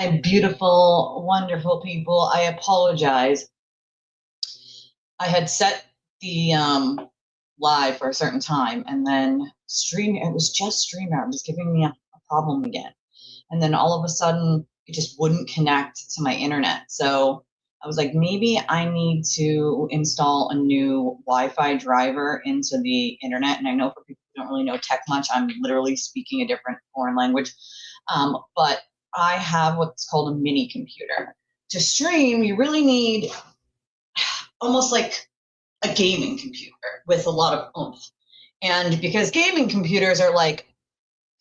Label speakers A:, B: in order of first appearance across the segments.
A: My beautiful, wonderful people, I apologize. I had set the live for a certain time, and then it was just StreamYard was giving me a problem again. And then all of a sudden, it just wouldn't connect to my internet. So I was like, maybe I need to install a new Wi-Fi driver into the internet. And I know for people who don't really know tech much, I'm literally speaking a different foreign language. But I have what's called a mini computer. To stream, you really need almost like a gaming computer with a lot of oomph. And because gaming computers are like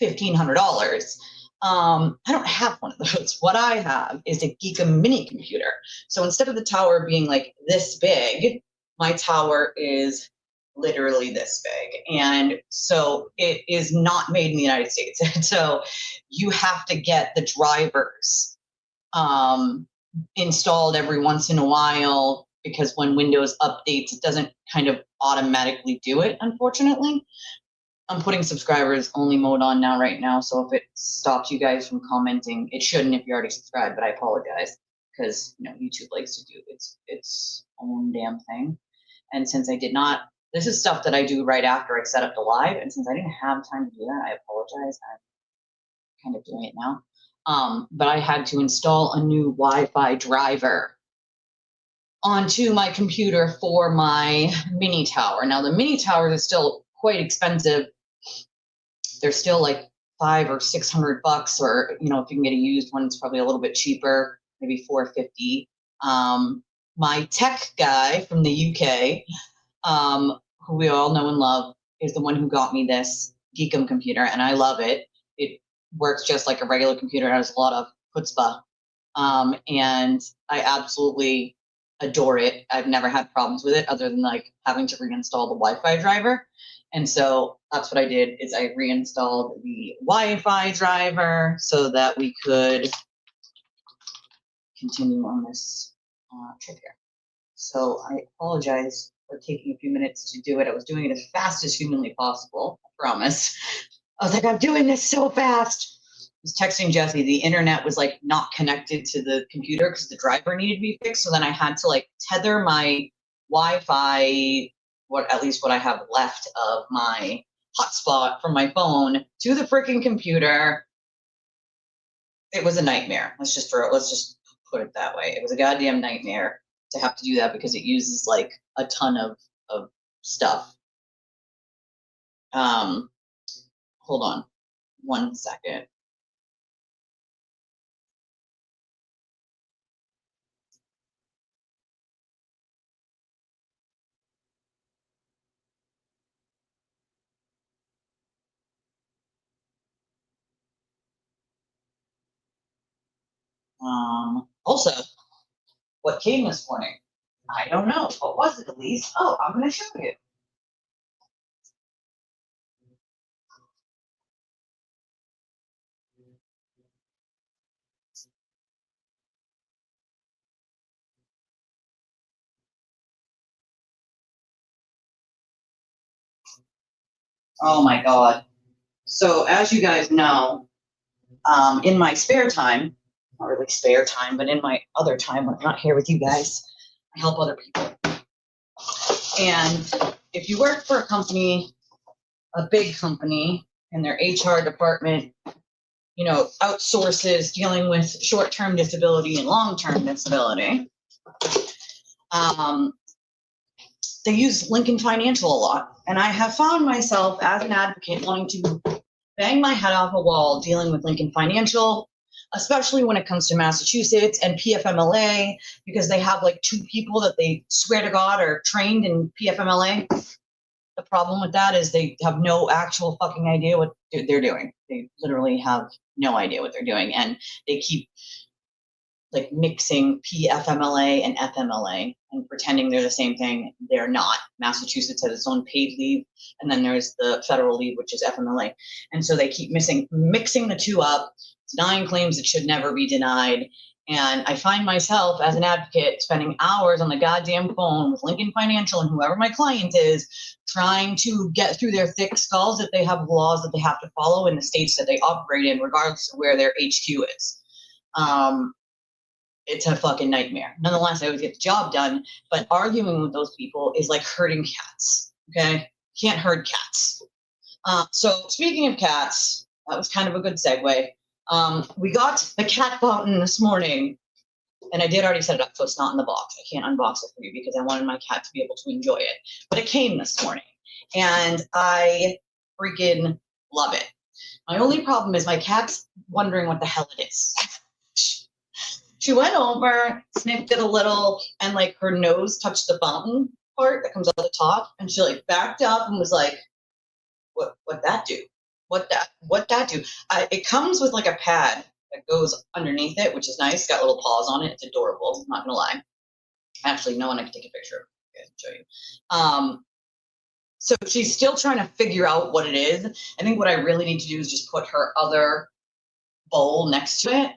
A: $1,500, I don't have one of those. What I have is a Geekum mini computer. So instead of the tower being like this big, my tower is literally this big. And so it is not made in the United States. So you have to get the drivers installed every once in a while, because when Windows updates, it doesn't kind of automatically do it, unfortunately. I'm putting subscribers only mode on now right now, so if it stops you guys from commenting, it shouldn't if you're already subscribed, but I apologize, because YouTube likes to do its own damn thing. And since I did not, this is stuff that I do right after I set up the live, and since I didn't have time to do that, I apologize. I'm kind of doing it now. But I had to install a new Wi-Fi driver onto my computer for my mini tower. Now the mini towers are still quite expensive. They're still like $500 or $600, or if you can get a used one, it's probably a little bit cheaper, maybe $450. My tech guy from the UK, who we all know and love, is the one who got me this Geekum computer, and I love it. It works just like a regular computer. It has a lot of chutzpah, and I absolutely adore it. I've never had problems with it other than like having to reinstall the Wi-Fi driver. And so that's what I did, is I reinstalled the Wi-Fi driver so that we could continue on this trip here. So I apologize for taking a few minutes to do it. I was doing it as fast as humanly possible, I promise. I was like, I'm doing this so fast. I was texting Jesse. The internet was like not connected to the computer because the driver needed to be fixed. So then I had to like tether my Wi-Fi, at least what I have left of my hotspot from my phone, to the freaking computer. It was a nightmare. Let's just put it that way. It was a goddamn nightmare to have to do that because it uses like a ton of stuff. Hold on 1 second. Also, what came this morning? I don't know. What was it, Elise? Oh, I'm going to show you. Oh my God. So as you guys know, in my spare time, not really spare time, but in my other time when I'm not here with you guys, I help other people. And if you work for a company, a big company, and their HR department, outsources dealing with short-term disability and long-term disability, they use Lincoln Financial a lot. And I have found myself as an advocate wanting to bang my head off a wall dealing with Lincoln Financial, especially when it comes to Massachusetts and PFMLA, because they have like 2 people that they swear to God are trained in PFMLA. The problem with that is they have no actual fucking idea what they're doing. They literally have no idea what they're doing. And they keep like mixing PFMLA and FMLA and pretending they're the same thing. They're not. Massachusetts has its own paid leave, and then there's the federal leave, which is FMLA. And so they keep mixing the two up, denying claims that should never be denied. And I find myself as an advocate spending hours on the goddamn phone with Lincoln Financial and whoever my client is, trying to get through their thick skulls that they have laws that they have to follow in the states that they operate in, regardless of where their HQ is. It's a fucking nightmare. Nonetheless, I always get the job done, but arguing with those people is like herding cats. Okay, can't herd cats. So speaking of cats, that was kind of a good segue. We got the cat fountain this morning, and I did already set it up, so it's not in the box. I can't unbox it for you because I wanted my cat to be able to enjoy it. But it came this morning, and I freaking love it. My only problem is my cat's wondering what the hell it is. She went over, sniffed it a little, and like her nose touched the fountain part that comes out the top, and she like backed up and was like, "What that do? What that do?" It comes with like a pad that goes underneath it, which is nice. Got little paws on it. It's adorable. I'm not gonna lie. Actually, no one I can take a picture of. I can show you. So she's still trying to figure out what it is. I think what I really need to do is just put her other bowl next to it,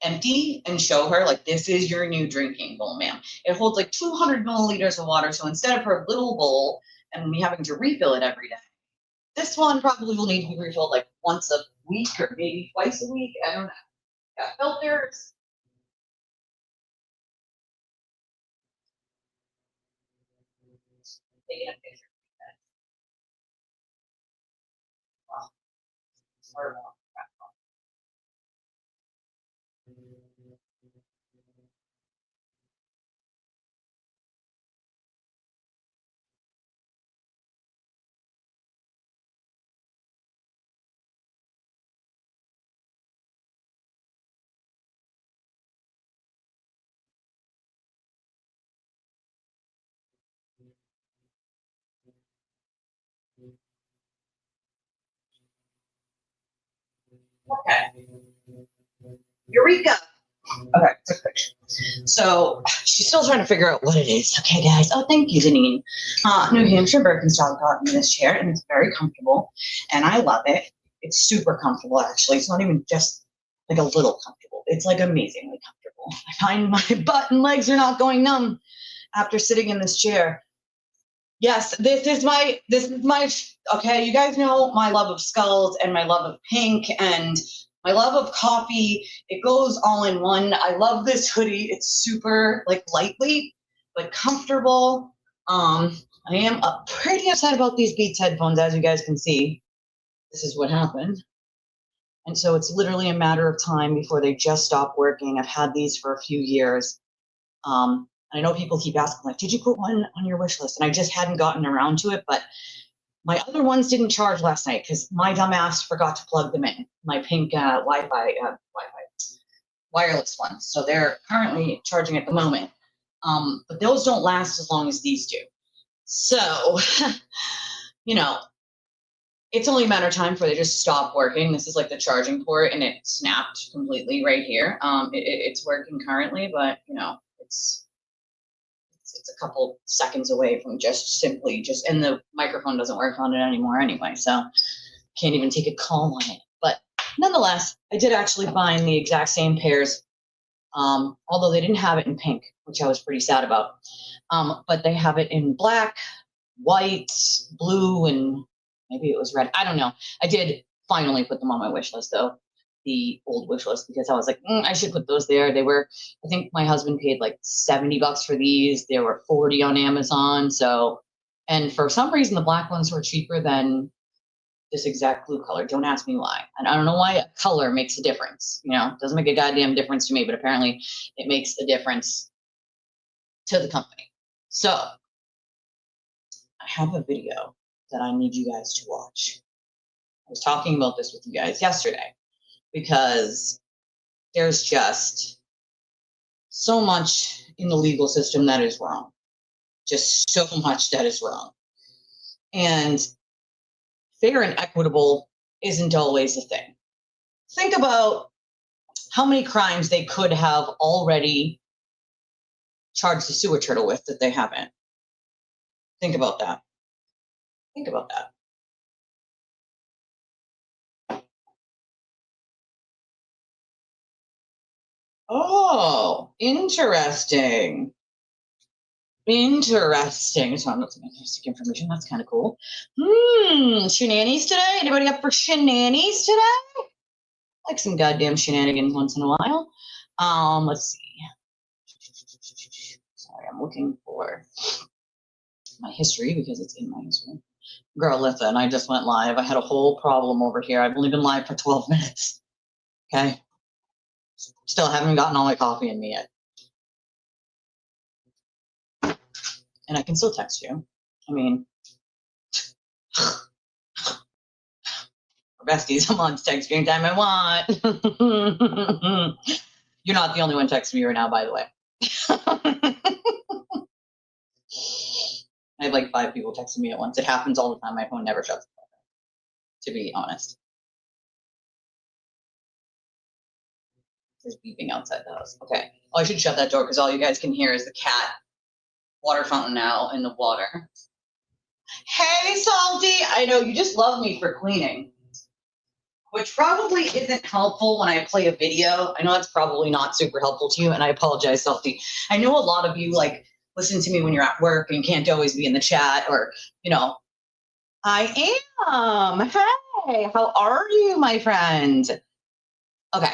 A: empty, and show her like, this is your new drinking bowl, ma'am. It holds like 200 milliliters of water. So instead of her little bowl and me having to refill it every day, this one probably will need to be refilled like once a week or maybe twice a week. I don't know. Got filters. Taking a picture. Wow. Sorry. Okay. Eureka. Okay, quick picture. So she's still trying to figure out what it is. Okay, guys. Oh, thank you, Janine. New Hampshire Birkenstock got me this chair, and it's very comfortable, and I love it. It's super comfortable, actually. It's not even just like a little comfortable. It's like amazingly comfortable. I find my butt and legs are not going numb after sitting in this chair. Yes, this is my, okay, you guys know my love of skulls and my love of pink and my love of coffee. It goes all in one. I love this hoodie. It's super like lightweight, but comfortable. I am pretty upset about these Beats headphones, as you guys can see. This is what happened. And so it's literally a matter of time before they just stop working. I've had these for a few years. I know people keep asking, like, did you put one on your wish list? And I just hadn't gotten around to it, but my other ones didn't charge last night because my dumbass forgot to plug them in. My pink Wi-Fi wireless ones. So they're currently charging at the moment. But those don't last as long as these do. So, you know, it's only a matter of time before they just stop working. This is like the charging port, and it snapped completely right here. It's working currently, but, you know, it's a couple seconds away from and the microphone doesn't work on it anymore anyway, so can't even take a call on it. But nonetheless, I did actually find the exact same pairs, although they didn't have it in pink, which I was pretty sad about. But they have it in black, white, blue, and maybe it was red. I don't know. I did finally put them on my wish list, though. The old wish list, because I was like, I should put those there. They were, I think my husband paid like $70 for these. They were $40 on Amazon. So, and for some reason, the black ones were cheaper than this exact blue color. Don't ask me why. And I don't know why a color makes a difference. You know, it doesn't make a goddamn difference to me, but apparently it makes a difference to the company. So I have a video that I need you guys to watch. I was talking about this with you guys yesterday, because there's just so much in the legal system that is wrong. Just so much that is wrong. And fair and equitable isn't always a thing. Think about how many crimes they could have already charged the sewer turtle with that they haven't. Think about that. Think about that. Oh, interesting. Interesting. So I'm looking at basic information. That's kind of cool. Shenanigans today? Anybody up for shenanigans today? like some goddamn shenanigans once in a while. Let's see. Sorry, I'm looking for my history because it's in my history. Girl, listen, I just went live. I had a whole problem over here. I've only been live for 12 minutes. Okay. Still haven't gotten all my coffee in me yet. And I can still text you. I mean, besties, I'm on text me anytime I want. You're not the only one texting me right now, by the way. I have like 5 people texting me at once. It happens all the time. My phone never shuts off, to be honest. There's beeping outside the house. Okay. Oh, I should shut that door because all you guys can hear is the cat water fountain now in the water. Hey, Salty! I know you just love me for cleaning, which probably isn't helpful when I play a video. I know that's probably not super helpful to you, and I apologize, Salty. I know a lot of you like listen to me when you're at work and can't always be in the chat, or you know. I am. Hey, how are you, my friend? Okay,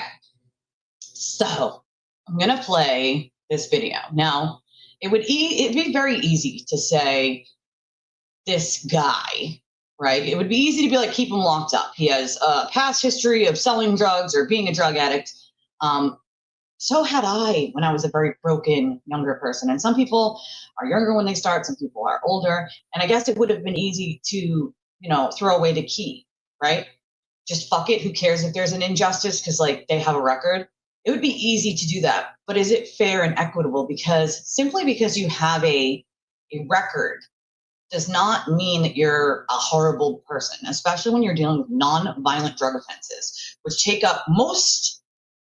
A: so I'm gonna play this video now. It'd be very easy to say this guy, right? It would be easy to be like, keep him locked up. He has a past history of selling drugs or being a drug addict. So had I when I was a very broken younger person. And some people are younger when they start, some people are older. And I guess it would have been easy to, you know, throw away the key, right? Just fuck it. Who cares if there's an injustice? Because like they have a record. It would be easy to do that. But is it fair and equitable? Because simply because you have a record does not mean that you're a horrible person, especially when you're dealing with non-violent drug offenses, which take up most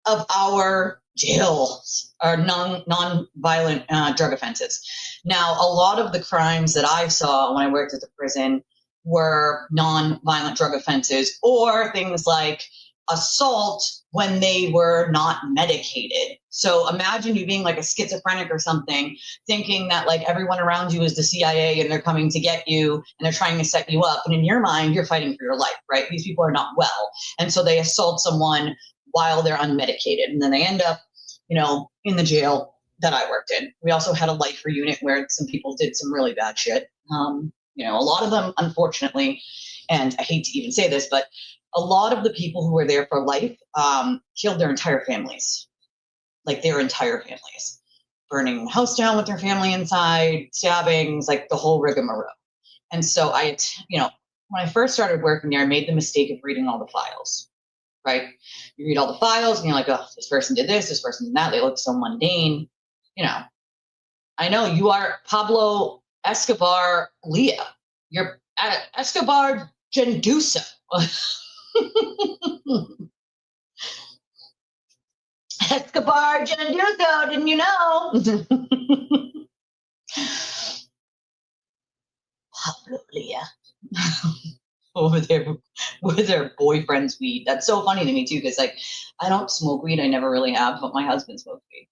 A: of our jails, or non-violent drug offenses. Now, a lot of the crimes that I saw when I worked at the prison were non-violent drug offenses, or things like assault when they were not medicated. So imagine you being like a schizophrenic or something, thinking that like everyone around you is the CIA and they're coming to get you and they're trying to set you up. And in your mind, you're fighting for your life, right? These people are not well. And so they assault someone while they're unmedicated. And then they end up, you know, in the jail that I worked in. We also had a lifer unit where some people did some really bad shit. You know, a lot of them, unfortunately, and I hate to even say this, but a lot of the people who were there for life killed their entire families, like their entire families, burning the house down with their family inside, stabbings, like the whole rigmarole. And so I, you know, when I first started working there, I made the mistake of reading all the files, right? You read all the files and you're like, oh, this person did this did that. They look so mundane. You know, I know you are Pablo Escobar Leah. You're Escobar Gendusa. Escobar Genduso, didn't you know? Pablo Leah. Over there with their boyfriend's weed. That's so funny to me too, because like I don't smoke weed, I never really have, but my husband smokes weed.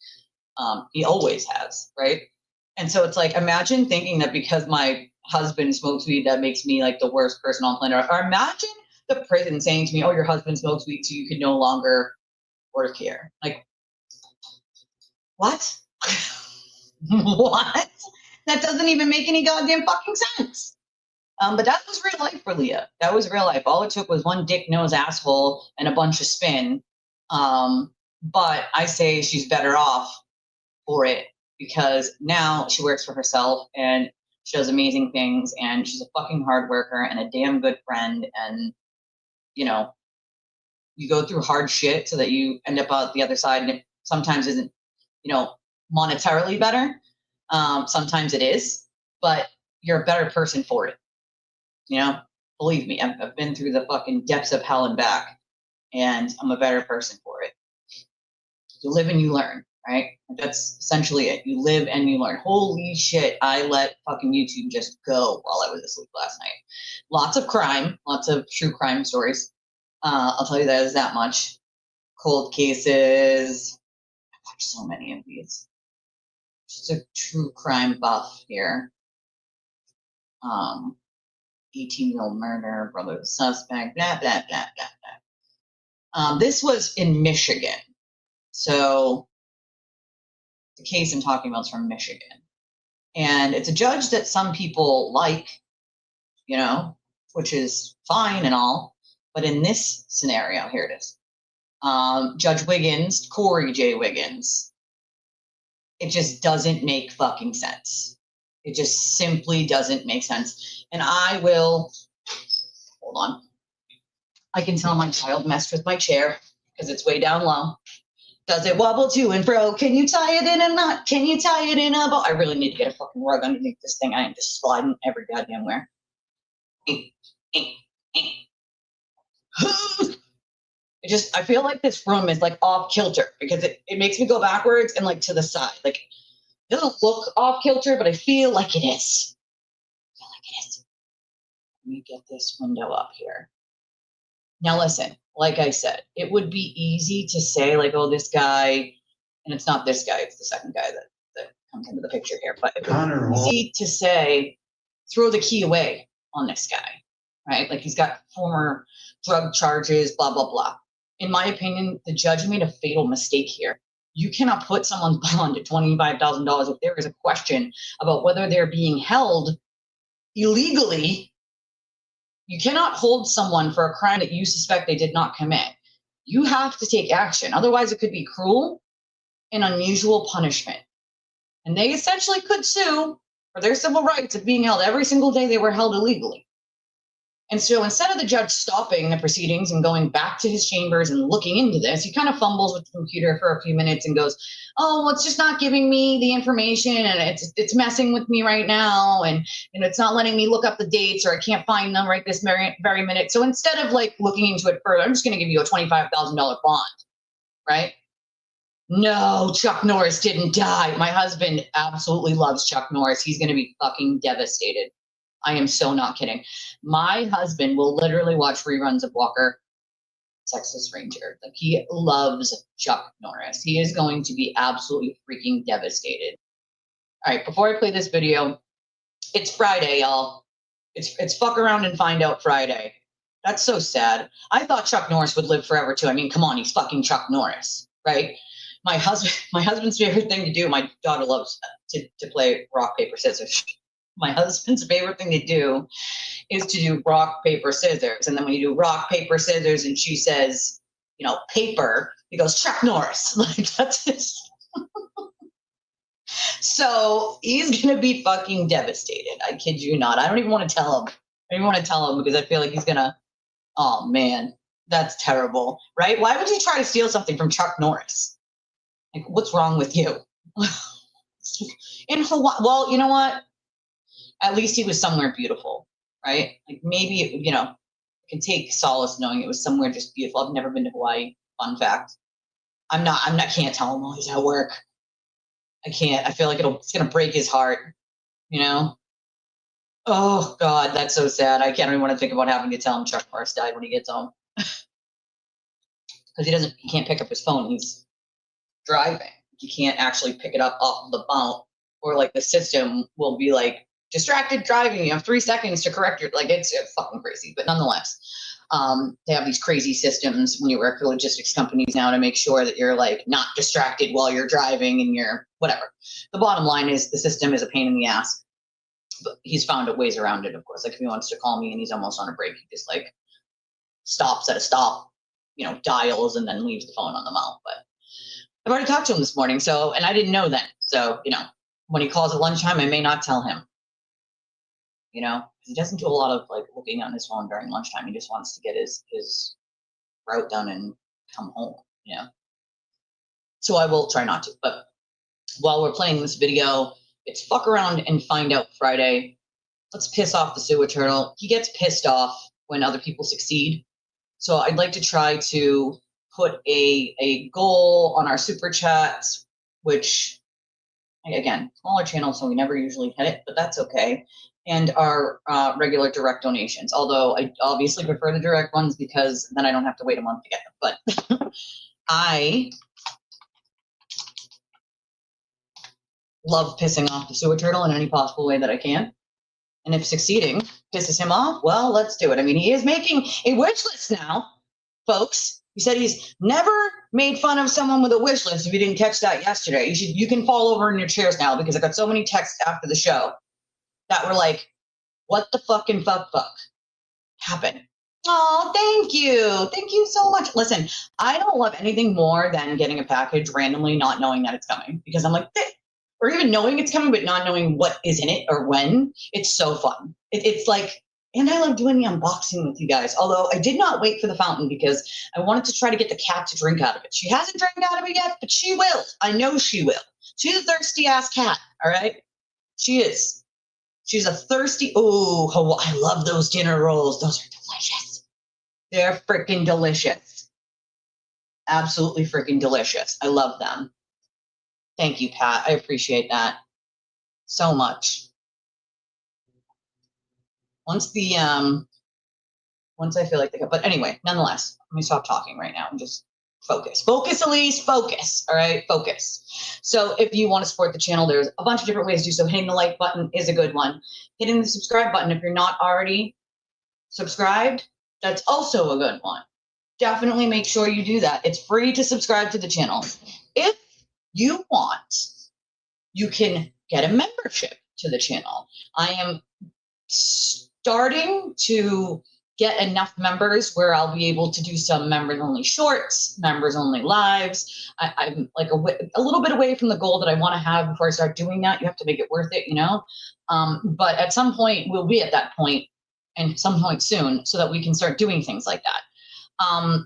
A: He always has, right? And so it's like, imagine thinking that because my husband smokes weed, that makes me like the worst person on planet Earth. Or imagine the prison saying to me, oh, your husband smokes weed, so you can no longer work here. Like, what? What? That doesn't even make any goddamn fucking sense. But that was real life for Leah. That was real life. All it took was one dick nose asshole and a bunch of spin. But I say she's better off for it because now she works for herself and she does amazing things and she's a fucking hard worker and a damn good friend. And, you know, you go through hard shit so that you end up out the other side, and it sometimes isn't, you know, monetarily better. Sometimes it is, but you're a better person for it. You know, believe me, I've been through the fucking depths of hell and back, and I'm a better person for it. You live and you learn, right? That's essentially it. You live and you learn. Holy shit, I let fucking YouTube just go while I was asleep last night. Lots of crime, lots of true crime stories. I'll tell you that is that much. Cold cases. I watched so many of these. Just a true crime buff here. 18-year-old murder, brother of the suspect, blah, blah, blah, blah, This was in Michigan. So the case I'm talking about is from Michigan. And it's a judge that some people like, you know, which is fine and all. But in this scenario, here it is. Judge Wiggins, Corey J. Wiggins, it just doesn't make fucking sense. It just simply doesn't make sense. And I will, hold on. I can tell my child messed with my chair because it's way down low. Does it wobble to and fro? Can you tie it in a knot? Can you tie it in a bow? I really need to get a fucking rug underneath this thing. I am just sliding every goddamn where. I feel like this room is like off kilter because it makes me go backwards and like to the side. Like, it doesn't look off kilter, but I feel like it is. Let me get this window up here. Now listen, like I said, it would be easy to say like, oh, this guy, and it's not this guy, it's the second guy that comes into the picture here, but it would be easy to say, throw the key away on this guy, right? Like he's got former drug charges, blah, blah, blah. In my opinion, the judge made a fatal mistake here. You cannot put someone's bond at $25,000 if there is a question about whether they're being held illegally. You cannot hold someone for a crime that you suspect they did not commit. You have to take action. Otherwise, it could be cruel and unusual punishment. And they essentially could sue for their civil rights of being held every single day they were held illegally. And so instead of the judge stopping the proceedings and going back to his chambers and looking into this, he kind of fumbles with the computer for a few minutes and goes, oh, well, it's just not giving me the information and it's messing with me right now. And it's not letting me look up the dates or I can't find them right this very minute. So instead of like looking into it further, I'm just going to give you a $25,000 bond, right? No, Chuck Norris didn't die. My husband absolutely loves Chuck Norris. He's going to be fucking devastated. I am so not kidding. My husband will literally watch reruns of Walker, Texas Ranger. Like, he loves Chuck Norris. He is going to be absolutely freaking devastated. All right, before I play this video, it's Friday, y'all. It's fuck around and find out Friday. That's so sad. I thought Chuck Norris would live forever too. I mean, come on, he's fucking Chuck Norris, right? My husband's favorite thing to do. My daughter loves to play rock, paper, scissors. My husband's favorite thing to do is to do rock, paper, scissors. And then when you do rock, paper, scissors, and she says, you know, paper, he goes, Chuck Norris. Like, that's his. So he's going to be fucking devastated. I kid you not. I don't even want to tell him. I don't even want to tell him because I feel like he's going to, oh man, that's terrible, right? Why would you try to steal something from Chuck Norris? Like, what's wrong with you? In Hawaii, well, you know what? At least he was somewhere beautiful, right? Like, maybe, you know, I can take solace knowing it was somewhere just beautiful. I've never been to Hawaii. Fun fact. Can't tell him while he's at work. I can't. I feel like it's going to break his heart, you know? Oh, God, that's so sad. I can't even want to think about having to tell him Chuck Norris died when he gets home. Because he can't pick up his phone. He's driving. He can't actually pick it up off of the mount, or like the system will be like, distracted driving, you have 3 seconds to correct your, like, it's fucking crazy. But nonetheless, they have these crazy systems when you work for logistics companies now to make sure that you're like not distracted while you're driving and you're whatever. The bottom line is the system is a pain in the ass, but he's found ways around it, of course. Like, if he wants to call me and he's almost on a break, he just like stops at a stop, you know, dials and then leaves the phone on the mount. But I've already talked to him this morning, and I didn't know then. So, you know, when he calls at lunchtime, I may not tell him. You know, he doesn't do a lot of like looking on his phone during lunchtime. He just wants to get his route done and come home, you know. So I will try not to. But while we're playing this video, it's fuck around and find out Friday. Let's piss off the sewer turtle. He gets pissed off when other people succeed. So I'd like to try to put a goal on our super chats, which, again, smaller channel, so we never usually hit it, but that's okay. And our regular direct donations, although I obviously prefer the direct ones because then I don't have to wait a month to get them. But I love pissing off the sewer turtle in any possible way that I can. And if succeeding pisses him off, well, let's do it. I mean, he is making a wish list now, folks. He said he's never made fun of someone with a wish list. If you didn't catch that yesterday, you can fall over in your chairs now because I got so many texts after the show that were like, what the fucking fuck happened? Oh, thank you. Thank you so much. Listen, I don't love anything more than getting a package randomly not knowing that it's coming because I'm like, or even knowing it's coming but not knowing what is in it or when. It's so fun. It's like, and I love doing the unboxing with you guys. Although I did not wait for the fountain because I wanted to try to get the cat to drink out of it. She hasn't drank out of it yet, but she will. I know she will. She's a thirsty ass cat. All right. She is. She's a thirsty. Oh, I love those dinner rolls. Those are delicious. They're freaking delicious. Absolutely freaking delicious. I love them. Thank you, Pat. I appreciate that so much. Once I feel like but anyway, nonetheless, let me stop talking right now and just focus. Focus, Elise, focus. All right, focus. So if you want to support the channel, there's a bunch of different ways to do so. Hitting the like button is a good one. Hitting the subscribe button, if you're not already subscribed, that's also a good one. Definitely make sure you do that. It's free to subscribe to the channel. If you want, you can get a membership to the channel. I am starting to get enough members where I'll be able to do some members only shorts, members only lives. I'm like a little bit away from the goal that I want to have before I start doing that. You have to make it worth it, you know? But at some point we'll be at that point and some point soon so that we can start doing things like that.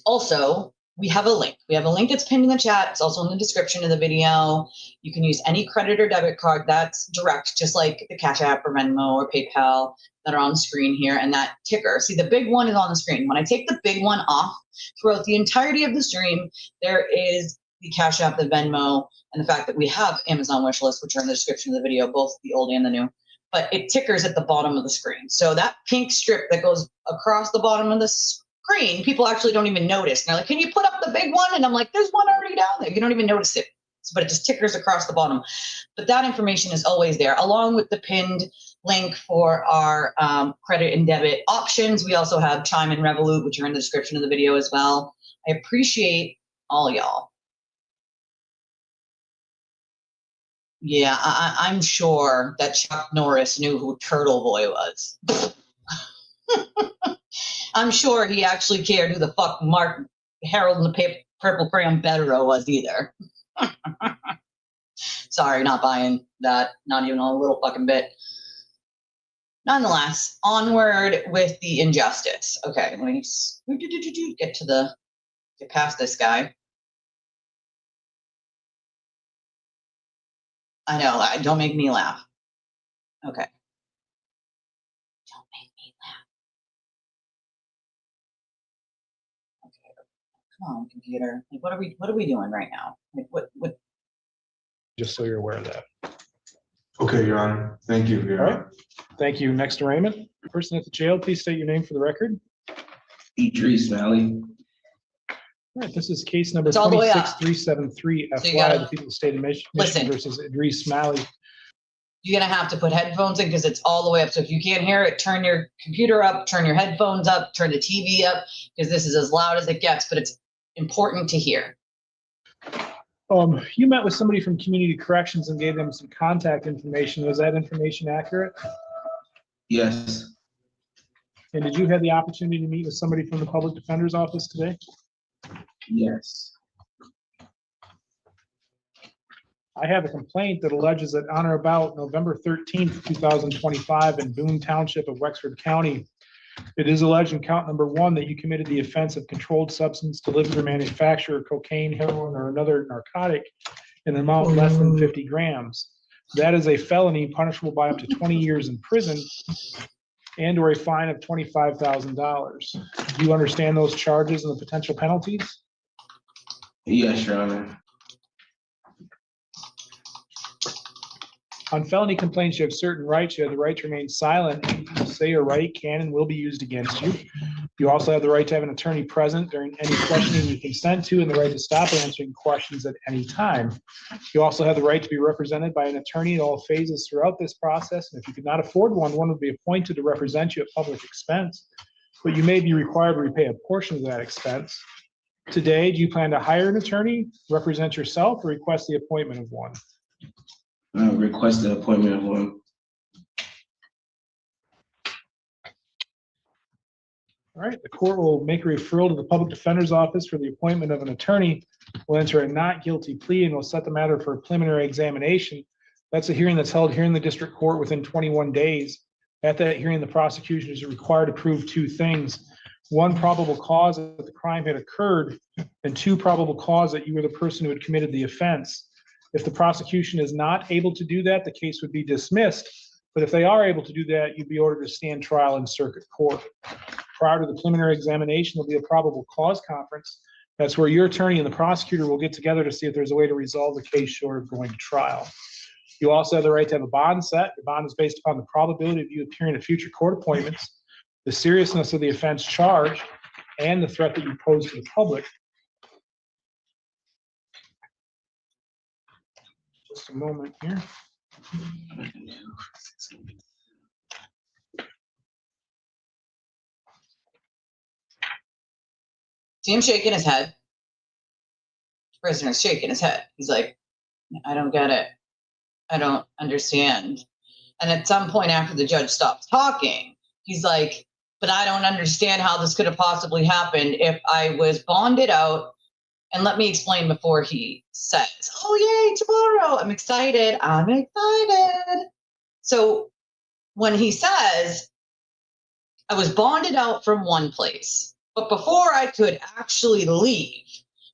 A: Also, we have a link. We have a link that's pinned in the chat. It's also in the description of the video. You can use any credit or debit card that's direct, just like the Cash App or Venmo or PayPal that are on the screen here. And that ticker, see, the big one is on the screen. When I take the big one off throughout the entirety of the stream, there is the Cash App, the Venmo, and the fact that we have Amazon wishlist, which are in the description of the video, both the old and the new. But it tickers at the bottom of the screen. So that pink strip that goes across the bottom of the screen, people actually don't even notice. And they're like, can you put up the big one? And I'm like, there's one already down there. You don't even notice it, but it just tickers across the bottom. But that information is always there, along with the pinned link for our credit and debit options. We also have Chime and Revolut, which are in the description of the video as well. I appreciate all y'all. Yeah, I'm sure that Chuck Norris knew who Turtle Boy was. I'm sure he actually cared who the fuck Mark Harold and the Purple Crayon Betero was either. Sorry, not buying that, not even a little fucking bit. Nonetheless, onward with the injustice. Okay, let me get past this guy. I know, don't make me laugh. Okay. Don't make me laugh. Okay. Come on, computer. Like, what are we doing right now? Like, what?
B: Just so you're aware of that.
C: Okay, Your Honor. Thank you, Your Honor.
B: All right. Thank you. Next arraignment. Person at the jail, please state your name for the record.
C: Idris Malley.
B: All right, this is case number
A: It's all the way up.
B: 26373
A: So you
B: FY,
A: gotta-
B: the people of the state of Michigan
A: Listen.
B: versus Idris Malley.
A: You're gonna have to put headphones in because it's all the way up. So if you can't hear it, turn your computer up, turn your headphones up, turn the TV up, because this is as loud as it gets, but it's important to hear.
B: You met with somebody from Community Corrections and gave them some contact information. Was that information accurate?
C: Yes.
B: And did you have the opportunity to meet with somebody from the Public Defender's Office today?
C: Yes.
B: I have a complaint that alleges that on or about November 13th, 2025 in Boone Township of Wexford County, it is alleged in count number 1 that you committed the offense of controlled substance delivered or manufacture cocaine, heroin, or another narcotic in an amount less than 50 grams. That is a felony punishable by up to 20 years in prison and or a fine of $25,000. Do you understand those charges and the potential penalties?
C: Yes, Your Honor.
B: On felony complaints, you have certain rights. You have the right to remain silent. Anything you say or write can and will be used against you. You also have the right to have an attorney present during any questioning you consent to and the right to stop answering questions at any time. You also have the right to be represented by an attorney at all phases throughout this process. And if you could not afford one, one would be appointed to represent you at public expense. but you may be required to repay a portion of that expense. Today, do you plan to hire an attorney, represent yourself, or request the appointment of one?
C: Request the appointment of one.
B: All right, the court will make a referral to the public defender's office for the appointment of an attorney, will enter a not guilty plea, and will set the matter for a preliminary examination. That's a hearing that's held here in the district court within 21 days. At that hearing, the prosecution is required to prove two things. One, probable cause that the crime had occurred, and two, probable cause that you were the person who had committed the offense. If the prosecution is not able to do that, the case would be dismissed. But if they are able to do that, you'd be ordered to stand trial in circuit court. Prior to the preliminary examination, there'll be a probable cause conference. That's where your attorney and the prosecutor will get together to see if there's a way to resolve the case short of going to trial. You also have the right to have a bond set. The bond is based upon the probability of you appearing at future court appointments, the seriousness of the offense charged, and the threat that you pose to the public. Just a moment here.
A: See him shaking his head. Prisoner's shaking his head. He's like, I don't get it. I don't understand. And at some point after the judge stops talking, he's like, but I don't understand how this could have possibly happened if I was bonded out. And let me explain before he says, oh, yay, tomorrow. I'm excited. I'm excited. So when he says, I was bonded out from one place, but before I could actually leave,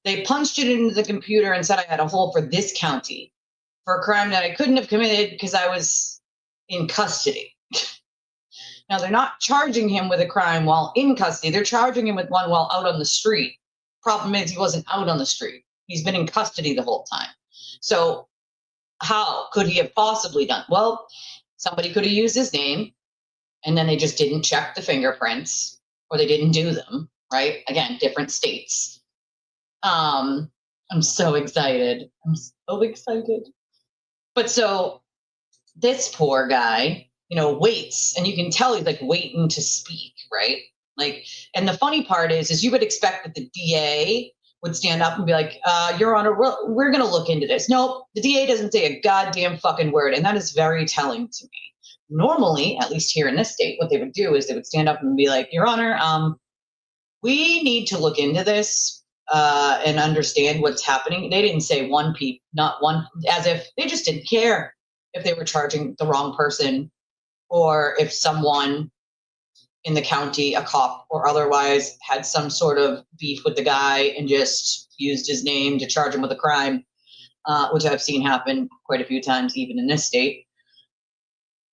A: they punched it into the computer and said I had a hold for this county for a crime that I couldn't have committed because I was in custody. Now, they're not charging him with a crime while in custody. They're charging him with one while out on the street. Problem is, he wasn't out on the street. He's been in custody the whole time. So how could he have possibly done? Well, somebody could have used his name, and then they just didn't check the fingerprints, or they didn't do them, right? Again, different states. I'm so excited. I'm so excited. But so this poor guy, waits, and you can tell he's like waiting to speak, right? Like, and the funny part is you would expect that the DA would stand up and be like, Your Honor, we're going to look into this. Nope, the DA doesn't say a goddamn fucking word, and that is very telling to me. Normally, at least here in this state, what they would do is they would stand up and be like, Your Honor, we need to look into this and understand what's happening. They didn't say one peep, not one, as if they just didn't care if they were charging the wrong person, or if someone in the county, a cop or otherwise, had some sort of beef with the guy and just used his name to charge him with a crime, which I've seen happen quite a few times, even in this state.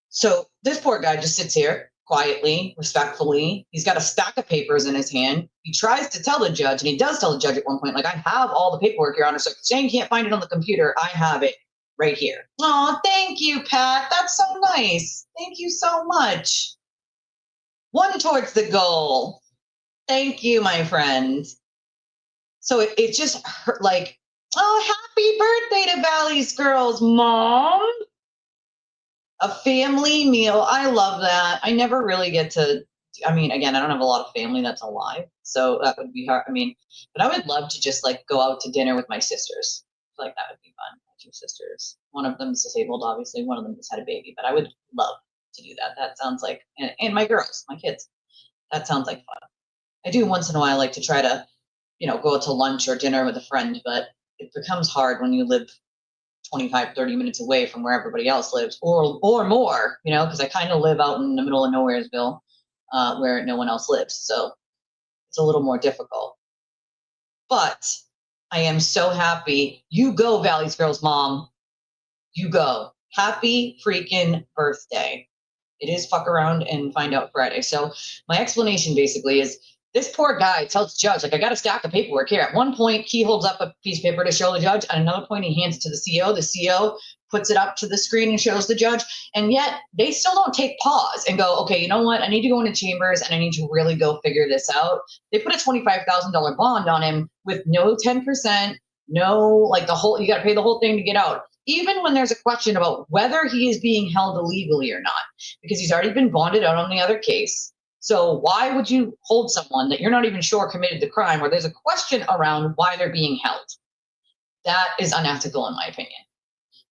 A: So this poor guy just sits here quietly, respectfully. He's got a stack of papers in his hand. He tries to tell the judge, and he does tell the judge at one point, like, I have all the paperwork, Your Honor. So saying you can't find it on the computer, I have it right here. Oh, thank you, Pat. That's so nice. Thank you so much. One towards the goal. Thank you, my friend. So it just hurt, like, oh, happy birthday to Valley's Girls, Mom. A family meal. I love that. I never really get to, again, I don't have a lot of family that's alive, so that would be hard. But I would love to just like go out to dinner with my sisters. I feel like that would be fun. My two sisters. One of them's disabled, obviously. One of them just had a baby, but I would love to do that. That sounds like, and my girls, my kids. That sounds like fun. I do once in a while like to try to, go to lunch or dinner with a friend, but it becomes hard when you live 25, 30 minutes away from where everybody else lives, or more, because I kind of live out in the middle of Nowheresville, where no one else lives. So it's a little more difficult. But I am so happy. You go, Valley's Girls, Mom. You go. Happy freaking birthday. It is fuck around and find out Friday. So my explanation basically is this poor guy tells the judge, like, I got a stack of paperwork here. At one point, he holds up a piece of paper to show the judge. At another point, he hands it to the CO. The CO puts it up to the screen and shows the judge. And yet they still don't take pause and go, okay, you know what? I need to go into chambers and I need to really go figure this out. They put a $25,000 bond on him with no 10%, no, like you got to pay the whole thing to get out. Even when there's a question about whether he is being held illegally or not, because he's already been bonded out on the other case. So why would you hold someone that you're not even sure committed the crime, where there's a question around why they're being held? That is unethical, in my opinion.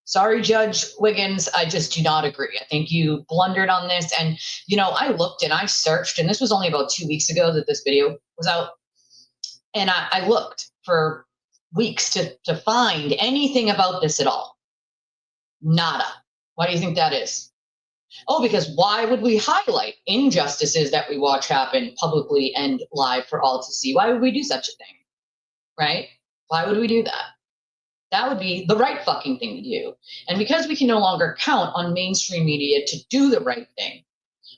A: Sorry, Judge Wiggins, I just do not agree. I think you blundered on this. And, you know, I looked and I searched, and this was only about 2 weeks ago that this video was out. And I looked for weeks to find anything about this at all. Nada. Why do you think that is? Oh, because why would we highlight injustices that we watch happen publicly and live for all to see? Why would we do such a thing? Right? Why would we do that? That would be the right fucking thing to do. And because we can no longer count on mainstream media to do the right thing,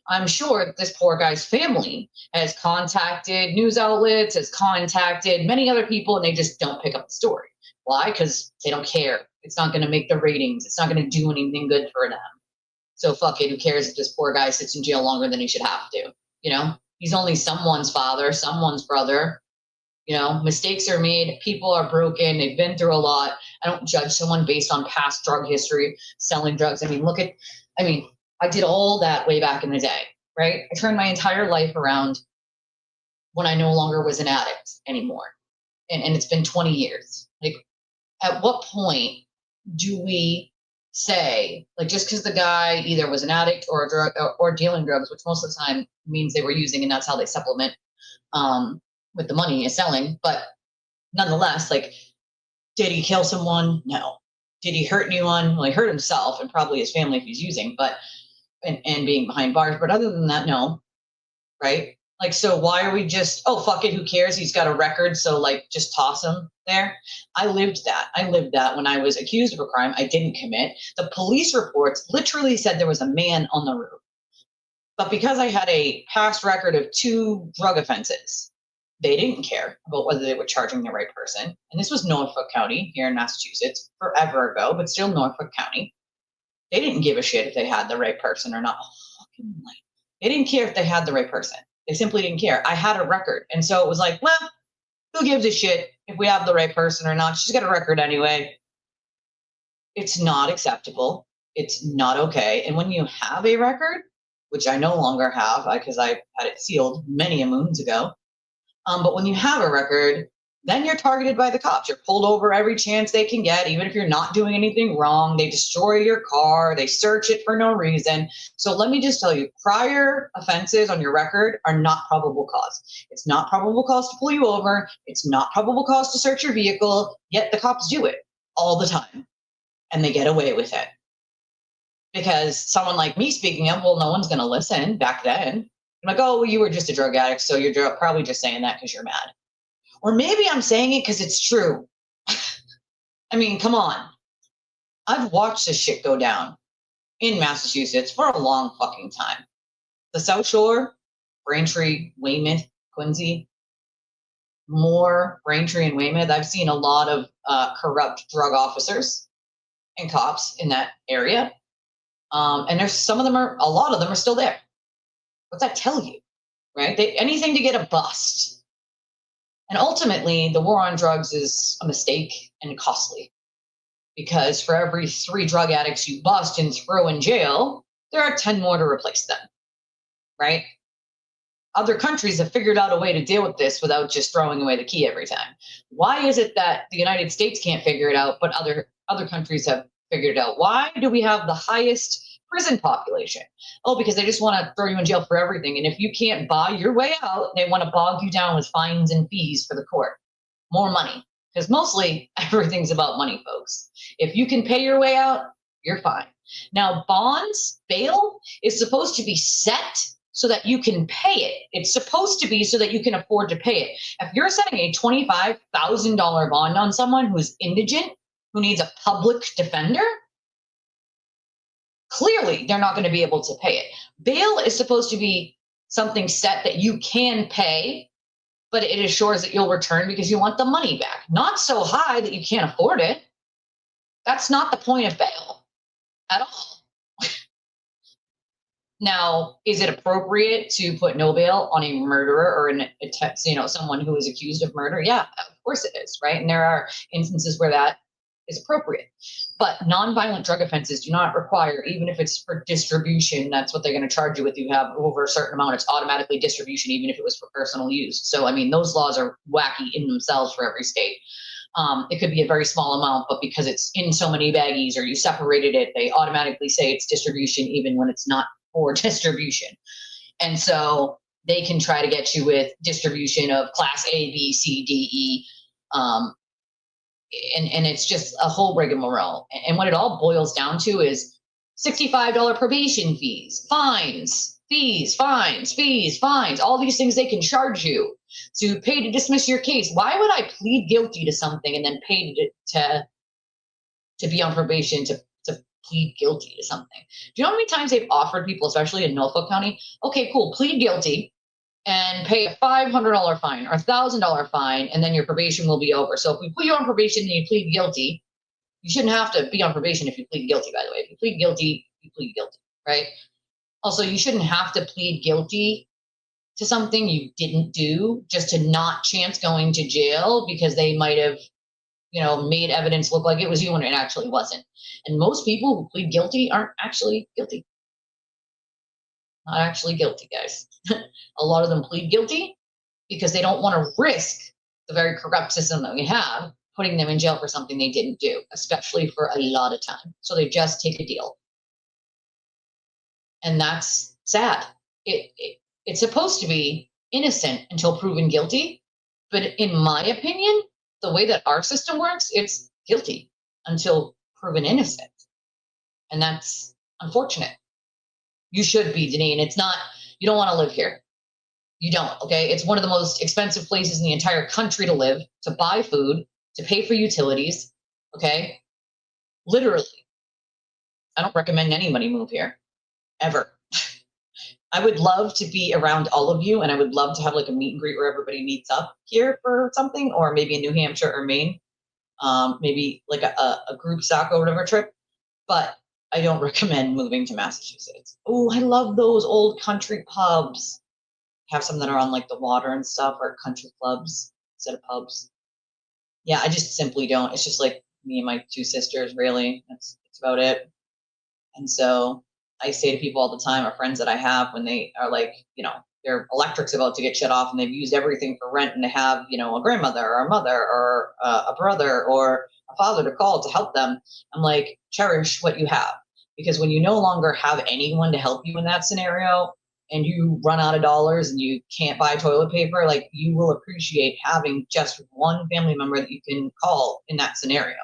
A: I'm sure that this poor guy's family has contacted news outlets, has contacted many other people, and they just don't pick up the story. Why? Because they don't care. It's not going to make the ratings. It's not going to do anything good for them. So fuck it. Who cares if this poor guy sits in jail longer than he should have to? You know, he's only someone's father, someone's brother. You know, mistakes are made. People are broken. They've been through a lot. I don't judge someone based on past drug history, selling drugs. I mean, I did all that way back in the day, right? I turned my entire life around when I no longer was an addict anymore. And it's been 20 years. Like, at what point do we say, like, just because the guy either was an addict or a drug or dealing drugs, which most of the time means they were using, and that's how they supplement with the money is selling. But nonetheless, like, did he kill someone? No. Did he hurt anyone? Well, he hurt himself and probably his family if he's using, but and being behind bars. But other than that, no. Right? Like, so why are we just, oh, fuck it, who cares? He's got a record, so like just toss him there. I lived that when I was accused of a crime I didn't commit. The police reports literally said there was a man on the roof. But because I had a past record of 2 drug offenses, they didn't care about whether they were charging the right person. And this was Norfolk County here in Massachusetts, forever ago, but still Norfolk County. They didn't give a shit if they had the right person or not. They didn't care if they had the right person. They simply didn't care. I had a record. And so it was like, well, who gives a shit if we have the right person or not? She's got a record anyway. It's not acceptable. It's not okay. And when you have a record, which I no longer have because I had it sealed many moons ago, but when you have a record, then you're targeted by the cops. You're pulled over every chance they can get, even if you're not doing anything wrong. They destroy your car. They search it for no reason. So let me just tell you, prior offenses on your record are not probable cause. It's not probable cause to pull you over. It's not probable cause to search your vehicle, yet the cops do it all the time, and they get away with it. Because someone like me speaking up, well, no one's going to listen back then. I'm like, oh, well, you were just a drug addict, so you're probably just saying that because you're mad. Or maybe I'm saying it because it's true. I mean, come on. I've watched this shit go down in Massachusetts for a long fucking time. The South Shore, Braintree, Weymouth, Quincy, more Braintree and Weymouth. I've seen a lot of corrupt drug officers and cops in that area. And there's a lot of them are still there. What's that tell you, right? Anything to get a bust. And ultimately, the war on drugs is a mistake and costly, because for every 3 drug addicts you bust and throw in jail, there are 10 more to replace them, right? Other countries have figured out a way to deal with this without just throwing away the key every time. Why is it that the United States can't figure it out, but other countries have figured it out? Why do we have the highest prison population? Oh, because they just want to throw you in jail for everything. And if you can't buy your way out, they want to bog you down with fines and fees for the court. More money. Because mostly everything's about money, folks. If you can pay your way out, you're fine. Now, bail is supposed to be set so that you can pay it. It's supposed to be so that you can afford to pay it. If you're setting a $25,000 bond on someone who's indigent, who needs a public defender, clearly they're not going to be able to pay it. Bail is supposed to be something set that you can pay, but it assures that you'll return because you want the money back. Not so high that you can't afford it. That's not the point of bail at all. Now, is it appropriate to put no bail on a murderer or someone who is accused of murder? Yeah, of course it is, right? And there are instances where that is appropriate. But nonviolent drug offenses do not require, even if it's for distribution, that's what they're going to charge you with. You have over a certain amount, it's automatically distribution, even if it was for personal use. So, I mean, those laws are wacky in themselves for every state. It could be a very small amount, but because it's in so many baggies or you separated it, they automatically say it's distribution, even when it's not for distribution. And so they can try to get you with distribution of class A, B, C, D, E. And it's just a whole rigmarole. And what it all boils down to is $65 probation fees, fines, all these things they can charge you to pay to dismiss your case. Why would I plead guilty to something and then pay to be on probation to plead guilty to something? Do you know how many times they've offered people, especially in Norfolk County, okay, cool, plead guilty and pay a $500 fine or $1,000 fine, and then your probation will be over. So if we put you on probation and you plead guilty, you shouldn't have to be on probation if you plead guilty, by the way. If you plead guilty, you plead guilty, right? Also, you shouldn't have to plead guilty to something you didn't do just to not chance going to jail because they might have, made evidence look like it was you when it actually wasn't. And most people who plead guilty aren't actually guilty. Not actually guilty, guys. A lot of them plead guilty because they don't want to risk the very corrupt system that we have putting them in jail for something they didn't do, especially for a lot of time. So they just take a deal. And that's sad. It's supposed to be innocent until proven guilty. But in my opinion, the way that our system works, it's guilty until proven innocent. And that's unfortunate. You should be, Deneen. It's not, you don't want to live here. You don't, okay? It's one of the most expensive places in the entire country to live, to buy food, to pay for utilities, okay? Literally. I don't recommend anybody move here, ever. I would love to be around all of you, and I would love to have like a meet and greet where everybody meets up here for something, or maybe in New Hampshire or Maine, maybe like a group soccer or whatever trip. But I don't recommend moving to Massachusetts. Oh, I love those old country pubs. Have some that are on like the water and stuff, or country clubs instead of pubs. Yeah, I just simply don't. It's just like me and my two sisters, really. That's about it. And so I say to people all the time, or friends that I have, when they are like, their electric's about to get shut off and they've used everything for rent, and they have, a grandmother or a mother or a brother or a father to call to help them. I'm like, cherish what you have. Because when you no longer have anyone to help you in that scenario and you run out of dollars and you can't buy toilet paper, like, you will appreciate having just one family member that you can call in that scenario,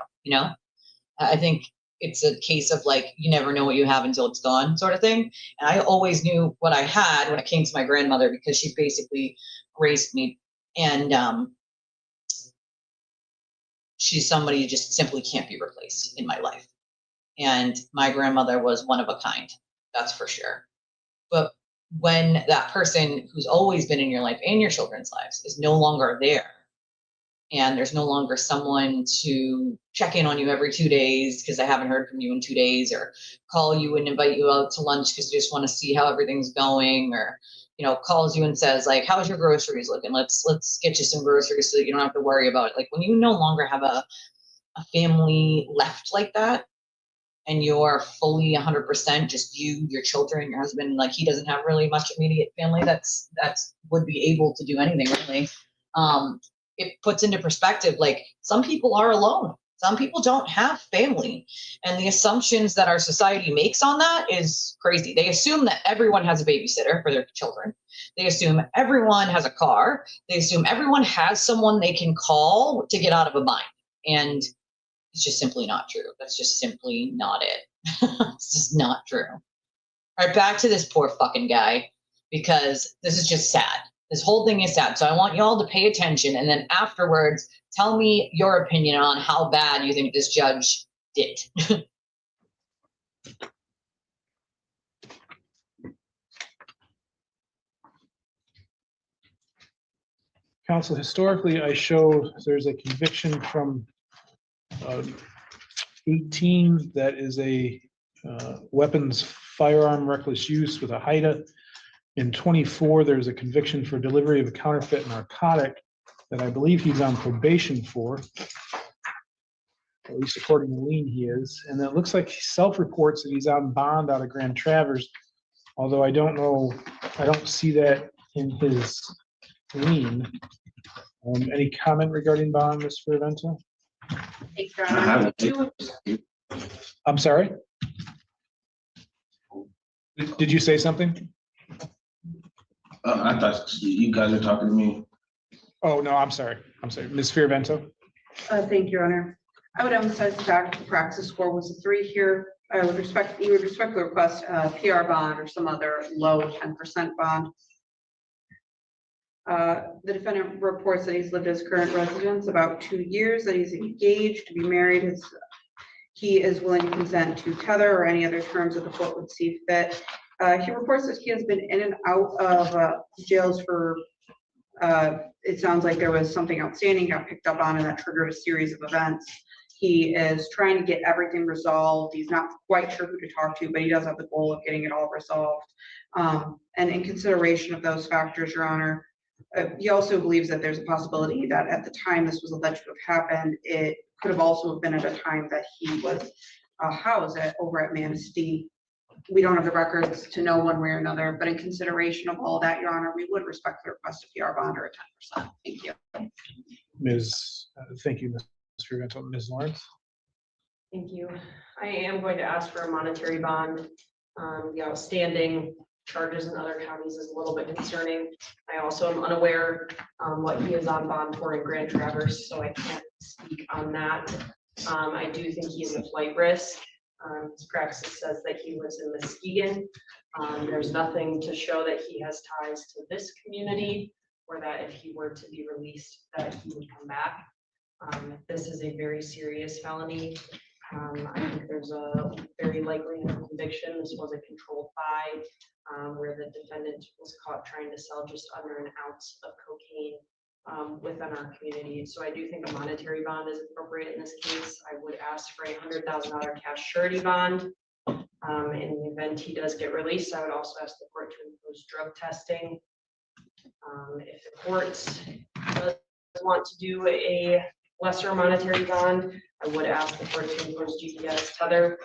A: I think it's a case of like, you never know what you have until it's gone sort of thing. And I always knew what I had when it came to my grandmother because she basically raised me. And she's somebody who just simply can't be replaced in my life. And my grandmother was one of a kind, that's for sure. But when that person who's always been in your life and your children's lives is no longer there, and there's no longer someone to check in on you every 2 days because I haven't heard from you in 2 days, or call you and invite you out to lunch because they just want to see how everything's going, or calls you and says like, how's your groceries looking? Let's get you some groceries so that you don't have to worry about it. Like, when you no longer have a family left like that, and you're fully 100% just you, your children, your husband, like, he doesn't have really much immediate family that's would be able to do anything really. It puts into perspective, like, some people are alone. Some people don't have family. And the assumptions that our society makes on that is crazy. They assume that everyone has a babysitter for their children. They assume everyone has a car. They assume everyone has someone they can call to get out of a bind. And it's just simply not true. That's just simply not it. It's just not true. All right, back to this poor fucking guy, because this is just sad. This whole thing is sad. So I want you all to pay attention, and then afterwards, tell me your opinion on how bad you think this judge did.
B: Council, historically, I show there's a conviction from 18 that is a weapons firearm reckless use with a HIDA. In 24, there's a conviction for delivery of a counterfeit narcotic that I believe he's on probation for. At least according to lien he is. And it looks like he self-reports that he's on bond out of Grand Traverse. Although I don't know, I don't see that in his lien. Any comment regarding bond, Mr. Fervento?
D: Thanks, Your
C: I
D: Honor.
C: haven't.
B: I'm sorry? Did you say something?
C: I thought you guys were talking to me.
B: Oh, no, I'm sorry. I'm sorry. Ms. Fervento?
D: Thank you, Your Honor. I would emphasize the fact that the praxis score was a 3 here. I would respectfully request a PR bond or some other low 10% bond. The defendant reports that he's lived his current residence about 2 years, that he's engaged to be married. He is willing to consent to tether or any other terms that the court would see fit. He reports that he has been in and out of jails for, it sounds like there was something outstanding, got picked up on, and that triggered a series of events. He is trying to get everything resolved. He's not quite sure who to talk to, but he does have the goal of getting it all resolved. And in consideration of those factors, Your Honor, he also believes that there's a possibility that at the time this was alleged to have happened, it could have also been at a time that he was housed over at Manistee. We don't have the records to know one way or another, but in consideration of all that, Your Honor, we would respectfully request a PR bond or a 10%. Thank you.
B: Thank you, Ms. Fervento. Ms. Lawrence?
E: Thank you. I am going to ask for a monetary bond. The outstanding charges in other counties is a little bit concerning. I also am unaware what he is on bond for in Grand Traverse, so I can't speak on that. I do think he's a flight risk. His praxis says that he lives in Muskegon. There's nothing to show that he has ties to this community or that if he were to be released that he would come back. This is a very serious felony. I think there's a very likely conviction. This was a controlled buy where the defendant was caught trying to sell just under an ounce of cocaine within our community. So I do think a monetary bond is appropriate in this case. I would ask for a $100,000 cash surety bond. In the event he does get released, I would also ask the court to impose drug testing. If the court does want to do a lesser monetary bond, I would ask the court to impose GPS tether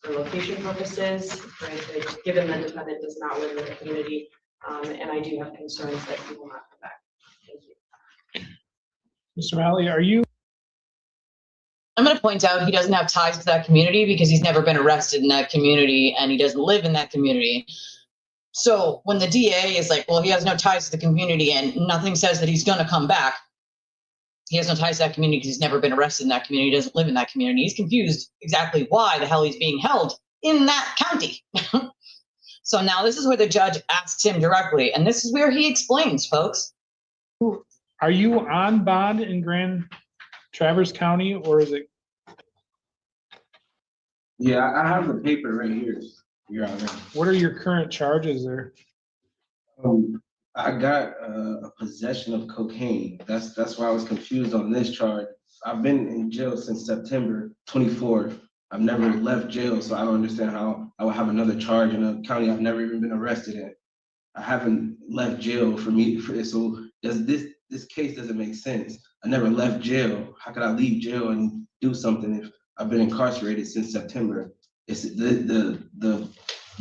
E: for location purposes, granted, given the defendant does not live in the community, and I do have concerns that he will not come back. Thank you.
B: Mr. Malley, are you?
A: I'm going to point out he doesn't have ties to that community because he's never been arrested in that community and he doesn't live in that community. So when the DA is like, well, he has no ties to the community and nothing says that he's going to come back, he has no ties to that community because he's never been arrested in that community, he doesn't live in that community. He's confused exactly why the hell he's being held in that county. So now this is where the judge asks him directly, and this is where he explains, folks.
B: Are you on bond in Grand Traverse County, or is it?
C: Yeah, I have the paper right here, Your Honor.
B: What are your current charges there?
C: I got a possession of cocaine. That's why I was confused on this charge. I've been in jail since September 24th. I've never left jail, so I don't understand how I would have another charge in a county I've never even been arrested in. I haven't left jail so this case doesn't make sense. I never left jail. How could I leave jail and do something if I've been incarcerated since September? It's the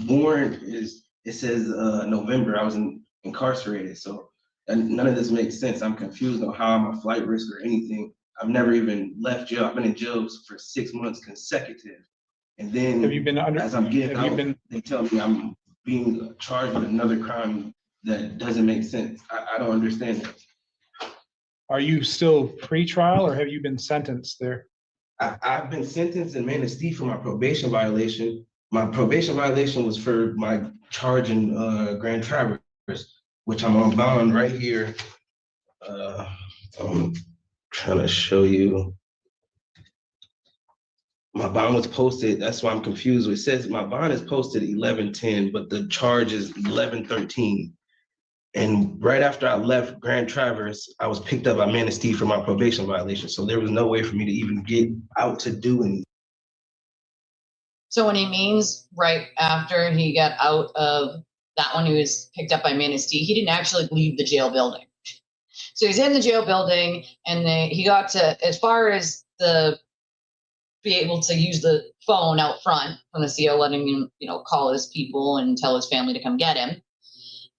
C: warrant is, it says November I was incarcerated, so and none of this makes sense. I'm confused on how I'm a flight risk or anything. I've never even left jail. I've been in jail for 6 months consecutive, and then
B: Have you been under?
C: as I'm getting
B: Have you
C: out,
B: been?
C: they tell me I'm being charged with another crime that doesn't make sense. I don't understand it.
B: Are you still pre-trial, or have you been sentenced there?
C: I've been sentenced in Manistee for my probation violation. My probation violation was for my charge in Grand Traverse, which I'm on bond right here. I'm trying to show you. My bond was posted, that's why I'm confused. It says my bond is posted 11/10, but the charge is 11/13. And right after I left Grand Traverse, I was picked up by Manistee for my probation violation. So there was no way for me to even get out to do anything.
A: So when he means right after he got out of that one, he was picked up by Manistee, he didn't actually leave the jail building. So he's in the jail building, and he got to as far as the be able to use the phone out front from the CO, letting him, call his people and tell his family to come get him.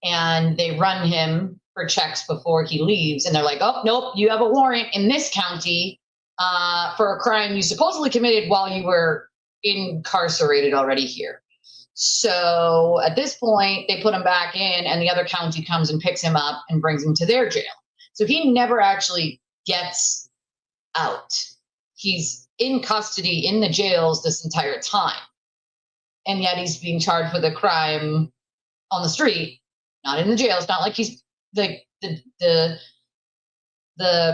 A: And they run him for checks before he leaves. And they're like, oh, nope, you have a warrant in this county for a crime you supposedly committed while you were incarcerated already here. So at this point, they put him back in, and the other county comes and picks him up and brings him to their jail. So he never actually gets out. He's in custody in the jails this entire time. And yet he's being charged with a crime on the street, not in the jail. It's not like he's the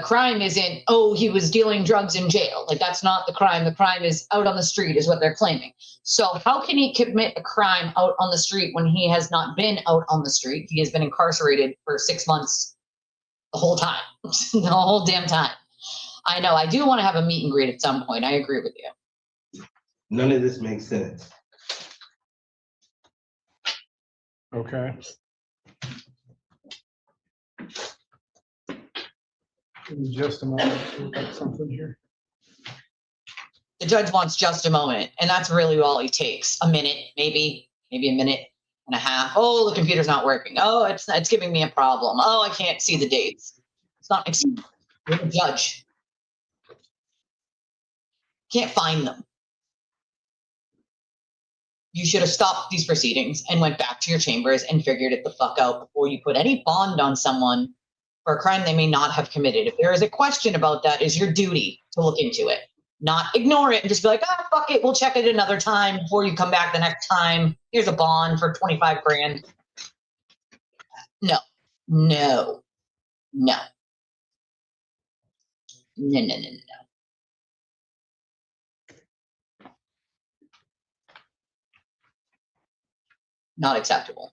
A: crime isn't, oh, he was dealing drugs in jail. Like, that's not the crime. The crime is out on the street is what they're claiming. So how can he commit a crime out on the street when he has not been out on the street? He has been incarcerated for 6 months the whole time, the whole damn time. I know. I do want to have a meet and greet at some point. I agree with you.
C: None of this makes sense.
B: Okay. Give me just a moment to look up something here.
A: The judge wants just a moment, and that's really all he takes. A minute, maybe a minute and a half. Oh, the computer's not working. Oh, it's giving me a problem. Oh, I can't see the dates. It's not. You're the judge. Can't find them. You should have stopped these proceedings and went back to your chambers and figured it the fuck out before you put any bond on someone for a crime they may not have committed. If there is a question about that, it's your duty to look into it. Not ignore it and just be like, fuck it, we'll check it another time before you come back the next time. Here's a bond for 25 grand. No. Not acceptable.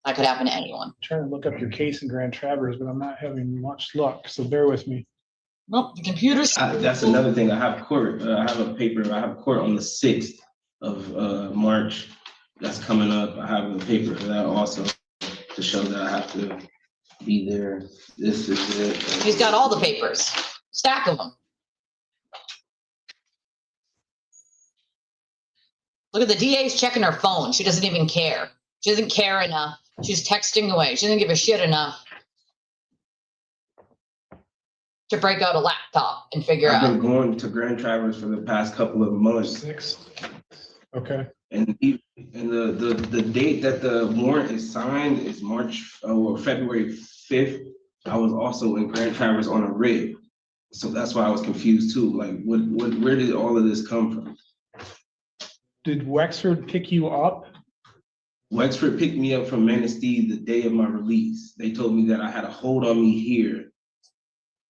A: That could happen to anyone.
B: I'm trying to look up your case in Grand Traverse, but I'm not having much luck, so bear with me.
A: Well, the computer's...
C: That's another thing. I have court. I have a paper. I have court on the 6th of March. That's coming up. I have a paper for that also to show that I have to be there. This is it.
A: He's got all the papers. Stack of them. Look at the DA's checking her phone. She doesn't even care. She doesn't care enough. She's texting away. She doesn't give a shit enough to break out a laptop and figure out.
C: I've been going to Grand Traverse for the past couple of months.
B: 6. Okay.
C: And the date that the warrant is signed is March or February 5th. I was also in Grand Traverse on a rig. So that's why I was confused too. Like, where did all of this come from?
B: Did Wexford pick you up?
C: Wexford picked me up from Manistee the day of my release. They told me that I had a hold on me here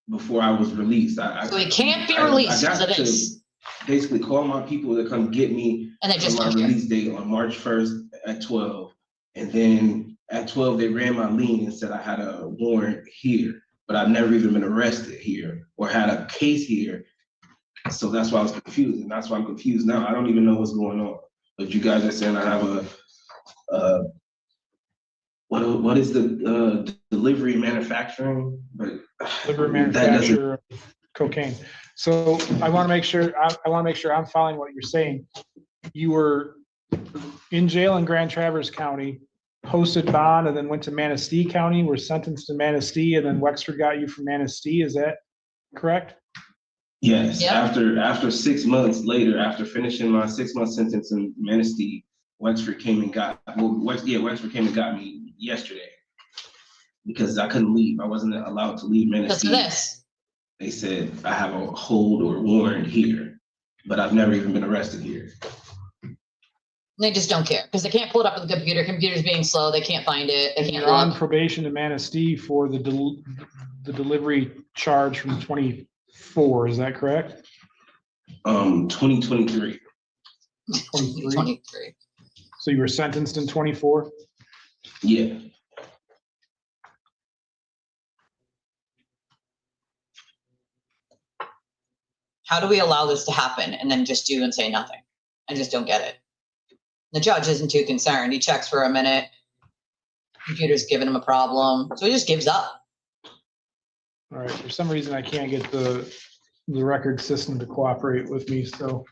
C: before I was released.
A: So he can't be released because of this.
C: Basically call my people to come get me
A: and they just
C: on my release date on March 1st at 12. And then at 12, they ran my lien and said I had a warrant here, but I've never even been arrested here or had a case here. So that's why I was confused, and that's why I'm confused now. I don't even know what's going on. But you guys are saying I have what is the delivery manufacturing? But
B: Delivery manufacturer of cocaine. So I want to make sure I'm following what you're saying. You were in jail in Grand Traverse County, posted bond, and then went to Manistee County, were sentenced to Manistee, and then Wexford got you from Manistee. Is that correct?
C: Yes.
A: Yep.
C: After 6 months later, after finishing my 6-month sentence in Manistee, Wexford came and got Wexford came and got me yesterday because I couldn't leave. I wasn't allowed to leave Manistee.
A: Because of this.
C: They said I have a hold or warrant here, but I've never even been arrested here.
A: They just don't care because they can't pull it up with the computer. Computer's being slow. They can't find it. They can't
B: You're on
A: look.
B: probation in Manistee for the delivery charge from 24. Is that correct?
C: 2023.
B: 23. So you were sentenced in 24?
C: Yeah.
A: How do we allow this to happen and then just do and say nothing? I just don't get it. The judge isn't too concerned. He checks for a minute. Computer's giving him a problem. So he just gives up.
B: All right. For some reason, I can't get the the record system to cooperate with me, so.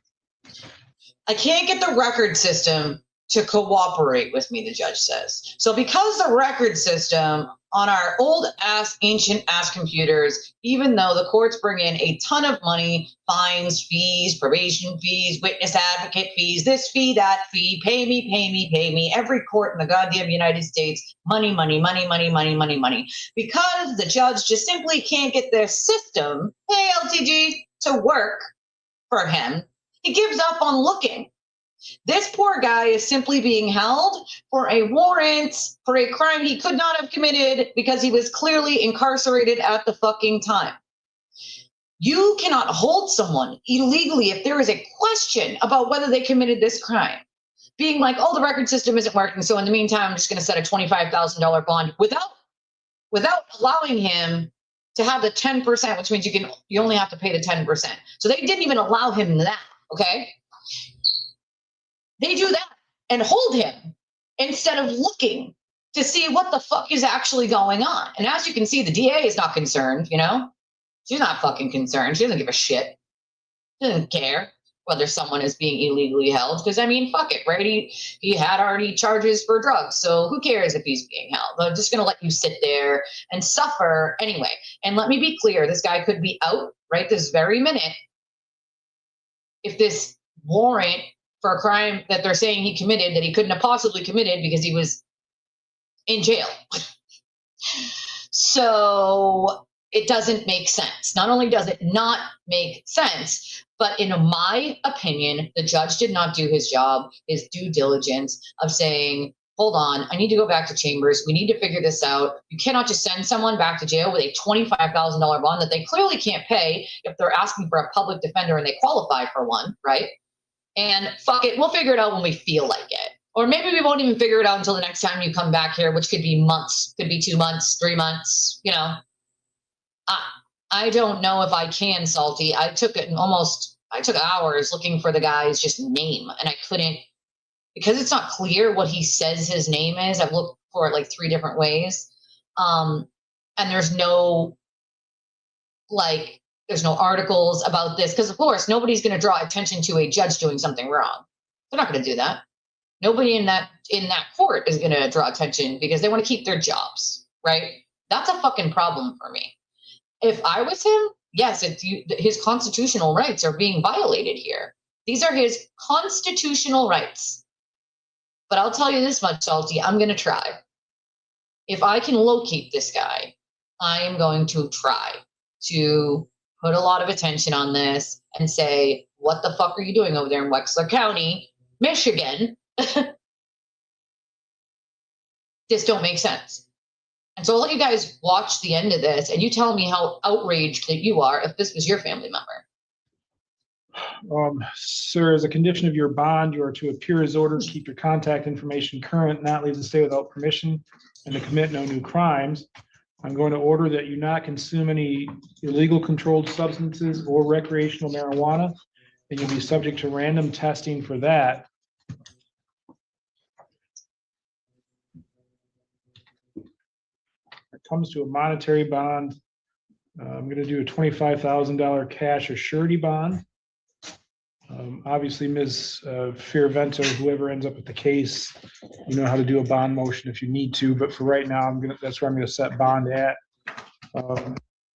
A: I can't get the record system to cooperate with me, the judge says. So because the record system on our old ass, ancient ass computers, even though the courts bring in a ton of money, fines, fees, probation fees, witness advocate fees, this fee, that fee, pay me, pay me, pay me, every court in the goddamn United States, money, money, money, money, money, money, money. Because the judge just simply can't get their system, hey, LTG, to work for him, he gives up on looking. This poor guy is simply being held for a warrant for a crime he could not have committed because he was clearly incarcerated at the fucking time. You cannot hold someone illegally if there is a question about whether they committed this crime. Being like, oh, the record system isn't working, so in the meantime, I'm just going to set a $25,000 bond without allowing him to have the 10%, which means you only have to pay the 10%. So they didn't even allow him that, okay? They do that and hold him instead of looking to see what the fuck is actually going on. And as you can see, the DA is not concerned, you know? She's not fucking concerned. She doesn't give a shit. She doesn't care whether someone is being illegally held. Because, I mean, fuck it, right? He had already charges for drugs. So who cares if he's being held? They're just going to let you sit there and suffer anyway. And let me be clear, this guy could be out right this very minute if this warrant for a crime that they're saying he committed that he couldn't have possibly committed because he was in jail. So it doesn't make sense. Not only does it not make sense, but in my opinion, the judge did not do his job, his due diligence of saying, hold on, I need to go back to chambers. We need to figure this out. You cannot just send someone back to jail with a $25,000 bond that they clearly can't pay if they're asking for a public defender and they qualify for one, right? And fuck it, we'll figure it out when we feel like it. Or maybe we won't even figure it out until the next time you come back here, which could be months, could be 2 months, 3 months, you know. I don't know if I can, Salty. I took hours looking for the guy's just name, and I couldn't, because it's not clear what he says his name is. I've looked for it like 3 different ways. And there's no articles about this, because of course nobody's going to draw attention to a judge doing something wrong. They're not going to do that. Nobody in that court is going to draw attention because they want to keep their jobs, right? That's a fucking problem for me. If I was him, yes, his constitutional rights are being violated here. These are his constitutional rights. But I'll tell you this much, Salty, I'm going to try. If I can locate this guy, I am going to try to put a lot of attention on this and say, what the fuck are you doing over there in Wexler County, Michigan? This don't make sense. And so I'll let you guys watch the end of this and you tell me how outraged that you are if this was your family member.
B: Sir, as a condition of your bond, you are to appear as ordered, keep your contact information current, not leave the state without permission, and to commit no new crimes. I'm going to order that you not consume any illegal controlled substances or recreational marijuana, and you'll be subject to random testing for that. When it comes to a monetary bond, I'm going to do a $25,000 cash or surety bond. Obviously, Ms. Fiervento, whoever ends up with the case, you know how to do a bond motion if you need to, but for right now, that's where I'm going to set bond at.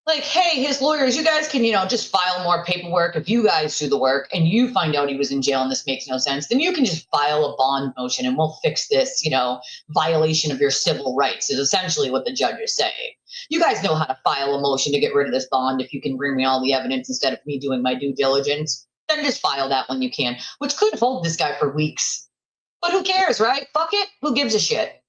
A: Like, hey, his lawyers, you guys can, just file more paperwork. If you guys do the work and you find out he was in jail and this makes no sense, then you can just file a bond motion and we'll fix this, violation of your civil rights is essentially what the judge is saying. You guys know how to file a motion to get rid of this bond if you can bring me all the evidence instead of me doing my due diligence. Then just file that when you can, which could hold this guy for weeks. But who cares, right? Fuck it. Who gives a shit?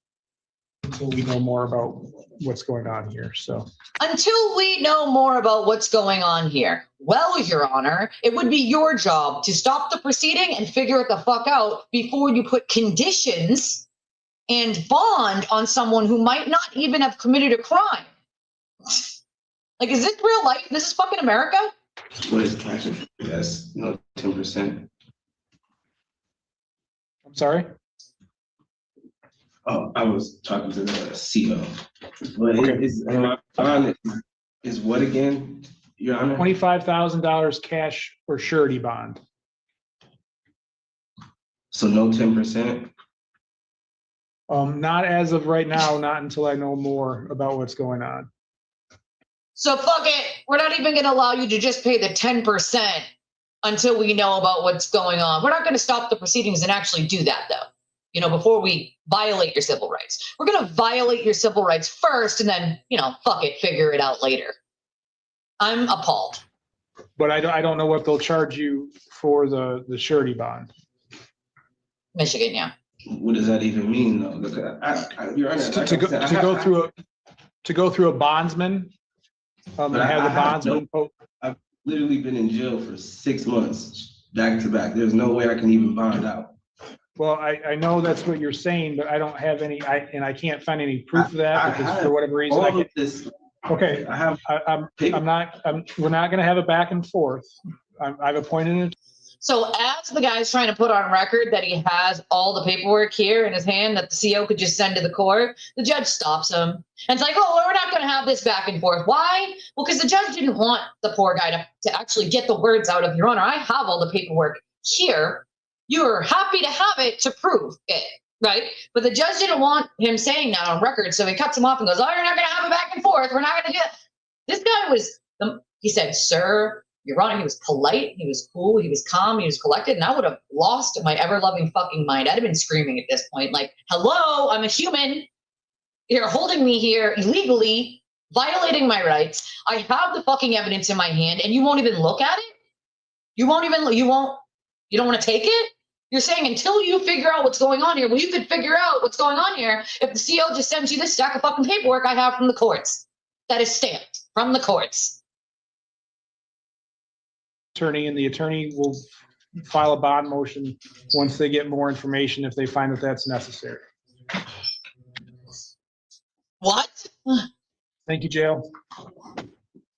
B: Until we know more about what's going on here, so.
A: Until we know more about what's going on here. Well, Your Honor, it would be your job to stop the proceeding and figure it the fuck out before you put conditions and bond on someone who might not even have committed a crime. Like, is this real life? This is fucking America?
C: What is cash? Yes, no 10%.
B: I'm sorry?
C: Oh, I was talking to the CO. But
B: Okay.
C: is what again? Your Honor,
B: $25,000 cash or surety bond.
C: so no 10%?
B: Not as of right now, not until I know more about what's going on.
A: So fuck it. We're not even going to allow you to just pay the 10% until we know about what's going on. We're not going to stop the proceedings and actually do that, though. You know, before we violate your civil rights. We're going to violate your civil rights first and then, you know, fuck it, figure it out later. I'm appalled.
B: But I don't know what they'll charge you for the surety bond.
A: Michigan, yeah.
C: What does that even mean, though? Look, Your Honor, like I said,
B: To go through a bondsman, and
C: But
B: have
C: I
B: the
C: have
B: bondsman.
C: I've literally been in jail for 6 months, back to back. There's no way I can even bond out.
B: Well, I know that's what you're saying, but I don't have any, I can't find any proof of that because for whatever reason.
C: All of this,
B: Okay,
C: I have,
B: we're not gonna have a back and forth. I've appointed it.
A: So as the guy's trying to put on record that he has all the paperwork here in his hand that the CO could just send to the court, the judge stops him. And it's like, oh, we're not going to have this back and forth. Why? Well, because the judge didn't want the poor guy to actually get the words out of, Your Honor, I have all the paperwork here. You're happy to have it to prove it, right? But the judge didn't want him saying that on record, so he cuts him off and goes, oh, you're not going to have a back and forth. We're not going to do that. This guy was, he said, sir, Your Honor, he was polite, he was cool, he was calm, he was collected, and I would have lost my ever-loving fucking mind. I'd have been screaming at this point, like, hello, I'm a human. You're holding me here illegally, violating my rights. I have the fucking evidence in my hand, and you won't even look at it? You don't want to take it? You're saying until you figure out what's going on here, well, you could figure out what's going on here if the CO just sends you this stack of fucking paperwork I have from the courts. That is stamped from the courts.
B: Attorney, and the attorney will file a bond motion once they get more information if they find that that's necessary.
A: What?
B: Thank you, Jail.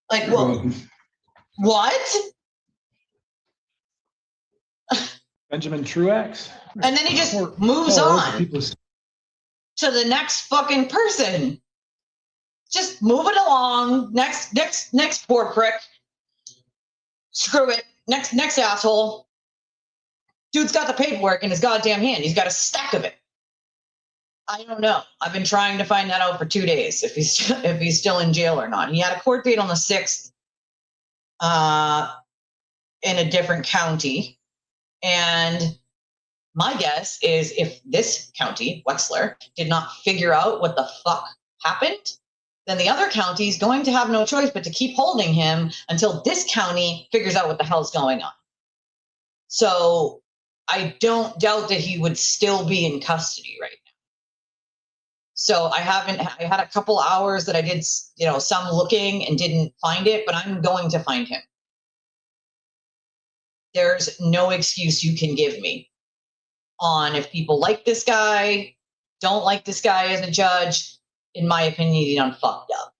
A: Like, well, what?
B: Benjamin Truax.
A: And then he just moves on
B: People-
A: to the next fucking person. Just move it along. Next poor prick. Screw it. Next asshole. Dude's got the paperwork in his goddamn hand. He's got a stack of it. I don't know. I've been trying to find that out for 2 days if he's still in jail or not. He had a court date on the 6th in a different county. And my guess is if this county, Wexler, did not figure out what the fuck happened, then the other county is going to have no choice but to keep holding him until this county figures out what the hell's going on. So I don't doubt that he would still be in custody right now. So I had a couple hours that I did, some looking and didn't find it, but I'm going to find him. There's no excuse you can give me on if people like this guy, don't like this guy as a judge. In my opinion, he done fucked up.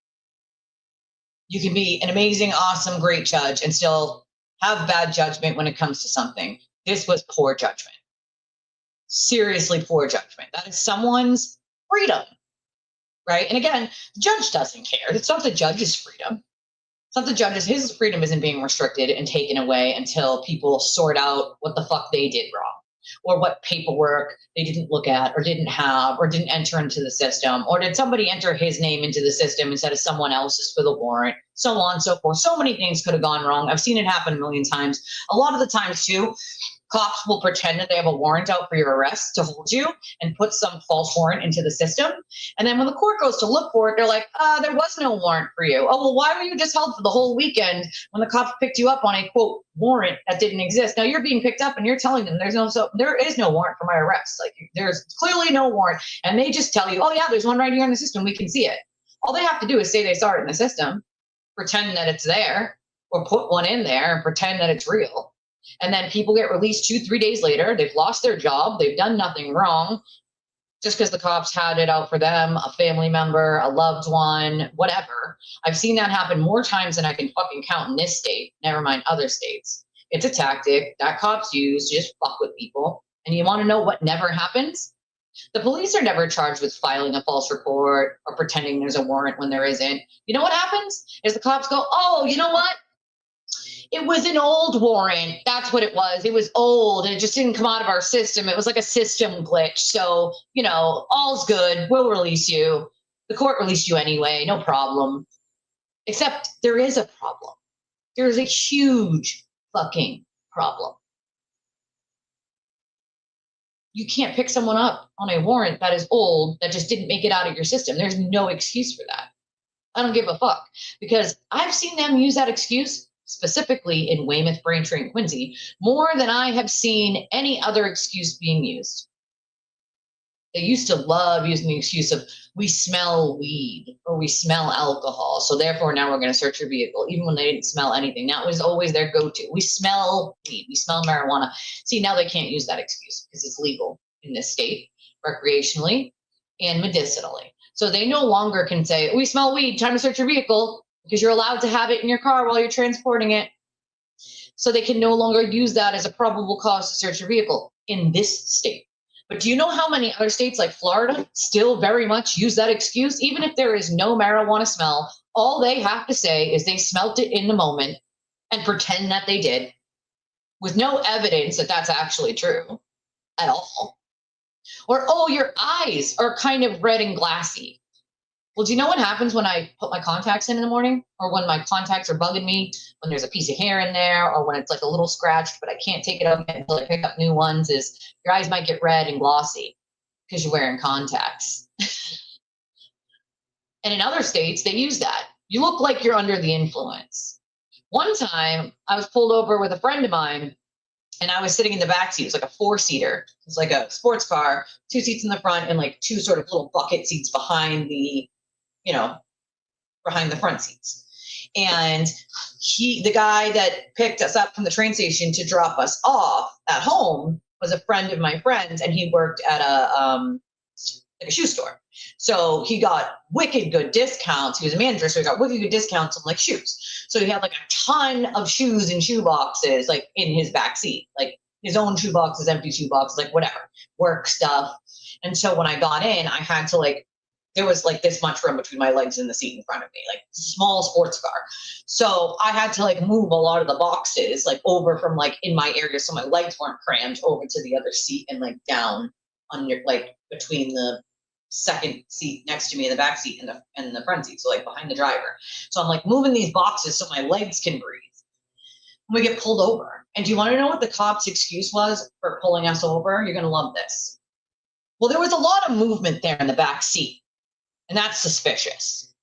A: You can be an amazing, awesome, great judge and still have bad judgment when it comes to something. This was poor judgment. Seriously poor judgment. That is someone's freedom, right? And again, the judge doesn't care. It's not the judge's freedom. It's not the judge's. His freedom isn't being restricted and taken away until people sort out what the fuck they did wrong, or what paperwork they didn't look at or didn't have or didn't enter into the system, or did somebody enter his name into the system instead of someone else's for the warrant, so on and so forth. So many things could have gone wrong. I've seen it happen a million times. A lot of the times too, cops will pretend that they have a warrant out for your arrest to hold you and put some false warrant into the system. And then when the court goes to look for it, they're like, there was no warrant for you. Oh, well, why were you just held for the whole weekend when the cops picked you up on a, quote, warrant that didn't exist? Now you're being picked up and you're telling them there is no warrant for my arrest. Like, there's clearly no warrant. And they just tell you, oh, yeah, there's one right here in the system. We can see it. All they have to do is say they saw it in the system, pretend that it's there, or put one in there and pretend that it's real. And then people get released 2-3 days later. They've lost their job. They've done nothing wrong just because the cops had it out for them, a family member, a loved one, whatever. I've seen that happen more times than I can fucking count in this state, never mind other states. It's a tactic that cops use to just fuck with people. And you want to know what never happens? The police are never charged with filing a false report or pretending there's a warrant when there isn't. You know what happens? Is the cops go, oh, you know what? It was an old warrant. That's what it was. It was old and it just didn't come out of our system. It was like a system glitch. So, all's good. We'll release you. The court released you anyway. No problem. Except there is a problem. There is a huge fucking problem. You can't pick someone up on a warrant that is old that just didn't make it out of your system. There's no excuse for that. I don't give a fuck because I've seen them use that excuse specifically in Weymouth, Braintree, and Quincy more than I have seen any other excuse being used. They used to love using the excuse of we smell weed or we smell alcohol. So therefore now we're going to search your vehicle, even when they didn't smell anything. That was always their go-to. We smell weed, we smell marijuana. See, now they can't use that excuse because it's legal in this state, recreationally and medicinally. So they no longer can say, we smell weed, time to search your vehicle, because you're allowed to have it in your car while you're transporting it. So they can no longer use that as a probable cause to search your vehicle in this state. But do you know how many other states like Florida still very much use that excuse? Even if there is no marijuana smell, all they have to say is they smelt it in the moment and pretend that they did with no evidence that that's actually true at all. Or, oh, your eyes are kind of red and glassy. Well, do you know what happens when I put my contacts in the morning, or when my contacts are bugging me, when there's a piece of hair in there, or when it's like a little scratched, but I can't take it up until I pick up new ones, is your eyes might get red and glossy because you're wearing contacts. And in other states, they use that. You look like you're under the influence. One time I was pulled over with a friend of mine and I was sitting in the back seat. It was like a 4-seater. It was like a sports car, 2 seats in the front and like 2 sort of little bucket seats behind the behind the front seats. And the guy that picked us up from the train station to drop us off at home was a friend of my friend's, and he worked at a shoe store. So he got wicked good discounts. He was a manager, so he got wicked good discounts on like shoes. So he had like a ton of shoes in shoe boxes, like in his back seat, like his own shoe boxes, empty shoe boxes, like whatever, work stuff. And so when I got in, I had to there was like this much room between my legs and the seat in front of me, like small sports car. So I had to move a lot of the boxes over from in my area, so my legs weren't crammed, over to the other seat and down under between the second seat next to me in the back seat and the front seat, so behind the driver. So I'm moving these boxes so my legs can breathe. We get pulled over. And do you want to know what the cop's excuse was for pulling us over? You're going to love this. Well, there was a lot of movement there in the back seat. And that's suspicious.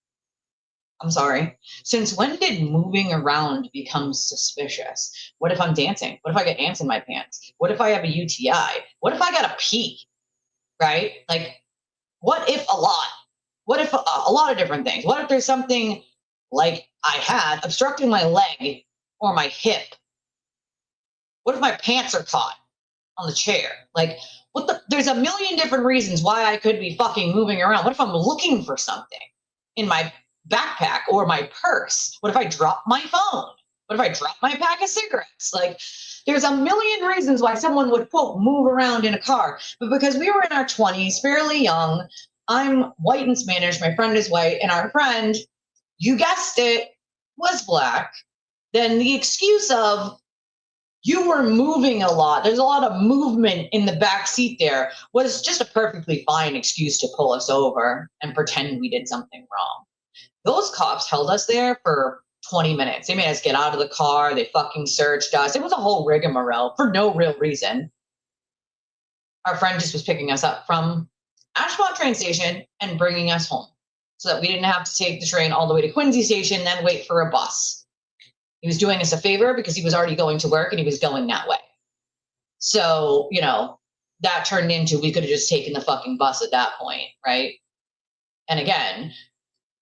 A: I'm sorry. Since when did moving around become suspicious? What if I'm dancing? What if I get ants in my pants? What if I have a UTI? What if I got to pee? Right? What if a lot? What if a lot of different things? What if there's something like I had obstructing my leg or my hip? What if my pants are caught on the chair? There's a million different reasons why I could be fucking moving around. What if I'm looking for something in my backpack or my purse? What if I drop my phone? What if I drop my pack of cigarettes? There's a million reasons why someone would, quote, move around in a car. But because we were in our 20s, fairly young, I'm white and Spanish, my friend is white, and our friend, you guessed it, was black, then the excuse of you were moving a lot, there's a lot of movement in the back seat there, was just a perfectly fine excuse to pull us over and pretend we did something wrong. Those cops held us there for 20 minutes. They made us get out of the car. They fucking searched us. It was a whole rigmarole for no real reason. Our friend just was picking us up from Ashmont train station and bringing us home so that we didn't have to take the train all the way to Quincy station, then wait for a bus. He was doing us a favor because he was already going to work and he was going that way. So, that turned into we could have just taken the fucking bus at that point, right? And again,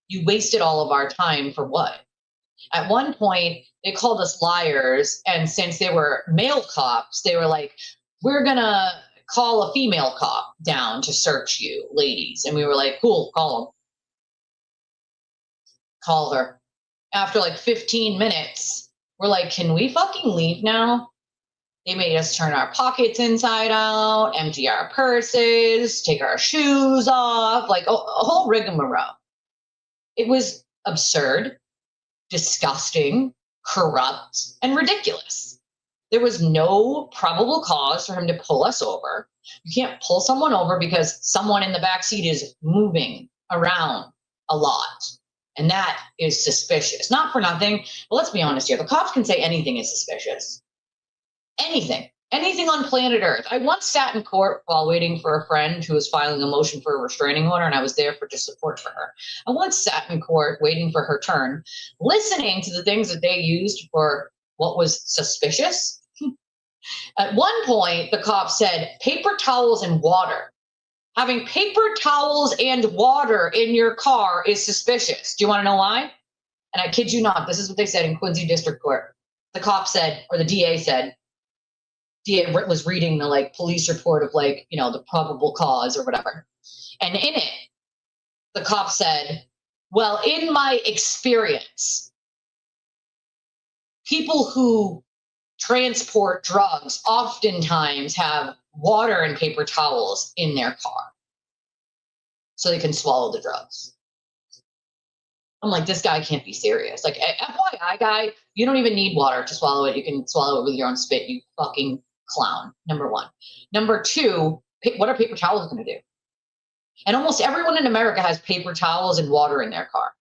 A: you wasted all of our time for what? At one point, they called us liars. And since they were male cops, they were like, we're going to call a female cop down to search you, ladies. And we were like, cool, call them. Call her. After 15 minutes, we're like, can we fucking leave now? They made us turn our pockets inside out, empty our purses, take our shoes off, a whole rigmarole. It was absurd, disgusting, corrupt, and ridiculous. There was no probable cause for him to pull us over. You can't pull someone over because someone in the back seat is moving around a lot. And that is suspicious. Not for nothing, but let's be honest here. The cops can say anything is suspicious. Anything. Anything on planet Earth. I once sat in court while waiting for a friend who was filing a motion for a restraining order, and I was there for just support for her. I once sat in court waiting for her turn, listening to the things that they used for what was suspicious. At one point, the cop said, paper towels and water. Having paper towels and water in your car is suspicious. Do you want to know why? And I kid you not, this is what they said in Quincy District Court. The cop said, or the DA said, DA was reading the like police report of like, you know, the probable cause or whatever. And in it, the cop said, well, in my experience, people who transport drugs oftentimes have water and paper towels in their car so they can swallow the drugs. I'm like, this guy can't be serious. Like, FYI, guy, you don't even need water to swallow it. You can swallow it with your own spit, you fucking clown, number one. Number two, what are paper towels going to do? And almost everyone in America has paper towels and water in their car.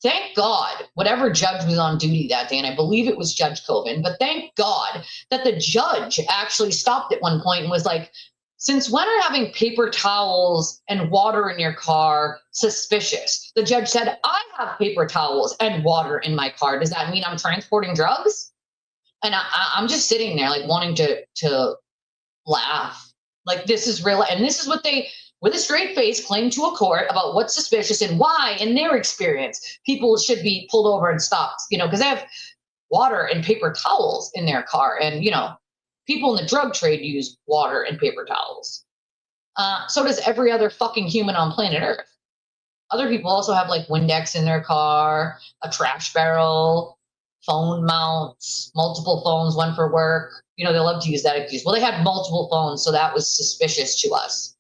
A: Thank God, whatever judge was on duty that day, and I believe it was Judge Coven, but thank God that the judge actually stopped at one point and was like, since when are having paper towels and water in your car suspicious? The judge said, I have paper towels and water in my car. Does that mean I'm transporting drugs? And I'm just sitting there like wanting to laugh. Like, this is real. And this is what they, with a straight face, claim to a court about what's suspicious and why, in their experience, people should be pulled over and stopped, you know, because they have water and paper towels in their car. And, you know, people in the drug trade use water and paper towels. So does every other fucking human on planet Earth. Other people also have like Windex in their car, a trash barrel, phone mounts, multiple phones, one for work. You know, they love to use that excuse. Well, they had multiple phones, so that was suspicious to us.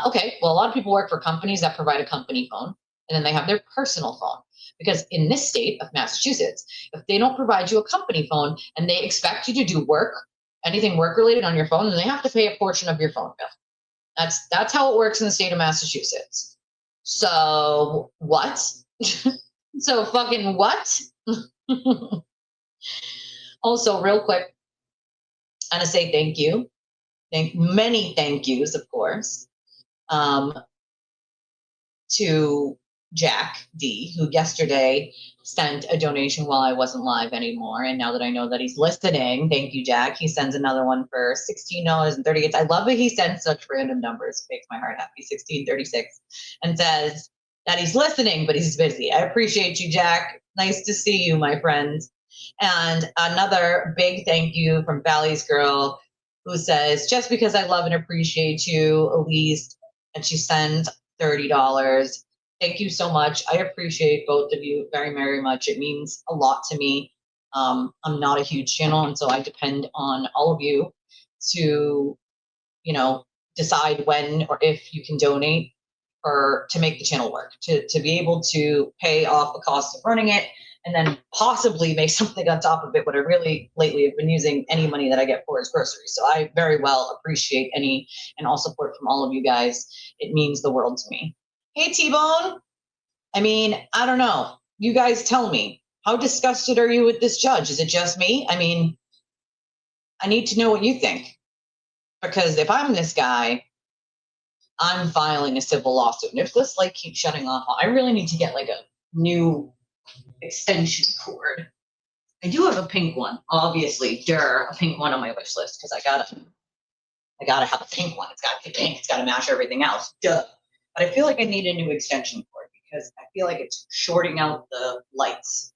A: Okay, well, a lot of people work for companies that provide a company phone, and then they have their personal phone. Because in this state of Massachusetts, if they don't provide you a company phone and they expect you to do work, anything work related on your phone, then they have to pay a portion of your phone bill. That's how it works in the state of Massachusetts. So what? So fucking what? Also, real quick, I want to say thank you. Many thank yous, of course, to Jack D, who yesterday sent a donation while I wasn't live anymore. And now that I know that he's listening, thank you, Jack. He sends another one for $16.38. I love that he sends such random numbers. It makes my heart happy. $16.36, and says that he's listening, but he's busy. I appreciate you, Jack. Nice to see you, my friend. And another big thank you from Valley's Girl, who says, just because I love and appreciate you, Elise, and she sends $30. Thank you so much. I appreciate both of you very, very much. It means a lot to me. I'm not a huge channel, and so I depend on all of you to, you know, decide when or if you can donate or to make the channel work, to be able to pay off the cost of running it, and then possibly make something on top of it. What I really lately have been using any money that I get for is groceries. So I very well appreciate any and all support from all of you guys. It means the world to me. Hey, T-Bone. I mean, I don't know. You guys tell me. How disgusted are you with this judge? Is it just me? I mean, I need to know what you think. Because if I'm this guy, I'm filing a civil lawsuit. And if this light keeps shutting off, I really need to get like a new extension cord. I do have a pink one, obviously. A pink one on my wish list because I gotta have a pink one. It's gotta be pink. It's gotta match everything else. Duh. But I feel like I need a new extension cord because I feel like it's shorting out the lights.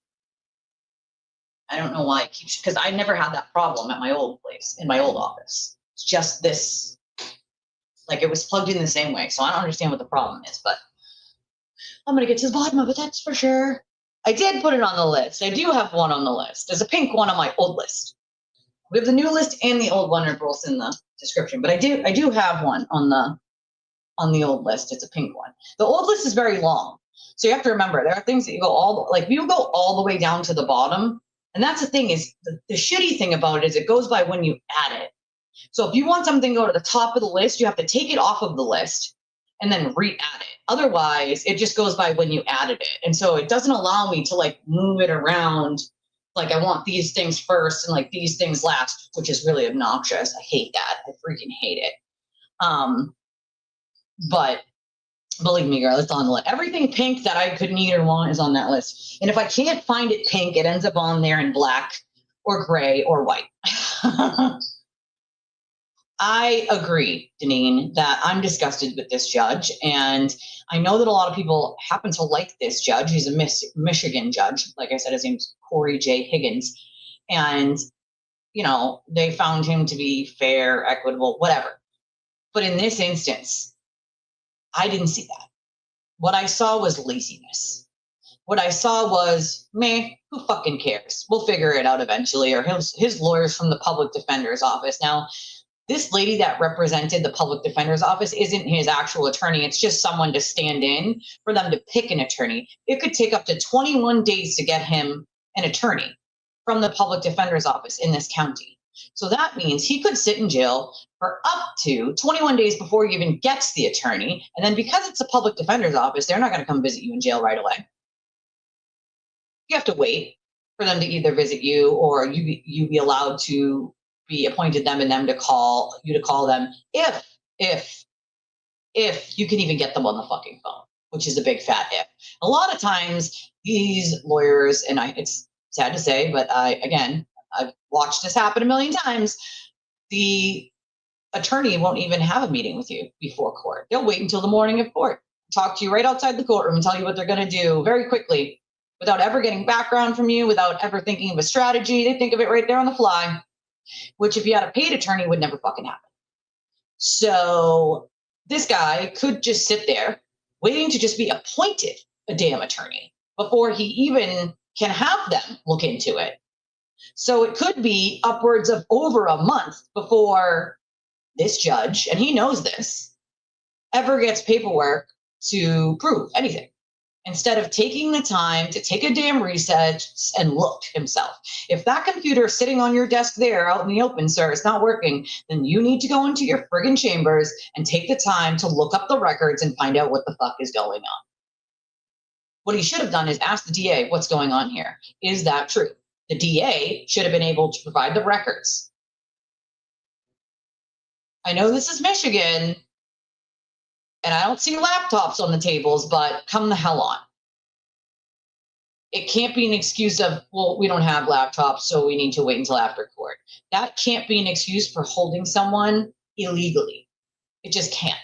A: I don't know why it keeps, because I never had that problem at my old place, in my old office. It's just this, like it was plugged in the same way. So I don't understand what the problem is, but I'm gonna get to the bottom of it, that's for sure. I did put it on the list. I do have one on the list. There's a pink one on my old list. We have the new list and the old one are both in the description, but I do have one on the old list. It's a pink one. The old list is very long. So you have to remember, there are things that you go you go all the way down to the bottom. And that's the thing is the shitty thing about it is it goes by when you add it. So if you want something to go to the top of the list, you have to take it off of the list and then re-add it. Otherwise, it just goes by when you added it. And so it doesn't allow me to like move it around. Like I want these things first and like these things last, which is really obnoxious. I hate that. I freaking hate it. But believe me, girl, it's on the list. Everything pink that I could need or want is on that list. And if I can't find it pink, it ends up on there in black or gray or white. I agree, Deneen, that I'm disgusted with this judge. And I know that a lot of people happen to like this judge. He's a Michigan judge. Like I said, his name's Corey J. Higgins. And, you know, they found him to be fair, equitable, whatever. But in this instance, I didn't see that. What I saw was laziness. What I saw was, meh, who fucking cares? We'll figure it out eventually. Or his lawyers from the public defender's office. Now, this lady that represented the public defender's office isn't his actual attorney. It's just someone to stand in for them to pick an attorney. It could take up to 21 days to get him an attorney from the public defender's office in this county. So that means he could sit in jail for up to 21 days before he even gets the attorney. And then because it's a public defender's office, they're not going to come visit you in jail right away. You have to wait for them to either visit you or you be allowed to be appointed them and them to call them if you can even get them on the fucking phone, which is a big fat if. A lot of times these lawyers, and it's sad to say, but I've watched this happen a million times. The attorney won't even have a meeting with you before court. They'll wait until the morning of court, talk to you right outside the courtroom and tell you what they're going to do very quickly without ever getting background from you, without ever thinking of a strategy. They think of it right there on the fly, which if you had a paid attorney would never fucking happen. So this guy could just sit there waiting to just be appointed a damn attorney before he even can have them look into it. So it could be upwards of over a month before this judge, and he knows this, ever gets paperwork to prove anything. Instead of taking the time to take a damn research and look himself. If that computer sitting on your desk there out in the open, sir, is not working, then you need to go into your friggin' chambers and take the time to look up the records and find out what the fuck is going on. What he should have done is ask the DA what's going on here. Is that true? The DA should have been able to provide the records. I know this is Michigan, and I don't see laptops on the tables, but come the hell on. It can't be an excuse of, well, we don't have laptops, so we need to wait until after court. That can't be an excuse for holding someone illegally. It just can't.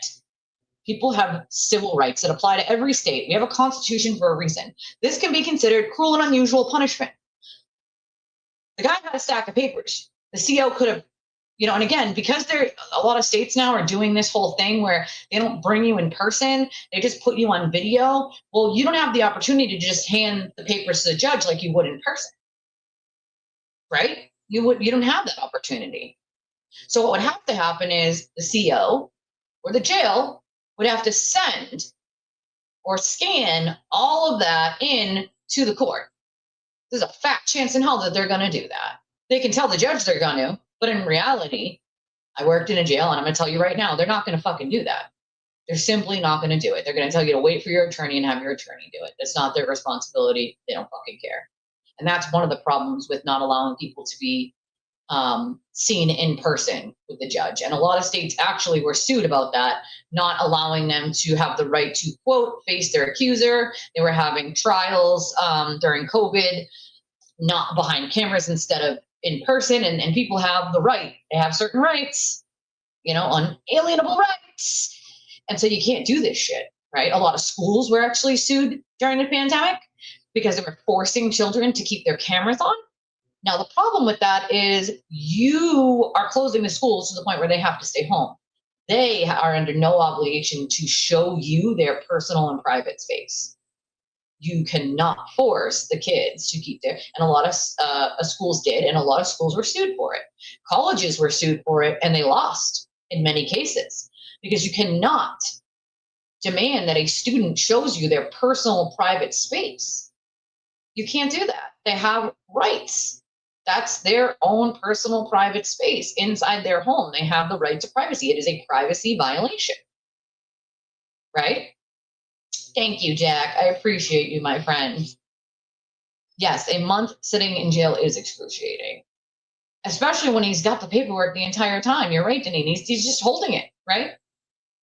A: People have civil rights that apply to every state. We have a constitution for a reason. This can be considered cruel and unusual punishment. The guy had a stack of papers. The CO could have, and again, because a lot of states now are doing this whole thing where they don't bring you in person, they just put you on video. Well, you don't have the opportunity to just hand the papers to the judge like you would in person, right? You don't have that opportunity. So what would have to happen is the CO or the jail would have to send or scan all of that in to the court. There's a fat chance in hell that they're going to do that. They can tell the judge they're going to, but in reality, I worked in a jail and I'm going to tell you right now, they're not going to fucking do that. They're simply not going to do it. They're going to tell you to wait for your attorney and have your attorney do it. That's not their responsibility. They don't fucking care. And that's one of the problems with not allowing people to be seen in person with the judge. And a lot of states actually were sued about that, not allowing them to have the right to, quote, face their accuser. They were having trials during COVID, not behind cameras instead of in person. And people have the right. They have certain rights, unalienable rights. And so you can't do this shit, right? A lot of schools were actually sued during the pandemic because they were forcing children to keep their cameras on. Now, the problem with that is you are closing the schools to the point where they have to stay home. They are under no obligation to show you their personal and private space. You cannot force the kids to keep their, and a lot of schools did, and a lot of schools were sued for it. Colleges were sued for it, and they lost in many cases because you cannot demand that a student shows you their personal private space. You can't do that. They have rights. That's their own personal private space inside their home. They have the right to privacy. It is a privacy violation, right? Thank you, Jack. I appreciate you, my friend. Yes, a month sitting in jail is excruciating, especially when he's got the paperwork the entire time. You're right, Deneen. He's just holding it, right?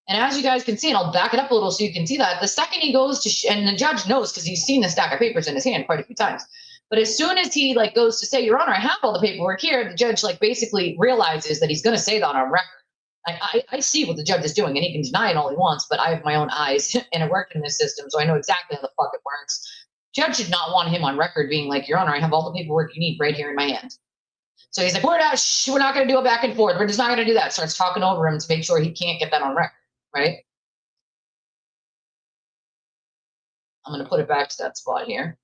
A: And as you guys can see, and I'll back it up a little so you can see that, the second he goes to, and the judge knows because he's seen the stack of papers in his hand quite a few times. But as soon as he like goes to say, Your Honor, I have all the paperwork here, the judge like basically realizes that he's going to say that on record. I see what the judge is doing, and he can deny it all he wants, but I have my own eyes, and I worked in this system, so I know exactly how the fuck it works. Judge did not want him on record being like, Your Honor, I have all the paperwork you need right here in my hand. So he's like, we're not going to do a back and forth. We're just not going to do that. Starts talking over him to make sure he can't get that on record, right? I'm going to put it back to that spot here.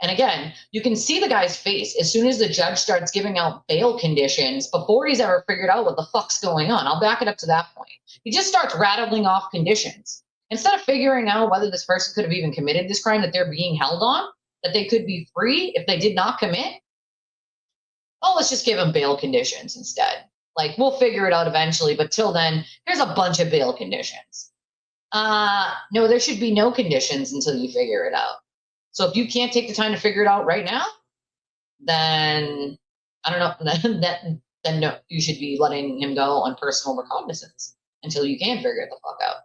A: And again, you can see the guy's face as soon as the judge starts giving out bail conditions before he's ever figured out what the fuck's going on. I'll back it up to that point. He just starts rattling off conditions. Instead of figuring out whether this person could have even committed this crime that they're being held on, that they could be free if they did not commit, oh, let's just give them bail conditions instead. Like, we'll figure it out eventually, but till then, here's a bunch of bail conditions. No, there should be no conditions until you figure it out. So if you can't take the time to figure it out right now, then I don't know, then no, you should be letting him go on personal recognizance until you can figure it the fuck out.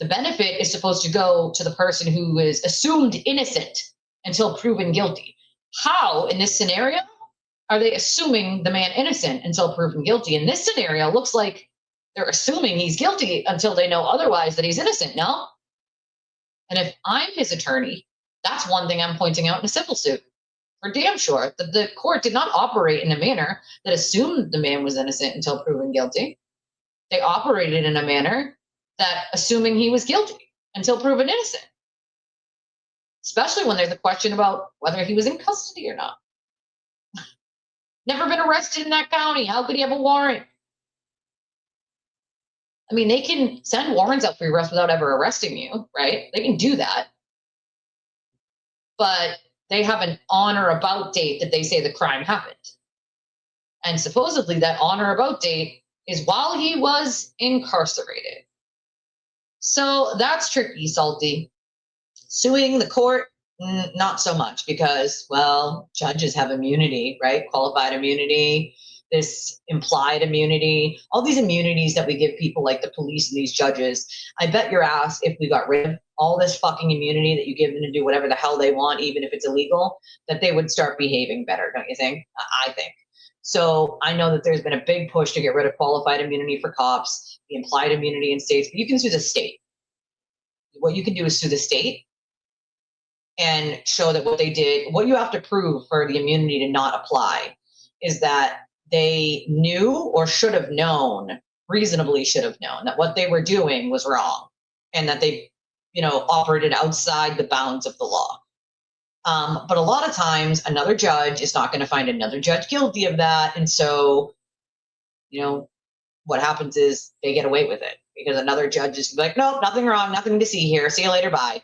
A: The benefit is supposed to go to the person who is assumed innocent until proven guilty. How, in this scenario, are they assuming the man innocent until proven guilty? In this scenario, it looks like they're assuming he's guilty until they know otherwise that he's innocent, no? And if I'm his attorney, that's one thing I'm pointing out in a civil suit. For damn sure, that the court did not operate in a manner that assumed the man was innocent until proven guilty. They operated in a manner that assuming he was guilty until proven innocent. Especially when there's a question about whether he was in custody or not. Never been arrested in that county. How could he have a warrant? I mean, they can send warrants out for your arrest without ever arresting you, right? They can do that. But they have an on or about date that they say the crime happened. And supposedly that on or about date is while he was incarcerated. So that's tricky, Salty. Suing the court, not so much because, well, judges have immunity, right? Qualified immunity, this implied immunity, all these immunities that we give people like the police and these judges. I bet your ass if we got rid of all this fucking immunity that you give them to do whatever the hell they want, even if it's illegal, that they would start behaving better, don't you think? I think. So I know that there's been a big push to get rid of qualified immunity for cops, the implied immunity in states, but you can sue the state. What you can do is sue the state and show that what they did, what you have to prove for the immunity to not apply is that they knew or should have known, reasonably should have known, that what they were doing was wrong and that they, operated outside the bounds of the law. But a lot of times another judge is not going to find another judge guilty of that. And so, what happens is they get away with it because another judge is like, nope, nothing wrong, nothing to see here. See you later. Bye.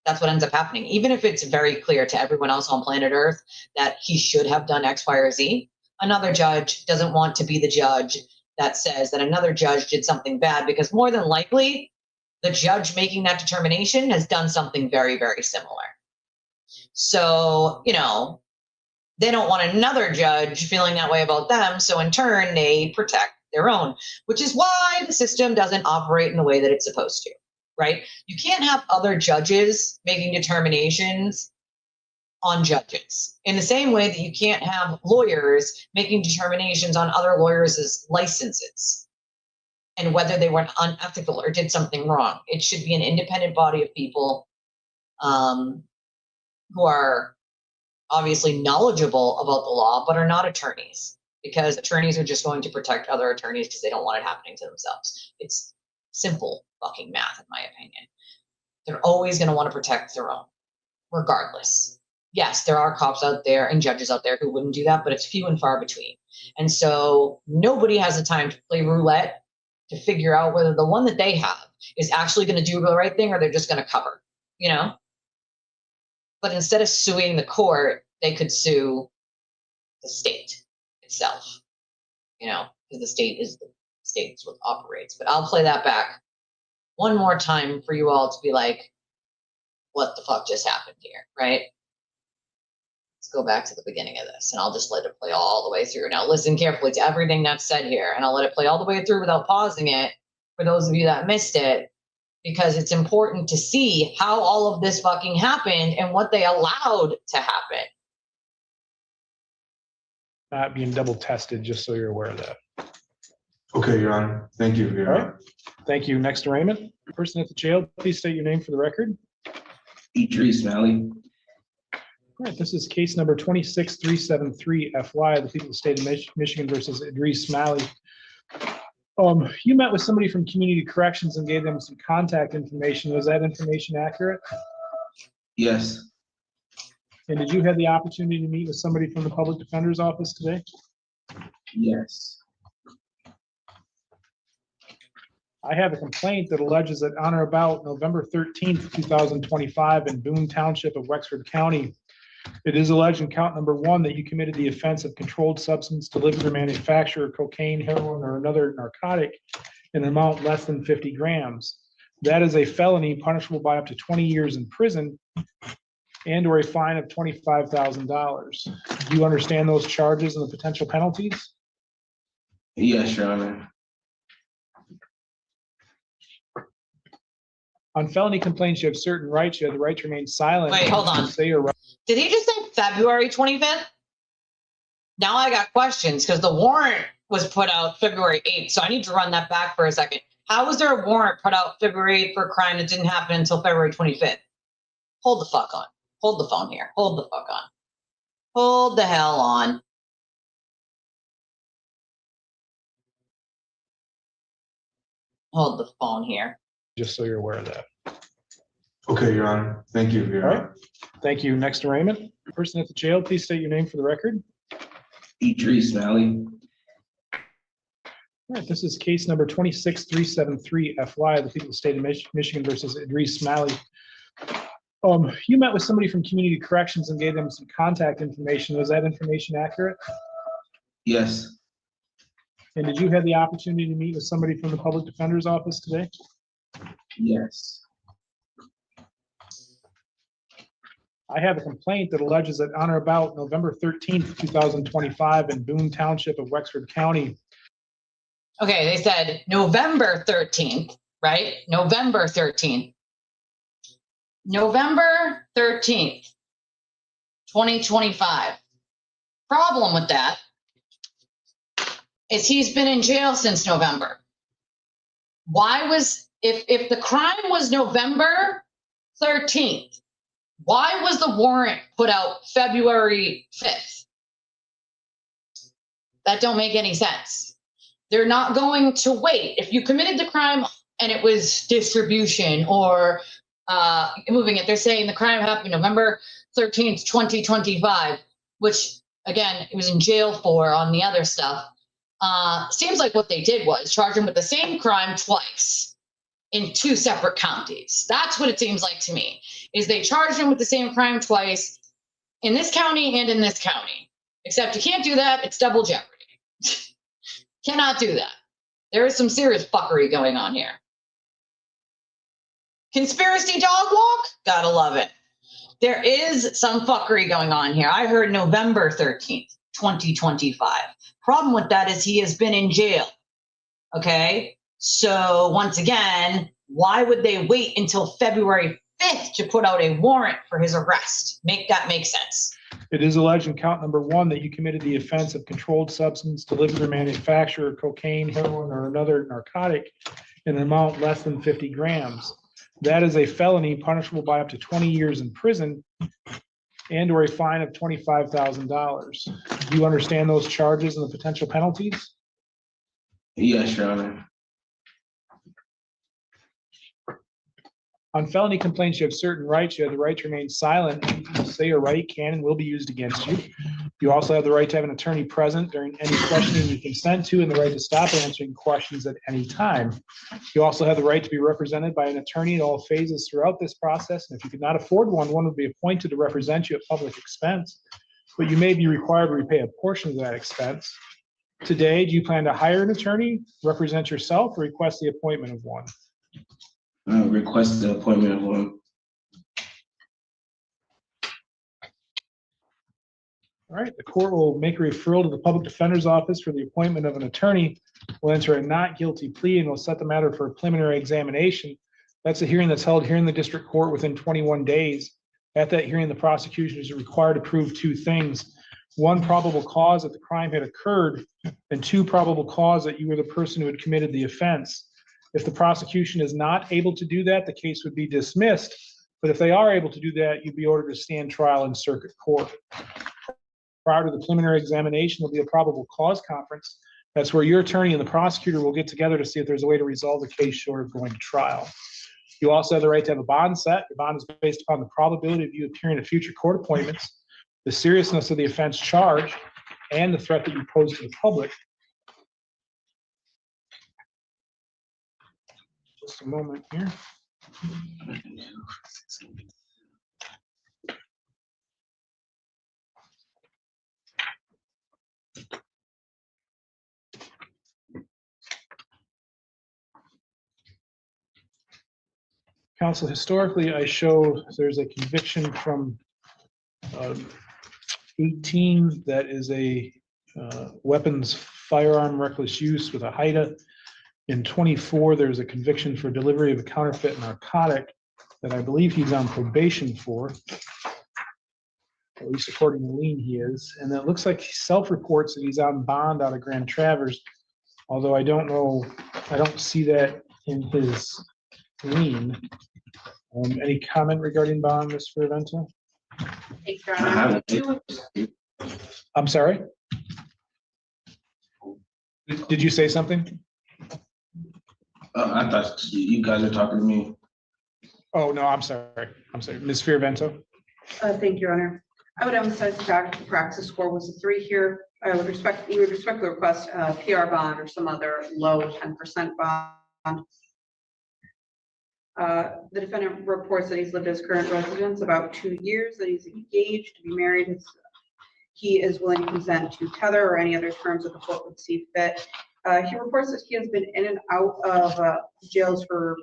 A: That's what ends up happening. Even if it's very clear to everyone else on planet Earth that he should have done X, Y, or Z, another judge doesn't want to be the judge that says that another judge did something bad because more than likely the judge making that determination has done something very, very similar. So, they don't want another judge feeling that way about them. So in turn, they protect their own, which is why the system doesn't operate in the way that it's supposed to. Right? You can't have other judges making determinations on judges in the same way that you can't have lawyers making determinations on other lawyers' licenses and whether they were unethical or did something wrong. It should be an independent body of people who are obviously knowledgeable about the law, but are not attorneys, because attorneys are just going to protect other attorneys because they don't want it happening to themselves. It's simple fucking math, in my opinion. They're always going to want to protect their own, regardless. Yes, there are cops out there and judges out there who wouldn't do that, but it's few and far between. And so nobody has the time to play roulette to figure out whether the one that they have is actually going to do the right thing or they're just going to cover, you know? But instead of suing the court, they could sue the state itself, you know, because the state is what operates. But I'll play that back one more time for you all to be like, what the fuck just happened here, right? Let's go back to the beginning of this, and I'll just let it play all the way through. Now listen carefully to everything that's said here, and I'll let it play all the way through without pausing it for those of you that missed it, because it's important to see how all of this fucking happened and what they allowed to happen.
B: Not being double tested, just so you're aware of that.
F: Okay, Your Honor. Thank you, Your
B: All right.
F: Honor.
B: Thank you. Next arraignment. Person at the jail, please state your name for the record.
C: Idris Malley.
B: All right, this is case number 26373 FY, the people of the state of Michigan versus Idris Malley. You met with somebody from Community Corrections and gave them some contact information. Was that information accurate?
C: Yes.
B: And did you have the opportunity to meet with somebody from the Public Defender's Office today?
C: Yes.
B: I have a complaint that alleges that on or about November 13th, 2025 in Boone Township of Wexford County, it is alleged in count number 1 that you committed the offense of controlled substance delivered or manufacture cocaine, heroin, or another narcotic in an amount less than 50 grams. That is a felony punishable by up to 20 years in prison and or a fine of $25,000. Do you understand those charges and the potential penalties?
C: Yes, Your Honor.
B: On felony complaints, you have certain rights. You have the right to remain silent.
A: Wait, hold on.
B: Say your right.
A: Did he just say February 25th? Now I got questions because the warrant was put out February 8th. So I need to run that back for a second. How was there a warrant put out February 8th for a crime that didn't happen until February 25th? Hold the fuck on. Hold the phone here. Hold the fuck on. Hold the hell on. Hold the phone here.
B: Just so you're aware of that.
F: Okay, Your Honor. Thank you, Your
B: All right.
F: Honor.
B: Thank you. Next arraignment. Person at the jail, please state your name for the record.
C: Idris Malley.
B: All right, this is case number 26373 FY, the people of the state of Michigan versus Idris Malley. You met with somebody from Community Corrections and gave them some contact information. Was that information accurate?
C: Yes.
B: And did you have the opportunity to meet with somebody from the Public Defender's Office today?
C: Yes.
B: I have a complaint that alleges that on or about November 13th, 2025 in Boone Township of Wexford County.
A: Okay, they said November 13th, right? November 13th. November 13th, 2025. Problem with that is he's been in jail since November. Why was, if the crime was November 13th, why was the warrant put out February 5th? That don't make any sense. They're not going to wait. If you committed the crime and it was distribution or moving it, they're saying the crime happened November 13th, 2025, which again, it was in jail for on the other stuff. Seems like what they did was charge him with the same crime twice in 2 separate counties. That's what it seems like to me, is they charged him with the same crime twice in this county and in this county. Except you can't do that. It's double jeopardy. Cannot do that. There is some serious fuckery going on here. Conspiracy dog walk? Gotta love it. There is some fuckery going on here. I heard November 13th, 2025. Problem with that is he has been in jail. Okay? So once again, why would they wait until February 5th to put out a warrant for his arrest? Make that make sense.
B: It is alleged in count number 1 that you committed the offense of controlled substance delivered or manufacture cocaine, heroin, or another narcotic in an amount less than 50 grams. That is a felony punishable by up to 20 years in prison and or a fine of $25,000. Do you understand those charges and the potential penalties?
C: Yes, Your Honor.
B: On felony complaints, you have certain rights. You have the right to remain silent. Anything you say or write can and will be used against you. You also have the right to have an attorney present during any questioning you consent to, and the right to stop answering questions at any time. You also have the right to be represented by an attorney at all phases throughout this process. And if you could not afford one, one would be appointed to represent you at public expense, but you may be required to repay a portion of that expense. Today, do you plan to hire an attorney, represent yourself, or request the appointment of one?
C: Request the appointment of one.
B: All right, the court will make a referral to the public defender's office for the appointment of an attorney. Will enter a not guilty plea and will set the matter for a preliminary examination. That's a hearing that's held here in the district court within 21 days. At that hearing, the prosecution is required to prove two things. One, probable cause that the crime had occurred, and two, probable cause that you were the person who had committed the offense. If the prosecution is not able to do that, the case would be dismissed. But if they are able to do that, you'd be ordered to stand trial in circuit court. Prior to the preliminary examination, there'll be a probable cause conference. That's where your attorney and the prosecutor will get together to see if there's a way to resolve the case short of going to trial. You also have the right to have a bond set. The bond is based upon the probability of you appearing at future court appointments, the seriousness of the offense charged, and the threat that you pose to the public. Just a moment here. Counsel, historically, I show there's a conviction from 18 that is a weapons firearm reckless use with a HIDA. In 24, there's a conviction for delivery of a counterfeit narcotic that I believe he's on probation for. At least according to Lean, he is. And it looks like he self-reports that he's on bond out of Grand Traverse, although I don't know, I don't see that in his Lean. Any comment regarding bond, Ms. Ferraventa? I'm sorry? Did you say something?
C: I thought you guys are talking to me.
B: Oh, no, I'm sorry. I'm sorry. Ms. Ferraventa?
D: Thank you, Your Honor. I would emphasize the fact the praxis score was a 3 here. I would respectfully request a PR bond or some other low 10% bond. The defendant reports that he's lived his current residence about 2 years, that he's engaged to be married. He is willing to consent to tether or any other terms that the court would see fit. He reports that he has been in and out of jails for,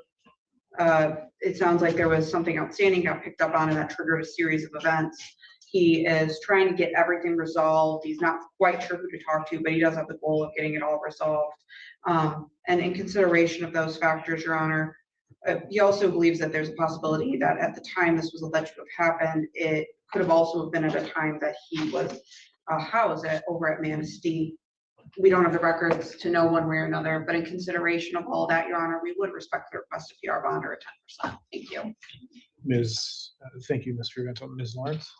D: it sounds like there was something outstanding, got picked up on, and that triggered a series of events. He is trying to get everything resolved. He's not quite sure who to talk to, but he does have the goal of getting it all resolved. And in consideration of those factors, Your Honor, he also believes that there's a possibility that at the time this was alleged to have happened, it could have also been at a time that he was housed over at Manistee. We don't have the records to know one way or another, but in consideration of all that, Your Honor, we would respectfully request a PR bond or a 10%. Thank you.
B: Thank you, Mr. Rental. Ms. Lawrence?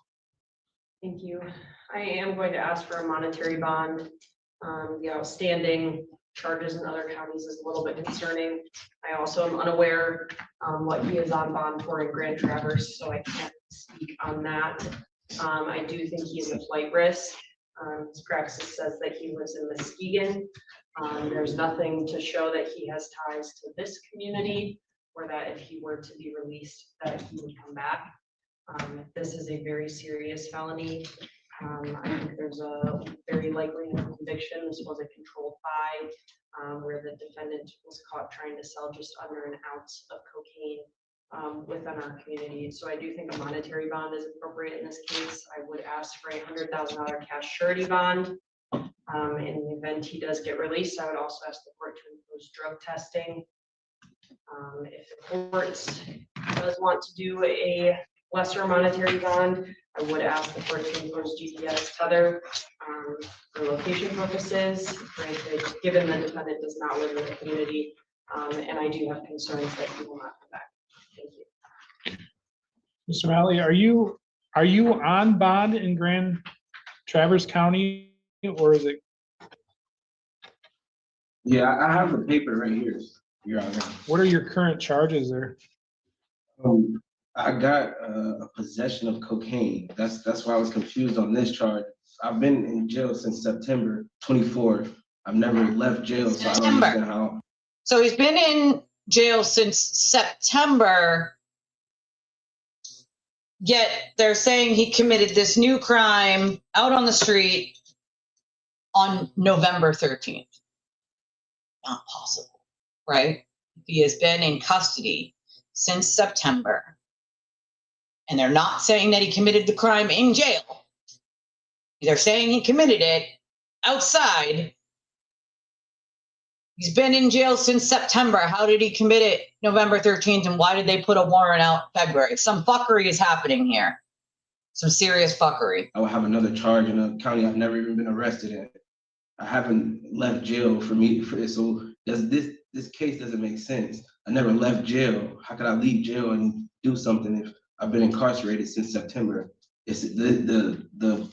E: Thank you. I am going to ask for a monetary bond. The outstanding charges in other counties is a little bit concerning. I also am unaware what he is on bond for in Grand Traverse, so I can't speak on that. I do think he's a flight risk. His praxis says that he lives in Muskegon. There's nothing to show that he has ties to this community, or that if he were to be released, that he would come back. This is a very serious felony. I think there's a very likely conviction. This was a controlled buy where the defendant was caught trying to sell just under an ounce of cocaine within our community. So I do think a monetary bond is appropriate in this case. I would ask for a $100,000 cash surety bond. In the event he does get released, I would also ask the court to impose drug testing. If the court does want to do a lesser monetary bond, I would ask the court to impose GPS tether for location purposes. Granted, given the defendant does not live in the community, and I do have concerns that he will not come back. Thank you.
B: Mr. Malley, are you on bond in Grand Traverse County, or is it?
C: Yeah, I have the paper right here, Your Honor.
B: What are your current charges there?
C: I got a possession of cocaine. That's why I was confused on this charge. I've been in jail since September 24th. I've never left jail, so I don't
A: September.
C: understand how.
A: So he's been in jail since September, yet they're saying he committed this new crime out on the street on November 13th. Not possible, right? He has been in custody since September, and they're not saying that he committed the crime in jail. They're saying he committed it outside. He's been in jail since September. How did he commit it November 13th, and why did they put a warrant out February? Some fuckery is happening here. Some serious fuckery.
C: I will have another charge in a county I've never even been arrested in. I haven't left jail for it. So this case doesn't make sense. I never left jail. How could I leave jail and do something if I've been incarcerated since September? It's the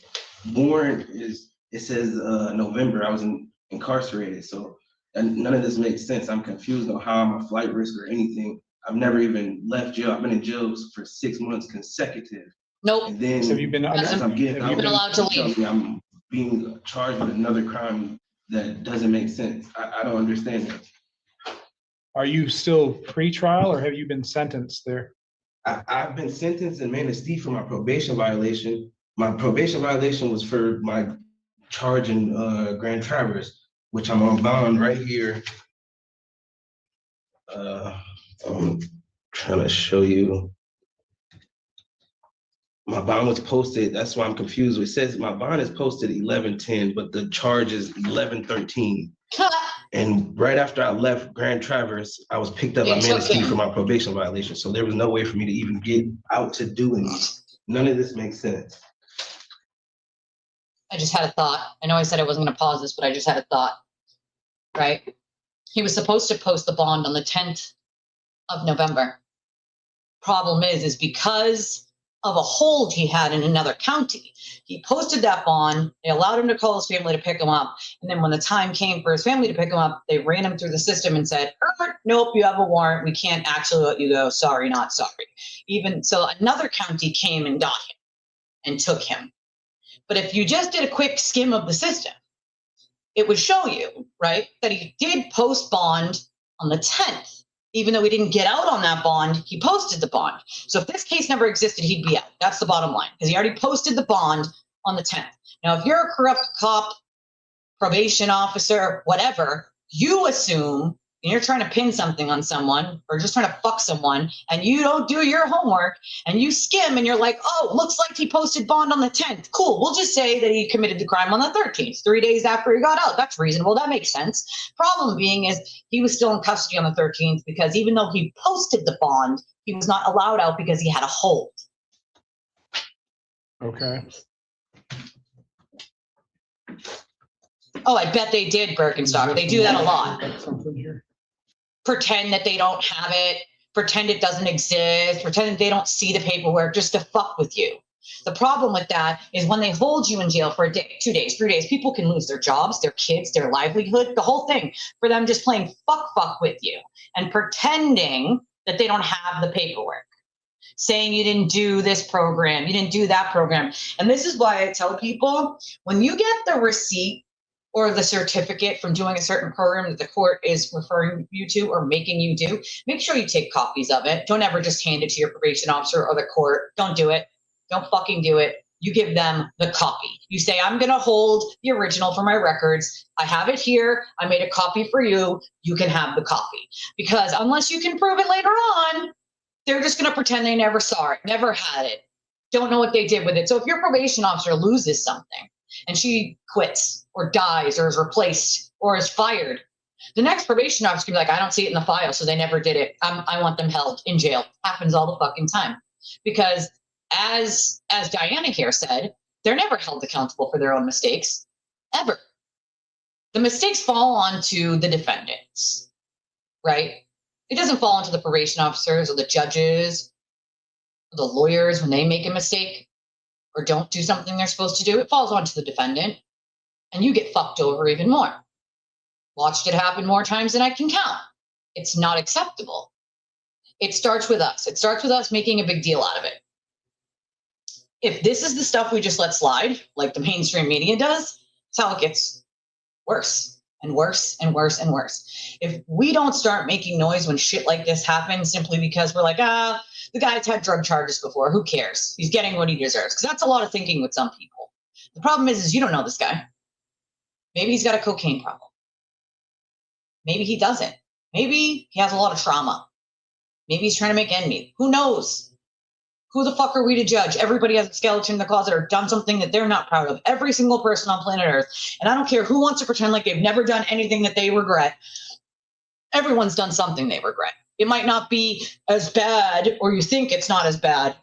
C: warrant is, it says November I was incarcerated. So and none of this makes sense. I'm confused on how I'm a flight risk or anything. I've never even left jail. I've been in jail for 6 months consecutive.
A: Nope.
C: And then
B: So have you been,
C: as I'm getting
B: have you
C: out,
A: been allowed to
C: you tell
A: leave?
C: me I'm being charged with another crime that doesn't make sense. I don't understand it.
B: are you still pre-trial or have you been sentenced there?
C: I've been sentenced in Manistee for my probation violation. My probation violation was for my charge in Grand Traverse, which I'm on bond right here. I'm trying to show you. My bond was posted, that's why I'm confused. It says my bond is posted 11/10, but the charge is 11/13. And right after I left Grand Traverse, I was picked up by
A: They took
C: Manistee
A: him.
C: for my probation violation. So there was no way for me to even get out to do anything. None of this makes sense.
A: I just had a thought. I know I said I wasn't going to pause this, but I just had a thought, right? He was supposed to post the bond on the 10th of November. Problem is because of a hold he had in another county, he posted that bond. They allowed him to call his family to pick him up. And then when the time came for his family to pick him up, they ran him through the system and said, nope, you have a warrant. We can't actually let you go. Sorry, not sorry. Even so, another county came and got him and took him. But if you just did a quick skim of the system, it would show you, right, that he did post bond on the 10th. Even though he didn't get out on that bond, he posted the bond. So if this case never existed, he'd be out. That's the bottom line, because he already posted the bond on the 10th. Now, if you're a corrupt cop, probation officer, whatever, you assume, and you're trying to pin something on someone or just trying to fuck someone, and you don't do your homework, and you skim, and you're like, oh, looks like he posted bond on the 10th. Cool, we'll just say that he committed the crime on the 13th, 3 days after he got out. That's reasonable, that makes sense. Problem being is he was still in custody on the 13th because even though he posted the bond, he was not allowed out because he had a hold.
B: Okay.
A: Oh, I bet they did, Birkenstock. They do that a lot.
B: Got something here.
A: Pretend that they don't have it, pretend it doesn't exist, pretend that they don't see the paperwork just to fuck with you. The problem with that is when they hold you in jail for a day, 2 days, 3 days, people can lose their jobs, their kids, their livelihood, the whole thing, for them just playing fuck with you and pretending that they don't have the paperwork, saying you didn't do this program, you didn't do that program. And this is why I tell people, when you get the receipt or the certificate from doing a certain program that the court is referring you to or making you do, make sure you take copies of it. Don't ever just hand it to your probation officer or the court. Don't do it. Don't fucking do it. You give them the copy. You say, I'm going to hold the original for my records. I have it here. I made a copy for you. You can have the copy. Because unless you can prove it later on, they're just going to pretend they never saw it, never had it, don't know what they did with it. So if your probation officer loses something and she quits or dies or is replaced or is fired, the next probation officer can be like, I don't see it in the file, so they never did it. I want them held in jail. Happens all the fucking time. Because as Diana here said, they're never held accountable for their own mistakes, ever. The mistakes fall onto the defendants, right? It doesn't fall onto the probation officers or the judges or the lawyers when they make a mistake or don't do something they're supposed to do. It falls onto the defendant, and you get fucked over even more. Watched it happen more times than I can count. It's not acceptable. It starts with us. It starts with us making a big deal out of it. If this is the stuff we just let slide, like the mainstream media does, it's how it gets worse and worse and worse and worse. If we don't start making noise when shit like this happens simply because we're like, the guy's had drug charges before, who cares? He's getting what he deserves. Because that's a lot of thinking with some people. The problem is you don't know this guy. Maybe he's got a cocaine problem. Maybe he doesn't. Maybe he has a lot of trauma. Maybe he's trying to make ends meet. Who knows? Who the fuck are we to judge? Everybody has a skeleton in the closet or done something that they're not proud of. Every single person on planet Earth. And I don't care who wants to pretend like they've never done anything that they regret. Everyone's done something they regret. It might not be as bad, or you think it's not as bad.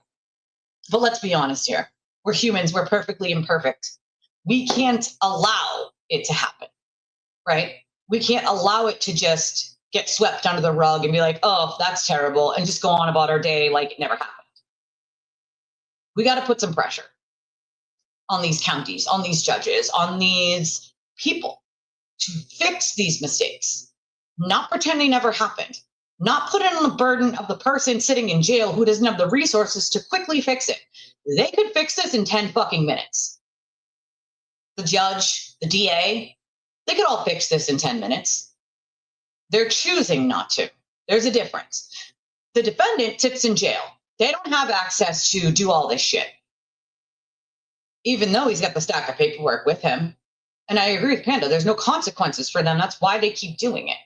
A: But let's be honest here. We're humans. We're perfectly imperfect. We can't allow it to happen, right? We can't allow it to just get swept under the rug and be like, oh, that's terrible, and just go on about our day like it never happened. We got to put some pressure on these counties, on these judges, on these people to fix these mistakes, not pretend they never happened, not put it on the burden of the person sitting in jail who doesn't have the resources to quickly fix it. They could fix this in 10 fucking minutes. The judge, the DA, they could all fix this in 10 minutes. They're choosing not to. There's a difference. The defendant sits in jail. They don't have access to do all this shit, even though he's got the stack of paperwork with him. And I agree with Panda. There's no consequences for them. That's why they keep doing it.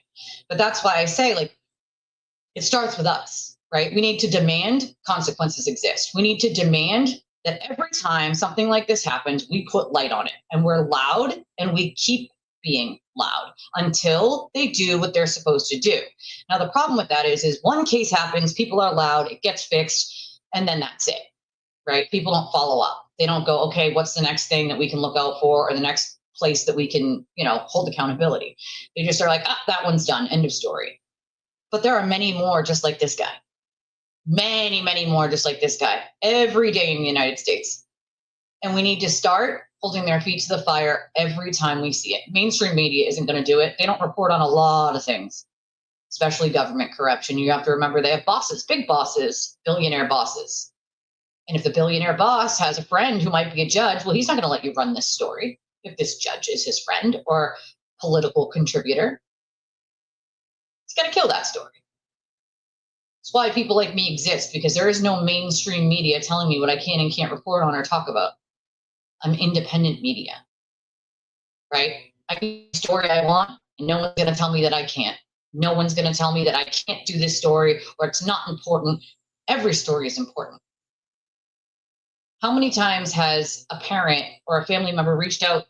A: But that's why I say, like, it starts with us, right? We need to demand consequences exist. We need to demand that every time something like this happens, we put light on it. And we're loud, and we keep being loud until they do what they're supposed to do. Now, the problem with that is one case happens, people are loud, it gets fixed, and then that's it, right? People don't follow up. They don't go, okay, what's the next thing that we can look out for, or the next place that we can, hold accountability. They just are like, that one's done, end of story. But there are many more just like this guy. Many, many more just like this guy every day in the United States. And we need to start holding their feet to the fire every time we see it. Mainstream media isn't going to do it. They don't report on a lot of things, especially government corruption. You have to remember they have bosses, big bosses, billionaire bosses. And if the billionaire boss has a friend who might be a judge, well, he's not going to let you run this story if this judge is his friend or political contributor. He's going to kill that story. That's why people like me exist, because there is no mainstream media telling me what I can and can't report on or talk about. I'm independent media, right? I can do the story I want, and no one's going to tell me that I can't. No one's going to tell me that I can't do this story or it's not important. Every story is important. How many times has a parent or a family member reached out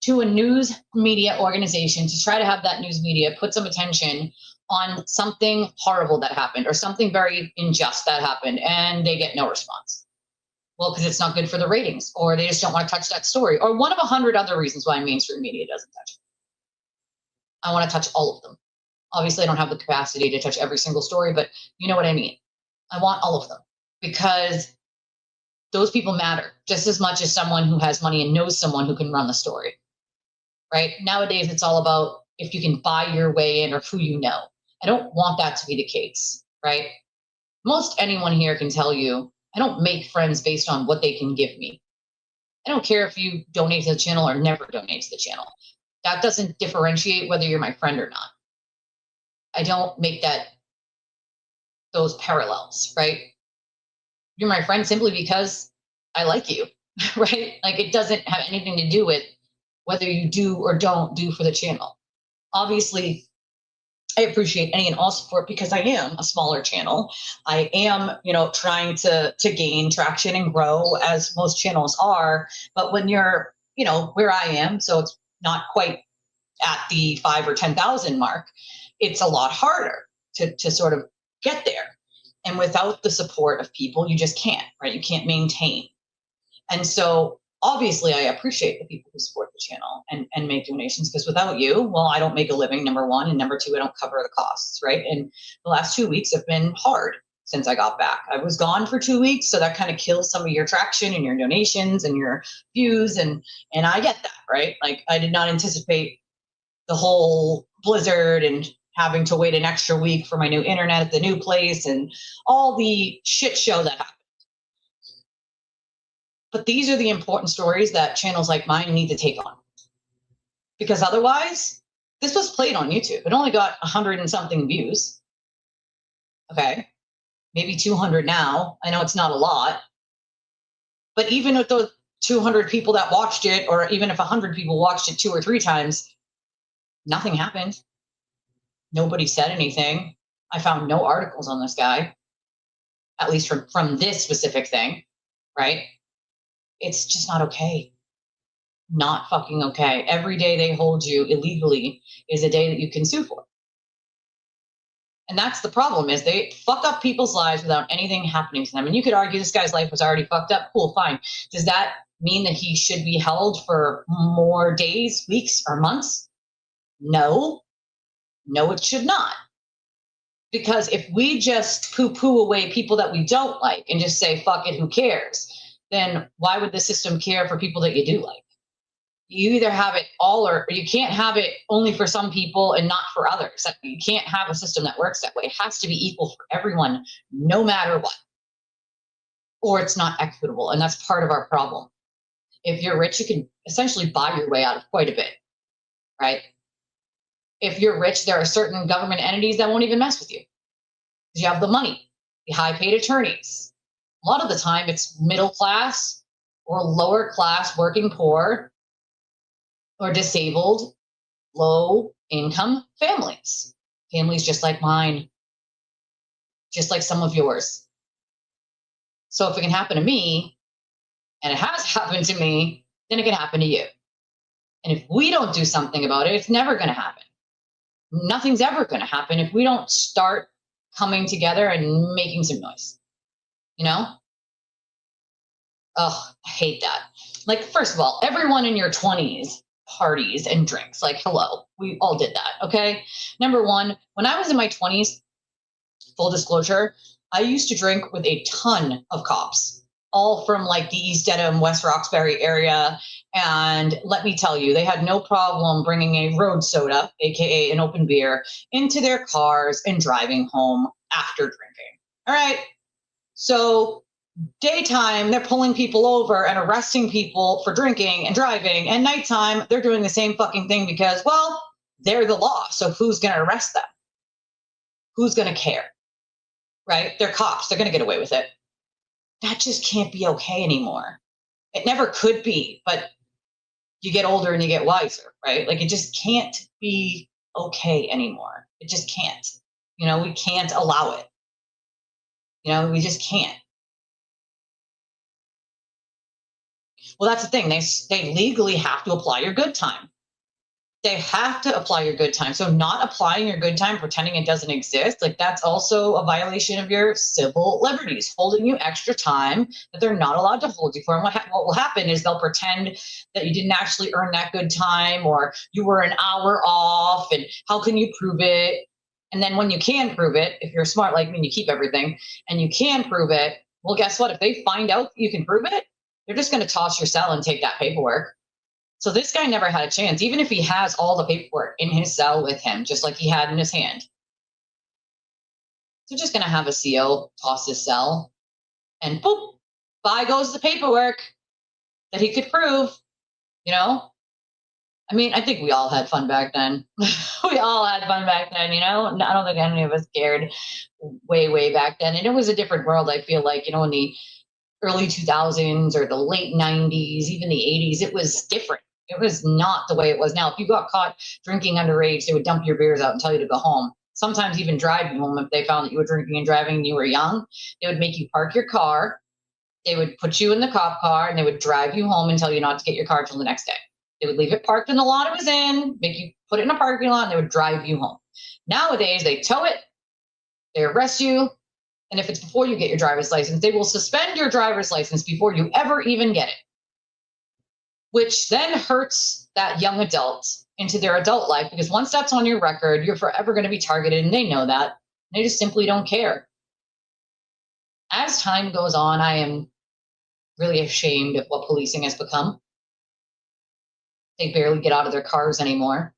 A: to a news media organization to try to have that news media put some attention on something horrible that happened or something very unjust that happened, and they get no response? Well, because it's not good for the ratings, or they just don't want to touch that story, or one of 100 other reasons why mainstream media doesn't touch it. I want to touch all of them. Obviously, I don't have the capacity to touch every single story, but you know what I mean. I want all of them, because those people matter just as much as someone who has money and knows someone who can run the story, right? Nowadays, it's all about if you can buy your way in or who you know. I don't want that to be the case, right? Most anyone here can tell you, I don't make friends based on what they can give me. I don't care if you donate to the channel or never donate to the channel. That doesn't differentiate whether you're my friend or not. I don't make those parallels, right? You're my friend simply because I like you, right? Like, it doesn't have anything to do with whether you do or don't do for the channel. Obviously, I appreciate any and all support because I am a smaller channel. I am, trying to gain traction and grow as most channels are. But when you're, where I am, so it's not quite at the 5,000 or 10,000 mark, it's a lot harder to sort of get there. And without the support of people, you just can't, right? You can't maintain. And so obviously I appreciate the people who support the channel and make donations, because without you, well, I don't make a living, number one, and number two, I don't cover the costs, right? And the last 2 weeks have been hard since I got back. I was gone for 2 weeks, so that kind of kills some of your traction and your donations and your views, and I get that, right? Like, I did not anticipate the whole blizzard and having to wait an extra week for my new internet at the new place and all the shit show that happened. But these are the important stories that channels like mine need to take on. Because otherwise, this was played on YouTube. It only got 100 and something views. Okay. Maybe 200 now. I know it's not a lot. But even with those 200 people that watched it, or even if 100 people watched it 2 or 3 times, nothing happened. Nobody said anything. I found no articles on this guy, at least from this specific thing, right? It's just not okay. Not fucking okay. Every day they hold you illegally is a day that you can sue for. And that's the problem, is they fuck up people's lives without anything happening to them. And you could argue this guy's life was already fucked up. Cool, fine. Does that mean that he should be held for more days, weeks, or months? No. No, it should not. Because if we just poo-poo away people that we don't like and just say, fuck it, who cares? Then why would the system care for people that you do like? You either have it all or you can't have it only for some people and not for others. You can't have a system that works that way. It has to be equal for everyone, no matter what. Or it's not equitable, and that's part of our problem. If you're rich, you can essentially buy your way out of quite a bit, right? If you're rich, there are certain government entities that won't even mess with you. Because you have the money, the high-paid attorneys. A lot of the time, it's middle class or lower class, working poor, or disabled, low-income families. Families just like mine, just like some of yours. So if it can happen to me, and it has happened to me, then it can happen to you. And if we don't do something about it, it's never going to happen. Nothing's ever going to happen if we don't start coming together and making some noise. You know? Oh, I hate that. Like, first of all, everyone in your 20s parties and drinks. Like, hello, we all did that, okay? Number one, when I was in my 20s, full disclosure, I used to drink with a ton of cops, all from like the East Dedham, West Roxbury area. And let me tell you, they had no problem bringing a road soda, aka an open beer, into their cars and driving home after drinking. All right. So daytime, they're pulling people over and arresting people for drinking and driving. And nighttime, they're doing the same fucking thing because, well, they're the law. So who's going to arrest them? Who's going to care? Right? They're cops. They're going to get away with it. That just can't be okay anymore. It never could be, but you get older and you get wiser, right? Like, it just can't be okay anymore. It just can't. You know, we can't allow it. You know, we just can't. Well, that's the thing. They legally have to apply your good time. They have to apply your good time. So not applying your good time, pretending it doesn't exist, like, that's also a violation of your civil liberties, holding you extra time that they're not allowed to hold you for. And what will happen is they'll pretend that you didn't actually earn that good time, or you were an hour off, and how can you prove it? And then when you can prove it, if you're smart like me and you keep everything, and you can prove it, well, guess what? If they find out you can prove it, they're just going to toss your cell and take that paperwork. So this guy never had a chance, even if he has all the paperwork in his cell with him, just like he had in his hand. So just going to have a CO toss his cell, and boop, by goes the paperwork that he could prove, you know? I mean, I think we all had fun back then. We all had fun back then, you know? I don't think any of us cared way back then. And it was a different world, I feel like, you know, in the early 2000s or the late 90s, even the 80s, it was different. It was not the way it was now. If you got caught drinking underage, they would dump your beers out and tell you to go home. Sometimes even drive you home if they found that you were drinking and driving and you were young. They would make you park your car. They would put you in the cop car and they would drive you home and tell you not to get your car till the next day. They would leave it parked in the lot it was in, make you put it in a parking lot, and they would drive you home. Nowadays, they tow it, they arrest you, and if it's before you get your driver's license, they will suspend your driver's license before you ever even get it, which then hurts that young adult into their adult life, because once that's on your record, you're forever going to be targeted, and they know that. They just simply don't care. As time goes on, I am really ashamed of what policing has become. They barely get out of their cars anymore.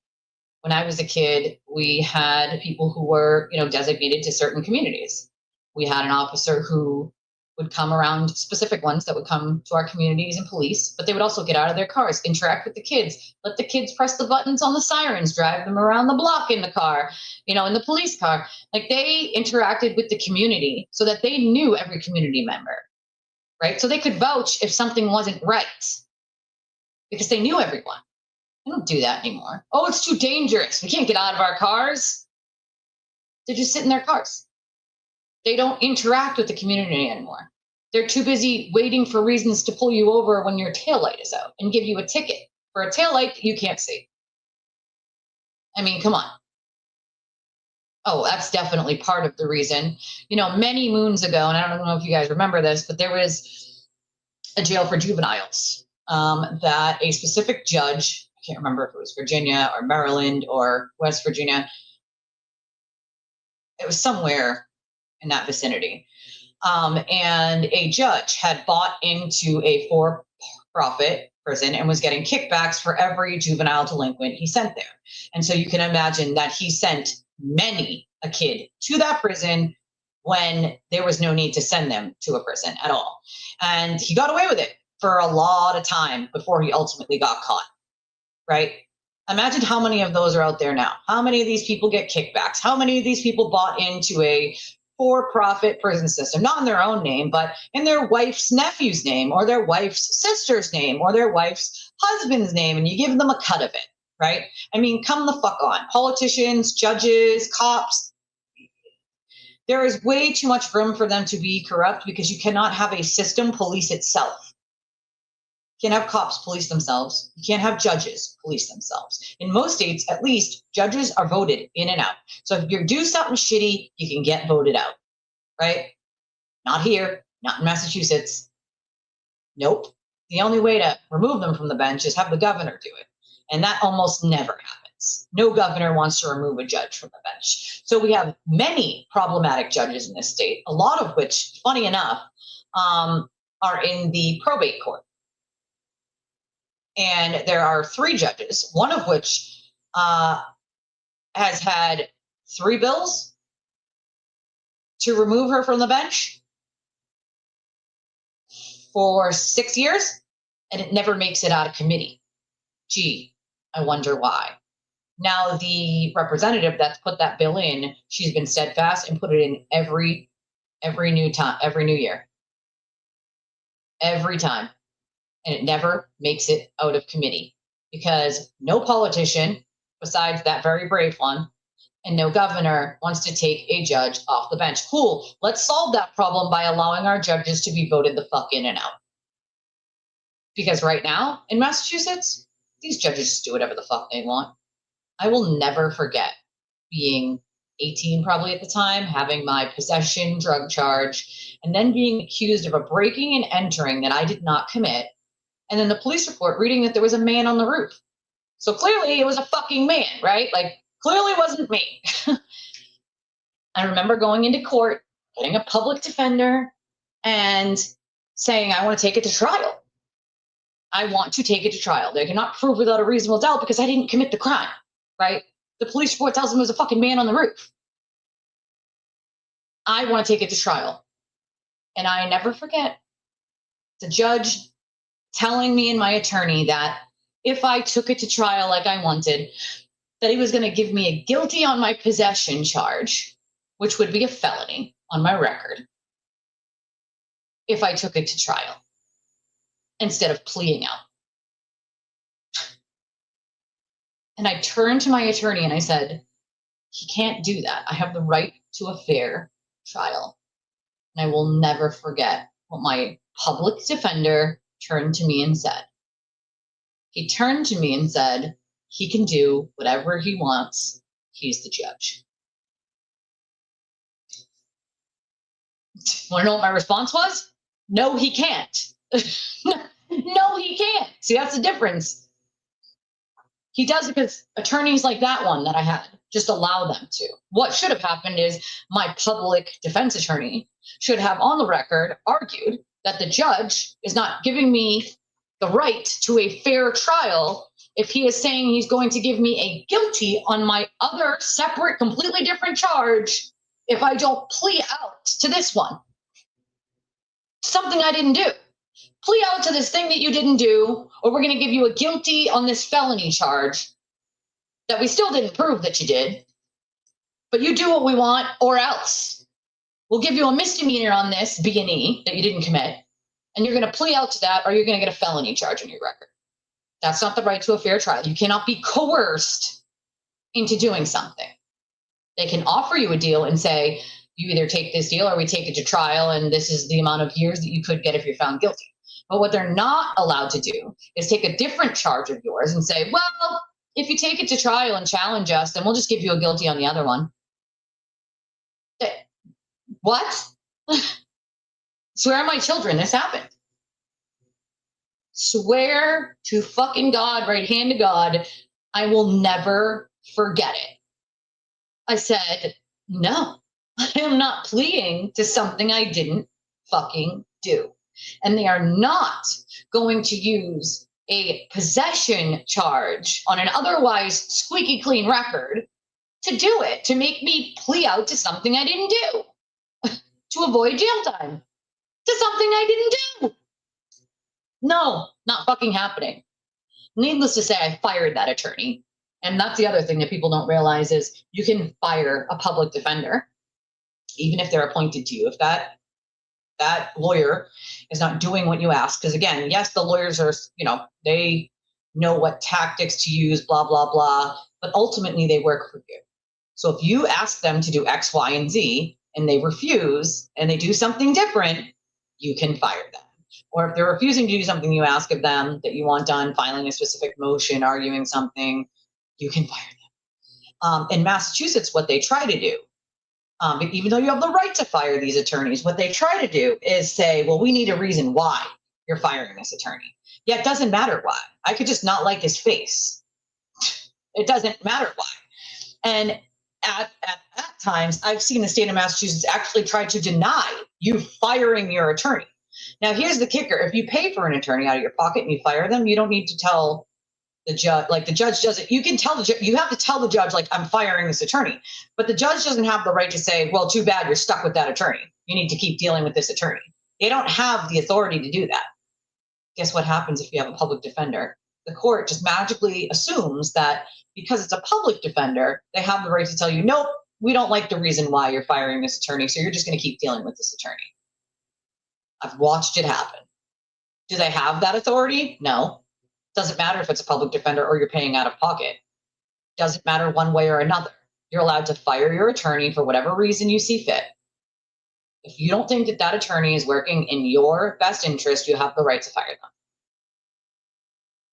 A: when I was a kid, we had people who were, designated to certain communities. We had an officer who would come around, specific ones that would come to our communities and police, but they would also get out of their cars, interact with the kids, let the kids press the buttons on the sirens, drive them around the block in the car, in the police car. Like, they interacted with the community so that they knew every community member, right? So they could vouch if something wasn't right because they knew everyone. They don't do that anymore. Oh, it's too dangerous. We can't get out of our cars. They just sit in their cars. They don't interact with the community anymore. They're too busy waiting for reasons to pull you over when your taillight is out and give you a ticket for a taillight that you can't see. I mean, come on. Oh, that's definitely part of the reason. Many moons ago, and I don't know if you guys remember this, but there was a jail for juveniles that a specific judge, I can't remember if it was Virginia or Maryland or West Virginia, it was somewhere in that vicinity. And a judge had bought into a for-profit prison and was getting kickbacks for every juvenile delinquent he sent there. And so you can imagine that he sent many a kid to that prison when there was no need to send them to a prison at all. And he got away with it for a lot of time before he ultimately got caught, right? Imagine how many of those are out there now. How many of these people get kickbacks? How many of these people bought into a for-profit prison system, not in their own name, but in their wife's nephew's name or their wife's sister's name or their wife's husband's name, and you give them a cut of it, right? I mean, come the fuck on. Politicians, judges, cops, there is way too much room for them to be corrupt because you cannot have a system police itself. You can't have cops police themselves. You can't have judges police themselves. In most states, at least, judges are voted in and out. So if you do something shitty, you can get voted out, right? Not here, not in Massachusetts. Nope. The only way to remove them from the bench is have the governor do it. And that almost never happens. No governor wants to remove a judge from the bench. So we have many problematic judges in this state, a lot of which, funny enough, are in the probate court. And there are 3 judges, one of which has had 3 bills to remove her from the bench for 6 years, and it never makes it out of committee. Gee, I wonder why. Now, the representative that's put that bill in, she's been steadfast and put it in every new year. Every time. And it never makes it out of committee because no politician, besides that very brave one, and no governor wants to take a judge off the bench. Cool. Let's solve that problem by allowing our judges to be voted the fuck in and out. Because right now in Massachusetts, these judges just do whatever the fuck they want. I will never forget being 18 probably at the time, having my possession drug charge, and then being accused of a breaking and entering that I did not commit. And then the police report reading that there was a man on the roof. So clearly it was a fucking man, right? Like, clearly it wasn't me. I remember going into court, getting a public defender, and saying, I want to take it to trial. I want to take it to trial. They cannot prove without a reasonable doubt because I didn't commit the crime, right? The police report tells them there was a fucking man on the roof. I want to take it to trial. And I never forget the judge telling me and my attorney that if I took it to trial like I wanted, that he was going to give me a guilty on my possession charge, which would be a felony on my record, if I took it to trial instead of pleading out. And I turned to my attorney and I said, he can't do that. I have the right to a fair trial. And I will never forget what my public defender turned to me and said. He turned to me and said, he can do whatever he wants. He's the judge. Want to know what my response was? No, he can't. No, he can't. See, that's the difference. He does it because attorneys like that one that I had just allow them to. What should have happened is my public defense attorney should have on the record argued that the judge is not giving me the right to a fair trial if he is saying he's going to give me a guilty on my other separate, completely different charge if I don't plea out to this one. Something I didn't do. Plea out to this thing that you didn't do, or we're going to give you a guilty on this felony charge that we still didn't prove that you did. But you do what we want, or else. We'll give you a misdemeanor on this B&E that you didn't commit, and you're going to plea out to that, or you're going to get a felony charge on your record. That's not the right to a fair trial. You cannot be coerced into doing something. They can offer you a deal and say, you either take this deal or we take it to trial, and this is the amount of years that you could get if you're found guilty. But what they're not allowed to do is take a different charge of yours and say, well, if you take it to trial and challenge us, then we'll just give you a guilty on the other one. What? Swear on my children, this happened. Swear to fucking God, right hand to God, I will never forget it. I said, no, I am not pleading to something I didn't fucking do. And they are not going to use a possession charge on an otherwise squeaky clean record to do it, to make me plea out to something I didn't do, to avoid jail time, to something I didn't do. No, not fucking happening. Needless to say, I fired that attorney. And that's the other thing that people don't realize is you can fire a public defender, even if they're appointed to you. If that lawyer is not doing what you ask, because again, yes, the lawyers are, they know what tactics to use, blah, blah, blah, but ultimately they work for you. So if you ask them to do X, Y, and Z, and they refuse, and they do something different, you can fire them. Or if they're refusing to do something you ask of them that you want done, filing a specific motion, arguing something, you can fire them. In Massachusetts, what they try to do, even though you have the right to fire these attorneys, what they try to do is say, well, we need a reason why you're firing this attorney. Yeah, it doesn't matter why. I could just not like his face. It doesn't matter why. And at times, I've seen the state of Massachusetts actually try to deny you firing your attorney. Now, here's the kicker. If you pay for an attorney out of your pocket and you fire them, you don't need to tell the judge, like the judge doesn't, you can tell the judge, you have to tell the judge, like, I'm firing this attorney. But the judge doesn't have the right to say, well, too bad, you're stuck with that attorney. You need to keep dealing with this attorney. They don't have the authority to do that. Guess what happens if you have a public defender? The court just magically assumes that because it's a public defender, they have the right to tell you, nope, we don't like the reason why you're firing this attorney, so you're just going to keep dealing with this attorney. I've watched it happen. Do they have that authority? No. Doesn't matter if it's a public defender or you're paying out of pocket. Doesn't matter one way or another. You're allowed to fire your attorney for whatever reason you see fit. If you don't think that that attorney is working in your best interest, you have the right to fire them.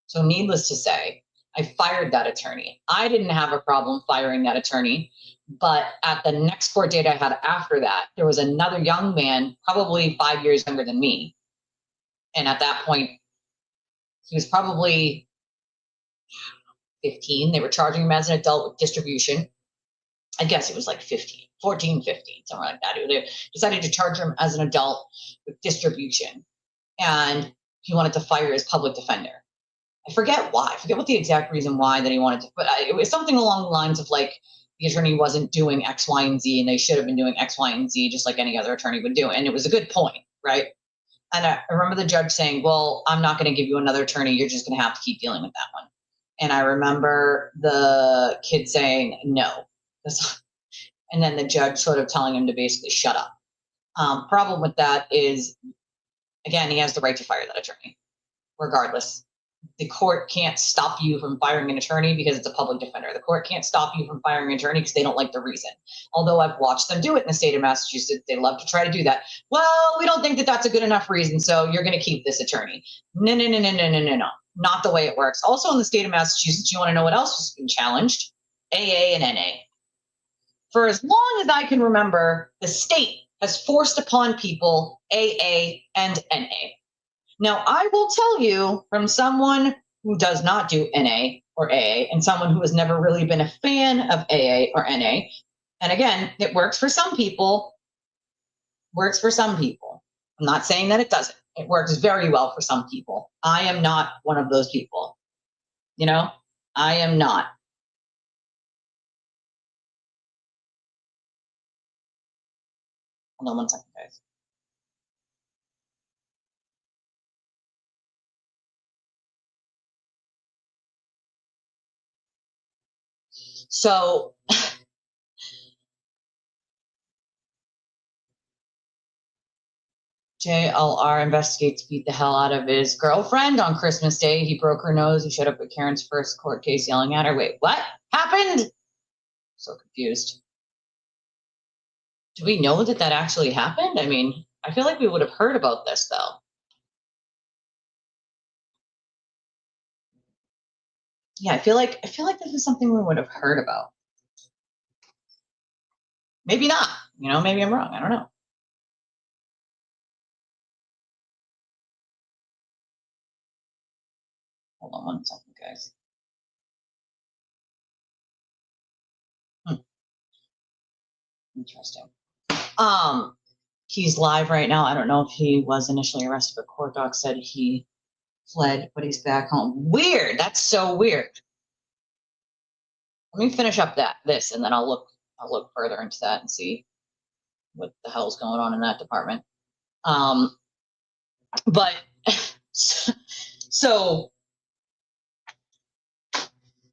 A: So needless to say, I fired that attorney. I didn't have a problem firing that attorney, but at the next court date I had after that, there was another young man, probably 5 years younger than me. And at that point, he was probably 15. They were charging him as an adult with distribution. I guess it was like 14, 15, somewhere like that. They decided to charge him as an adult with distribution. And he wanted to fire his public defender. I forget why. I forget what the exact reason why that he wanted to, but it was something along the lines of like, the attorney wasn't doing X, Y, and Z, and they should have been doing X, Y, and Z, just like any other attorney would do. And it was a good point, right? And I remember the judge saying, well, I'm not going to give you another attorney. You're just going to have to keep dealing with that one. And I remember the kid saying, no. And then the judge sort of telling him to basically shut up. Problem with that is, again, he has the right to fire that attorney, regardless. The court can't stop you from firing an attorney because it's a public defender. The court can't stop you from firing an attorney because they don't like the reason. Although I've watched them do it in the state of Massachusetts. They love to try to do that. Well, we don't think that that's a good enough reason, so you're going to keep this attorney. No. Not the way it works. Also in the state of Massachusetts, you want to know what else has been challenged? AA and NA. For as long as I can remember, the state has forced upon people AA and NA. Now, I will tell you from someone who does not do NA or AA and someone who has never really been a fan of AA or NA, and again, it works for some people, I'm not saying that it doesn't. It works very well for some people. I am not one of those people. You know, I am not. Hold on one second, guys. So JLR investigates beat the hell out of his girlfriend on Christmas Day. He broke her nose. He showed up at Karen's first court case yelling at her. Wait, what happened? So confused. Do we know that that actually happened? I mean, I feel like we would have heard about this though. Yeah, I feel like this is something we would have heard about. Maybe not. You know, maybe I'm wrong. I don't know. Hold on one second, guys. Interesting. He's live right now. I don't know if he was initially arrested, but court doc said he fled, but he's back home. Weird. That's so weird. Let me finish up this, and then I'll look further into that and see what the hell's going on in that department. But so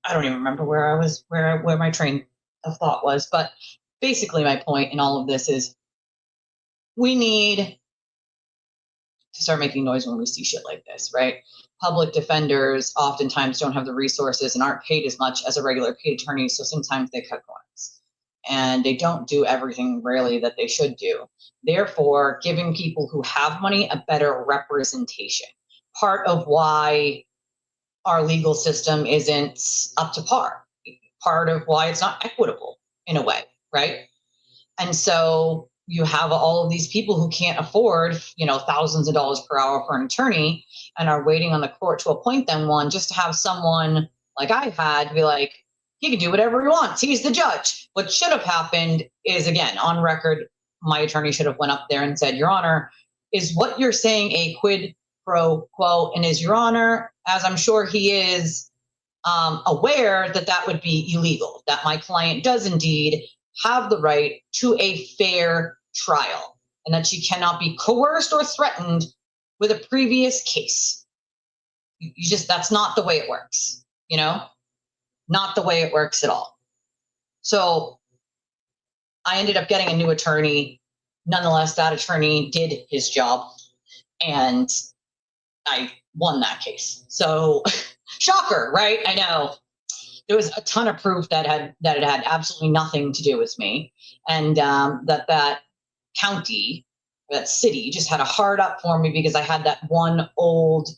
A: I don't even remember where I was, where my train of thought was, but basically my point in all of this is we need to start making noise when we see shit like this, right? Public defenders oftentimes don't have the resources and aren't paid as much as a regular paid attorney, so sometimes they cut corners. And they don't do everything really that they should do. Therefore, giving people who have money a better representation. Part of why our legal system isn't up to par. Part of why it's not equitable in a way, right? And so you have all of these people who can't afford, thousands of dollars per hour for an attorney and are waiting on the court to appoint them one, just to have someone like I had be like, he can do whatever he wants. He's the judge. What should have happened is, again, on record, my attorney should have went up there and said, Your Honor, is what you're saying a quid pro quo? And is Your Honor, as I'm sure he is, aware that would be illegal, that my client does indeed have the right to a fair trial and that she cannot be coerced or threatened with a previous case. That's not the way it works, not the way it works at all. So I ended up getting a new attorney. Nonetheless, that attorney did his job and I won that case. So shocker, right? I know. There was a ton of proof that it had absolutely nothing to do with me, and that county, that city, just had a hard up for me because I had that one old,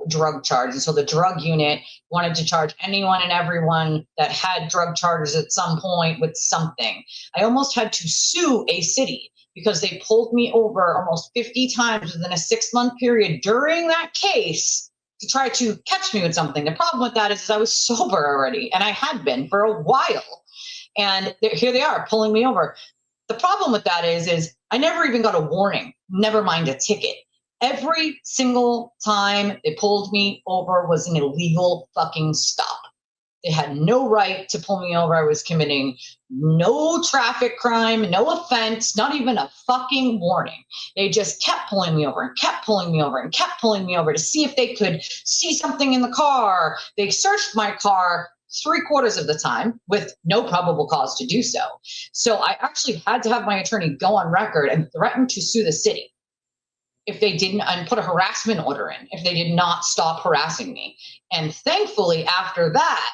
A: drug charge, and so the drug unit wanted to charge anyone and everyone that had drug charges at some point with something. I almost had to sue a city because they pulled me over almost 50 times within a 6-month period during that case to try to catch me with something. The problem with that is I was sober already, and I had been for a while. And here they are pulling me over. The problem with that is I never even got a warning, never mind a ticket. Every single time they pulled me over was an illegal fucking stop. They had no right to pull me over. I was committing no traffic crime, no offense, not even a fucking warning. They just kept pulling me over and kept pulling me over and kept pulling me over to see if they could see something in the car. They searched my car 3/4 of the time with no probable cause to do so. So I actually had to have my attorney go on record and threaten to sue the city if they didn't, and put a harassment order in if they did not stop harassing me. And thankfully, after that,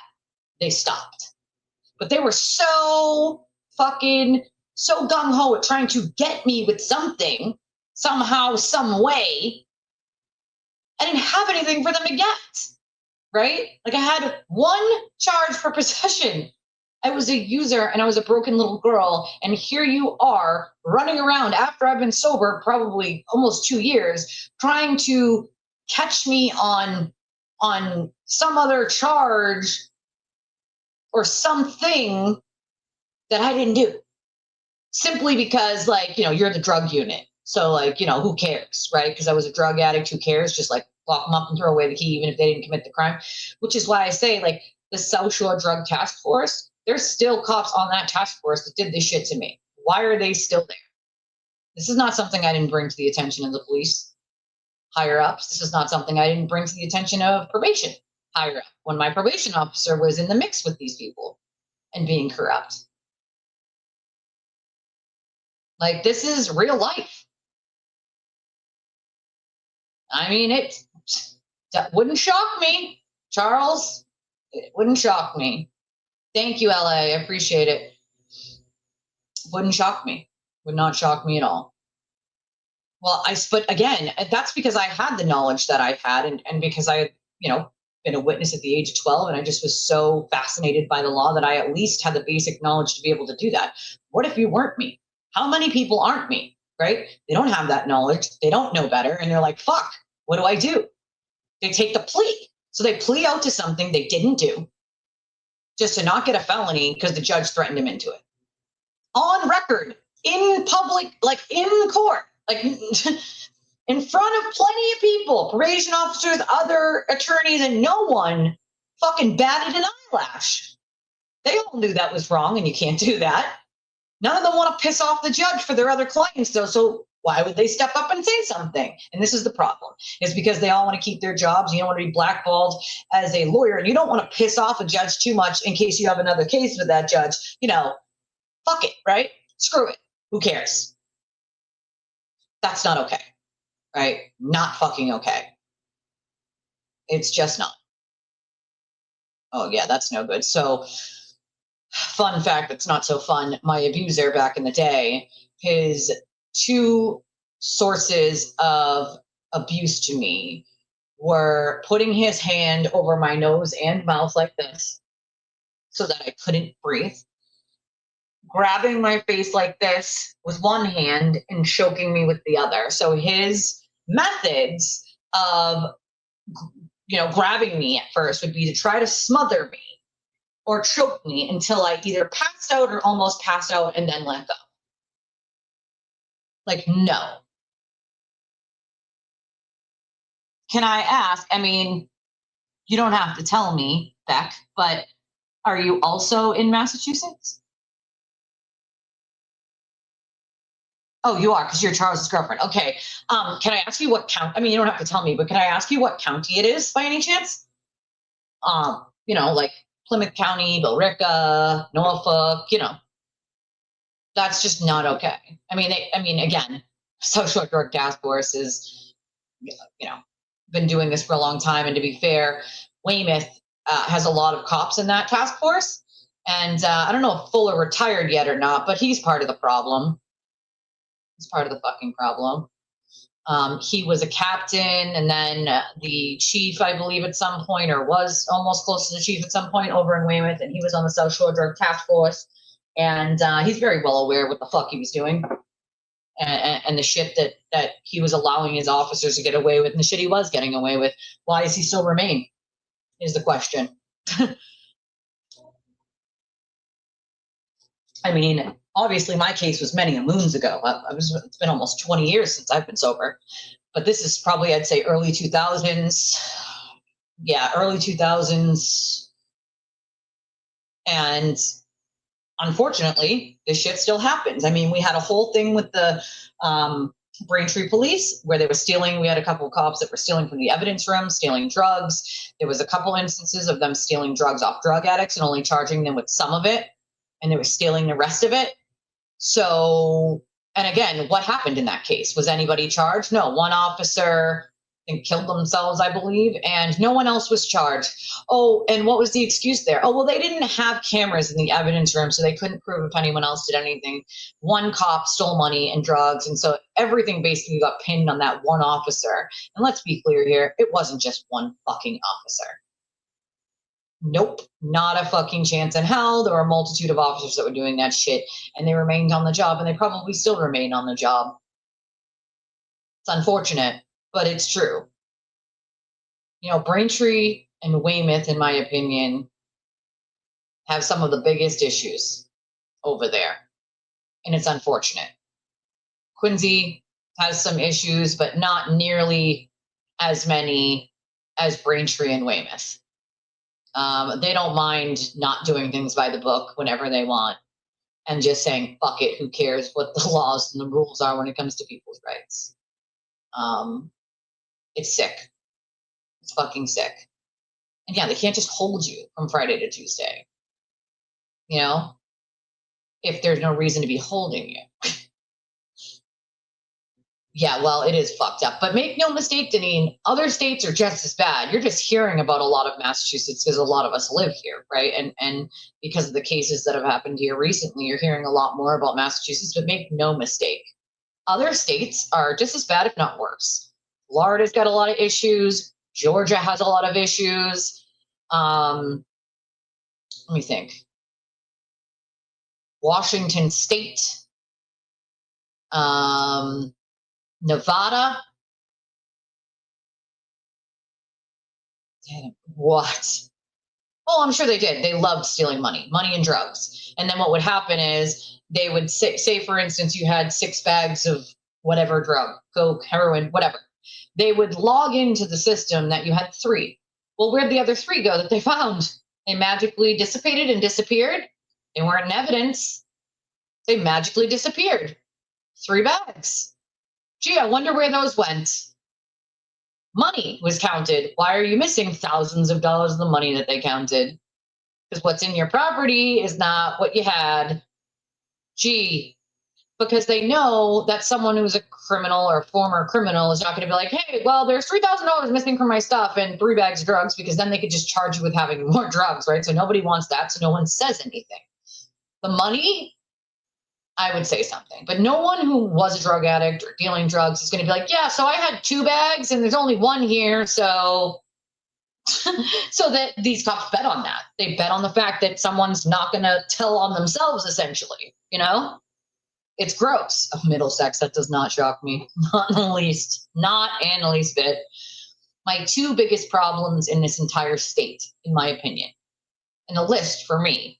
A: they stopped. But they were so gung-ho at trying to get me with something, somehow, some way. I didn't have anything for them to get, right? Like I had one charge for possession. I was a user and I was a broken little girl. And here you are running around after I've been sober, probably almost 2 years, trying to catch me on some other charge or something that I didn't do, simply because, you're the drug unit. So, who cares, right? Because I was a drug addict, who cares? Just lock them up and throw away the key, even if they didn't commit the crime, which is why I say, like, the South Shore Drug Task Force, there's still cops on that task force that did this shit to me. Why are they still there? This is not something I didn't bring to the attention of the police higher ups. This is not something I didn't bring to the attention of probation higher up when my probation officer was in the mix with these people and being corrupt. Like, this is real life. I mean, that wouldn't shock me, Charles. It wouldn't shock me. Thank you, LA. I appreciate it. Wouldn't shock me. Would not shock me at all. Well, but again, that's because I had the knowledge that I had, and because I, been a witness at the age of 12, and I just was so fascinated by the law that I at least had the basic knowledge to be able to do that. What if you weren't me? How many people aren't me, right? They don't have that knowledge. They don't know better. And they're like, fuck, what do I do? They take the plea. So they plea out to something they didn't do just to not get a felony because the judge threatened him into it. On record, in public, like in court, like in front of plenty of people, probation officers, other attorneys, and no one fucking batted an eyelash. They all knew that was wrong, and you can't do that. None of them want to piss off the judge for their other clients, though, so why would they step up and say something? And this is the problem. It's because they all want to keep their jobs. You don't want to be blackballed as a lawyer, and you don't want to piss off a judge too much in case you have another case with that judge. Fuck it, right? Screw it. Who cares? That's not okay, right? Not fucking okay. It's just not. Oh, yeah, that's no good. So, fun fact that's not so fun, my abuser back in the day, his two sources of abuse to me were putting his hand over my nose and mouth like this so that I couldn't breathe, grabbing my face like this with one hand and choking me with the other. So his methods of, grabbing me at first would be to try to smother me or choke me until I either passed out or almost passed out and then let go. Like, no. Can I ask, you don't have to tell me, Beck, but are you also in Massachusetts? Oh, you are, because you're Charles's girlfriend. Okay. Can I ask you what county? You don't have to tell me, but can I ask you what county it is by any chance? Like Plymouth County, Billerica, Norfolk, that's just not okay. Again, South Shore Drug Task Force is, been doing this for a long time. And to be fair, Weymouth has a lot of cops in that task force. And I don't know if Fuller retired yet or not, but he's part of the problem. He's part of the fucking problem. He was a captain and then the chief, I believe, at some point, or was almost close to the chief at some point over in Weymouth, and he was on the South Shore Drug Task Force. And he's very well aware what the fuck he was doing and the shit that he was allowing his officers to get away with and the shit he was getting away with. Why does he still remain, is the question. Obviously, my case was many a moons ago. It's been almost 20 years since I've been sober. But this is probably, I'd say, early 2000s. Yeah, early 2000s. And unfortunately, this shit still happens. We had a whole thing with the Braintree police where they were stealing. We had a couple of cops that were stealing from the evidence room, stealing drugs. There was a couple instances of them stealing drugs off drug addicts and only charging them with some of it. And they were stealing the rest of it. So, and again, what happened in that case? Was anybody charged? No, one officer killed themselves, I believe, and no one else was charged. Oh, and what was the excuse there? Oh, well, they didn't have cameras in the evidence room, so they couldn't prove if anyone else did anything. One cop stole money and drugs, and so everything basically got pinned on that one officer. And let's be clear here, it wasn't just one fucking officer. Nope, not a fucking chance in hell. There were a multitude of officers that were doing that shit, and they remained on the job, and they probably still remain on the job. It's unfortunate, but it's true. Braintree and Weymouth, in my opinion, have some of the biggest issues over there, and it's unfortunate. Quincy has some issues, but not nearly as many as Braintree and Weymouth. They don't mind not doing things by the book whenever they want and just saying, fuck it, who cares what the laws and the rules are when it comes to people's rights. It's sick. It's fucking sick. And yeah, they can't just hold you from Friday to Tuesday, you know, if there's no reason to be holding you. Yeah, well, it is fucked up. But make no mistake, Deneen, other states are just as bad. You're just hearing about a lot of Massachusetts because a lot of us live here, right? And because of the cases that have happened here recently, you're hearing a lot more about Massachusetts. But make no mistake, other states are just as bad, if not worse. Florida's got a lot of issues. Georgia has a lot of issues. Let me think. Washington State. Nevada. What? Oh, I'm sure they did. They loved stealing money and drugs. And then what would happen is they would say, for instance, you had 6 bags of whatever drug, coke, heroin, whatever. They would log into the system that you had 3. Well, where'd the other 3 go that they found? They magically dissipated and disappeared. They weren't in evidence. They magically disappeared. 3 bags. Gee, I wonder where those went. Money was counted. Why are you missing thousands of dollars of the money that they counted? Because what's in your property is not what you had. Gee, because they know that someone who's a criminal or a former criminal is not going to be like, hey, well, there's $3,000 missing from my stuff and 3 bags of drugs, because then they could just charge you with having more drugs, right? So nobody wants that, so no one says anything. The money, I would say something, but no one who was a drug addict or dealing drugs is going to be like, yeah, so I had 2 bags and there's only 1 here. So, so that these cops bet on that. They bet on the fact that someone's not going to tell on themselves, essentially, you know, it's gross. Of Middlesex, that does not shock me. Not in the least bit. My 2 biggest problems in this entire state, in my opinion, and the list for me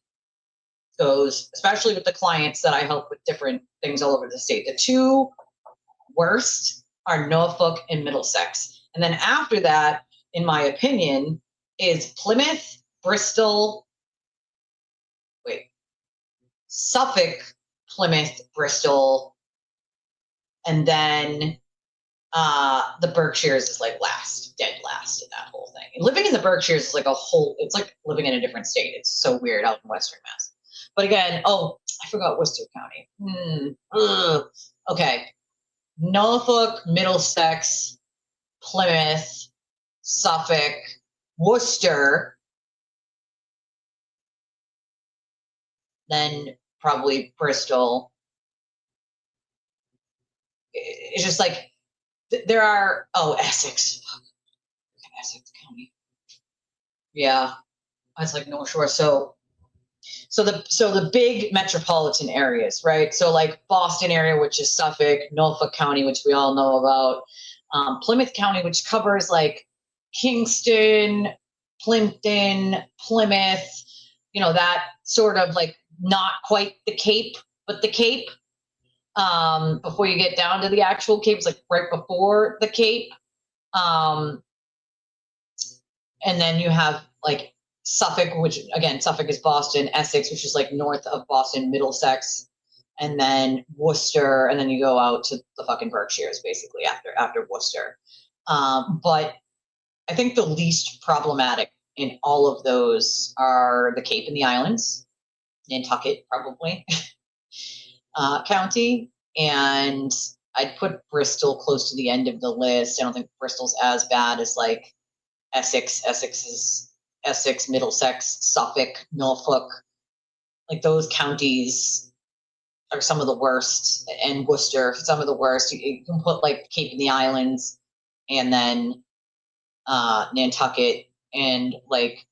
A: goes, especially with the clients that I help with different things all over the state. The 2 worst are Norfolk and Middlesex. And then after that, in my opinion, is Plymouth, Bristol, Suffolk, Plymouth, Bristol, and then the Berkshires is like dead last in that whole thing. And living in the Berkshires is like it's like living in a different state. It's so weird out in Western Mass. But again, oh, I forgot Worcester County. Okay. Norfolk, Middlesex, Plymouth, Suffolk, Worcester, then probably Bristol. It's just like there are, Essex. Essex County. Yeah, it's like North Shore. So the big metropolitan areas, right? So like Boston area, which is Suffolk, Norfolk County, which we all know about, Plymouth County, which covers like Kingston, Plimpton, Plymouth, you know, that sort of like not quite the Cape, but the Cape. Before you get down to the actual Cape, it's like right before the Cape. And then you have like Suffolk, which again, Suffolk is Boston, Essex, which is like north of Boston, Middlesex, and then Worcester, and then you go out to the fucking Berkshires basically after Worcester. But I think the least problematic in all of those are the Cape and the Islands, Nantucket probably, County, and I'd put Bristol close to the end of the list. I don't think Bristol's as bad as like Essex, Middlesex, Suffolk, Norfolk. Like those counties are some of the worst, and Worcester, some of the worst. You can put like Cape and the Islands, and then Nantucket, and like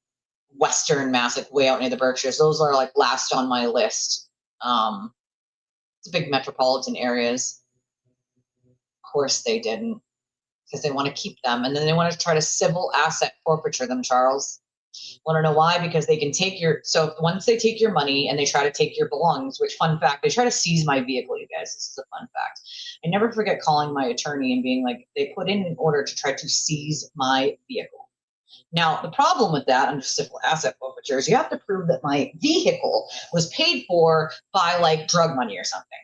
A: Western Mass, like way out near the Berkshires. Those are like last on my list. It's big metropolitan areas. Of course they didn't, because they want to keep them, and then they want to try to civil asset forfeiture them, Charles. Want to know why? Because they can take so once they take your money and they try to take your belongings, which, fun fact, they try to seize my vehicle, you guys. This is a fun fact. I never forget calling my attorney and being like, they put in an order to try to seize my vehicle. Now, the problem with that under civil asset forfeiture is you have to prove that my vehicle was paid for by like drug money or something.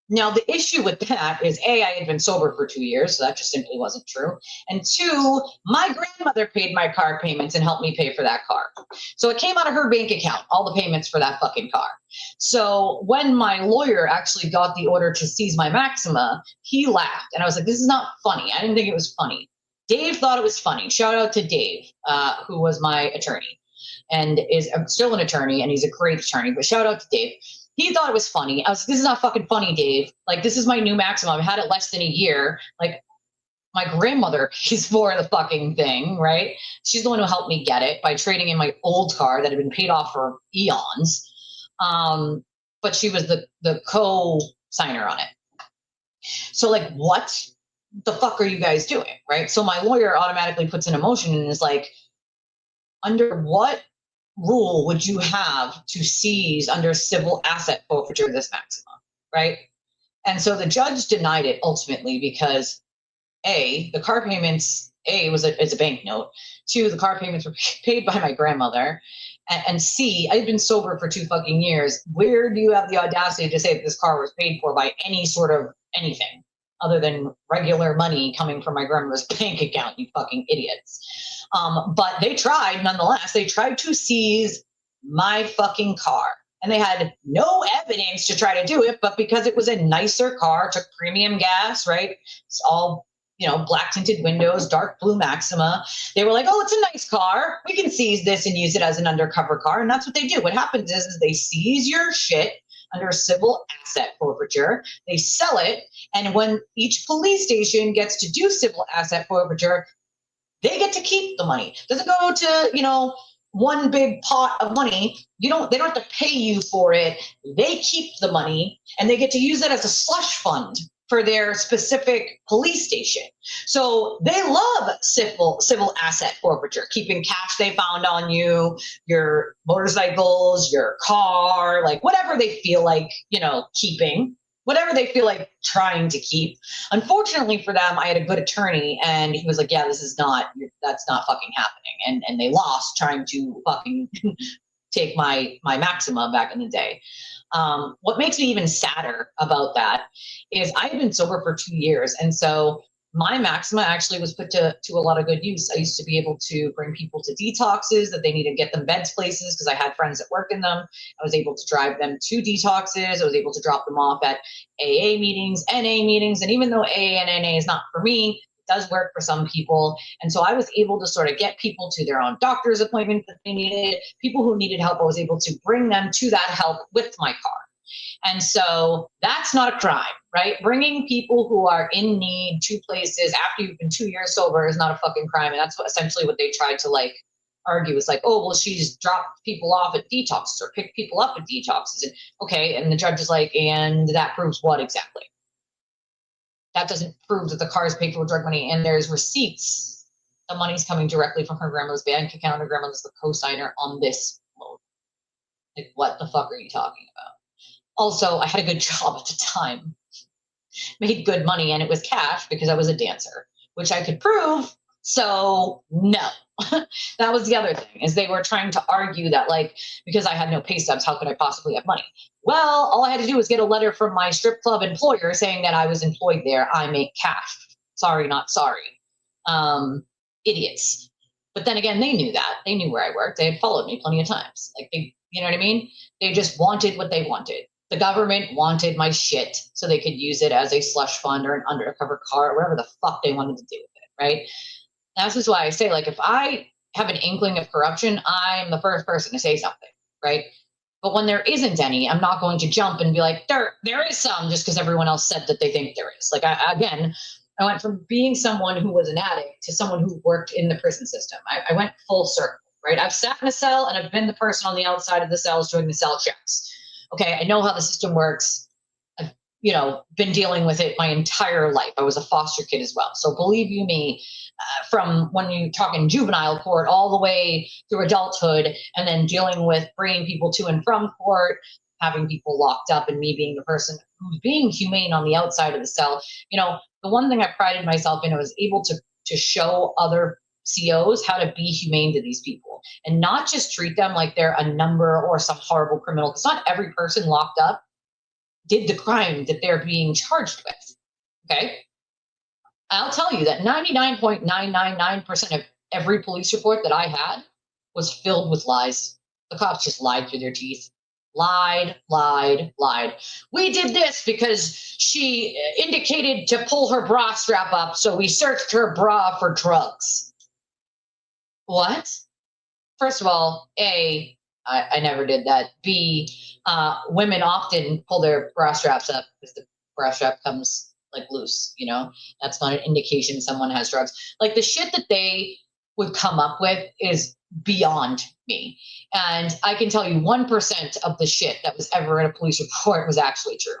A: Now, the issue with that is A, I had been sober for 2 years, so that just simply wasn't true. And two, my grandmother paid my car payments and helped me pay for that car. So it came out of her bank account, all the payments for that fucking car. So when my lawyer actually got the order to seize my Maxima, he laughed. And I was like, this is not funny. I didn't think it was funny. Dave thought it was funny. Shout out to Dave, who was my attorney and is still an attorney, and he's a great attorney, but shout out to Dave. He thought it was funny. I was like, this is not fucking funny, Dave. Like, this is my new Maxima. I've had it less than a year. Like, my grandmother pays for the fucking thing, right? She's the one who helped me get it by trading in my old car that had been paid off for eons. But she was the co-signer on it. So, like, what the fuck are you guys doing, right? So my lawyer automatically puts in a motion and is like, under what rule would you have to seize under civil asset forfeiture this Maxima, right? And so the judge denied it ultimately because A, the car payments, is a bank note. 2, the car payments were paid by my grandmother. And C, I've been sober for 2 fucking years. Where do you have the audacity to say that this car was paid for by any sort of anything other than regular money coming from my grandmother's bank account, you fucking idiots? But they tried, nonetheless, they tried to seize my fucking car. And they had no evidence to try to do it, but because it was a nicer car, took premium gas, right? It's all, black tinted windows, dark blue Maxima. They were like, oh, it's a nice car. We can seize this and use it as an undercover car. And that's what they do. What happens is they seize your shit under civil asset forfeiture. They sell it. And when each police station gets to do civil asset forfeiture, they get to keep the money. Doesn't go to, one big pot of money. They don't have to pay you for it. They keep the money and they get to use it as a slush fund for their specific police station. So they love civil asset forfeiture, keeping cash they found on you, your motorcycles, your car, like whatever they feel like, keeping. Whatever they feel like trying to keep. Unfortunately for them, I had a good attorney and he was like, yeah, that's not fucking happening. And they lost trying to fucking take my Maxima back in the day. What makes me even sadder about that is I've been sober for 2 years. And so my Maxima actually was put to a lot of good use. I used to be able to bring people to detoxes that they needed to get them beds places because I had friends that work in them. I was able to drive them to detoxes. I was able to drop them off at AA meetings, NA meetings. And even though AA and NA is not for me, it does work for some people. And so I was able to sort of get people to their own doctor's appointments that they needed. People who needed help, I was able to bring them to that help with my car. And so that's not a crime, right? Bringing people who are in need to places after you've been 2 years sober is not a fucking crime. And that's essentially what they tried to argue. It's like, oh, well, she's dropped people off at detoxes or picked people up at detoxes. And okay. And the judge is like, and that proves what exactly? That doesn't prove that the car is paid for with drug money. And there's receipts. The money's coming directly from her grandmother's bank account. Her grandmother's the co-signer on this loan. Like, what the fuck are you talking about? Also, I had a good job at the time, made good money, and it was cash because I was a dancer, which I could prove. So no, that was the other thing is they were trying to argue that because I had no pay stubs, how could I possibly have money? Well, all I had to do was get a letter from my strip club employer saying that I was employed there. I make cash. Sorry, not sorry. Idiots. But then again, they knew that. They knew where I worked. They had followed me plenty of times. You know what I mean? They just wanted what they wanted. The government wanted my shit so they could use it as a slush fund or an undercover car or whatever the fuck they wanted to do with it, right? And this is why I say, if I have an inkling of corruption, I'm the first person to say something, right? But when there isn't any, I'm not going to jump and be like, there is some just because everyone else said that they think there is. I went from being someone who was an addict to someone who worked in the prison system. I went full circle, right? I've sat in a cell and I've been the person on the outside of the cells doing the cell checks. Okay, I know how the system works. I've been dealing with it my entire life. I was a foster kid as well. So believe you me, from when you talk in juvenile court all the way through adulthood, and then dealing with bringing people to and from court, having people locked up, and me being the person who's being humane on the outside of the cell. The one thing I prided myself in, I was able to show other COs how to be humane to these people and not just treat them like they're a number or some horrible criminal, because not every person locked up did the crime that they're being charged with. Okay. I'll tell you that 99.999% of every police report that I had was filled with lies. The cops just lied through their teeth. Lied. We did this because she indicated to pull her bra strap up, so we searched her bra for drugs. What? First of all, A, I never did that. B, women often pull their bra straps up because the bra strap comes like loose, That's not an indication someone has drugs. Like, the shit that they would come up with is beyond me. And I can tell you 1% of the shit that was ever in a police report was actually true.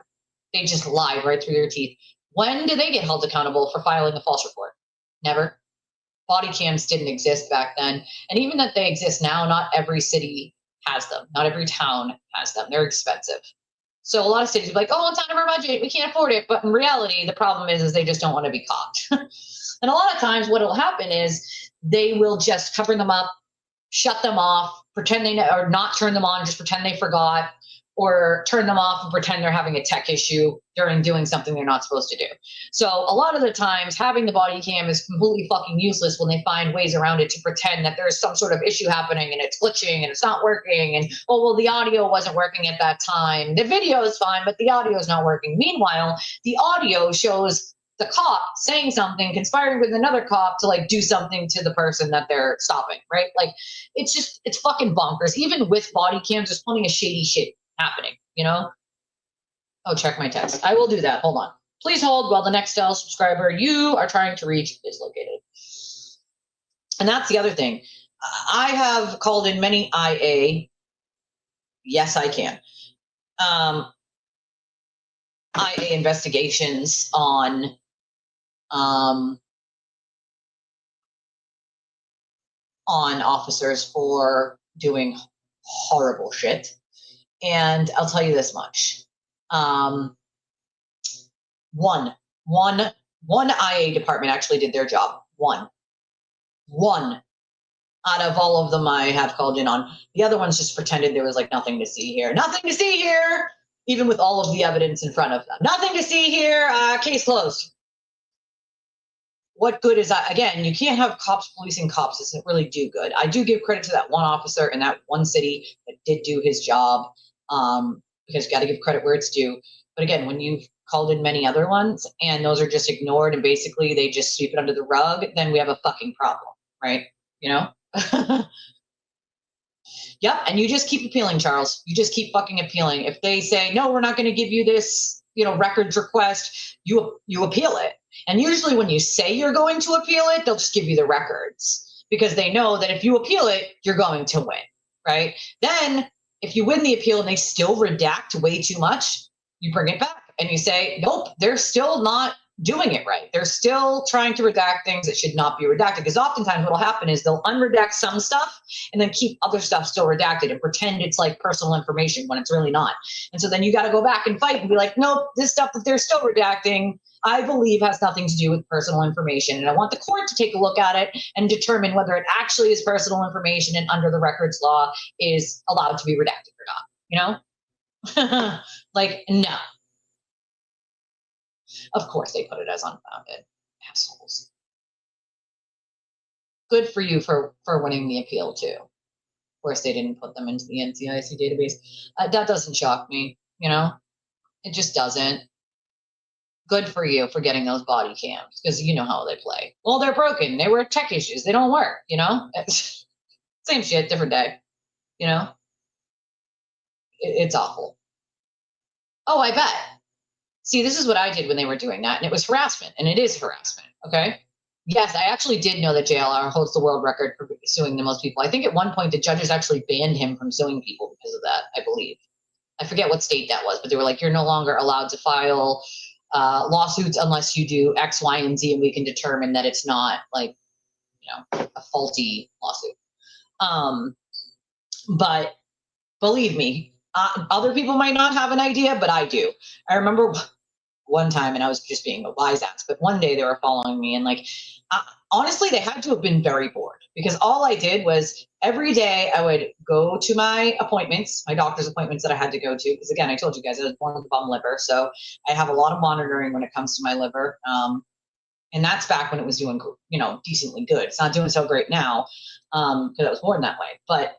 A: They just lied right through their teeth. When do they get held accountable for filing a false report? Never. Body cams didn't exist back then. And even that they exist now, not every city has them. Not every town has them. They're expensive. So a lot of cities are like, oh, it's out of our budget, we can't afford it. But in reality, the problem is they just don't want to be caught. And a lot of times what will happen is they will just cover them up, shut them off, pretend or not turn them on, just pretend they forgot, or turn them off and pretend they're having a tech issue during doing something they're not supposed to do. So a lot of the times having the body cam is completely fucking useless when they find ways around it to pretend that there's some sort of issue happening and it's glitching and it's not working, and the audio wasn't working at that time. The video is fine, but the audio is not working. Meanwhile, the audio shows the cop saying something, conspiring with another cop to do something to the person that they're stopping, right? It's fucking bonkers. Even with body cams, there's plenty of shady shit happening, Oh, check my text. I will do that. Hold on. Please hold while the next Dell subscriber you are trying to reach is located. And that's the other thing. I have called in many IA. Yes, I can. IA investigations on officers for doing horrible shit. And I'll tell you this much. One IA department actually did their job. One out of all of them I have called in on. The other ones just pretended there was nothing to see here. Nothing to see here, even with all of the evidence in front of them. Nothing to see here, case closed. What good is that? Again, you can't have cops policing cops. It doesn't really do good. I do give credit to that one officer in that one city that did do his job, because you got to give credit where it's due. But again, when you've called in many other ones and those are just ignored and basically they just sweep it under the rug, then we have a fucking problem, right? Yep, and you just keep appealing, Charles. You just keep fucking appealing. If they say, no, we're not going to give you this, records request, you appeal it. And usually when you say you're going to appeal it, they'll just give you the records because they know that if you appeal it, you're going to win, right? Then if you win the appeal and they still redact way too much, you bring it back and you say, nope, they're still not doing it right. They're still trying to redact things that should not be redacted, because oftentimes what will happen is they'll unredact some stuff and then keep other stuff still redacted and pretend it's personal information when it's really not. And so then you got to go back and fight and be like, nope, this stuff that they're still redacting, I believe has nothing to do with personal information. And I want the court to take a look at it and determine whether it actually is personal information and under the records law is allowed to be redacted or not, no. Of course they put it as unfounded. Assholes. Good for you for winning the appeal too. Of course they didn't put them into the NCIC database. That doesn't shock me, It just doesn't. Good for you for getting those body cams, because you know how they play. Well, they're broken. They were tech issues. They don't work, Same shit, different day, It's awful. Oh, I bet. See, this is what I did when they were doing that, and it was harassment, and it is harassment, okay? Yes, I actually did know that JLR holds the world record for suing the most people. I think at one point the judges actually banned him from suing people because of that, I believe. I forget what state that was, but they were like, you're no longer allowed to file lawsuits unless you do X, Y, and Z, and we can determine that it's not like, a faulty lawsuit. But believe me, other people might not have an idea, but I do. I remember one time, and I was just being a wise ass, but one day they were following me, and like, honestly, they had to have been very bored, because all I did was every day I would go to my appointments, my doctor's appointments that I had to go to, because again, I told you guys I was born with a bum liver, so I have a lot of monitoring when it comes to my liver. And that's back when it was doing, decently good. It's not doing so great now, because I was born that way. But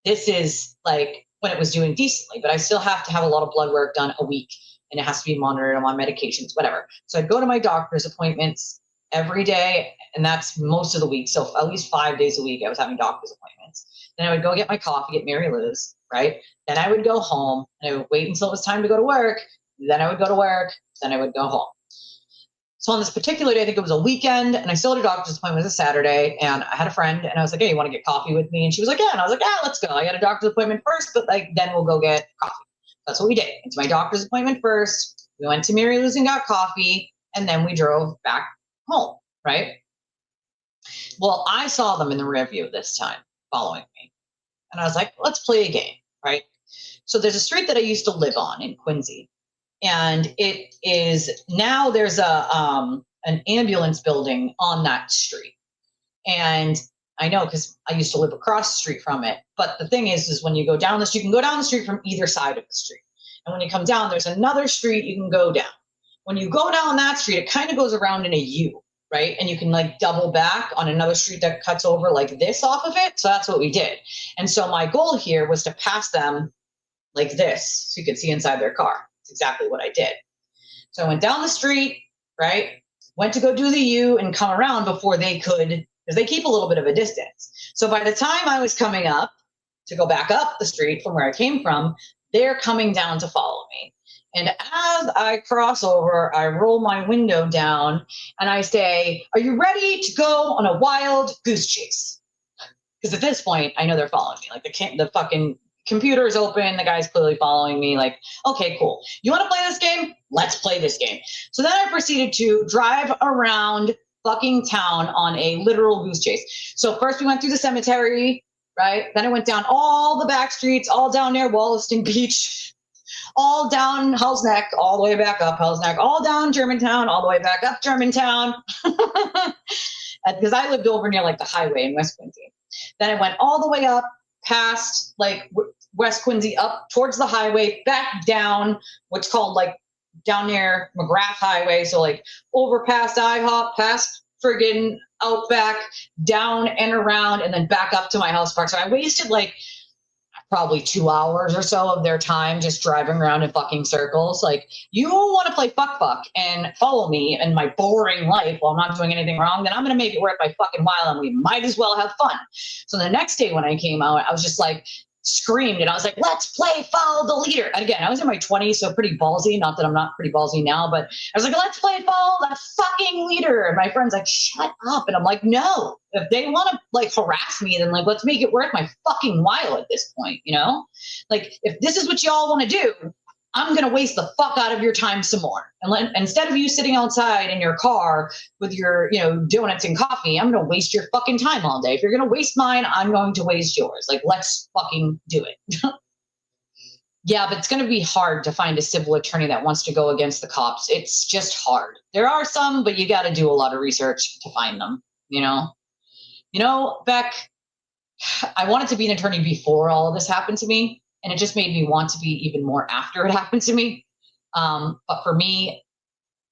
A: this is like when it was doing decently, but I still have to have a lot of blood work done a week, and it has to be monitored. I'm on medications, whatever. So I'd go to my doctor's appointments every day, and that's most of the week. So at least 5 days a week, I was having doctor's appointments. Then I would go get my coffee at Mary Lou's, right? Then I would go home, and I would wait until it was time to go to work. Then I would go to work. Then I would go home. So on this particular day, I think it was a weekend, and I still had a doctor's appointment. It was a Saturday, and I had a friend, and I was like, hey, you want to get coffee with me? And she was like, yeah. And I was like, yeah, let's go. I got a doctor's appointment first, but like then we'll go get coffee. That's what we did. It's my doctor's appointment first. We went to Mary Lou's and got coffee, and then we drove back home, right? Well, I saw them in the rear view this time following me, and I was like, let's play a game, right? So there's a street that I used to live on in Quincy. And it is now there's an ambulance building on that street. And I know because I used to live across the street from it. But the thing is when you go down the street, you can go down the street from either side of the street. And when you come down, there's another street you can go down. When you go down that street, it kind of goes around in a U, right? And you can like double back on another street that cuts over like this off of it. So that's what we did. And so my goal here was to pass them like this so you could see inside their car. Exactly what I did. So I went down the street, right? Went to go do the U and come around before they could, because they keep a little bit of a distance. So by the time I was coming up to go back up the street from where I came from, they're coming down to follow me. And as I cross over, I roll my window down and I say, are you ready to go on a wild goose chase? Because at this point, I know they're following me. Like the fucking computer is open, the guy's clearly following me, like, okay, cool. You want to play this game? Let's play this game. So then I proceeded to drive around fucking town on a literal goose chase. So first we went through the cemetery, right? Then I went down all the back streets, all down near Wollaston Beach, all down Hell's Neck, all the way back up Hell's Neck, all down Germantown, all the way back up Germantown. Because I lived over near like the highway in West Quincy. Then I went all the way up past like West Quincy up towards the highway, back down what's called like down near McGrath Highway. So like over past IHOP, past friggin' Outback, down and around, and then back up to my house park. So I wasted like probably 2 hours or so of their time just driving around in fucking circles. Like, you want to play fuck and follow me in my boring life while I'm not doing anything wrong, then I'm going to make it worth my fucking while, and we might as well have fun. So the next day when I came out, I was just like, screamed, and I was like, let's play follow the leader. And again, I was in my 20s, so pretty ballsy. Not that I'm not pretty ballsy now, but I was like, let's play follow the fucking leader. And my friend's like, shut up. And I'm like, no, if they want to like harass me, then like, let's make it worth my fucking while at this point, Like, if this is what y'all want to do, I'm going to waste the fuck out of your time some more. And instead of you sitting outside in your car with your, donuts and coffee, I'm going to waste your fucking time all day. If you're going to waste mine, I'm going to waste yours. Like, let's fucking do it. Yeah, but it's going to be hard to find a civil attorney that wants to go against the cops. It's just hard. There are some, but you got to do a lot of research to find them, Beck, I wanted to be an attorney before all of this happened to me. And it just made me want to be even more after it happened to me. But for me,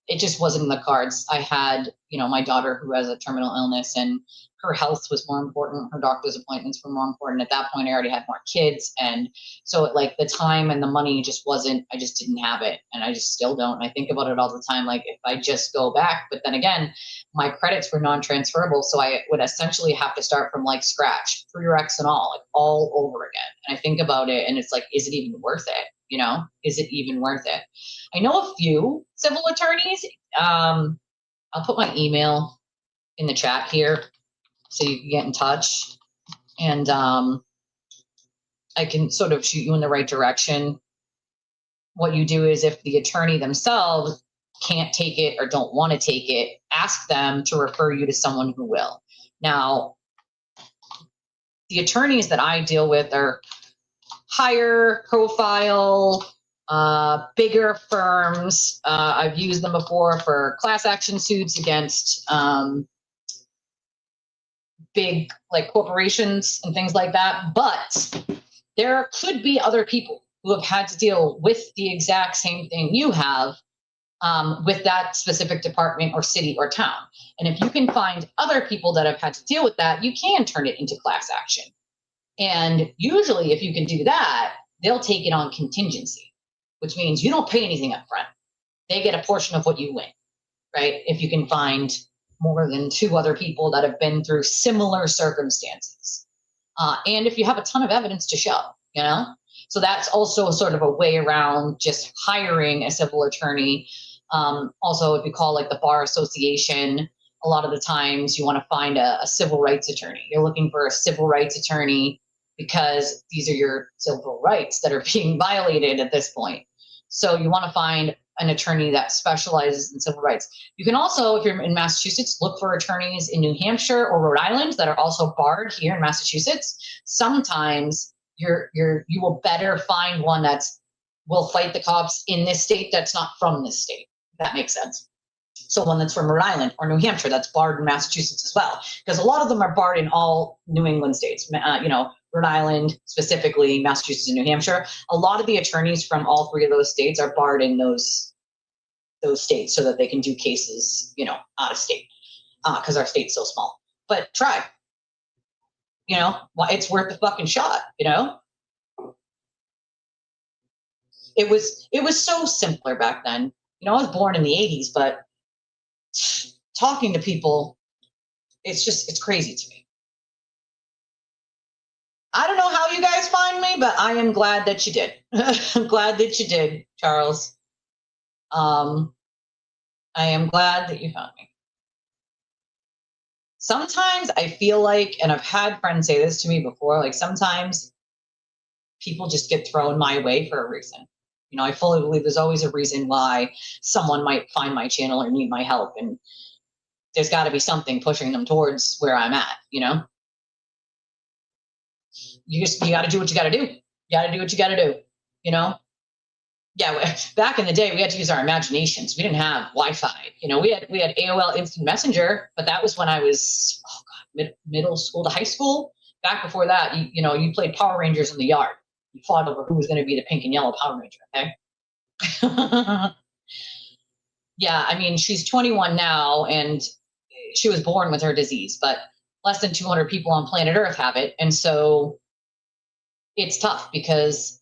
A: it just wasn't in the cards. I had, my daughter who has a terminal illness, and her health was more important. Her doctor's appointments were more important. At that point, I already had more kids. And so like the time and the money I just didn't have it. And I just still don't. And I think about it all the time. Like, if I just go back, but then again, my credits were non-transferable. So I would essentially have to start from like scratch, prereqs and all, like all over again. And I think about it and it's like, is it even worth it? Is it even worth it? I know a few civil attorneys. I'll put my email in the chat here so you can get in touch, and I can sort of shoot you in the right direction. what you do is if the attorney themselves can't take it or don't want to take it, ask them to refer you to someone who will. Now, the attorneys that I deal with are higher profile, bigger firms. I've used them before for class action suits against big like corporations and things like that. But there could be other people who have had to deal with the exact same thing you have with that specific department or city or town. And if you can find other people that have had to deal with that, you can turn it into class action. And usually if you can do that, they'll take it on contingency, which means you don't pay anything up front. They get a portion of what you win, right? If you can find more than 2 other people that have been through similar circumstances. And if you have a ton of evidence to show, you know? So that's also sort of a way around just hiring a civil attorney. Also, if you call like the bar association, a lot of the times you want to find a civil rights attorney. You're looking for a civil rights attorney because these are your civil rights that are being violated at this point. So you want to find an attorney that specializes in civil rights. You can also, if you're in Massachusetts, look for attorneys in New Hampshire or Rhode Island that are also barred here in Massachusetts. Sometimes you will better find one that's will fight the cops in this state that's not from this state. If that makes sense. So one that's from Rhode Island or New Hampshire that's barred in Massachusetts as well, because a lot of them are barred in all New England states. You know, Rhode Island specifically, Massachusetts and New Hampshire. A lot of the attorneys from all 3 of those states are barred in those states so that they can do cases, you know, out of state, because our state's so small. But try, you know, it's worth the fucking shot, you know. It was so simpler back then. You know, I was born in the 80s, but talking to people, it's crazy to me. I don't know how you guys find me, but I am glad that you did. I'm glad that you did, Charles. I am glad that you found me. Sometimes I feel like, and I've had friends say this to me before, like sometimes people just get thrown my way for a reason. You know, I fully believe there's always a reason why someone might find my channel or need my help. And there's got to be something pushing them towards where I'm at, you know? You got to do what you got to do. You got to do what you got to do, you know? Yeah, back in the day, we had to use our imaginations. We didn't have Wi-Fi. You know, we had AOL Instant Messenger, but that was when I was middle school to high school. Back before that, you know, you played Power Rangers in the yard. You fought over who was going to be the pink and yellow Power Ranger, okay? Yeah, I mean, she's 21 now, and she was born with her disease, but less than 200 people on planet Earth have it. And so it's tough because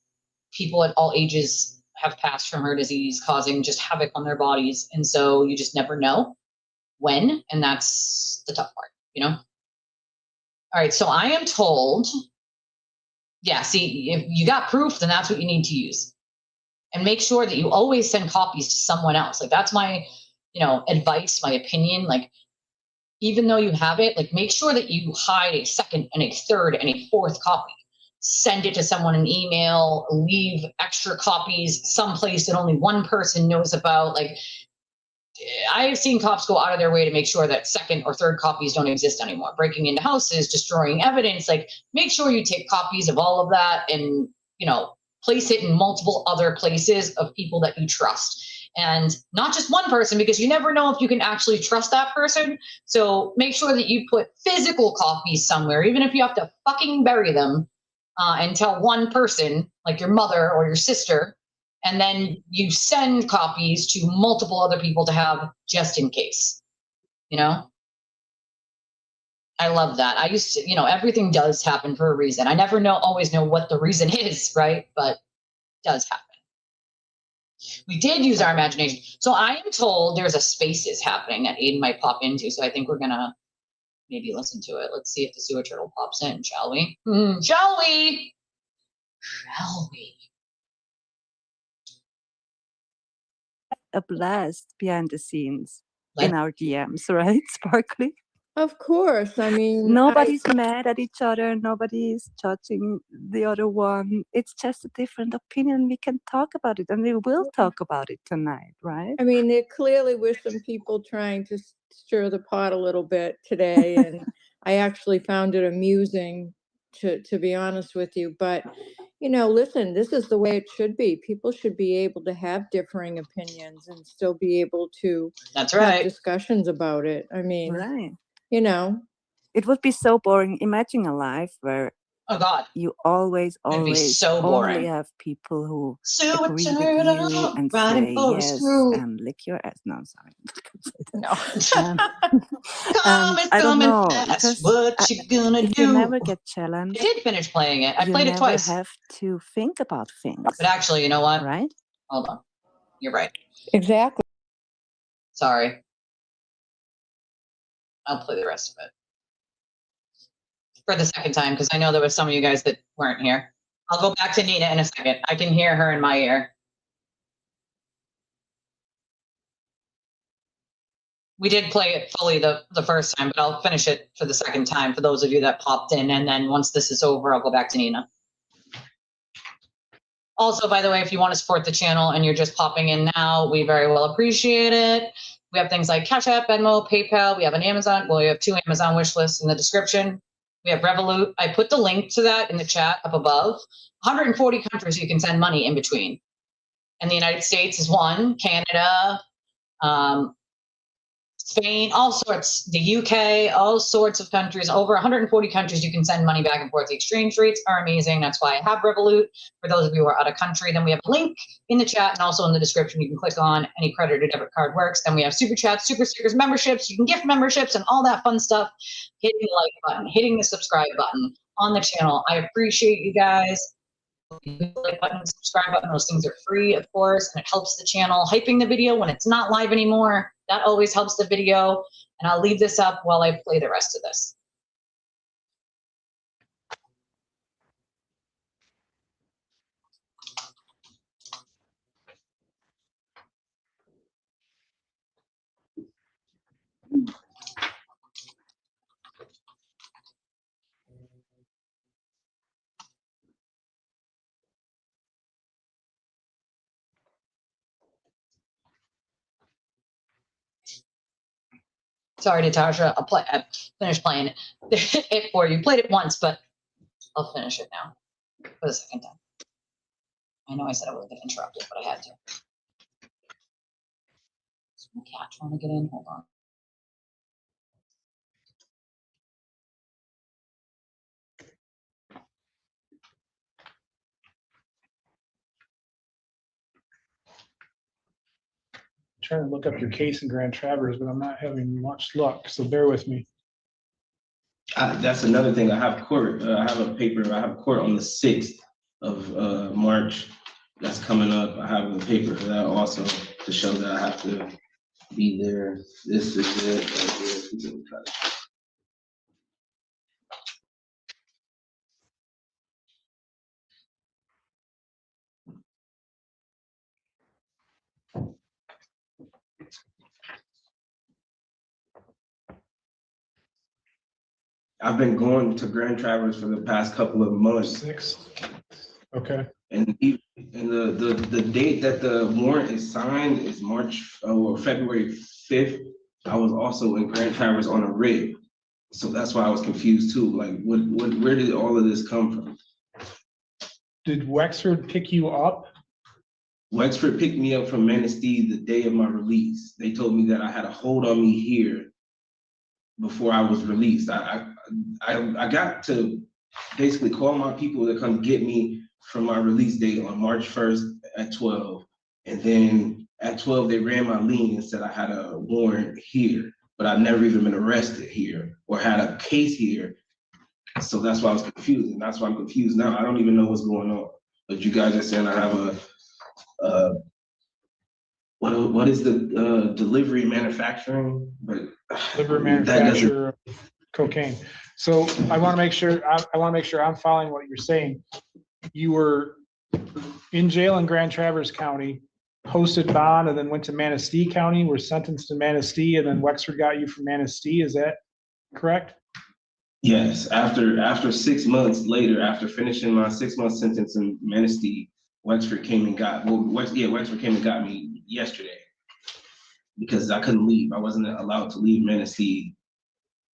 A: people at all ages have passed from her disease, causing just havoc on their bodies. And so you just never know when, and that's the tough part, you know? All right, so I am told, yeah, see, if you got proof, then that's what you need to use. And make sure that you always send copies to someone else. Like that's my, you know, advice, my opinion. Like, even though you have it, like make sure that you hide a second and a third and a 4th copy. Send it to someone in email, leave extra copies someplace that only one person knows about. Like I've seen cops go out of their way to make sure that 2nd or 3rd copies don't exist anymore. Breaking into houses, destroying evidence. Like make sure you take copies of all of that and, you know, place it in multiple other places of people that you trust. And not just one person, because you never know if you can actually trust that person. So make sure that you put physical copies somewhere, even if you have to fucking bury them, and tell one person, like your mother or your sister, and then you send copies to multiple other people to have just in case, you know? I love that. I used to, you know, everything does happen for a reason. I never always know what the reason is, right? But it does happen. We did use our imagination. So I am told there's a Spaces happening that Aiden might pop into. So I think we're going to maybe listen to it. Let's see if the sewer turtle pops in, shall we? Shall we? Shall we?
G: A blast behind the scenes in our DMs, right, Sparkly? Of course, I mean,
H: Nobody's mad at each other. Nobody's judging the other one. It's just a different opinion. We can talk about it, and we will talk about it tonight, right?
G: I mean, there clearly were some people trying to stir the pot a little bit today, and I actually found it amusing, to be honest with you. But, you know, listen, this is the way it should be. People should be able to have differing opinions and still be able to
A: That's
G: have
A: right.
G: discussions about it. I mean,
H: Right.
G: you know,
H: It would be so boring. Imagine a life where
A: Oh God,
H: you always
A: it'd be so
H: only
A: boring.
H: have people who
A: So
H: agree with
A: turn
H: you
A: up,
H: and
A: riding
H: say
A: for a
H: yes
A: screw.
H: and lick your ass. No, I'm sorry.
A: No.
H: And
A: It's
H: I don't
A: coming
H: know,
A: fast.
H: because
A: What you gonna
H: if you
A: do?
H: never get
A: I
H: challenged,
A: did finish playing it. I
H: you
A: played it
H: never
A: twice.
H: have to think about things,
A: But actually, you know what?
H: right?
A: Hold on. You're right.
G: exactly.
A: Sorry. I'll play the rest of it for the second time because I know there was some of you guys that weren't here. I'll go back to Nina in a second. I can hear her in my ear. We did play it fully the first time, but I'll finish it for the second time for those of you that popped in. And then once this is over, I'll go back to Nina. Also, by the way, if you want to support the channel and you're just popping in now, we very well appreciate it. We have things like Cash App, Venmo, PayPal. We have an Amazon. Well, we have 2 Amazon wish lists in the description. We have Revolut. I put the link to that in the chat up above. 140 countries you can send money in between. And the United States is one, Canada, Spain, all sorts, the UK, all sorts of countries, over 140 countries you can send money back and forth. The exchange rates are amazing. That's why I have Revolut. For those of you who are out of country, then we have a link in the chat and also in the description. You can click on any credit or debit card works. Then we have super chats, super stickers, memberships. You can gift memberships and all that fun stuff. Hitting the like button, hitting the subscribe button on the channel. I appreciate you guys. Like button, subscribe button, those things are free, of course, and it helps the channel. Hyping the video when it's not live anymore, that always helps the video. And I'll leave this up while I play the rest of this. Sorry, Natasha. I'll finish playing it for you. Played it once, but I'll finish it now for the second time. I know I said I wasn't going to interrupt it, but I had to. Is my cat trying to get in? Hold on.
B: Trying to look up your case in Grand Traverse, but I'm not having much luck, so bear with me.
C: That's another thing. I have court. I have a paper. I have court on the 6th of March. That's coming up. I have a paper for that also to show that I have to be there. This is it right here. I've been going to Grand Traverse for the past couple of months.
B: 6. Okay.
C: And the date that the warrant is signed is March or February 5th. I was also in Grand Traverse on a rig. So that's why I was confused too. Like, where did all of this come from?
B: Did Wexford pick you up?
C: Wexford picked me up from Manistee the day of my release. They told me that I had a hold on me here before I was released. I got to basically call my people to come get me from my release date on March 1st at 12. And then at 12, they ran my lien and said I had a warrant here, but I've never even been arrested here or had a case here. So that's why I was confused, and that's why I'm confused now. I don't even know what's going on. But you guys are saying I have what is the delivery manufacturing? But
B: Delivery manufacturer of cocaine. So I want to make sure, I want to make sure I'm following what you're saying. You were in jail in Grand Traverse County, posted bond, and then went to Manistee County, were sentenced to Manistee, and then Wexford got you from Manistee. Is that correct?
C: Yes, after 6 months later, after finishing my 6 month sentence in Manistee, Wexford came and got, Wexford came and got me yesterday because I couldn't leave. I wasn't allowed to leave Manistee.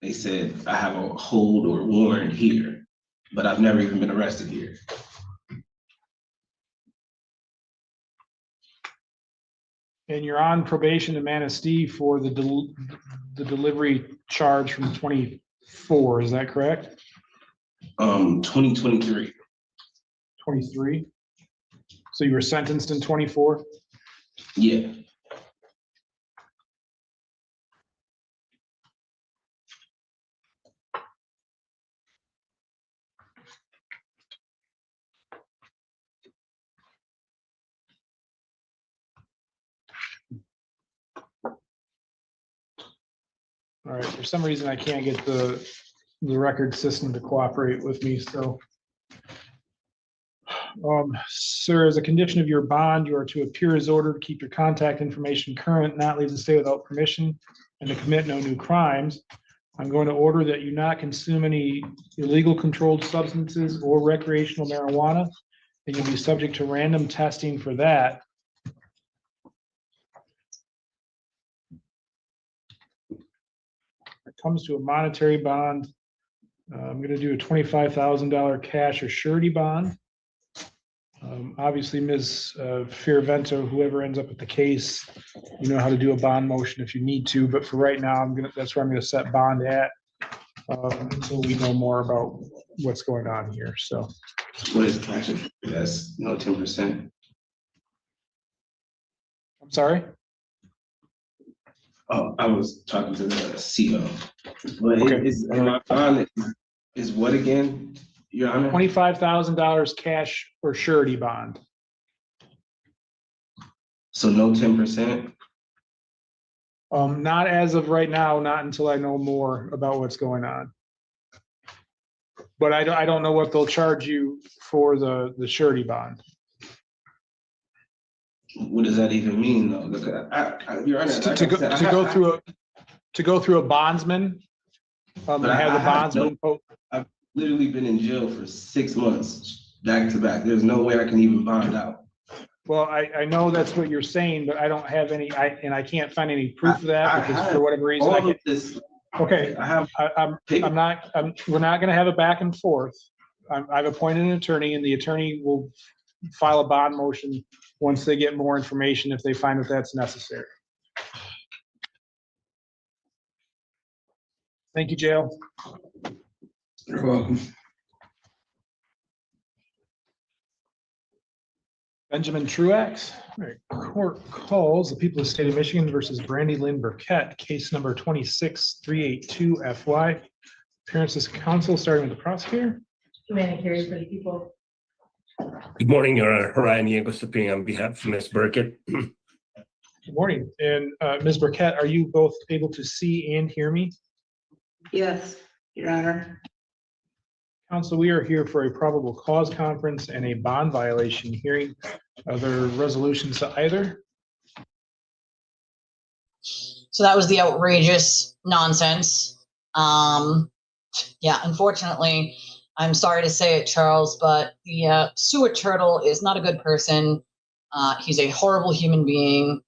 C: They said I have a hold or warrant here, but I've never even been arrested here.
B: And you're on probation in Manistee for the delivery charge from 24, is that correct?
C: 2023.
B: 23? So you were sentenced in 24?
C: Yeah.
B: All right, for some reason I can't get the record system to cooperate with me, so. Sir, as a condition of your bond, you are to appear as ordered, keep your contact information current, not leave the state without permission, and to commit no new crimes. I'm going to order that you not consume any illegal controlled substances or recreational marijuana, and you'll be subject to random testing for that. It comes to a monetary bond. I'm going to do a $25,000 cash or surety bond. Obviously, Ms. Fioravento, whoever ends up with the case, you know how to do a bond motion if you need to, but for right now, that's where I'm gonna set bond at. Until we know more about what's going on here, so.
C: What is cash? That's no 10%.
B: I'm sorry?
C: Oh, I was talking to the CO. But
B: Okay.
C: my bond is what again, Your Honor?
B: $25,000 cash or surety bond.
C: So no 10%?
B: Not as of right now, not until I know more about what's going on. But I don't know what they'll charge you for the surety bond.
C: What does that even mean, though? Look, Your Honor,
B: To go through a bondsman, and have the bondsman.
C: I've literally been in jail for 6 months, back to back. There's no way I can even bond out.
B: Well, I know that's what you're saying, but I don't have any, I can't find any proof of that because for whatever reason.
C: All of this.
B: Okay,
C: Paper.
B: we're not gonna have a back and forth. I've appointed an attorney and the attorney will file a bond motion once they get more information, if they find that that's necessary. Thank you, jail.
C: You're welcome.
B: Benjamin Truax. All right, court calls the people of the state of Michigan versus Brandy Lynn Burkett, case number 26382 FY. Appearances counsel, starting with the prosecutor.
E: Humanitarian for the people.
I: Good morning, Your Honor. Ryan Diego speaking on behalf of Ms. Burkett.
B: Good morning. And Ms. Burkett, are you both able to see and hear me?
D: Yes, Your Honor.
B: Counsel, we are here for a probable cause conference and a bond violation hearing. Are there resolutions to either?
A: So that was the outrageous nonsense. Yeah, unfortunately, I'm sorry to say it, Charles, but the sewer turtle is not a good person. He's a horrible human being.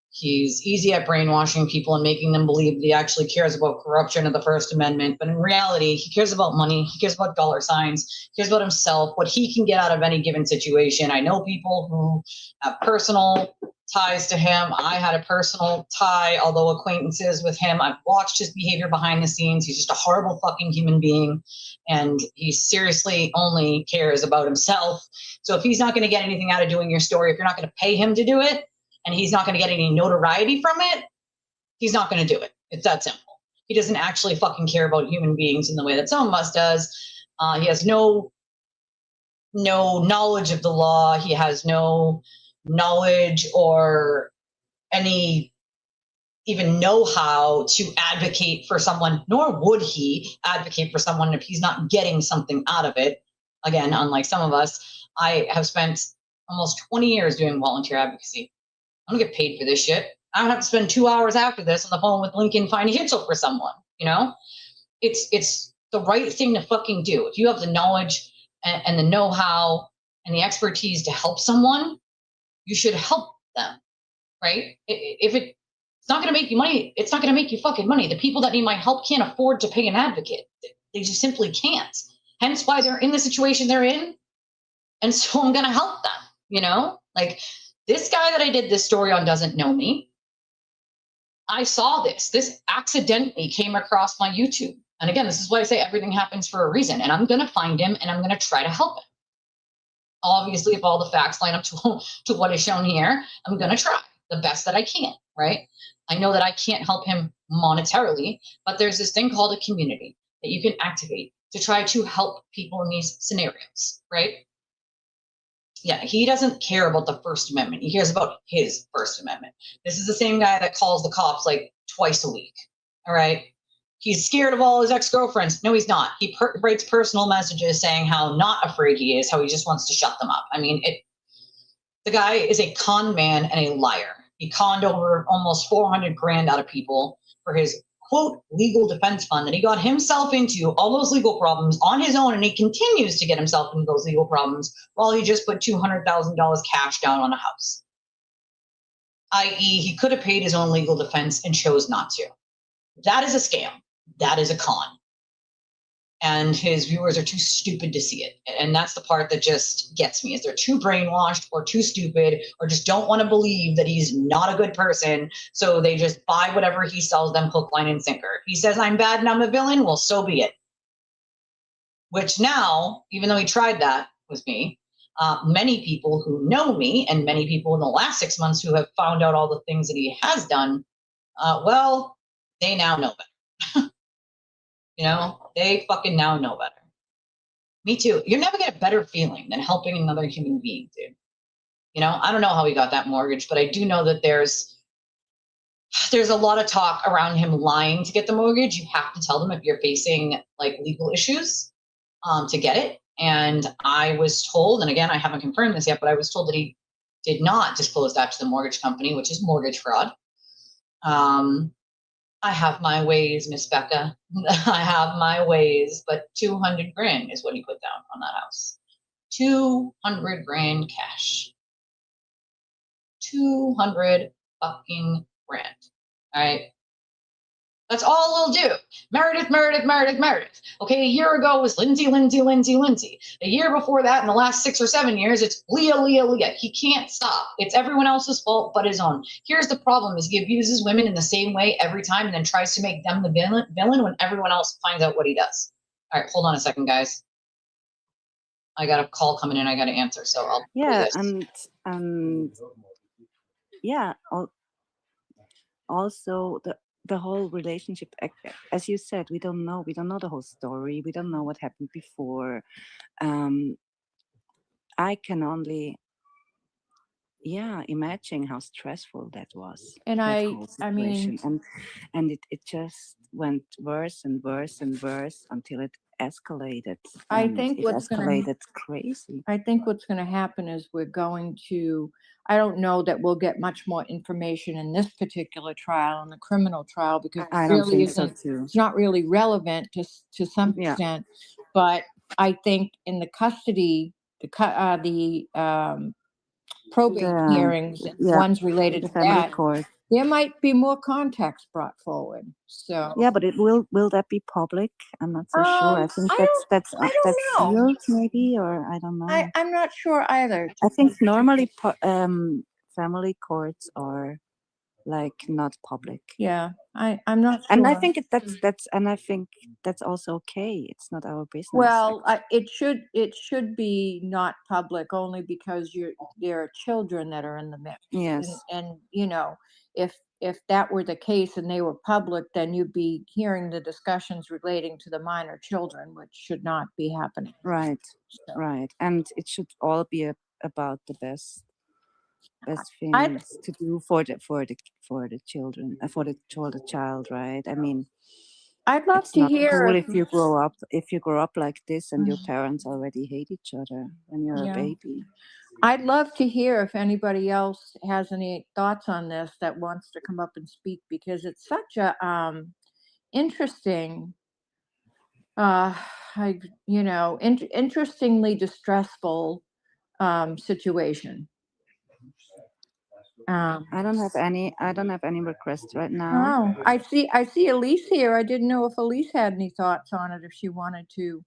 A: He's easy at brainwashing people and making them believe that he actually cares about corruption of the First Amendment. But in reality, he cares about money. He cares about dollar signs. He cares about himself, what he can get out of any given situation. I know people who have personal ties to him. I had a personal tie, although acquaintances with him. I've watched his behavior behind the scenes. He's just a horrible fucking human being. And he seriously only cares about himself. So if he's not going to get anything out of doing your story, if you're not going to pay him to do it, and he's not going to get any notoriety from it, he's not going to do it. It's that simple. He doesn't actually fucking care about human beings in the way that some of us does. He has no knowledge of the law. He has no knowledge or any even know-how to advocate for someone, nor would he advocate for someone if he's not getting something out of it. Again, unlike some of us, I have spent almost 20 years doing volunteer advocacy. I don't get paid for this shit. I don't have to spend 2 hours after this on the phone with Lincoln Financial for someone, you know? it's the right thing to fucking do. If you have the knowledge and the know-how and the expertise to help someone, you should help them, right? If it's not going to make you money, it's not going to make you fucking money. The people that need my help can't afford to pay an advocate. They just simply can't. Hence why they're in the situation they're in. And so I'm going to help them, you know? Like, this guy that I did this story on doesn't know me. I saw this. This accidentally came across my YouTube. And again, this is why I say everything happens for a reason. And I'm going to find him and I'm going to try to help him. Obviously, if all the facts line up to what is shown here, I'm going to try the best that I can, right? I know that I can't help him monetarily, but there's this thing called a community that you can activate to try to help people in these scenarios, right? Yeah, he doesn't care about the First Amendment. He cares about his First Amendment. This is the same guy that calls the cops like twice a week, all right? He's scared of all his ex-girlfriends. No, he's not. He writes personal messages saying how not afraid he is, how he just wants to shut them up. I mean, the guy is a con man and a liar. He conned over almost 400 grand out of people for his quote legal defense fund that he got himself into all those legal problems on his own, and he continues to get himself into those legal problems while he just put $200,000 cash down on a house. I.e., he could have paid his own legal defense and chose not to. That is a scam. That is a con. And his viewers are too stupid to see it. And that's the part that just gets me, is they're too brainwashed or too stupid or just don't want to believe that he's not a good person. So they just buy whatever he sells them hook, line, and sinker. If he says I'm bad and I'm a villain, well, so be it. Which now, even though he tried that with me, many people who know me and many people in the last 6 months who have found out all the things that he has done, well, they now know better. You know, they fucking now know better. Me too. You never get a better feeling than helping another human being, dude. You know, I don't know how he got that mortgage, but I do know that there's a lot of talk around him lying to get the mortgage. You have to tell them if you're facing like legal issues to get it. And I was told, and again, I haven't confirmed this yet, but I was told that he did not disclose that to the mortgage company, which is mortgage fraud. I have my ways, Miss Becca. I have my ways, but 200 grand is what he put down on that house. 200 grand cash. 200 fucking grand. All right. That's all it'll do. Meredith, Meredith, Meredith, Meredith. Okay, a year ago was Lindsay, Lindsay, Lindsay, Lindsay. A year before that, in the last 6 or 7 years, it's Leah, Leah, Leah. He can't stop. It's everyone else's fault but his own. Here's the problem, is he abuses women in the same way every time and then tries to make them the villain when everyone else finds out what he does. All right, hold on a second, guys. I got a call coming in I got to answer, so I'll do this.
H: And yeah, also the whole relationship, as you said, we don't know the whole story. We don't know what happened before. I can only imagine how stressful that was.
G: And
H: that
G: I
H: whole situation.
G: mean,
H: and it just went worse and worse and worse until it escalated.
G: I
H: and
G: think
H: it
G: what's gonna
H: escalated crazy.
G: I think what's going to happen is we're going to, I don't know that we'll get much more information in this particular trial, in the criminal trial, because it
H: I don't
G: really
H: think so
G: isn't,
H: too.
G: it's not really relevant to some
H: Yeah.
G: extent. But I think in the custody, probate
H: The-
G: hearings, and
H: yeah,
G: ones related
H: the
G: to
H: family
G: that,
H: court.
G: there might be more context brought forward. So
H: Yeah, but will that be public? I'm not so sure. I think
G: I
H: that's
G: don't know.
H: sealed maybe, or I don't know.
G: I'm not sure either.
H: I think normally family courts are like not public.
G: Yeah, I'm not sure.
H: And I think that's also okay. It's not our business.
G: Well, it should be not public, only because there are children that are in the mix.
H: Yes.
G: And you know, if that were the case and they were public, then you'd be hearing the discussions relating to the minor children, which should not be happening.
H: Right.
G: So,
H: Right. And it should all be about the best
G: I-
H: things to do for the children, for the child, right? I mean,
G: I'd love
H: it's
G: to
H: not
G: hear
H: cool
G: if
H: if you grow up like this and your parents already hate each other when you're
G: Yeah.
H: a baby.
G: I'd love to hear if anybody else has any thoughts on this that wants to come up and speak, because it's such a interesting I, interestingly distressful situation.
H: I don't have any requests right now.
G: Oh, I see Elise here. I didn't know if Elise had any thoughts on it, if she wanted to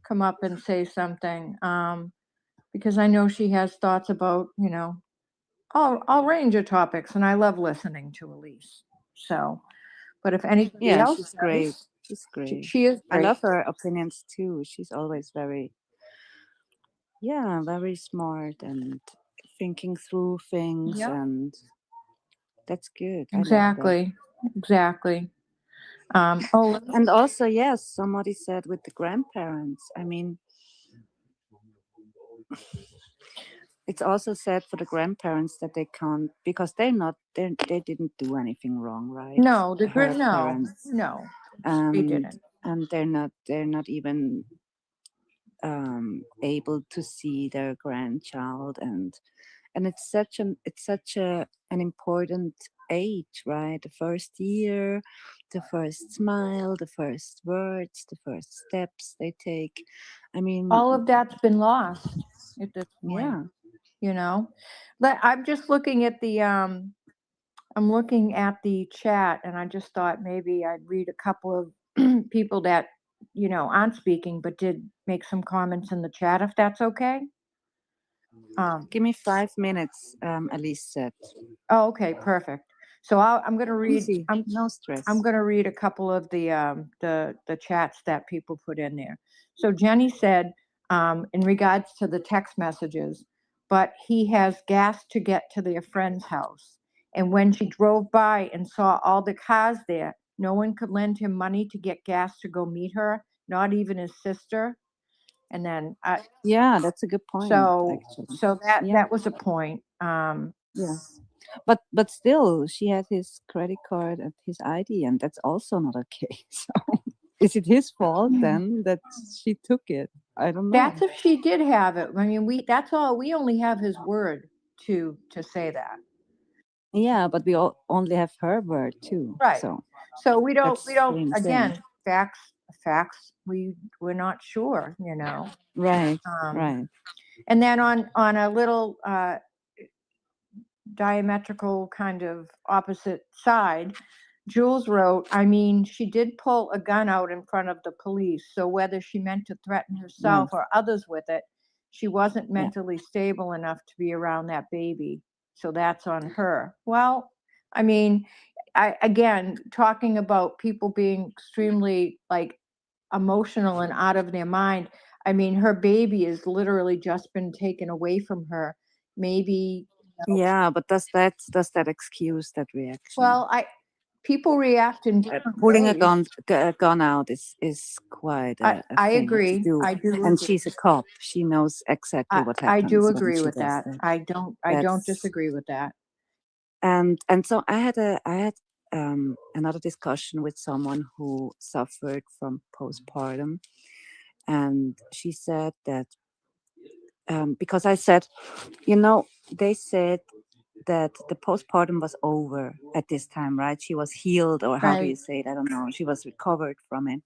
G: come up and say something. Because I know she has thoughts about, all range of topics, and I love listening to Elise. So, but if anybody
H: Yeah,
G: else
H: she's great.
G: does,
H: She's great.
G: she is
H: I
G: great.
H: love her opinions too. She's always very smart and thinking through things,
G: Yep.
H: and that's good. I love that.
G: Exactly.
H: And also, yes, somebody said with the grandparents. I mean, it's also sad for the grandparents that they can't, because they didn't do anything wrong, right?
G: No,
H: Her
G: no,
H: parents,
G: no, they
H: and
G: didn't.
H: they're not even able to see their grandchild, and it's such an important age, right? The first year, the first smile, the first words, the first steps they take. I mean,
G: All of that's been lost at this point,
H: yeah.
G: I'm just looking at the I'm looking at the chat, and I just thought maybe I'd read a couple of people that, aren't speaking but did make some comments in the chat, if that's okay.
H: Give me 5 minutes, Elise said.
G: Oh, okay, perfect. So I'm going to read.
H: Easy, no stress.
G: I'm going to read a couple of the chats that people put in there. So Jenny said, in regards to the text messages, but he has gas to get to their friend's house. And when she drove by and saw all the cars there, no one could lend him money to get gas to go meet her, not even his sister. And then,
H: yeah, that's a good point, actually.
G: so that was a point.
H: Yeah, but still, she had his credit card and his ID, and that's also not okay. So, is it his fault then that she took it? I don't know.
G: That's if she did have it. I mean, that's all. We only have his word to say that.
H: Yeah, but we only have her word too.
G: Right. So we don't.
H: same thing.
G: Again, facts. We're not sure.
H: Right. Right.
G: And then on a little diametrical kind of opposite side, Jules wrote, I mean, she did pull a gun out in front of the police. So whether she meant to threaten herself or others with it, she wasn't mentally stable enough to be around that baby. So that's on her. Well, I mean, again, talking about people being extremely emotional and out of their mind. I mean, her baby has literally just been taken away from her. Maybe.
H: Yeah, but does that excuse that reaction?
G: Well, people react in different
H: pulling
G: ways.
H: a gun out is quite a
G: I
H: thing
G: agree.
H: to do.
G: I do
H: And
G: agree.
H: she's a cop. She knows exactly what happens.
G: I do
H: when
G: agree
H: she
G: with
H: does
G: that. I don't disagree with that.
H: And so I had another discussion with someone who suffered from postpartum, and she said that because I said, they said that the postpartum was over at this time, right? She was healed, or how do you say it? I don't know. She was recovered from it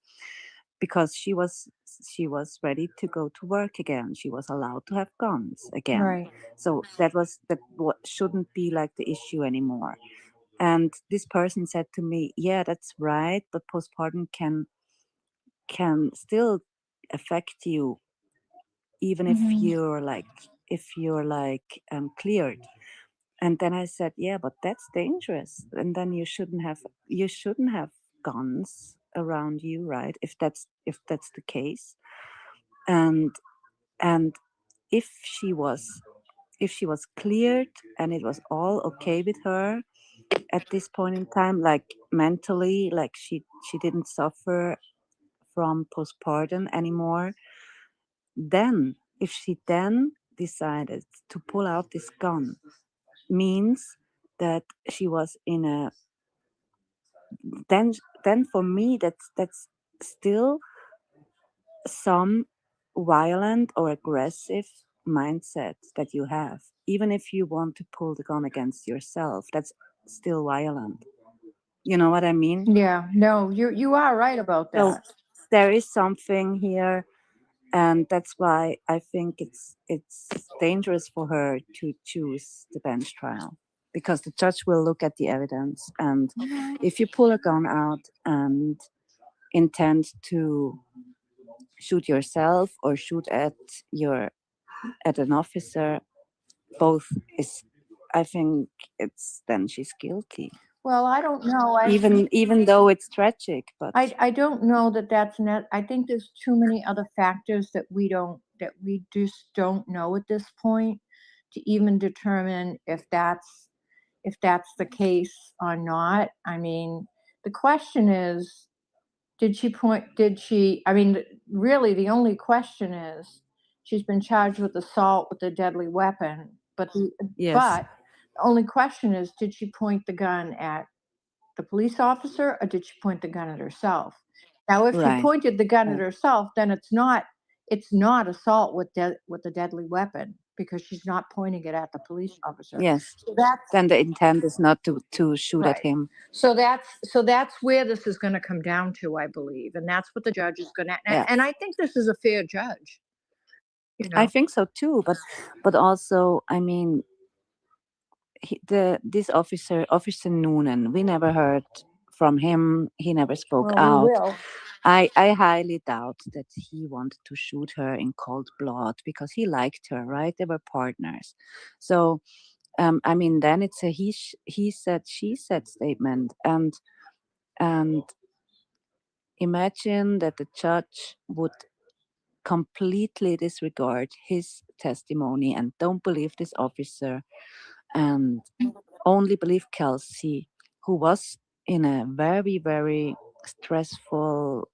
H: because she was ready to go to work again. She was allowed to have guns again.
G: Right.
H: So that shouldn't be like the issue anymore. And this person said to me, "Yeah, that's right, but postpartum can still affect you, even if you're cleared." And then I said, "Yeah, but that's dangerous. And then you shouldn't have guns around you, right? If that's the case." And if she was cleared and it was all okay with her at this point in time, like mentally, like she didn't suffer from postpartum anymore, then if she then decided to pull out this gun, means that she was in a then for me that's still some violent or aggressive mindset that you have. Even if you want to pull the gun against yourself, that's still violent. You know what I mean?
G: Yeah. No, you are right about
H: So
G: that.
H: there is something here, and that's why I think it's dangerous for her to choose the bench trial, because the judge will look at the evidence, and if you pull a gun out and intend to shoot yourself or shoot at an officer, both is, I think it's, then she's guilty.
G: Well, I don't know.
H: Even though it's tragic, but
G: I don't know that that's net. I think there's too many other factors that we just don't know at this point to even determine if that's the case or not. I mean, the question is, I mean, really, the only question is, she's been charged with assault with a deadly weapon, but
H: yes,
G: the only question is, did she point the gun at the police officer, or did she point the gun at herself? Now, if she
H: Right.
G: pointed the gun at
H: Right.
G: herself, then it's not assault with a deadly weapon, because she's not pointing it at the police officer.
H: Yes.
G: So that's
H: Then the intent is not to shoot at
G: Right.
H: him.
G: So that's where this is going to come down to, I believe, and that's what the judge is going to.
H: Yeah.
G: And I think this is a fair judge. You know?
H: I think so too, but also, I mean, this officer Noonan, we never heard from him. He never spoke
G: Well, we
H: out.
G: will.
H: I highly doubt that he wanted to shoot her in cold blood because he liked her, right? They were partners. So, I mean, then it's a he said, she said statement. And imagine that the judge would completely disregard his testimony and don't believe this officer and only believe Kelsey, who was in a very, very stressful,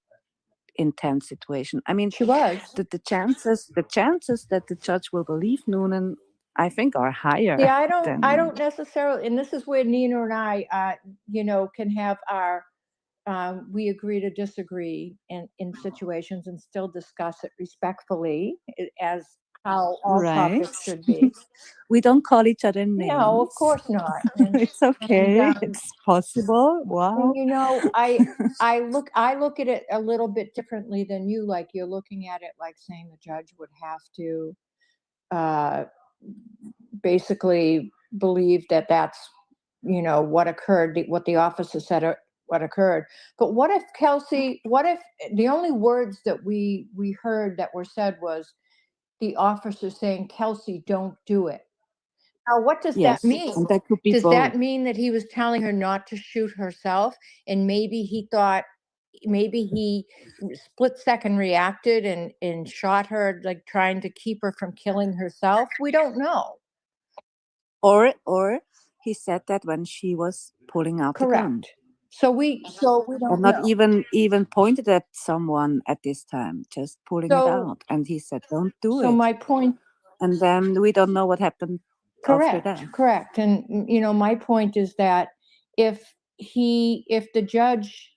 H: intense situation. I mean,
G: She was.
H: the chances that the judge will believe Noonan, I think, are higher.
G: Yeah, I
H: than,
G: don't necessarily, and this is where Nina and I, can have our, we agree to disagree in situations and still discuss it respectfully, as how all
H: Right.
G: topics should be.
H: We don't call each other names.
G: No, of course not. And,
H: It's okay.
G: and,
H: It's possible. Wow.
G: and I look at it a little bit differently than you. Like, you're looking at it like saying the judge would have to basically believe that that's what occurred, what the officer said, what occurred. But what if the only words that we heard that were said was the officer saying, "Kelsey, don't do it." Now, what does
H: Yes,
G: that mean?
H: and that could be
G: Does
H: both.
G: that mean that he was telling her not to shoot herself, and maybe he split second reacted and shot her, like trying to keep her from killing herself? We don't know.
H: Or he said that when she was pulling out the gun.
G: Correct. So we don't
H: And not
G: know.
H: even pointed at someone at this time, just pulling it out. And he said, "Don't do it."
G: So my point.
H: And then we don't know what happened after that.
G: Correct. And my point is that if the judge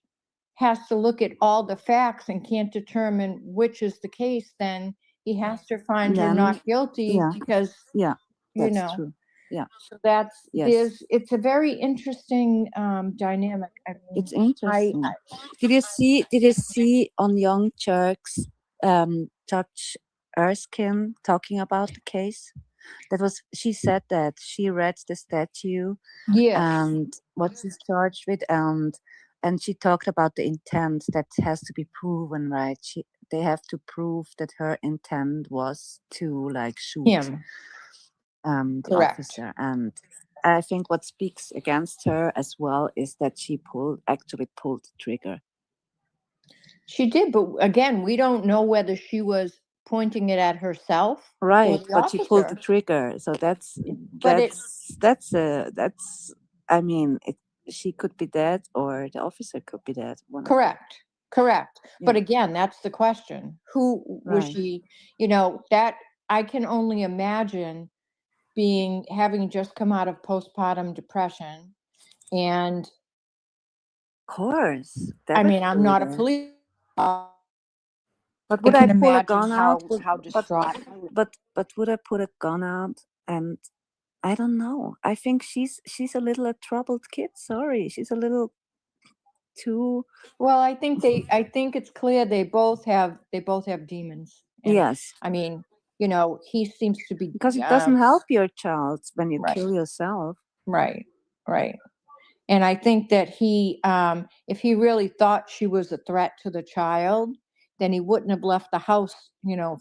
G: has to look at all the facts and can't determine which is the case, then he has to find her not guilty,
H: yeah.
G: because
H: Yeah, that's true. Yeah.
G: So that's
H: Yes.
G: it's a very interesting dynamic. I mean,
H: It's interesting. Did you see on Young Turks, Judge Erskine talking about the case? She said that she read the statute and what she's charged with, and she talked about the intent that has to be proven, right? They have to prove that her intent was to shoot
G: him.
H: The officer. And I think what speaks against her as well is that she actually pulled the trigger.
G: She did, but again, we don't know whether she was pointing it at herself,
H: right? But she pulled the trigger, so I mean, she could be dead, or the officer could be dead.
G: Correct. Yeah. But again, that's the question: who was she? That I can only imagine having just come out of postpartum depression, and
H: of course,
G: I mean, I'm not a police.
H: But would I pull a gun
G: how,
H: out?
G: How distraught.
H: But would I put a gun out? And I don't know. I think she's a little a troubled kid. Sorry, she's a little two.
G: Well, I think it's clear they both have demons. And,
H: Yes,
G: I mean, he seems to be
H: because it doesn't help your child when you
G: right.
H: kill yourself.
G: Right. And I think that he, if he really thought she was a threat to the child, then he wouldn't have left the house,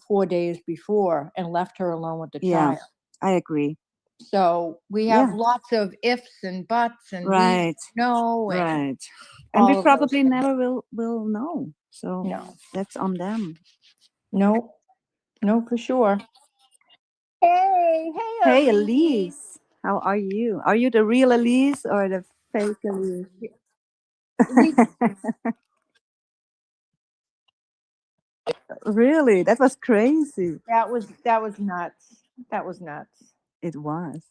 G: 4 days before and left her alone with the
H: Yeah,
G: child.
H: I agree.
G: So we have lots of ifs and buts and we
H: Right.
G: know. And
H: Right. And we
G: all of those
H: probably
G: things.
H: never will know. So
G: No.
H: that's on them.
G: No, for sure. Hey,
H: Hey,
G: Elise.
H: Elise, how are you? Are you the real Elise or the fake Elise? Really? That was crazy.
G: That was nuts. That was nuts.
H: It was.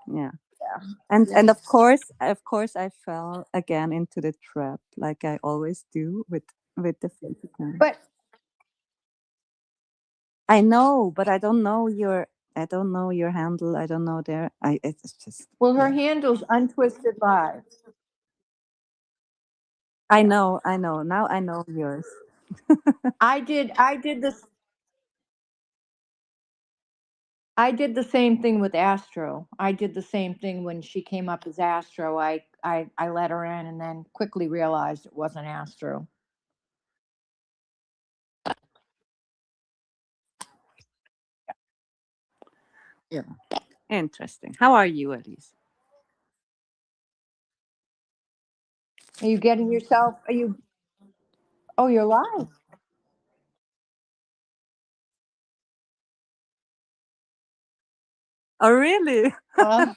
H: Yeah.
G: Yeah.
H: And of course I fell again into the trap like I always do with the fake account.
G: But
H: I know, but I don't know your handle. I don't know it's just.
G: well, her handle's Untwisted Live.
H: I know. Now I know yours.
G: I did this. I did the same thing with Astro. I did the same thing when she came up as Astro. I let her in and then quickly realized it wasn't Astro.
H: Yeah. Interesting. How are you, Elise?
G: Are you getting yourself? Are you? Oh, you're live.
H: Oh, really?
G: Uh,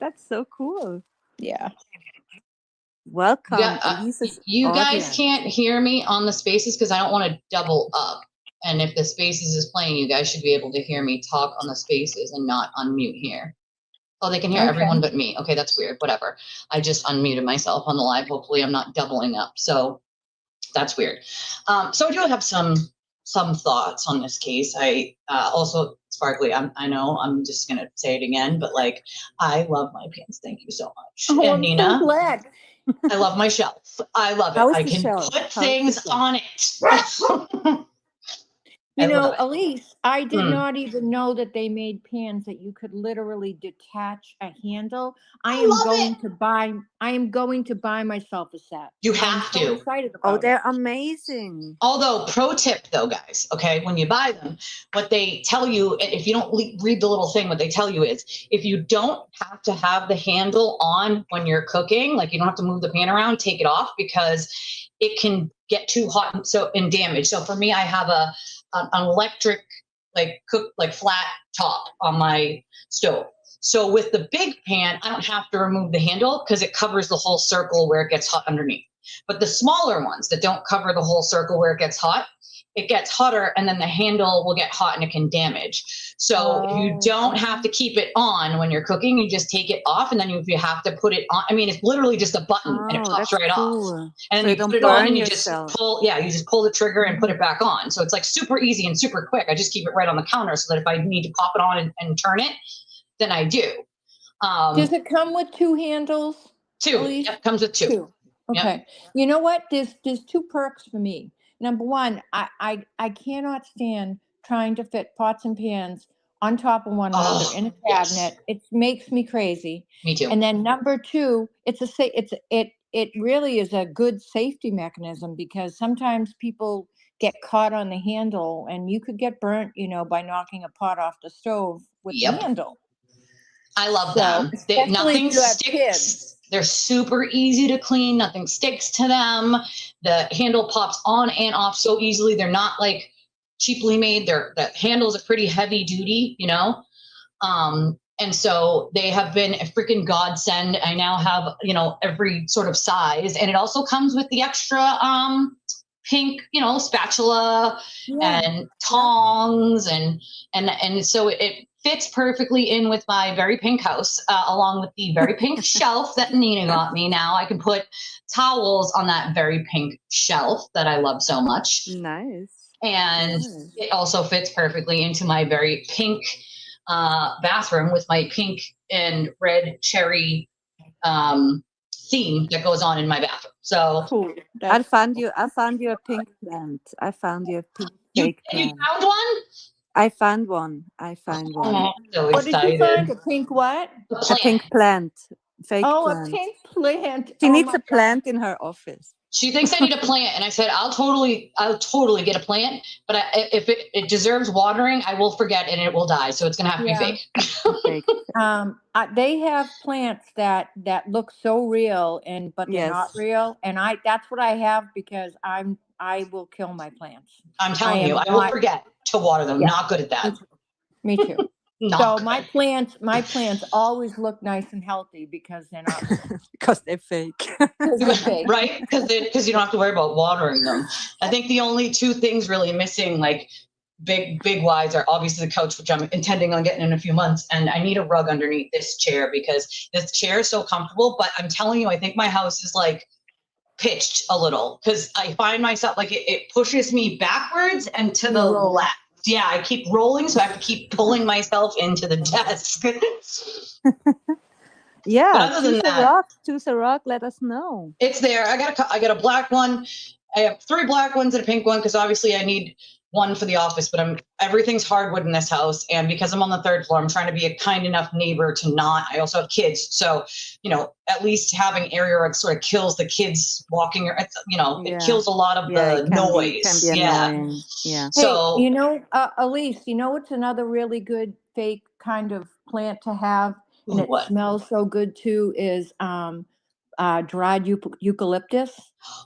H: That's so cool.
G: yeah.
H: Welcome,
A: Yeah,
H: Elise's
A: you guys
H: audience.
A: can't hear me on the spaces because I don't want to double up. And if the spaces is playing, you guys should be able to hear me talk on the spaces and not unmute here. Oh, they can hear everyone but me. Okay, that's weird. Whatever. I just unmuted myself on the live. Hopefully I'm not doubling up. So that's weird. So I do have some thoughts on this case. I also, Sparkly, I know I'm just going to say it again, but like, I love my pants. Thank you so much.
G: Oh,
A: and
G: I'm
A: Nina,
G: so glad.
A: I love my shelf. I love it.
H: How is
A: I
H: the
A: can
H: shelf?
A: put
H: How is the
A: things
H: shelf?
A: on it. I love it.
G: Elise, I did
A: Hmm.
G: not even know that they made pans that you could literally detach a handle. I
A: I
G: am
A: love
G: going
A: it.
G: to buy myself a set.
A: You
G: I'm
A: have
G: so
A: to.
G: excited
H: Oh,
G: about it.
H: they're amazing.
A: Although, pro tip though, guys, okay, when you buy them, what they tell you, if you don't read the little thing, what they tell you is if you don't have to have the handle on when you're cooking, like you don't have to move the pan around, take it off because it can get too hot and damage. So for me, I have an electric like flat top on my stove. So with the big pan, I don't have to remove the handle because it covers the whole circle where it gets hot underneath. But the smaller ones that don't cover the whole circle where it gets hot, it gets hotter and then the handle will get hot and it can damage. So you don't have to keep it on when you're cooking. You just take it off. And then if you have to put it on, I mean, it's literally just a button and it pops right off. And then you put it on and you just pull the trigger and put it back on. So it's like super easy and super quick. I just keep it right on the counter so that if I need to pop it on and turn it, then I do.
G: Does it come with two handles?
A: Two.
G: Elise?
A: Yep, comes with two.
G: Okay.
A: Yep.
G: You know what? There's two perks for me. Number one, I cannot stand trying to fit pots and pans on top of one another in a cabinet.
A: Yes.
G: It makes me crazy.
A: Me too.
G: And then number two, it really is a good safety mechanism because sometimes people get caught on the handle and you could get burnt, by knocking a pot off the stove with the handle.
A: I love them. Nothing sticks.
G: Kids.
A: They're super easy to clean. Nothing sticks to them. The handle pops on and off so easily. They're not like cheaply made. The handles are pretty heavy duty, and so they have been a freaking godsend. I now have, every sort of size, and it also comes with the extra pink, spatula and tongs and so it fits perfectly in with my very pink house, along with the very pink shelf that Nina got me. Now I can put towels on that very pink shelf that I love so much.
H: Nice.
A: And it also fits perfectly into my very pink bathroom with my pink and red cherry theme that goes on in my bathroom. So
G: Cool.
H: I found you a pink plant. I found you a pink
A: you
H: fake plant.
A: found one?
H: I found one. I found one.
A: Oh, I'm so
G: What did you
A: excited.
G: find? A pink what?
A: A
H: A
A: plant.
H: pink plant. Fake
G: Oh,
H: plant.
G: a pink plant.
H: She
G: Oh
H: needs
G: my
H: a
G: God.
H: plant in her office.
A: She thinks I need a plant, and I said I'll totally get a plant, but if it deserves watering, I will forget and it will die. So it's gonna have to
G: Yeah.
A: be fake.
H: Fake.
G: They have plants that look so real but they're not
H: Yes.
G: real. And that's what I have because I will kill my plants.
A: I'm telling you,
G: am
A: I will
G: not-
A: forget to water them.
G: Yeah.
A: Not good at that.
G: Me too.
A: Not
G: So
A: good.
G: my plants always look nice and healthy because they're not real.
H: Because they're fake.
G: They're fake.
A: Right? Because you don't have to worry about watering them. I think the only two things really missing, like big wise, are obviously the couch, which I'm intending on getting in a few months, and I need a rug underneath this chair because this chair is so comfortable. But I'm telling you, I think my house is like pitched a little because I find myself like it pushes me backwards and to the
G: roll.
A: left. Yeah, I keep rolling, so I have to keep pulling myself into the desk.
H: Yeah.
A: But other than that,
H: Choose a rock. Let us know.
A: it's there. I got a black one. I have 3 black ones and a pink one because obviously I need one for the office. But everything's hardwood in this house, and because I'm on the 3rd floor, I'm trying to be a kind enough neighbor to not. I also have kids, so at least having area rug sort of kills the kids walking. It kills a lot of the noise.
H: Can be annoying. Yeah.
A: So
G: Hey, Elise, what's another really good fake kind of plant to have, and it
A: what?
G: smells so good too, is dried eucalyptus.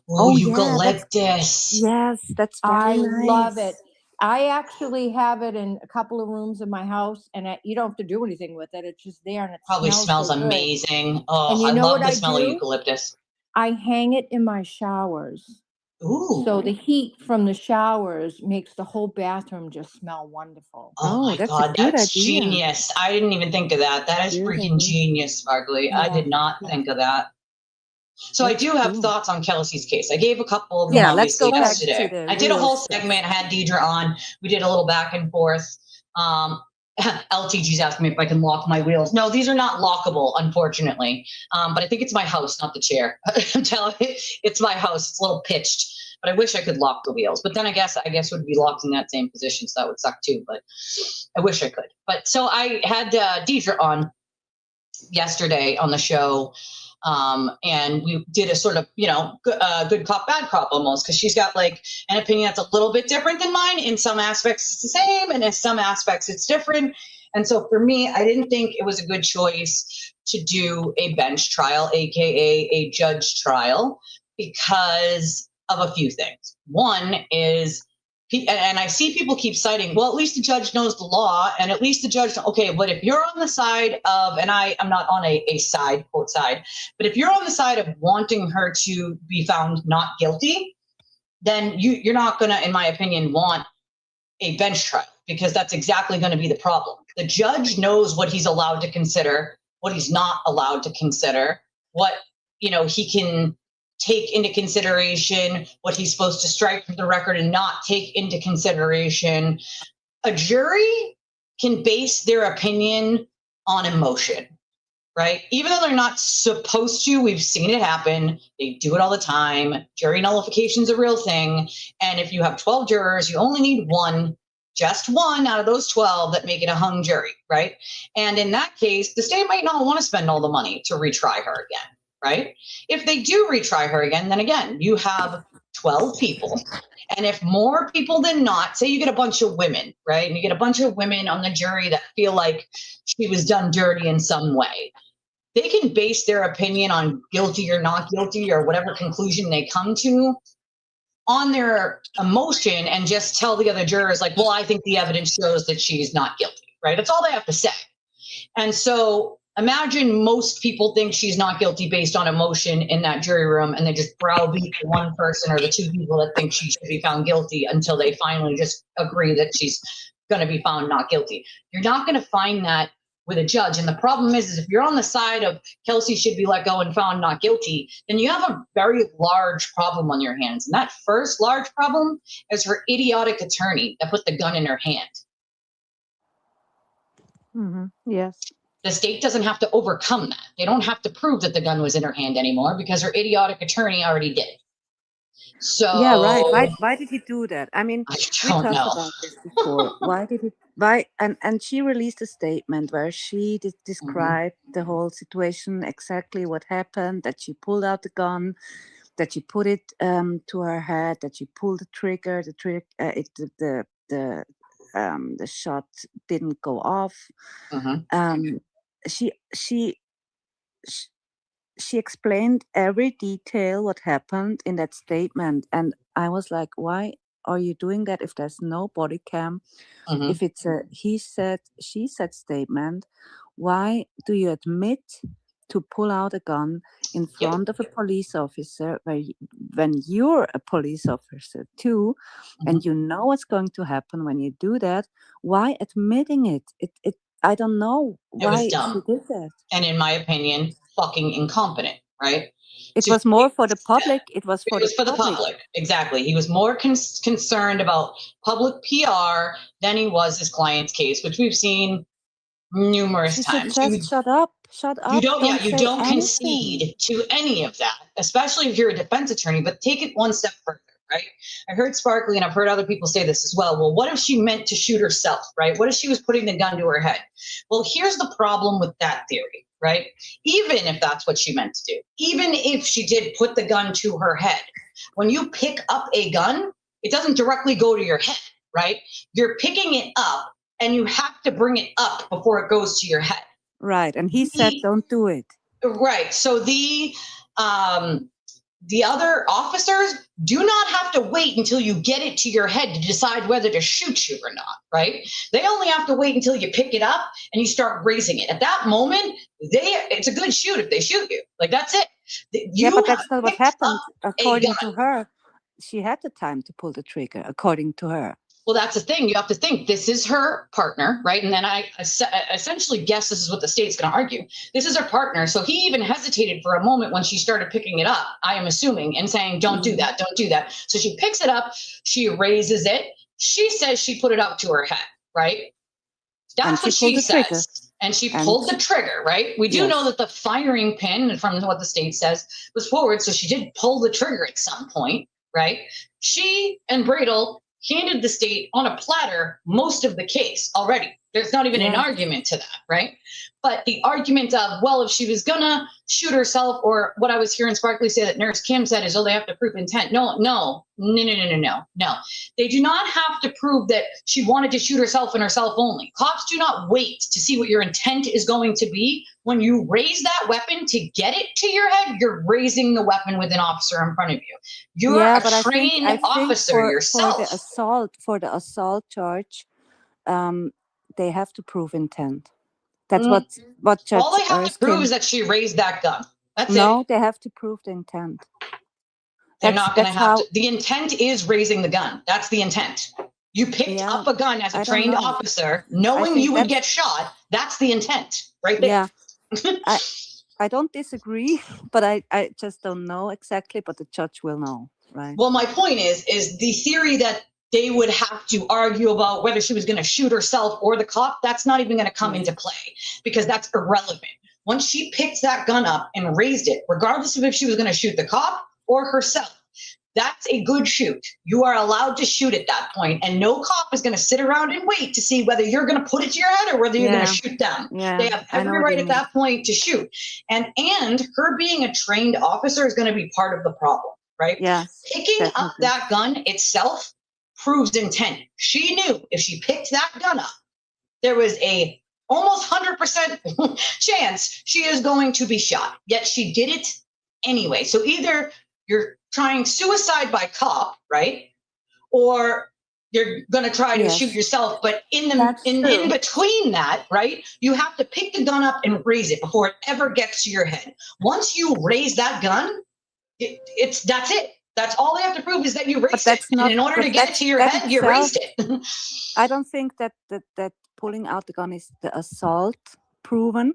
A: Oh,
H: yeah,
A: eucalyptus.
H: Yes, that's very
G: I
H: nice.
G: love it. I actually have it in a couple of rooms in my house, and you don't have to do anything with it. It's just there, and it
A: Probably smells
G: so good.
A: amazing. Oh,
G: And
A: I love
G: what
A: the smell of
G: do?
A: eucalyptus.
G: I hang it in my showers.
A: Ooh.
G: So the heat from the showers makes the whole bathroom just smell wonderful.
A: Oh my
H: that's a
A: God,
H: good
A: that's
H: idea.
A: genius. I didn't even think of that. That is
H: Good
A: freaking
H: idea.
A: genius, Sparkly. I
G: Yeah.
A: did not think of that. So I do have thoughts on Kelsey's case. I gave a couple of them,
H: Yeah, let's
A: obviously,
H: go back
A: yesterday.
H: to the
A: I did a
H: real
A: whole
H: stuff.
A: segment, had Deidre on. We did a little back and forth. LTG's asking me if I can lock my wheels. No, these are not lockable, unfortunately. But I think it's my house, not the chair. I'm telling you, it's my house. It's a little pitched. But I wish I could lock the wheels. But then I guess it would be locked in that same position, so that would suck too. But I wish I could. But so I had Deidre on yesterday on the show, and we did a sort of good cop bad cop almost, because she's got like an opinion that's a little bit different than mine. In some aspects it's the same, and in some aspects it's different. And so for me, I didn't think it was a good choice to do a bench trial, aka a judge trial, because of a few things. One is, and I see people keep citing, well, at least the judge knows the law, and at least the judge, okay, but if you're on the side of, and I'm not on a side, quote side, but if you're on the side of wanting her to be found not guilty, then you're not going to, in my opinion, want a bench trial, because that's exactly going to be the problem. The judge knows what he's allowed to consider, what he's not allowed to consider, what, he can take into consideration, what he's supposed to strike from the record and not take into consideration. A jury can base their opinion on emotion, right? Even though they're not supposed to, we've seen it happen. They do it all the time. Jury nullification is a real thing. And if you have 12 jurors, you only need one, just one out of those 12 that make it a hung jury, right? And in that case, the state might not want to spend all the money to retry her again, right? If they do retry her again, then again, you have 12 people. And if more people than not, say you get a bunch of women, right? And you get a bunch of women on the jury that feel like she was done dirty in some way, they can base their opinion on guilty or not guilty or whatever conclusion they come to on their emotion, and just tell the other jurors like, well, I think the evidence shows that she's not guilty, right? That's all they have to say. And so imagine most people think she's not guilty based on emotion in that jury room, and they just browbeat the one person or the two people that think she should be found guilty until they finally just agree that she's going to be found not guilty. You're not going to find that with a judge. And the problem is if you're on the side of Kelsey should be let go and found not guilty, then you have a very large problem on your hands. And that first large problem is her idiotic attorney that put the gun in her hand.
H: Mm-hmm. Yes.
A: The state doesn't have to overcome that. They don't have to prove that the gun was in her hand anymore because her idiotic attorney already did. So
H: Yeah, right. Why did he do that? I mean,
A: I
H: we
A: don't
H: talked
A: know.
H: about this before. Why did he? Why? And she released a statement where she described the whole situation, exactly what happened. That she pulled out the gun, that she put it to her head, that she pulled the trigger. The shot didn't go off.
A: Mhm.
H: She she sh- she explained every detail what happened in that statement, and I was like, why are you doing that if there's no body cam?
A: Mhm.
H: If it's a he said she said statement, why do you admit to pull out a gun in front of a police officer when you're a police officer too, and you know what's going to happen when you do that? Why admitting it? I don't know
A: It was
H: why she
A: dumb.
H: did that.
A: And in my opinion, fucking incompetent, right?
H: It
A: So
H: was more for the public. It was for
A: it was for the public. Exactly. He was more concerned about public PR than he was his client's case, which we've seen numerous
H: She should
A: times.
H: just shut up. Shut
A: You
H: up.
A: don't, yeah, you
H: say
A: don't
H: anything.
A: concede to any of that, especially if you're a defense attorney, but take it one step further, right? I heard Sparkly, and I've heard other people say this as well. Well, what if she meant to shoot herself, right? What if she was putting the gun to her head? Well, here's the problem with that theory, right? Even if that's what she meant to do, even if she did put the gun to her head, when you pick up a gun, it doesn't directly go to your head, right? You're picking it up and you have to bring it up before it goes to your head.
H: Right. And he said, don't do it.
A: Right. So the other officers do not have to wait until you get it to your head to decide whether to shoot you or not, right? They only have to wait until you pick it up and you start raising it. At that moment, it's a good shoot if they shoot you. Like, that's it.
H: But that's not what happened. According
A: to
H: her, she had the time to pull the trigger, according to her.
A: Well, that's the thing. You have to think this is her partner, right? And then I essentially guess this is what the state's going to argue. This is her partner. So he even hesitated for a moment when she started picking it up, I am assuming, and saying, don't do that, don't do that. So she picks it up, she raises it. She says she put it up to her head, right? That's what she says. And she pulled the trigger, right? We do know that the firing pin, from what the state says, was forward. So she did pull the trigger at some point, right? She and Bradel handed the state on a platter most of the case already. There's not even an argument to that, right? But the argument of, well, if she was gonna shoot herself, or what I was hearing Sparkly say that Nurse Kim said is, oh, they have to prove intent. No. They do not have to prove that she wanted to shoot herself and herself only. Cops do not wait to see what your intent is going to be. When you raise that weapon to get it to your head, you're raising the weapon with an officer in front of you. You're a trained officer yourself.
H: For the assault charge, they have to prove intent. That's what Judge
A: all they have to prove is that she raised that gun. That's it.
H: No, they have to prove the intent.
A: They're not going to have to. The intent is raising the gun. That's the intent. You picked up a gun as a trained officer, knowing you would get shot. That's the intent, right there.
H: Yeah. I don't disagree, but I just don't know exactly, but the judge will know, right?
A: Well, my point is the theory that they would have to argue about whether she was going to shoot herself or the cop, that's not even going to come into play, because that's irrelevant. Once she picked that gun up and raised it, regardless of if she was going to shoot the cop or herself, that's a good shoot. You are allowed to shoot at that point, and no cop is going to sit around and wait to see whether you're going to put it to your head or whether you're going to shoot them. They have every right at that point to shoot. And her being a trained officer is going to be part of the problem, right?
H: Yes.
A: Picking up that gun itself proves intent. She knew if she picked that gun up, there was a almost 100% chance she is going to be shot. Yet she did it anyway. So either you're trying suicide by cop, right? Or you're going to try to shoot yourself. But in between that, right, you have to pick the gun up and raise it before it ever gets to your head. Once you raise that gun, that's it. That's all they have to prove is that you raised it. And in order to get it to your head, you raised it.
H: I don't think that pulling out the gun is the assault proven,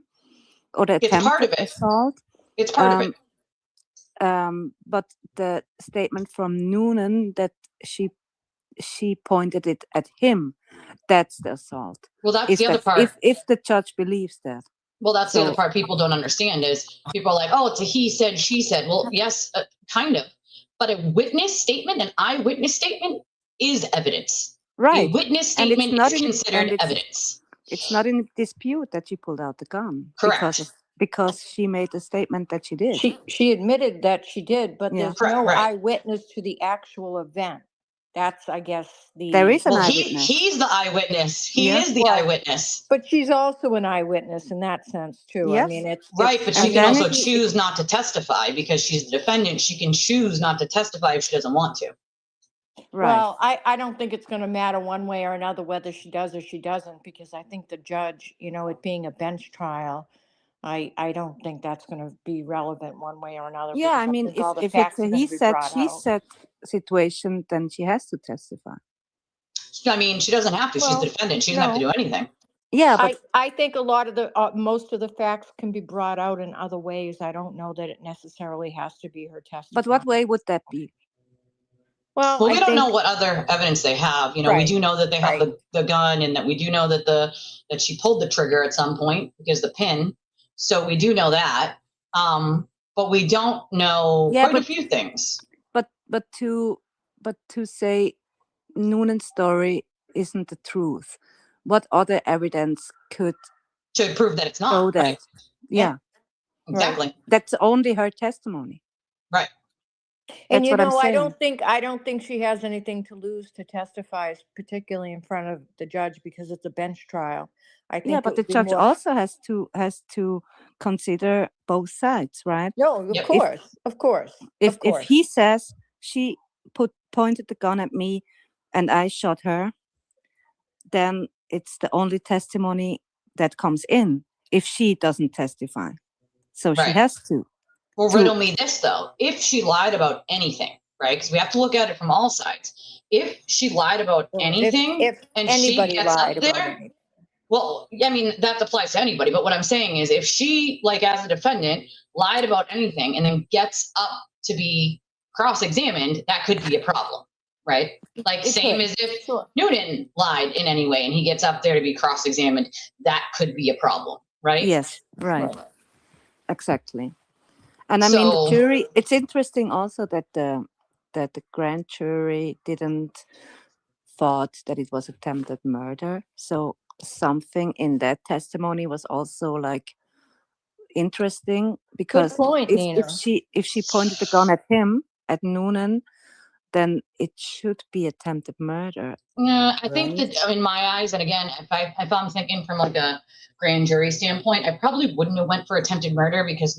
H: or the attempted assault.
A: It's part of it.
H: But the statement from Noonan that she pointed it at him, that's the assault.
A: Well, that's the other part.
H: If the judge believes that.
A: Well, that's the
H: So-
A: other part people don't understand is people are like, oh, it's a he said, she said. Well, yes, kind of. But a witness statement, an eyewitness statement is evidence. A
H: Right.
A: witness
H: And it's
A: statement
H: not
A: is
H: in-
A: considered
H: and it's-
A: evidence.
H: It's not in dispute that she pulled out the gun.
A: Correct.
H: Because she made the statement that she did.
G: She admitted that she did, but
H: Yeah.
G: there's
A: Correct,
G: no
A: right.
G: eyewitness to the actual event. That's, I guess, the.
H: There is an
A: Well,
H: eyewitness.
A: he's the eyewitness. He
H: Yeah.
A: is the
G: Well,
A: eyewitness.
G: But she's also an eyewitness in that sense too. I
H: Yes.
G: mean, it's
A: Right, but she
H: and
A: can
H: then
A: also
H: it-
A: choose not to testify because she's the defendant. She can choose not to testify if she doesn't want to.
H: Right.
G: Well, I don't think it's going to matter one way or another whether she does or she doesn't, because I think the judge, it being a bench trial, I don't think that's going to be relevant one way or another.
H: Yeah,
G: because
H: I mean,
G: think all the
H: if it's
G: facts
H: a
G: are gonna
H: he
G: be
H: said,
G: brought
H: she
G: out.
H: said situation, then she has to testify.
A: I mean, she doesn't have to. She's
G: Well,
A: the defendant. She doesn't have to
G: no.
A: do anything.
H: Yeah, but
G: I think a lot of most of the facts can be brought out in other ways. I don't know that it necessarily has to be her testimony.
H: what way would that be?
G: Well,
A: Well,
G: I
A: we don't
G: think,
A: know what other evidence they have. We
G: Right,
A: do know that they have
G: right.
A: the gun, and that we do know that that she pulled the trigger at some point because the pin. So we do know that. But we don't know
H: Yeah,
A: quite a few things
H: But to say Noonan's story isn't the truth, what other evidence could
A: to prove that it's
H: show
A: not.
H: that?
A: Right?
H: Yeah,
A: Exactly.
H: that's only her testimony.
A: Right.
G: And
H: That's what I'm
G: I
H: saying.
G: I don't think she has anything to lose to testify, particularly in front of the judge, because it's a bench trial. I think
H: Yeah,
G: it
H: but the
G: would be
H: judge
G: more-
H: also has to consider both sides, right?
G: No, of
A: Yep.
G: course, of course,
H: If
G: of course.
H: he says she pointed the gun at me and I shot her, then it's the only testimony that comes in if she doesn't testify. So she
A: Right.
H: has to.
A: Well,
H: to-
A: riddle me this though. If she lied about anything, right? Because we have to look at it from all sides. If she lied about
G: Well,
A: anything,
G: if
A: and she
G: anybody
A: gets
G: lied
A: up
G: about
A: there,
G: anything.
A: well, I mean, that applies to anybody. But what I'm saying is, if she, like, as a defendant, lied about anything and then gets up to be cross-examined, that could be a problem, right? Like,
G: It
A: same
G: could,
A: as if
G: sure.
A: Noonan lied in any way and he gets up there to be cross-examined, that could be a problem, right?
H: Yes, right. Exactly. And I mean, the
A: So-
H: jury, it's interesting also that the grand jury didn't thought that it was attempted murder. So something in that testimony was also like interesting, because
G: point, Nina.
H: if she pointed the gun at him, at Noonan, then it should be attempted murder.
A: I think that in my eyes, and again, if I'm thinking from like a grand jury standpoint, I probably wouldn't have went for attempted murder because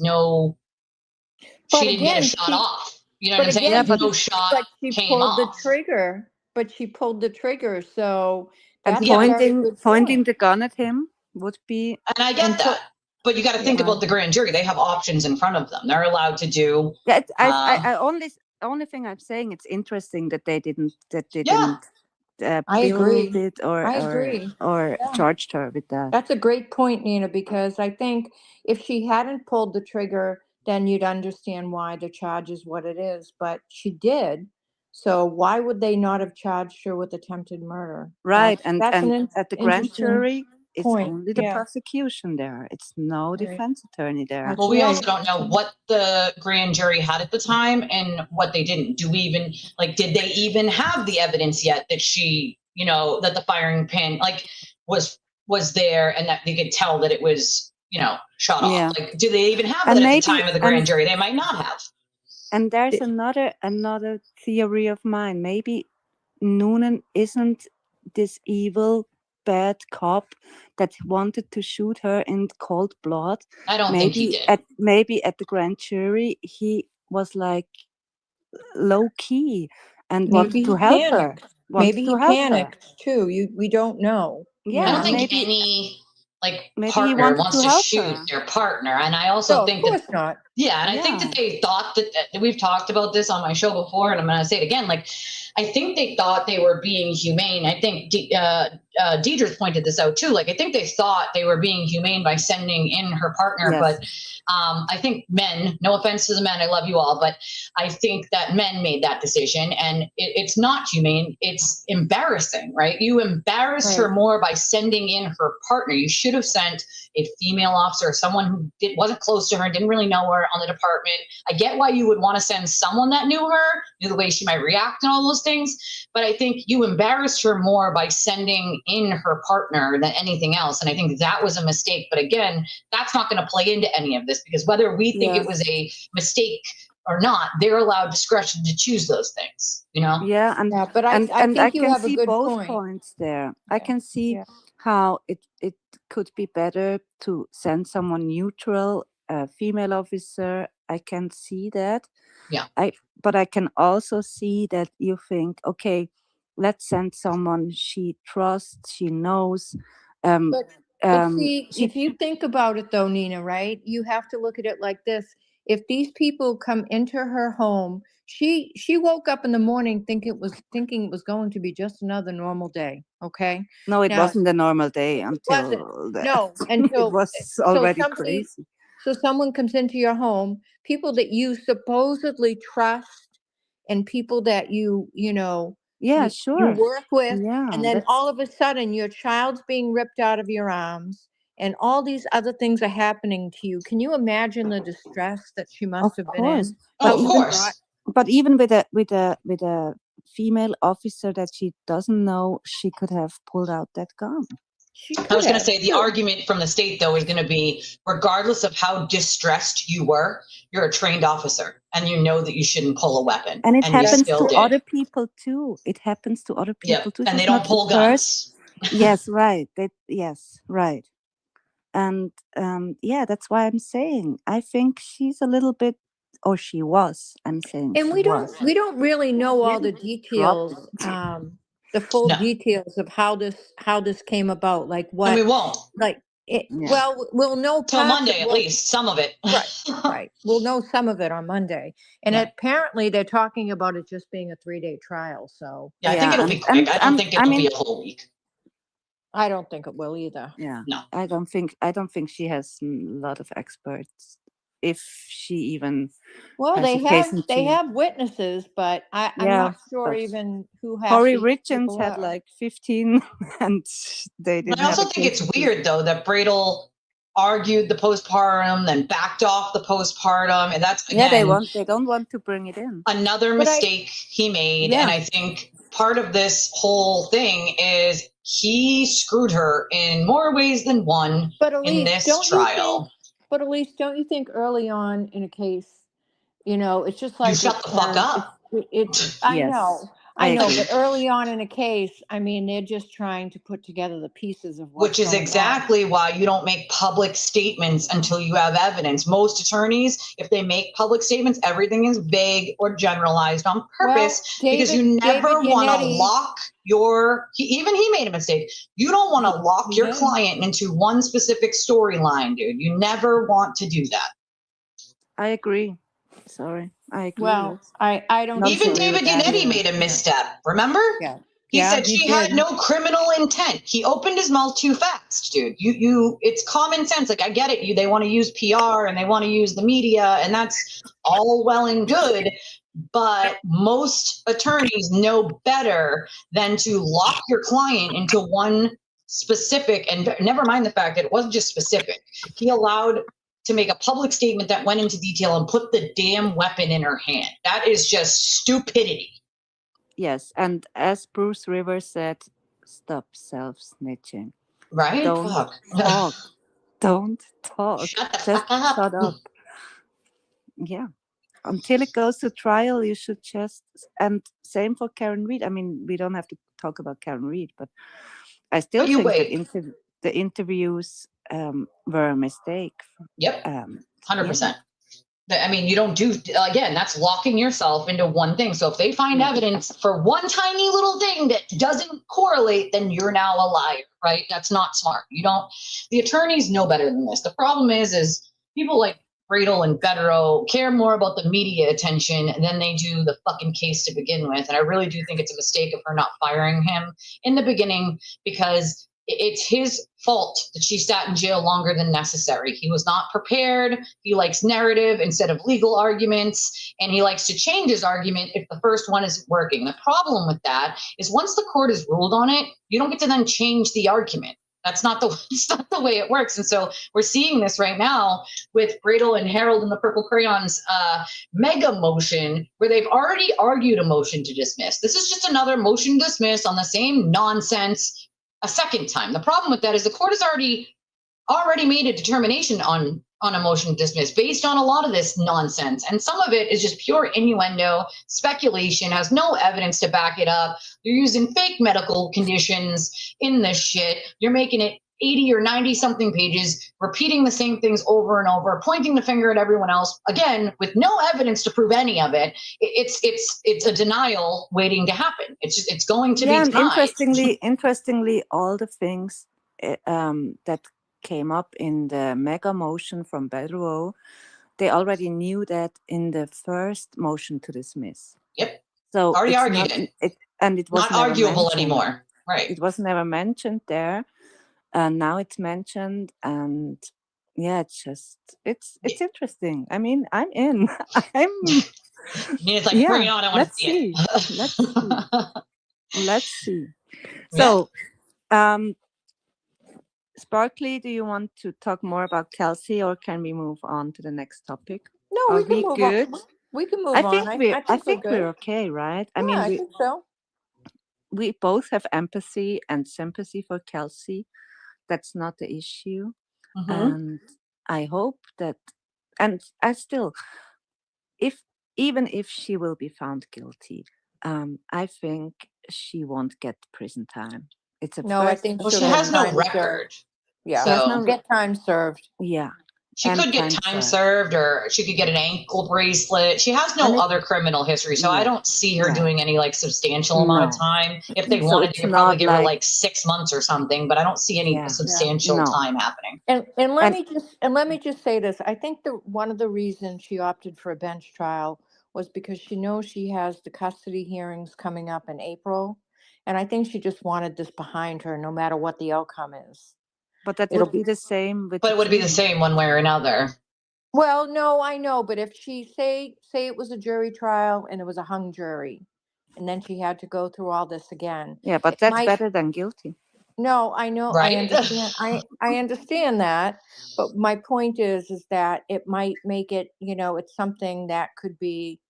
G: But
A: she didn't get a
G: again,
A: shot
G: she-
A: off. You know what
G: But
A: I'm saying?
G: again,
A: Like, no shot
G: but she
A: came
G: pulled the
A: off.
G: trigger. But she pulled the trigger, so
H: And
G: that's a very good
H: pointing
G: point.
H: the gun at him would be.
A: And I get that. But you got to think
H: Yeah.
A: about the grand jury. They have options in front of them. They're allowed to do.
H: Yeah, I only thing I'm saying, it's interesting that they didn't
G: I agree.
H: build it or
G: I agree. Yeah.
H: charged her with that.
G: That's a great point, Nina, because I think if she hadn't pulled the trigger, then you'd understand why the charge is what it is. But she did. So why would they not have charged her with attempted murder?
H: Right,
G: That's
H: and at the grand
G: interesting
H: jury, it's
G: point,
H: only the
G: yeah.
H: prosecution there. It's no
G: Right.
H: defense attorney there.
G: That's
A: Well, we also
G: right.
A: don't know what the grand jury had at the time and what they didn't. Do we even, like, did they even have the evidence yet that she, that the firing pin, like, was there and that they could tell that it was, shot off?
H: Yeah.
A: Like, do they even have
H: And
A: it at
H: maybe-
A: the time of the grand
H: and-
A: jury? They might not have.
H: And there's another theory of mine. Maybe Noonan isn't this evil, bad cop that wanted to shoot her in cold blood.
A: I don't think he did.
H: Maybe at the grand jury he was like low key and wanted to help her.
G: Maybe he panicked too. We don't know.
H: Yeah,
A: I don't think
H: maybe-
A: any
H: maybe he
A: partner
H: wanted
A: wants
H: to
A: to
H: help
A: shoot
H: her.
A: their partner. And I also
G: No, of
A: think
G: course
A: that,
G: not.
A: yeah, and I think that they thought that we've talked about this on my show before, and I'm going to say it again. Like, I think they thought they were being humane. I think Deidre pointed this out too. Like, I think they thought they were being humane by sending in her partner,
H: Yes.
A: but I think men, no offense to the men, I love you all, but I think that men made that decision, and it's not humane. It's embarrassing, right? You embarrassed her more by sending in her partner. You should have sent a female officer, someone who wasn't close to her, didn't really know her on the department. I get why you would want to send someone that knew her, knew the way she might react and all those things, but I think you embarrassed her more by sending in her partner than anything else. And I think that was a mistake. But again, that's not going to play into any of this, because whether we think it was a mistake or not, they're allowed discretion to choose those things, you know?
H: Yeah,
G: Yeah, but I think
H: I
G: you
H: can
G: have a
H: see
G: good
H: both
G: point.
H: points there. I
G: Yeah,
H: can see
G: yeah.
H: how it could be better to send someone neutral, a female officer. I can see that.
A: Yeah.
H: But I can also see that you think, okay, let's send someone she trusts, she knows.
G: But see, if you think about it though, Nina, right? You have to look at it like this. If these people come into her home, she woke up in the morning thinking it was going to be just another normal day. Okay.
H: No, it
G: Now,
H: wasn't a normal day
G: it wasn't.
H: until that.
G: No,
H: It
G: until
H: was
G: so
H: already
G: somebody
H: crazy.
G: so someone comes into your home, people that you supposedly trust and people that you
H: Yeah,
G: you
H: sure.
G: work with,
H: Yeah,
G: and then
H: that's
G: all of a sudden your child's being ripped out of your arms and all these other things are happening to you. Can you imagine the distress that she must
H: of
G: have been
H: course.
G: in?
A: Oh,
H: But
A: of
H: even
A: course.
H: but even with a female officer that she doesn't know, she could have pulled out that gun.
G: She
A: I
G: could
A: was going to
G: have.
A: say the argument from the state, though, is going to be regardless of how distressed you were, you're a trained officer and you know that you shouldn't pull a weapon.
H: And it
A: And you
H: happens
A: still
H: to
A: did.
H: other people too. It happens to other
A: Yep.
H: people too.
A: And they
H: She's
A: don't
H: not the
A: pull
H: first.
A: guns.
H: Yes, right. Yes, right. And yeah, that's why I'm saying I think she's a little bit, or she was. I'm saying
G: And
H: she
G: we
H: was.
G: don't really know all the
H: Dropped
G: details, the full
A: No.
G: details of how this came about. Like
A: And we
G: what,
A: won't.
G: like it.
H: Yeah.
G: Well, we'll know
A: Till
G: parts
A: Monday,
G: of
A: at
G: what,
A: least, some of it.
G: right, right. We'll know some of it on Monday, and
A: Yeah.
G: apparently they're talking about it just being a 3-day trial. So
A: Yeah, I think it'll be quick. I don't think it'll be a whole week.
G: I don't think it will either.
H: Yeah.
A: No.
H: I don't think she has a lot of experts, if she even.
G: Well,
H: has
G: they
H: a case in
G: they
H: chief.
G: have witnesses, but I'm
H: Yeah,
G: not sure
H: but
G: even who half
H: Corey
G: these
H: Richards
G: people
H: had
G: are.
H: like 15, and they didn't
A: I also
H: have a
A: think
H: case
A: it's
H: in chief.
A: weird, though, that Bradel argued the postpartum, then backed off the postpartum. And that's, again,
H: They don't want to bring it in.
A: another mistake he made.
H: Yeah.
A: And I think part of this whole thing is he screwed her in more ways than one
G: But
A: in
G: Elise,
A: this trial.
G: don't you think early on in a case, it's just like
A: You shut the fuck up.
G: I
H: Yes,
G: know,
H: I agree.
G: but early on in a case, I mean, they're just trying to put together the pieces of what's
A: Which is
G: going
A: exactly why you don't make public statements until you have evidence. Most attorneys, if they make public statements, everything is vague or generalized on purpose, because you never want to lock even he made a mistake. You don't want to lock your client into one specific storyline, dude. You never want to do that.
H: I agree. Sorry, I agree.
G: Well, I don't
A: Even
G: disagree
A: David
G: with that
A: Yannetti
G: either.
A: made a misstep, remember?
G: Yeah.
A: He
G: Yeah,
A: said
G: he
A: she
G: did.
A: had no criminal intent. He opened his mouth too fast, dude. It's common sense. Like, I get it. They want to use PR and they want to use the media, and that's all well and good. But most attorneys know better than to lock your client into one specific, and never mind the fact that it wasn't just specific. He allowed to make a public statement that went into detail and put the damn weapon in her hand. That is just stupidity.
H: Yes, and as Bruce Rivers said, stop self-snitching.
A: Right?
H: Don't talk. Don't talk. Just shut up. Yeah. Until it goes to trial, you should just, and same for Karen Reed. I mean, we don't have to talk about Karen Reed, but I still think that the interviews were a mistake.
A: Yep. 100%. I mean, you don't do, again, that's locking yourself into one thing. So if they find evidence for one tiny little thing that doesn't correlate, then you're now a liar, right? That's not smart. The attorneys know better than this. The problem is people like Bradel and Bedro care more about the media attention than they do the fucking case to begin with. And I really do think it's a mistake of her not firing him in the beginning, because it's his fault that she sat in jail longer than necessary. He was not prepared. He likes narrative instead of legal arguments, and he likes to change his argument if the first one isn't working. The problem with that is once the court has ruled on it, you don't get to then change the argument. That's not it's not the way it works. And so we're seeing this right now with Bradel and Harold and the Purple Crayons mega motion, where they've already argued a motion to dismiss. This is just another motion to dismiss on the same nonsense a second time. The problem with that is the court has already made a determination on a motion to dismiss based on a lot of this nonsense. And some of it is just pure innuendo, speculation, has no evidence to back it up. You're using fake medical conditions in this shit. You're making it 80 or 90 something pages, repeating the same things over and over, pointing the finger at everyone else, again, with no evidence to prove any of it. It's a denial waiting to happen. It's going to be
H: and
A: time.
H: interestingly, all the things that came up in the mega motion from Bedro, they already knew that in the first motion to dismiss.
A: Yep.
H: So
A: Already
H: it's
A: argued
H: not,
A: it.
H: And it was
A: Not
H: never
A: arguable
H: mentioned.
A: anymore. Right.
H: It was never mentioned there. And now it's mentioned, and yeah, it's interesting. I mean, I'm in.
A: It's like,
H: yeah,
A: bring it on. I want
H: let's
A: to see
H: see.
A: it.
H: Let's see. Let's see.
A: Yeah.
H: So, Sparkly, do you want to talk more about Kelsey, or can we move on to the next topic?
G: No,
H: Are
G: we can
H: we
G: move
H: good?
G: on. We can move
H: I
G: on.
H: think we're. I think
G: good.
H: we're okay, right? I
G: Yeah,
H: mean,
G: I think so.
H: we both have empathy and sympathy for Kelsey. That's not the issue.
A: Mhm.
H: And I hope that, and I still, even if she will be found guilty, I think she won't get prison time. It's a
G: No, I
H: first.
G: think
A: Well,
G: she'll
A: she
G: get
A: has no
G: time
A: record.
G: served. Yeah,
H: She has
A: So
H: no
G: get time served.
H: yeah.
A: she
H: and
A: could get time served, or she could get an ankle bracelet. She has no other criminal history, so I
H: Yeah.
A: don't see her
H: Right.
A: doing any like substantial amount of
H: No.
A: time. If they
H: So
A: wanted,
H: it's
A: they could probably
H: not
A: give her
H: like-
A: like 6 months or something, but I don't see any
H: Yeah.
A: substantial
H: No.
A: time happening.
G: And
H: And-
G: let me just say this. I think one of the reasons she opted for a bench trial was because she knows she has the custody hearings coming up in April, and I think she just wanted this behind her, no matter what the outcome is.
H: But that
G: It'll
H: would be the same with.
A: But it would be the same one way or another.
G: Well, no, I know, but if she say it was a jury trial and it was a hung jury, and then she had to go through all this again.
H: Yeah, but
G: it
H: that's
G: might-
H: better than guilty.
G: No, I know,
A: Right.
G: I understand. I understand that, but my point is that it might make it, it's something that could be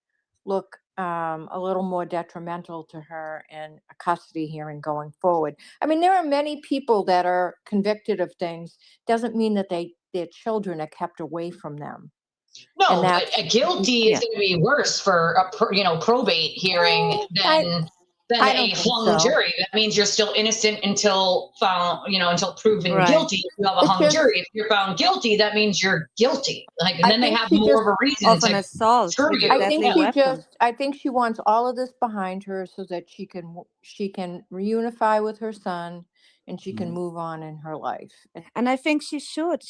G: look a little more detrimental to her in a custody hearing going forward. I mean, there are many people that are convicted of things. Doesn't mean that their children are kept away from them.
A: No,
G: And
A: but a guilty is going to be worse for a probate hearing than
G: I
A: a
G: don't think
A: hung
G: so.
A: jury. That means you're still innocent until found, until proven
H: Right.
A: guilty. If you have a
G: It's
A: hung
G: just-
A: jury. If you're found guilty, that means you're guilty. And
G: I
A: then they
G: think
A: have
G: she
A: more
G: just-
A: of a reason
H: Of an
A: to
H: assault
A: screw
H: with
A: you.
H: a
G: I think
H: deadly weapon.
G: I think she wants all of this behind her so that she can reunify with her son and she can move on in her life.
H: And I think she should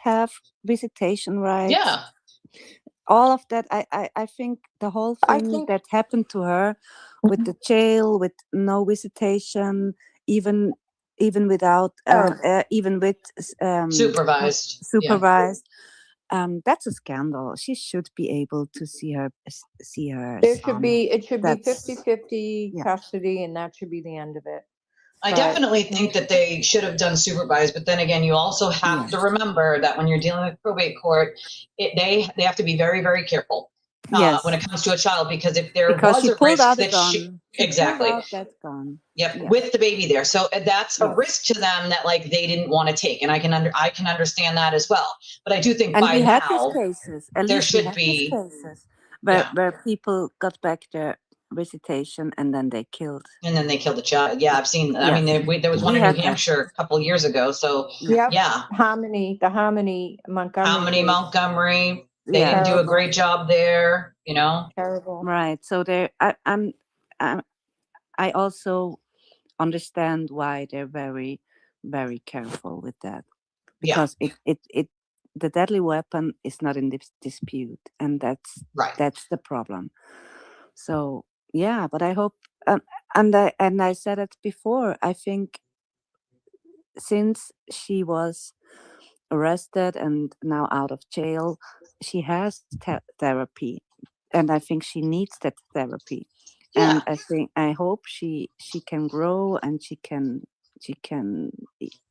H: have visitation rights.
A: Yeah.
H: All of that. I think the whole
G: I
H: thing
G: think-
H: that happened to her with the jail, with no visitation, even without, even with
A: Supervised. Yeah.
H: supervised. That's a scandal. She should be able to see her.
G: It
H: son.
G: should be
H: That's-
G: 50-50
H: yeah.
G: custody, and that should be the end of it.
A: I
G: But-
A: definitely think that they should have done supervised, but then again, you also have to remember that when you're dealing with probate court, they have to be very, very careful
H: Yes.
A: when it comes to a child, because if there
H: Because
A: was
H: she
A: a
H: pulled
A: risk
H: out the
A: that
H: gun.
A: she
H: Pulled out that gun.
A: Yep,
H: Yeah.
A: with the baby there. So that's a
H: Yes.
A: risk to them that like they didn't want to take, and I can understand that as well. But I do think
H: And
A: by
H: we had
A: now
H: these cases. At
A: there
H: least we
A: should
H: had these
A: be.
H: cases where
A: Yeah.
H: where people got back their visitation and then they killed.
A: And then they killed the child. Yeah, I've seen. I mean, there was one
H: We
A: in
H: had
A: New
H: that.
A: Hampshire a couple years ago. So
G: Yep.
A: yeah,
G: The Harmony Montgomery.
A: Harmony
G: case.
A: Montgomery. They
H: Yeah.
A: didn't do a
G: Terrible.
A: great job there.
G: Terrible.
H: Right. So I also understand why they're very, very careful with that, because the deadly weapon is not in dispute, and
A: Right.
H: that's the problem. So yeah, but I hope, and I said it before. I think since she was arrested and now out of jail, she has therapy, and I think she needs that therapy.
A: Yeah.
H: And I hope she can grow, and she can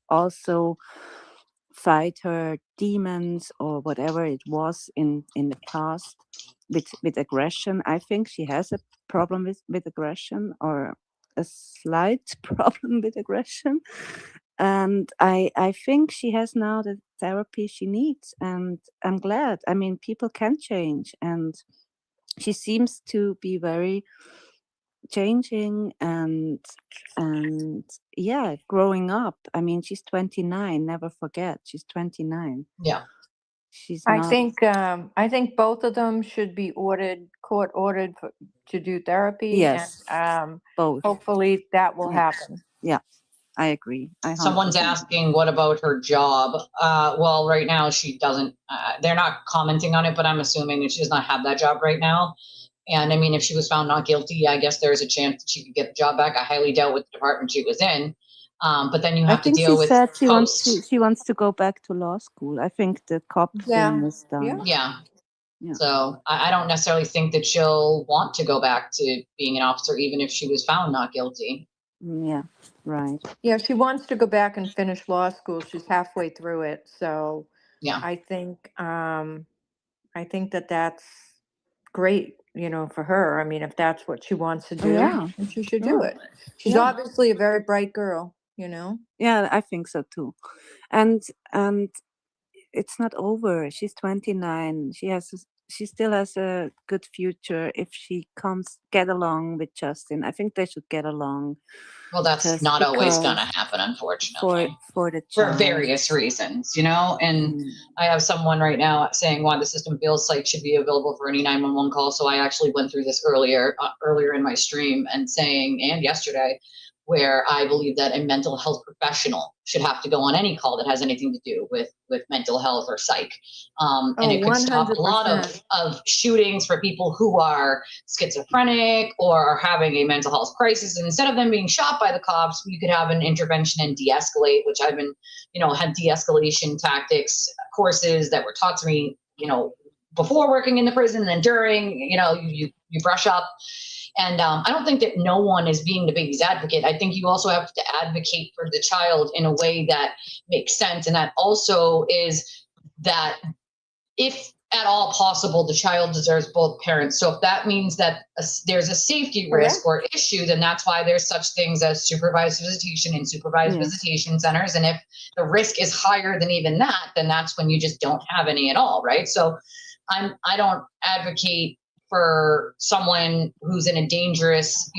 H: also fight her demons or whatever it was in the past with aggression. I think she has a problem with aggression, or a slight problem with aggression, and I think she has now the therapy she needs, and I'm glad. I mean, people can change, and she seems to be very changing, and yeah, growing up. I mean, she's 29. Never forget, she's 29.
A: Yeah.
H: She's
G: I
H: not.
G: think both of them should be court ordered to do therapy.
H: Yes,
G: And
H: both.
G: hopefully that will
H: Yeah.
G: happen.
H: Yeah, I agree.
A: Someone's
H: 100%.
A: asking, what about her job? Well, right now she doesn't, they're not commenting on it, but I'm assuming that she does not have that job right now. And I mean, if she was found not guilty, I guess there's a chance that she could get the job back. I highly doubt with the department she was in. But then you
H: I
A: have to
H: think
A: deal
H: she
A: with
H: said she
A: post.
H: wants to go back to law school. I think the cop
G: Yeah,
H: thing is done.
A: Yeah.
H: Yeah.
A: So I don't necessarily think that she'll want to go back to being an officer, even if she was found not guilty.
H: Yeah, right.
G: Yeah, she wants to go back and finish law school. She's halfway through it. So
A: Yeah.
G: I think that that's great, for her. I mean, if that's what she wants to do,
H: Yeah.
G: then she should do
H: Yeah.
G: it. She's
H: Yeah.
G: obviously a very bright girl,
H: Yeah, I think so too. And it's not over. She's 29. She still has a good future if she get along with Justin. I think they should get along.
A: Well, that's
H: Just
A: not always
H: because
A: going to happen, unfortunately.
H: for the
A: For
H: child.
A: various reasons, and
H: Mm.
A: I have someone right now saying why the system feels like should be available for any 911 call. So I actually went through this earlier in my stream and yesterday, where I believe that a mental health professional should have to go on any call that has anything to do with mental health or psych. And it could stop a lot
G: 100%.
A: of shootings for people who are schizophrenic or are having a mental health crisis. And instead of them being shot by the cops, you could have an intervention and de-escalate, which I've been, had de-escalation tactics courses that were taught to me, before working in the prison, and then during, you brush up. And I don't think that no one is being the baby's advocate. I think you also have to advocate for the child in a way that makes sense. And that also is that if at all possible, the child deserves both parents. So if that means that there's a safety risk or issue, then that's why there's such things as supervised visitation and supervised visitation centers. And if the risk is higher than even that, then that's when you just don't have any at all, right? So I don't advocate for someone who's in a dangerous,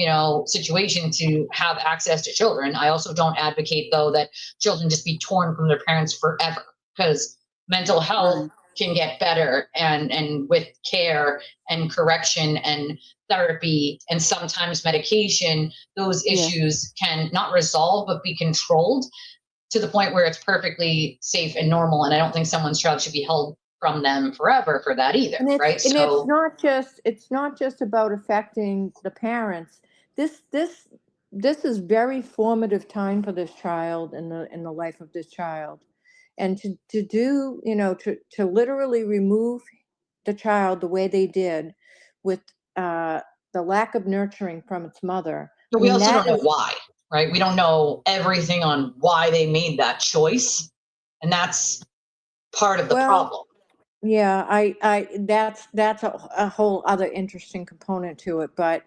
A: situation to have access to children. I also don't advocate, though, that children just be torn from their parents forever, because mental health can get better and with care and correction and therapy and sometimes medication, those issues can not resolve but be controlled to the point where it's perfectly safe and normal. And I don't think someone's child should be held from them forever for that either, right?
G: And it's not just about affecting the parents. This is very formative time for this child in the life of this child. And to do, to literally remove the child the way they did with the lack of nurturing from its mother.
A: But we also don't know why, right? We don't know everything on why they made that choice. And that's part of the problem.
G: Yeah, that's a whole other interesting component to it, but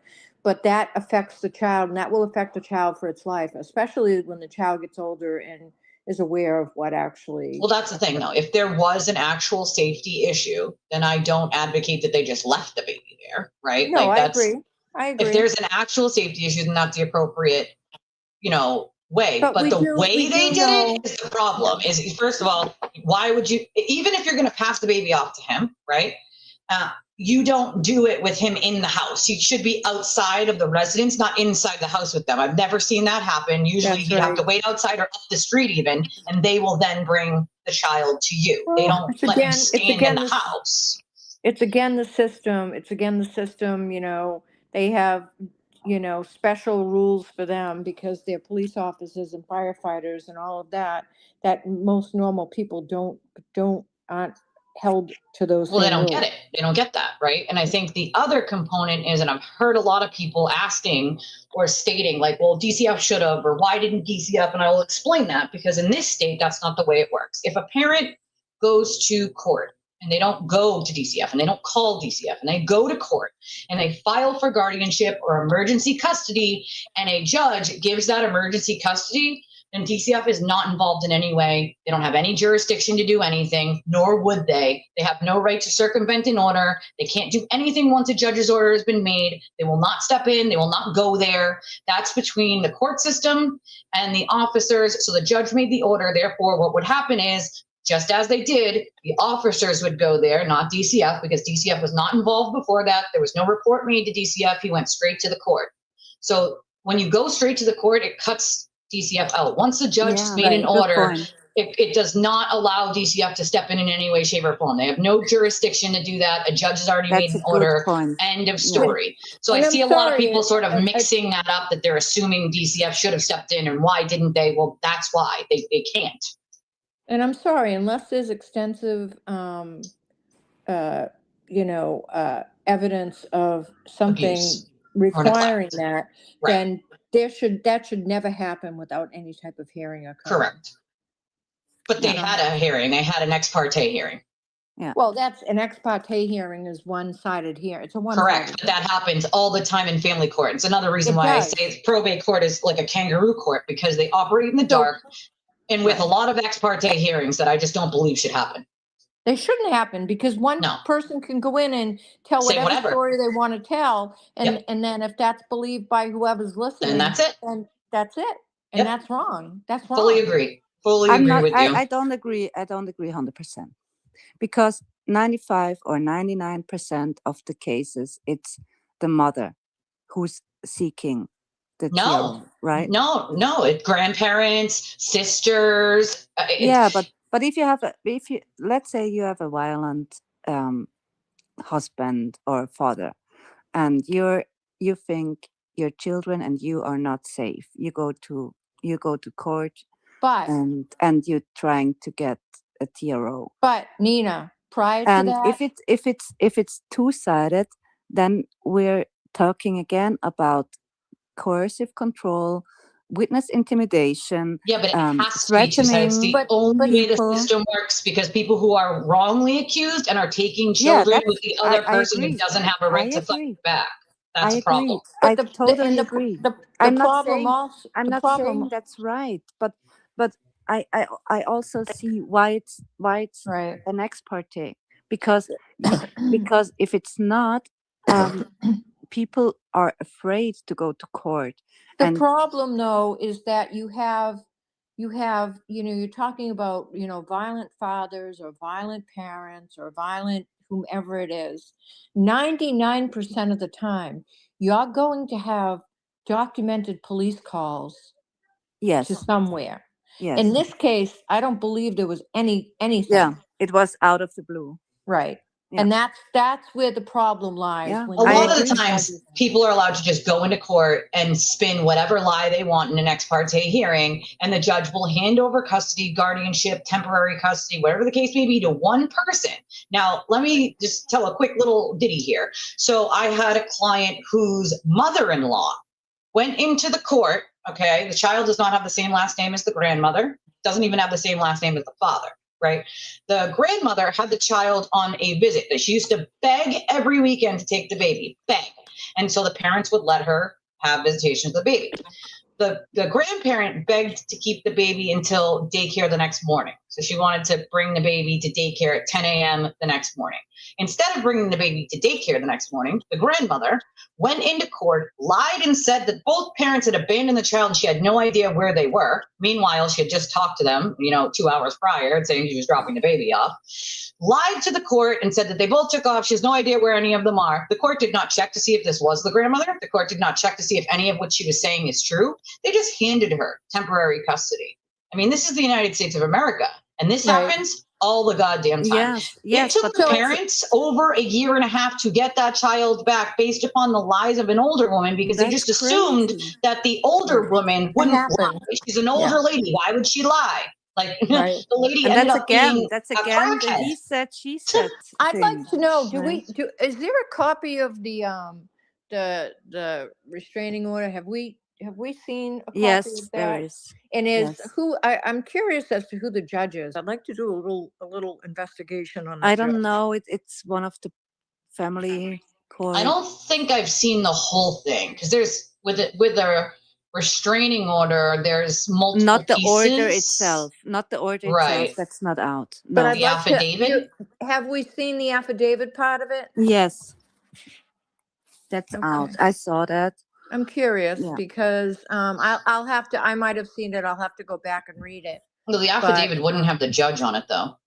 G: that affects the child, and that will affect the child for its life, especially when the child gets older and is aware of what actually.
A: Well, that's the thing, though. If there was an actual safety issue, then I don't advocate that they just left the baby there, right?
G: No, I agree.
A: If there's an actual safety issue, then that's the appropriate, way. But the way they did it is the problem. Is, first of all, why would you, even if you're going to pass the baby off to him, right? you don't do it with him in the house. He should be outside of the residence, not inside the house with them. I've never seen that happen. Usually
G: That's
A: he'd have to
G: right.
A: wait outside or up the street even, and they will then bring the child to you. They
G: Well,
A: don't
G: it's
A: let him
G: again- it's
A: stand in
G: again
A: the
G: this-
A: house.
G: It's again the system. It's again the system, you know, they have, you know, special rules for them because they're police officers and firefighters and all of that, that most normal people aren't held to those
A: Well, they
G: same
A: don't
G: rules.
A: get it. They don't get that, right? And I think the other component is, and I've heard a lot of people asking or stating like, well, DCF should have, or why didn't DCF? And I will explain that because in this state, that's not the way it works. If a parent goes to court and they don't go to DCF and they don't call DCF and they go to court and they file for guardianship or emergency custody and a judge gives that emergency custody, then DCF is not involved in any way. They don't have any jurisdiction to do anything, nor would they. They have no right to circumvent an order. They can't do anything once a judge's order has been made. They will not step in. They will not go there. That's between the court system and the officers. So the judge made the order. Therefore, what would happen is, just as they did, the officers would go there, not DCF, because DCF was not involved before that. There was no report made to DCF. He went straight to the court. So when you go straight to the court, it cuts DCF out. Once the judge has made an order, it does not allow DCF to step in any way, shape, or form. They have no jurisdiction to do that. A judge has already made an order. End of story. So
G: And
A: I
G: I'm
A: see a lot of
G: sorry,
A: people sort of mixing that up, that they're assuming DCF should have stepped in, and why didn't they? Well, that's why they can't.
G: And I'm sorry, unless there's extensive, evidence of something
A: Abuse
G: requiring that,
A: Right.
G: then that should never happen without any type of hearing occurring.
A: Correct. But they
G: Yeah.
A: had a hearing. They had an ex parte hearing.
G: Well, that's an ex parte hearing is one-sided here. It's a one-sided.
A: Correct. But that happens all the time in family court. It's another reason
G: It
A: why
G: does.
A: I say probate court is like a kangaroo court, because they operate in the dark and with a lot of ex parte hearings that I just don't believe should happen.
G: They shouldn't happen because one
A: No.
G: person can go in and tell
A: Say
G: whatever
A: whatever.
G: story they want to tell, and
A: Yep.
G: and then if that's believed by whoever's listening,
A: Then that's it.
G: then that's it, and
A: Yep.
G: that's wrong. That's wrong.
A: Fully agree. Fully
H: I'm
A: agree
H: not,
A: with you.
H: I don't agree. I don't agree 100%, because 95 or 99% of the cases, it's the mother who's seeking the
A: No.
H: TRO, right?
A: No, it grandparents, sisters.
H: Yeah, but if you let's say you have a violent husband or father, and you think your children and you are not safe, you go to court,
G: But
H: and you're trying to get a TRO.
G: but Nina, prior to
H: And
G: that,
H: if it's two-sided, then we're talking again about coercive control, witness intimidation.
A: Yeah, but it has to be two-sided. It's the
H: threatening
A: only way the
H: people.
A: system works, because people who are wrongly accused and are taking children with the other
H: I
A: person who
H: agree.
A: doesn't have a right to fight
H: agree.
A: back. That's
H: I
A: a problem.
H: agree. I
G: but
H: totally
G: and
H: agree.
G: The
H: I'm not
G: problem
H: saying
G: also.
H: I'm
G: the
H: not
G: problem,
H: saying that's right, but I also see why it's
G: right.
H: an ex parte, because if it's not, people are afraid to go to court.
G: The problem, though, is that you have, you're talking about, violent fathers or violent parents or violent whomever it is. 99% of the time, you're going to have documented police calls to somewhere.
H: Yes.
G: In this case, I don't believe there was anything.
H: Yeah, it was out of the blue.
G: Right.
H: Yeah.
G: And that's where the problem lies.
H: Yeah.
G: When
A: A
G: you
A: lot of the
G: agree
A: times,
G: with
A: people are allowed to just go into court and spin whatever lie they want in an ex parte hearing, and the judge will hand over custody, guardianship, temporary custody, whatever the case may be, to one person. Now, let me just tell a quick little ditty here. So I had a client whose mother-in-law went into the court. Okay, the child does not have the same last name as the grandmother, doesn't even have the same last name as the father. Right. The grandmother had the child on a visit that she used to beg every weekend to take the baby, beg. And so the parents would let her have visitations of the baby. The grandparent begged to keep the baby until daycare the next morning. So So she wanted to bring the baby to daycare at 10 a.m. the next morning. Instead of bringing the baby to daycare the next morning, the grandmother went into court, lied and said that both parents had abandoned the child and she had no idea where they were. Meanwhile, she had just talked to them, 2 hours prior, saying she was dropping the baby off. Lied to the court and said that they both took off. She has no idea where any of them are. The court did not check to see if this was the grandmother. The court did not check to see if any of what she was saying is true. They just handed her temporary custody. I mean, this is the United States of America, and this happens all the goddamn time.
H: Yes,
A: it took the parents over a year and a half to get that child back based upon the lies of an older woman because they just assumed that the older woman wouldn't lie. She's an older lady. Why would she lie? Like the lady
H: and
A: ended
H: that's
A: up
H: again,
A: being
H: that's
A: a
H: again the
A: crackhead.
H: he said, she said.
G: I'd
H: thing,
G: like to know,
H: right?
G: is there a copy of the restraining order? Have we seen a copy
H: Yes,
G: of that?
H: there is.
G: And
H: Yes.
G: I'm curious as to who the judge is. I'd like to do a little investigation on the
H: I
G: judge.
H: don't know. It's one of the family court.
A: I don't think I've seen the whole thing because there's with a restraining order, there's multiple
H: Not the
A: pieces.
H: order itself. Not the order itself. That's not out. No.
G: But I'd
A: The
G: like
A: affidavit?
G: have we seen the affidavit part of it?
H: Yes. That's out. I saw that.
G: I'm curious because I'll have to. I might have seen it. I'll have to go back and read it.
A: Well, the affidavit wouldn't have the judge on it though.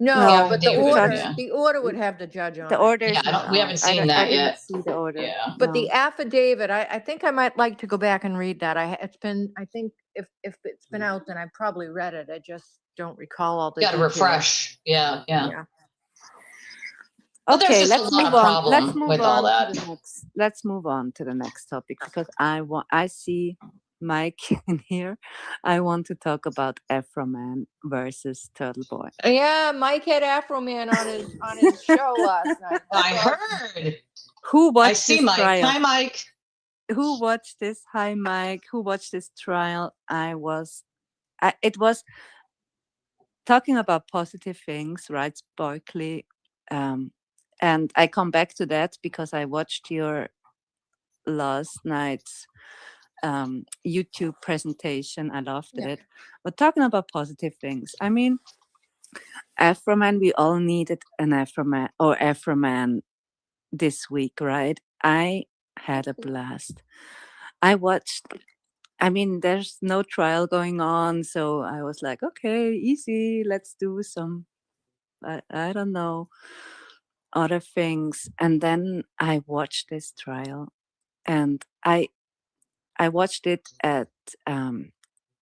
G: No, but the
A: affidavit,
G: order would have the judge on
H: The
G: it.
H: order is
A: Yeah,
H: not
A: we
H: out.
A: haven't seen
H: I
A: that
H: didn't
A: yet.
H: see the order.
A: Yeah.
G: But
H: No.
G: the affidavit, I think I might like to go back and read that. I think if it's been out, then I probably read it. I just don't recall all the
A: Got to
G: details.
A: refresh. Yeah.
H: Okay,
A: there's just
H: let's
A: a lot
H: move
A: of
H: on.
A: problem
H: Let's move
A: with all
H: on
A: that.
H: to the next. Let's move on to the next topic because I see Mike in here. I want to talk about Afro Man versus Turtle Boy.
G: Yeah, Mike had Afro Man on his show last night.
A: I heard.
H: Who watched
A: I see
H: this
A: Mike.
H: trial?
A: Hi, Mike.
H: Who watched this? Hi, Mike. Who watched this trial? It was talking about positive things, right, Barkley? And I come back to that because I watched your last night's YouTube presentation. I loved it. But talking about positive things, I mean, Afro Man, we all needed an Afro Man this week, right? I had a blast. There's no trial going on, so I was like, okay, easy, let's do some, I don't know, other things. And then I watched this trial, and I watched it at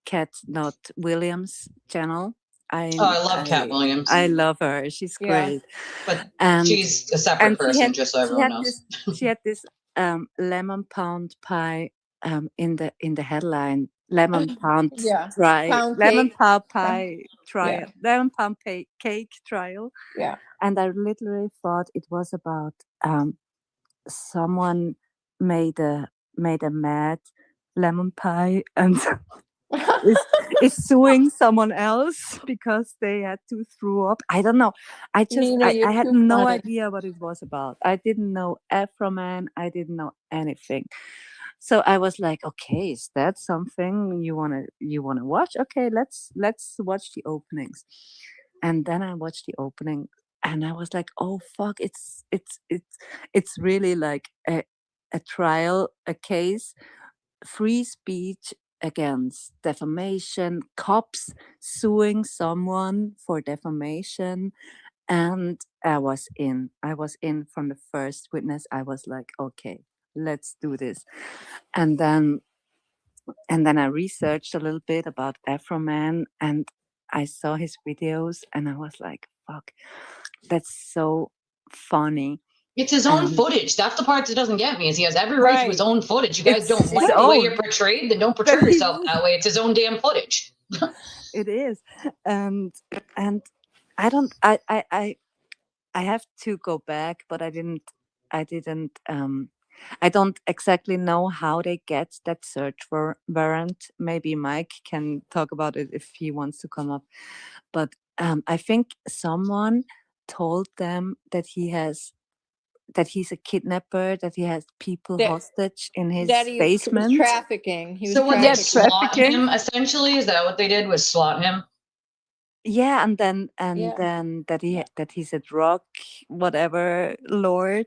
H: Cat Not Williams channel.
A: I love Cat Williams.
H: I love her. She's great.
A: But
H: And
A: she's a separate person, just so everyone knows.
H: She had this lemon pound pie in the headline. Lemon pound trial. Lemon pound pie trial. Lemon pound cake trial.
G: Yeah.
H: And I literally thought it was about someone made a mad lemon pie and is suing someone else because they had to throw up. I don't know. I had no idea what it was about. I didn't know Afro Man. I didn't know anything. So I was like, okay, is that something you wanna watch? Okay, let's watch the openings. And then I watched the opening and I was like, oh fuck, it's really like a trial, a case, free speech against defamation, cops suing someone for defamation. And I was in from the first witness. I was like, okay, let's do this. And then I researched a little bit about Afro Man and I saw his videos and I was like, fuck, that's so funny.
A: It's his own footage. That's the part that doesn't get me. Is he has every right to his own footage. You guys don't like the way you're portrayed, then don't portray yourself that way. It's his own damn footage.
H: It is, and I don't. I have to go back, but I didn't. I don't exactly know how they get that search warrant. Maybe Mike can talk about it if he wants to come up. But I think someone told them that he's a kidnapper, that he has people hostage in his basement.
G: He was trafficking.
A: So when they swat him, essentially, is that what they did? Was swat him?
H: Yeah, and then
G: Yeah.
H: that he's a drug whatever lord,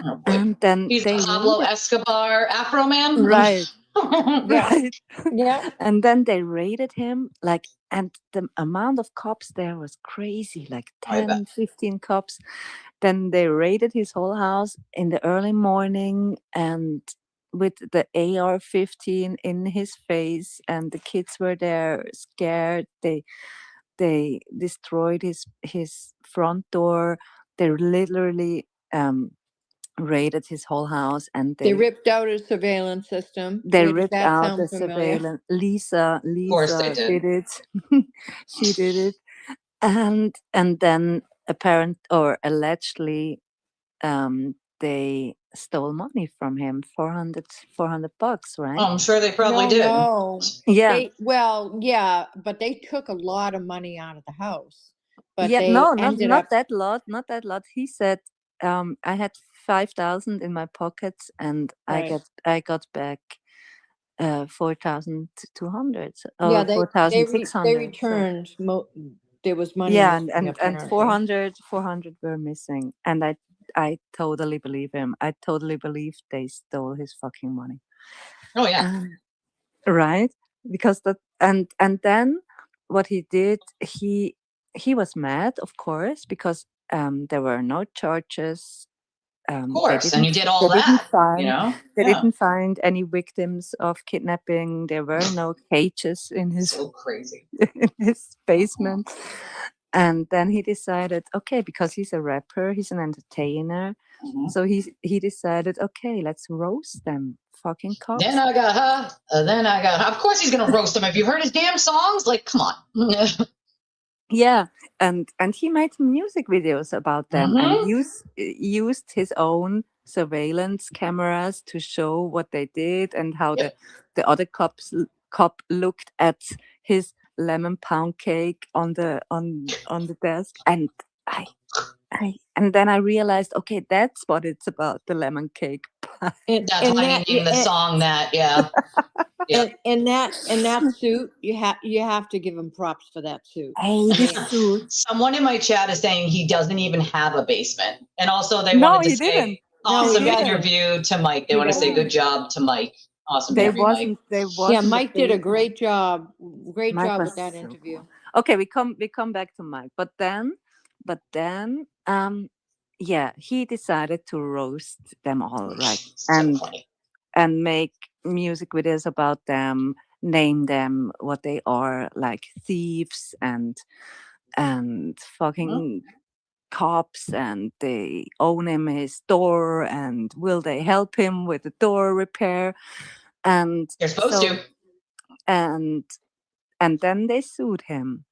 A: Oh, boy.
H: and then
A: He's
H: they
A: Pablo
H: raided,
A: Escobar Afro Man.
H: right,
G: Yeah.
H: right,
G: Yeah.
H: and then they raided him, like, and the amount of cops there was crazy, like
A: I bet.
H: 10, 15 cops. Then they raided his whole house in the early morning, and with the AR-15 in his face, and the kids were there scared. They destroyed his front door. They literally raided his whole house, and
G: They ripped out a surveillance system.
H: they
G: Where does
H: ripped
G: that
H: out the
G: sound familiar?
H: surveillance. Lisa
A: Of course they did.
H: did it. She did it, and then allegedly they stole money from him, 400 $400, right?
A: Oh, I'm sure they probably did.
G: No.
H: Yeah.
G: Yeah, but they took a lot of money out of the house. But
H: Yeah,
G: they
H: no,
G: ended
H: not
G: up,
H: that lot, not that lot. He said, I had 5,000 in my pockets, and
G: right.
H: I got back 4,200
G: Yeah,
H: or
G: they
H: 4,600.
G: returned. There was money
H: Yeah,
G: missing
H: and
G: apparently.
H: 400 were missing, and I totally believe him. I totally believe they stole his fucking money.
A: Oh yeah.
H: Right, because that, and then what he did, he was mad, of course, because there were no charges.
A: Of course. And you did all
H: they didn't
A: that,
H: find
A: Yeah.
H: didn't find any victims of kidnapping. There were no cages in his
A: So crazy.
H: in his basement. And then he decided, okay, because he's a rapper, he's an entertainer,
A: Mhm.
H: so he decided, okay, let's roast them fucking cops.
A: Then I got her. Then I got her. Of course he's gonna roast them. Have you heard his damn songs? Like, come on.
H: Yeah, and he made music videos about them, and
A: Mhm.
H: used his own surveillance cameras to show what they did, and how
A: Yep.
H: the other cop looked at his lemon pound cake on the desk, and and then I realized, okay, that's what it's about, the lemon cake pie.
A: That's why he named the song that. Yeah. Yep.
G: And that suit, you have to give him props for that suit.
H: Hey, this suit.
A: Someone in my chat is saying he doesn't even have a basement, and also they
H: No,
A: wanted to
H: he
A: say
H: didn't.
A: awesome
G: he doesn't.
A: interview to Mike. They
G: He
A: want to say
G: doesn't.
A: good job to Mike. Awesome
H: There
A: interview, Mike.
H: wasn't.
G: Yeah, Mike did a
H: basement.
G: great job. Great
H: Mike
G: job
H: was
G: with that
H: so
G: interview.
H: cool. Okay, we come back to Mike, but then yeah, he decided to roast them all, right?
A: So funny.
H: And make music videos about them, name them what they are, like thieves and fucking cops, and they own him his door, and will they help him with the door repair? And
A: You're supposed to.
H: and then they sued him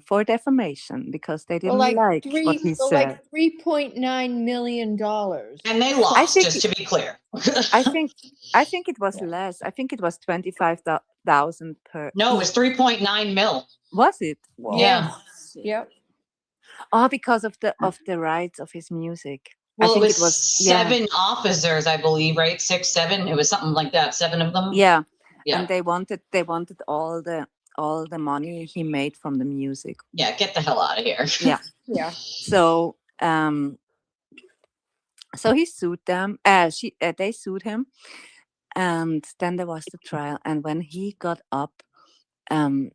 H: for defamation, because they didn't
G: like
H: like what he said.
G: like $3.9 million.
A: And they lost, just to be clear.
H: I think it was less. I think it was 25,000 per.
A: No, it was 3.9 mil.
H: Was it?
A: Yeah.
G: Yep.
H: Oh, because of the rights of his music.
A: Well,
H: I think
A: it was 7 officers, I believe, right? 6, 7. It was something like that. 7 of them.
H: Yeah.
A: Yeah.
H: And they wanted all the money he made from the music.
A: Yeah, get the hell out of here.
H: Yeah.
G: Yeah.
H: So he sued them. They sued him, and then there was the trial. And when he got up on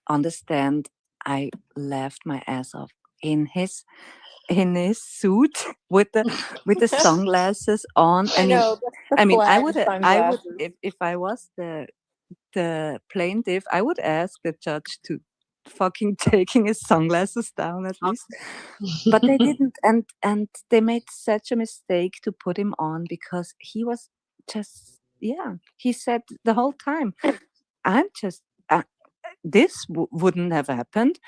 H: the stand, I laughed my ass off in his suit with the sunglasses on.
G: I know.
H: I would if I was the plaintiff, I would ask the judge to fucking taking his sunglasses down at least. But they didn't, and they made such a mistake to put him on, because he was just, he said the whole time, I'm just this wouldn't have happened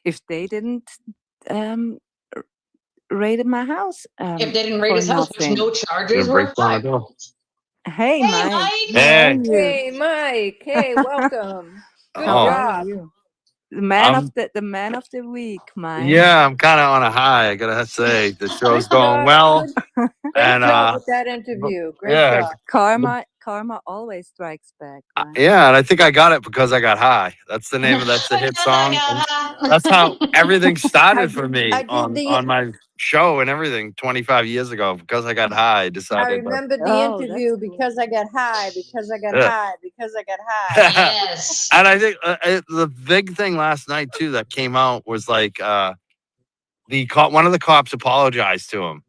H: if they didn't raided my house.
A: If they didn't raid his house, which no charges were filed.
H: Hey, Mike.
I: Hey.
G: Hey, Mike. Hey, welcome. Good
H: How
G: job.
H: are you? The man of the week, Mike.
J: Yeah, I'm kind of on a high. I gotta say, the show's
G: Good
J: going
G: job.
J: well,
G: Great
J: and
G: job with that interview. Great
J: yeah,
G: job.
H: Karma karma always strikes back, right?
J: Yeah, and I think I got it because I got high. That's the name of that's the hit song. And that's how everything started for me
G: I did
J: on my show and everything 25 years ago. Because I got high, I
G: I
J: decided to.
G: remember the
H: Oh,
G: interview
H: that's cool.
G: because I got high, because I got
J: Yeah.
G: high, because I got high.
A: Yes.
J: And I think the big thing last night too that came out was like one of the cops apologized to him.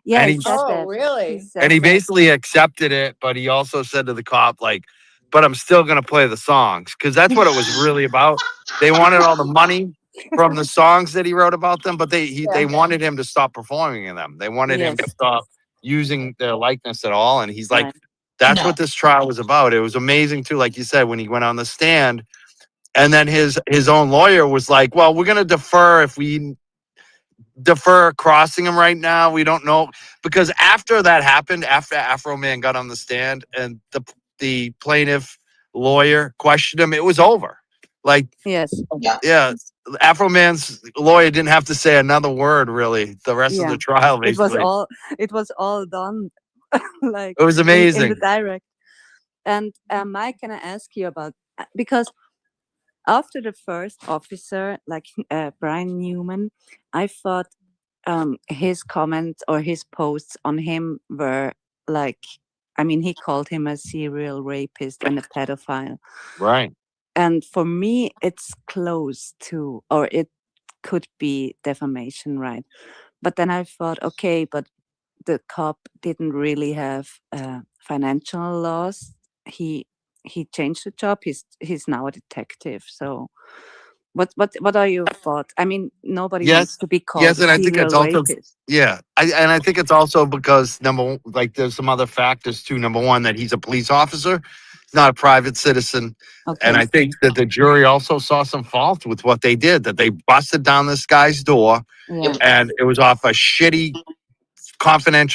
H: Yeah,
J: And
H: he
J: he
H: said
G: Oh,
H: that. He
G: really?
H: said
J: and he
H: that.
J: basically accepted it, but he also said to the cop, like, but I'm still gonna play the songs. Cause that's what it was really about. They wanted all the money from the songs that he wrote about them, but they
G: Yeah.
J: wanted him to stop performing in them. They wanted him to
H: Yes.
J: stop using their likeness at all. And he's like,
H: Right.
J: that's
A: No.
J: what this trial was about. It was amazing too, like you said, when he went on the stand. And then his own lawyer was like, well, we're gonna defer if we defer crossing him right now. We don't know, because after that happened, after Afro Man got on the stand and the plaintiff lawyer questioned him, it was over. Like,
H: Yes.
J: yeah, Afro Man's lawyer didn't have to say another word really the rest of
H: Yeah.
J: the trial.
H: It was
J: Basically,
H: all done like
J: it was
H: in the
J: amazing.
H: direct. And Mike, can I ask you about because after the first officer, like Brian Newman, I thought his comments or his posts on him were like, I mean, he called him a serial rapist and a pedophile.
J: Right.
H: And for me, it's close to, or it could be defamation, right? But then I thought, okay, but the cop didn't really have financial loss. He changed the job. He's now a detective. So what are your thoughts? I mean, nobody wants
J: Yes.
H: to be called
J: Yes,
H: a
J: and I think it's
H: serial
J: also
H: rapist.
J: yeah. I think it's also because like there's some other factors too. Number one, that he's a police officer, he's not a private citizen. And
H: Okay.
J: I think that the jury also saw some fault with what they did, that they busted down this guy's door
H: Yeah.
J: and it was off a shitty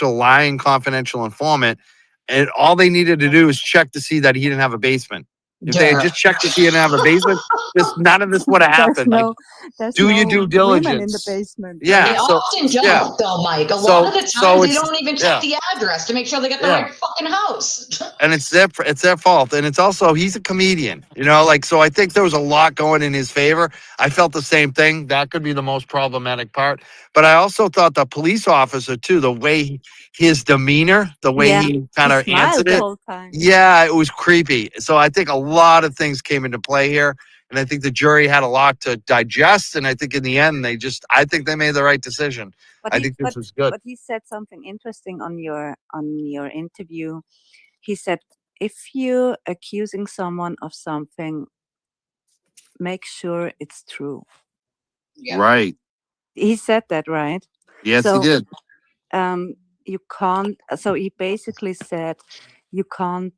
J: lying confidential informant. And all they needed to do is check to see that he didn't have a basement. If they had just checked to see he didn't have a basement, none of this would have happened. Like,
H: There's
J: do your
H: no
J: due
H: women in the
J: diligence.
H: basement.
J: Yeah.
A: They often don't, though, Mike. A lot of the times they
J: it's
A: don't even check the address to make sure they got the
J: Yeah.
A: right fucking house.
J: and it's their fault, and it's also he's a comedian, like, so I think there was a lot going in his favor. I felt the same thing. That could be the most problematic part, but I also thought the police officer too, the way his demeanor, the way
H: Yeah.
J: he kind
H: He
J: of
H: smiled
J: answered
H: the
J: it,
H: whole time.
J: yeah, it was creepy. So I think a lot of things came into play here, and I think the jury had a lot to digest, and I think in the end I think they made the right decision.
H: But
J: I
H: he
J: think this was good.
H: but he said something interesting on your interview. He said, if you're accusing someone of something, make sure it's true.
A: Yeah.
J: Right.
H: He said that, right?
J: Yes, he
H: So
J: did.
H: you can't, so he basically said you can't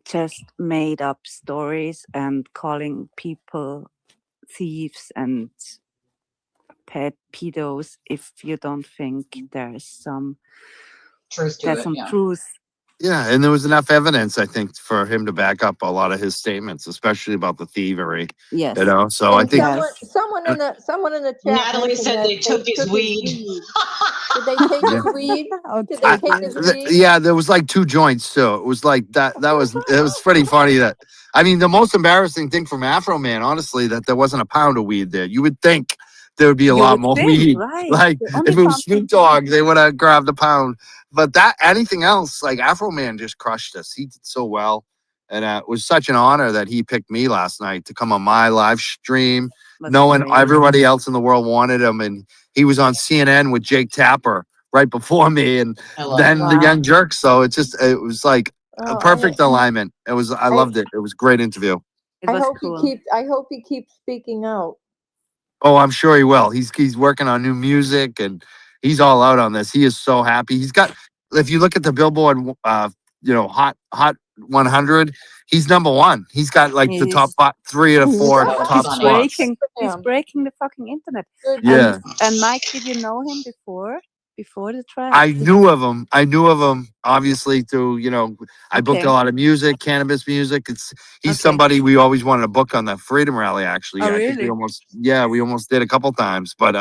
H: just made up stories and calling people thieves and pedos if you don't think there's some
A: Truth to it, yeah.
H: truth.
J: Yeah, and there was enough evidence, I think, for him to back up a lot of his statements, especially about the thievery.
H: Yes.
J: So I
G: And
J: think
G: someone in the chat
A: Natalie
G: mentioned
A: said
G: that
A: they took his weed.
G: Did they take his weed? Did they take his weed?
J: yeah, there was like 2 joints too. It was like that. It was pretty funny that. I mean, the most embarrassing thing from Afro Man, honestly, that there wasn't a pound of weed there. You would think there would be a
H: You
J: lot
H: would
J: more
H: think,
J: weed.
H: right.
J: Like
H: They
J: if
H: only
J: it was
H: found
J: Snoop Dogg, they would have grabbed a pound. But anything else, like Afro Man just crushed us. He did so well. And it was such an honor that he picked me last night to come on my live stream,
H: That's
J: knowing
H: great.
J: everybody else in the world wanted him. And he was on CNN with Jake Tapper right before me, and then the
H: Wow.
J: Young Jerks. So it was like a
G: Oh,
J: perfect alignment. I loved it. It was a great interview.
H: It
G: I
H: was
G: hope
H: cool.
G: I hope he keeps speaking out.
J: Oh, I'm sure he will. He's working on new music, and he's all out on this. He is so happy. He's got. If you look at the Billboard, Hot 100, he's number 1. He's got like the top 3 or 4
A: so
J: top
A: funny.
J: spots.
H: He's breaking the fucking internet.
G: Good.
J: Yeah.
H: And Mike, did you know him before the trial?
J: I knew of him. Obviously through, I booked
H: Okay.
J: a lot of music, cannabis music. He's
H: Okay.
J: somebody we always wanted to book on the Freedom Rally, actually.
H: Oh,
J: I think we
H: really?
J: almost did a couple times, but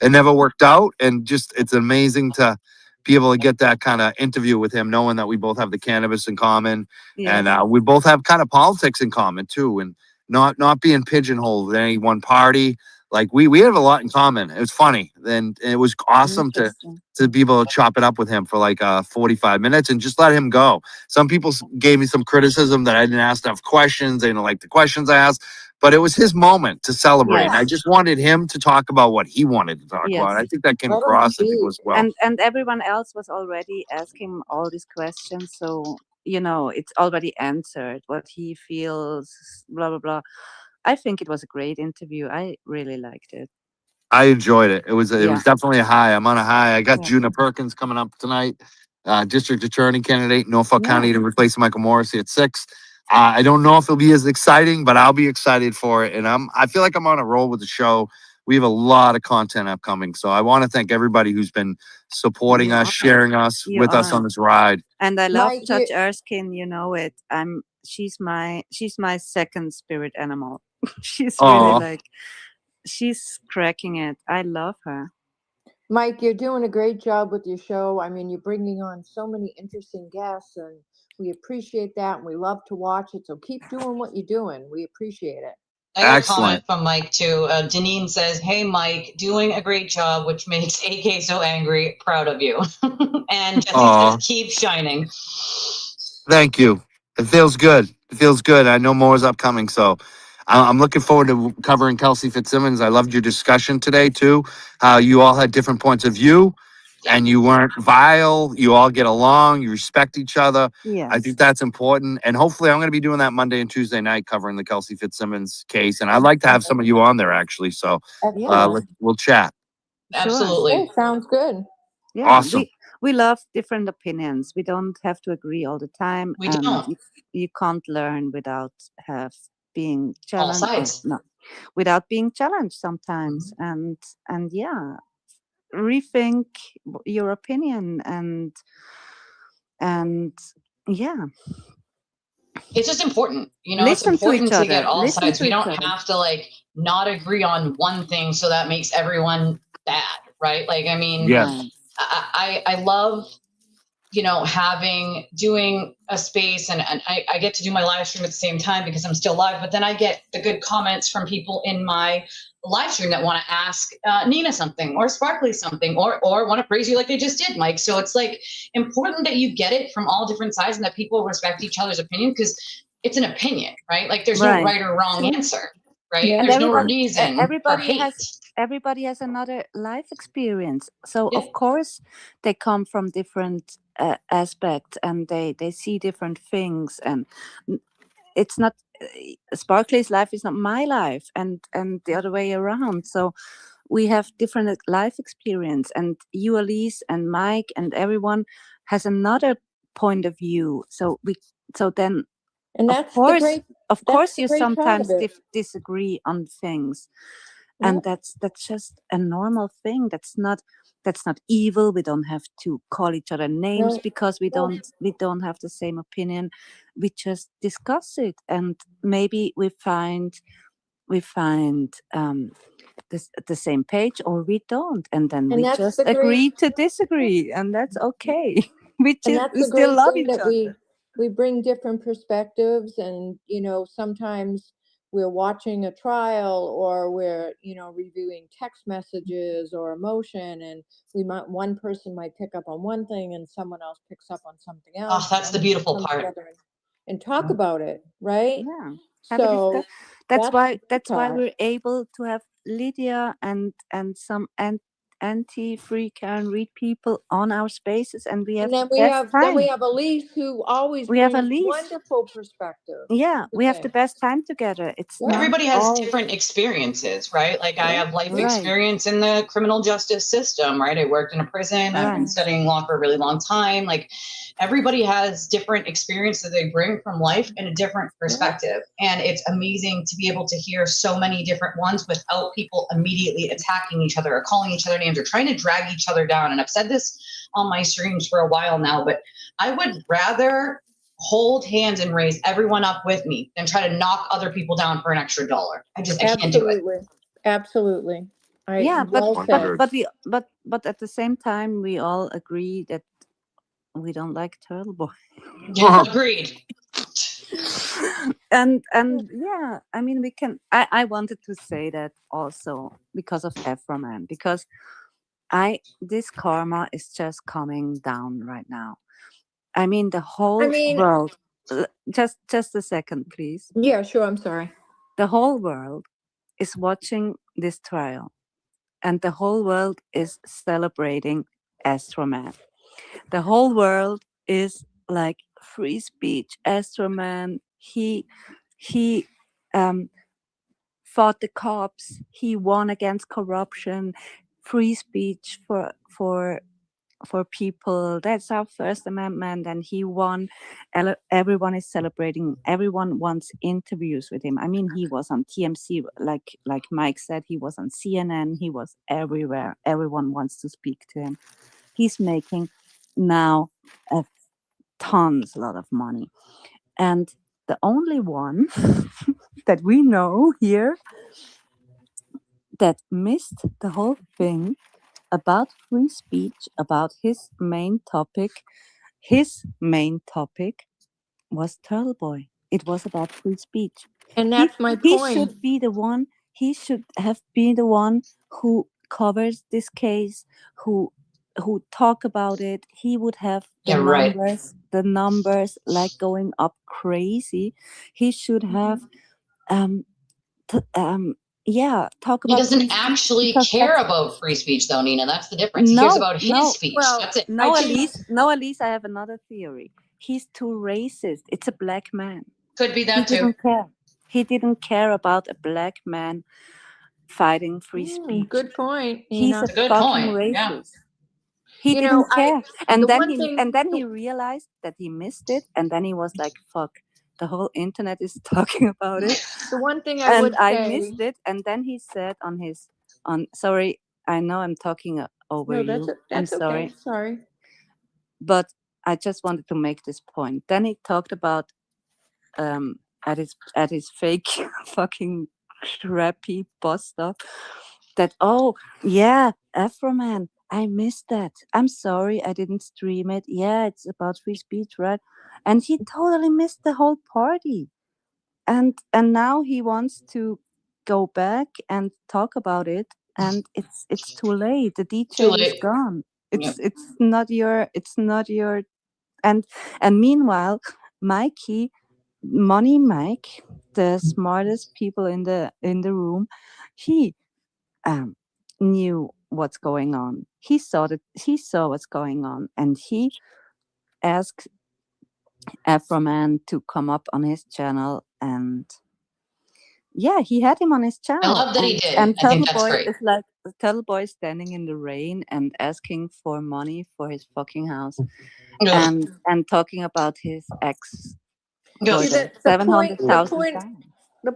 J: it never worked out. And just, it's amazing to be able to get that kind of interview with him, knowing that we both have the cannabis in common,
H: Yes.
J: and we both have kind of politics in common too, and not being pigeonholed with any one party. Like we have a lot in common. It was funny, and it was awesome
H: Interesting.
J: to be able to chop it up with him for like 45 minutes and just let him go. Some people gave me some criticism that I didn't ask enough questions. They didn't like the questions I asked, but it was his moment to celebrate.
H: Yes.
J: And I just wanted him to talk about what he wanted to talk about. And I
H: Yes.
J: think that came
G: Let him
J: across, I think,
G: speak.
J: as well.
H: And everyone else was already asking all these questions, so it's already answered what he feels, blah blah blah. I think it was a great interview. I really liked it.
J: I enjoyed it. It was
H: Yeah.
J: definitely a high. I'm on a high. I got
H: Yeah.
J: Juna Perkins coming up tonight, district attorney candidate, Norfolk
H: Yeah.
J: County, to replace Michael Morrissey at 6. I don't know if it'll be as exciting, but I'll be excited for it. And I feel like I'm on a roll with the show. We have a lot of content upcoming, so I want to thank everybody who's been supporting
H: You
J: us,
H: are.
J: sharing us
H: You
J: with us
H: are.
J: on this ride.
H: And I love
G: Mike,
H: Judge Erskine, you know it. She's my second spirit animal. She's really
J: Oh,
H: like, she's cracking it. I love her.
G: Mike, you're doing a great job with your show. I mean, you're bringing on so many interesting guests, and we appreciate that, and we love to watch it. So keep doing what you're doing. We appreciate it.
A: I got a
J: excellent.
A: comment from Mike too. Deneen says, "Hey Mike, doing a great job, which makes AK so angry. Proud of you." And Jesse
J: Aw.
A: says, "Keep shining."
J: Thank you. It feels good. It feels good. I know more is upcoming, so I'm looking forward to covering Kelsey Fitzsimmons. I loved your discussion today too. How you all had different points of view, and you weren't vile. You all get along. You respect each other. I
H: Yes.
J: think that's important. And hopefully, I'm going to be doing that Monday and Tuesday night covering the Kelsey Fitzsimmons case. And I'd like to have some of you on there actually. So
G: Excellent.
J: we'll chat.
H: Sure.
A: Absolutely.
G: Oh, sounds good.
H: Yeah.
J: Awesome.
H: We love different opinions. We don't have to agree all the time.
A: We
H: and
A: don't.
H: you can't learn without being
A: All
H: challenged.
A: sides.
H: No, without being challenged sometimes. And yeah, rethink your opinion and yeah,
A: It's just important, it's
H: listen to each
A: important to get
H: other.
A: all
H: Listen
A: sides.
H: to
A: We
H: each
A: don't
H: other.
A: have to like not agree on one thing so that makes everyone bad, right? Like, I mean,
J: Yes.
H: Right.
A: I love, doing a space and I get to do my live stream at the same time because I'm still live, but then I get the good comments from people in my live stream that want to ask Nina something or Sparkly something or want to praise you like they just did, Mike. So it's like important that you get it from all different sides and that people respect each other's opinion because it's an opinion, right? Like there's no
H: Right.
A: right or wrong answer, right?
G: Yeah.
H: And
A: There's no
H: everybody,
A: reason for hate.
H: everybody has another life experience, so
A: Yeah.
H: of course they come from different aspects and they see different things, and it's not Sparkly's life is not my life, and the other way around. So we have different life experience, and you, Elise, and Mike, and everyone has another point of view. So then
G: And
H: of
G: that's
H: course
G: the
H: you
G: great part
H: sometimes
G: of it.
H: disagree on things,
G: Yeah.
H: and that's just a normal thing. That's not evil. We don't have to call each other names
G: No.
H: because we
G: No.
H: don't have the same opinion. We just discuss it, and maybe we find the same page, or we don't, and then
G: And
H: we
G: that's
H: just
G: the great
H: agree to disagree, and that's okay. we
G: and that's the
H: still
G: great
H: love
G: thing
H: each
G: that
H: other.
G: we bring different perspectives, and sometimes we're watching a trial or we're reviewing text messages or emotion, and one person might pick up on one thing and someone else picks up on something else.
A: Oh, that's the
G: and we
A: beautiful
G: come
A: part.
G: together and talk about it, right?
H: Yeah, have a
G: So
H: discussion. That's
G: the good
H: why
G: part.
H: we're able to have Lydia and some anti-free Karen Reed people on our spaces, and we have
G: And then
H: the best
G: then we
H: time.
G: have Elise, who always
H: We have
G: brings
H: Elise.
G: wonderful perspective
H: Yeah,
G: to
H: we have the
G: things.
H: best time together. It's
G: Yeah.
H: not
A: Everybody has
H: all
A: different experiences, right? Like I have life
H: Right.
A: experience in the criminal justice system, right? I worked in a prison. I've been
H: Right.
A: studying law for a really long time. Like everybody has different experiences that they bring from life and a different perspective. And it's amazing to be able to hear so many different ones without people immediately attacking each other or calling each other names or trying to drag each other down. And I've said this on my streams for a while now, but I would rather hold hands and raise everyone up with me than try to knock other people down for an extra $1. I can't do it.
G: Absolutely.
H: Yeah,
G: well said.
H: but at the same time, we all agree that we don't like Turtle Boy.
A: Agreed.
H: And yeah, I mean, we can. I wanted to say that also because of Afroman, because this karma is just coming down right now. I mean, the whole
G: mean-
H: world. Just a second, please.
G: Yeah, sure. I'm sorry.
H: The whole world is watching this trial, and the whole world is celebrating Astroman. The whole world is like free speech. Astroman. He fought the cops. He won against corruption. Free speech for people. That's our First Amendment, and he won. Everyone is celebrating. Everyone wants interviews with him. I mean, he was on TMC, like Mike said. He was on CNN. He was everywhere. Everyone wants to speak to him. He's making now a lot of money, and the only one that we know here that missed the whole thing about free speech, about his main topic was Turtle Boy. It was about free speech.
G: And that's my
H: He
G: point.
H: should be the one. He should have been the one who covers this case, who talk about it. He would have the numbers like going up crazy. He should have talk
A: He
H: about
A: doesn't
H: free speech
A: actually
H: because
A: care
H: that's-
A: about free speech, though, Nina. That's the difference. He cares about his speech.
G: Well,
A: That's it.
H: No, Elise, I have another theory. He's too racist. It's a black man.
A: Could be
H: He
A: that too.
H: didn't care. He didn't care about a black man fighting free speech.
G: Good point.
H: He's a
A: It's a good
H: fucking
A: point, yeah.
H: racist. He didn't care. And
G: the
H: then
G: one
H: he
G: thing-
H: and then he realized that he missed it, and then he was like, fuck, the whole internet is talking about it.
G: The one thing I would
H: I
G: say,
H: missed it, and then he said sorry, I know I'm talking over
G: no,
H: you.
G: that's
H: I'm sorry.
G: okay. Sorry.
H: But I just wanted to make this point. Then he talked about at his fake fucking crappy boss stuff that, oh yeah, Afroman, I missed that. I'm sorry I didn't stream it. Yeah, it's about free speech, right? And he totally missed the whole party. And now he wants to go back and talk about it, and it's too late. The DJ is gone. It's not your and meanwhile, Money Mike, the smartest people in the room, he knew what's going on. He saw what's going on, and he asked Afroman to come up on his channel, and yeah, he had him on his channel.
A: I love that he did.
H: And
A: I think that's great.
H: is like Turtle Boy standing in the rain and asking for money for his fucking house, and talking about his ex.
G: The
H: 700,000.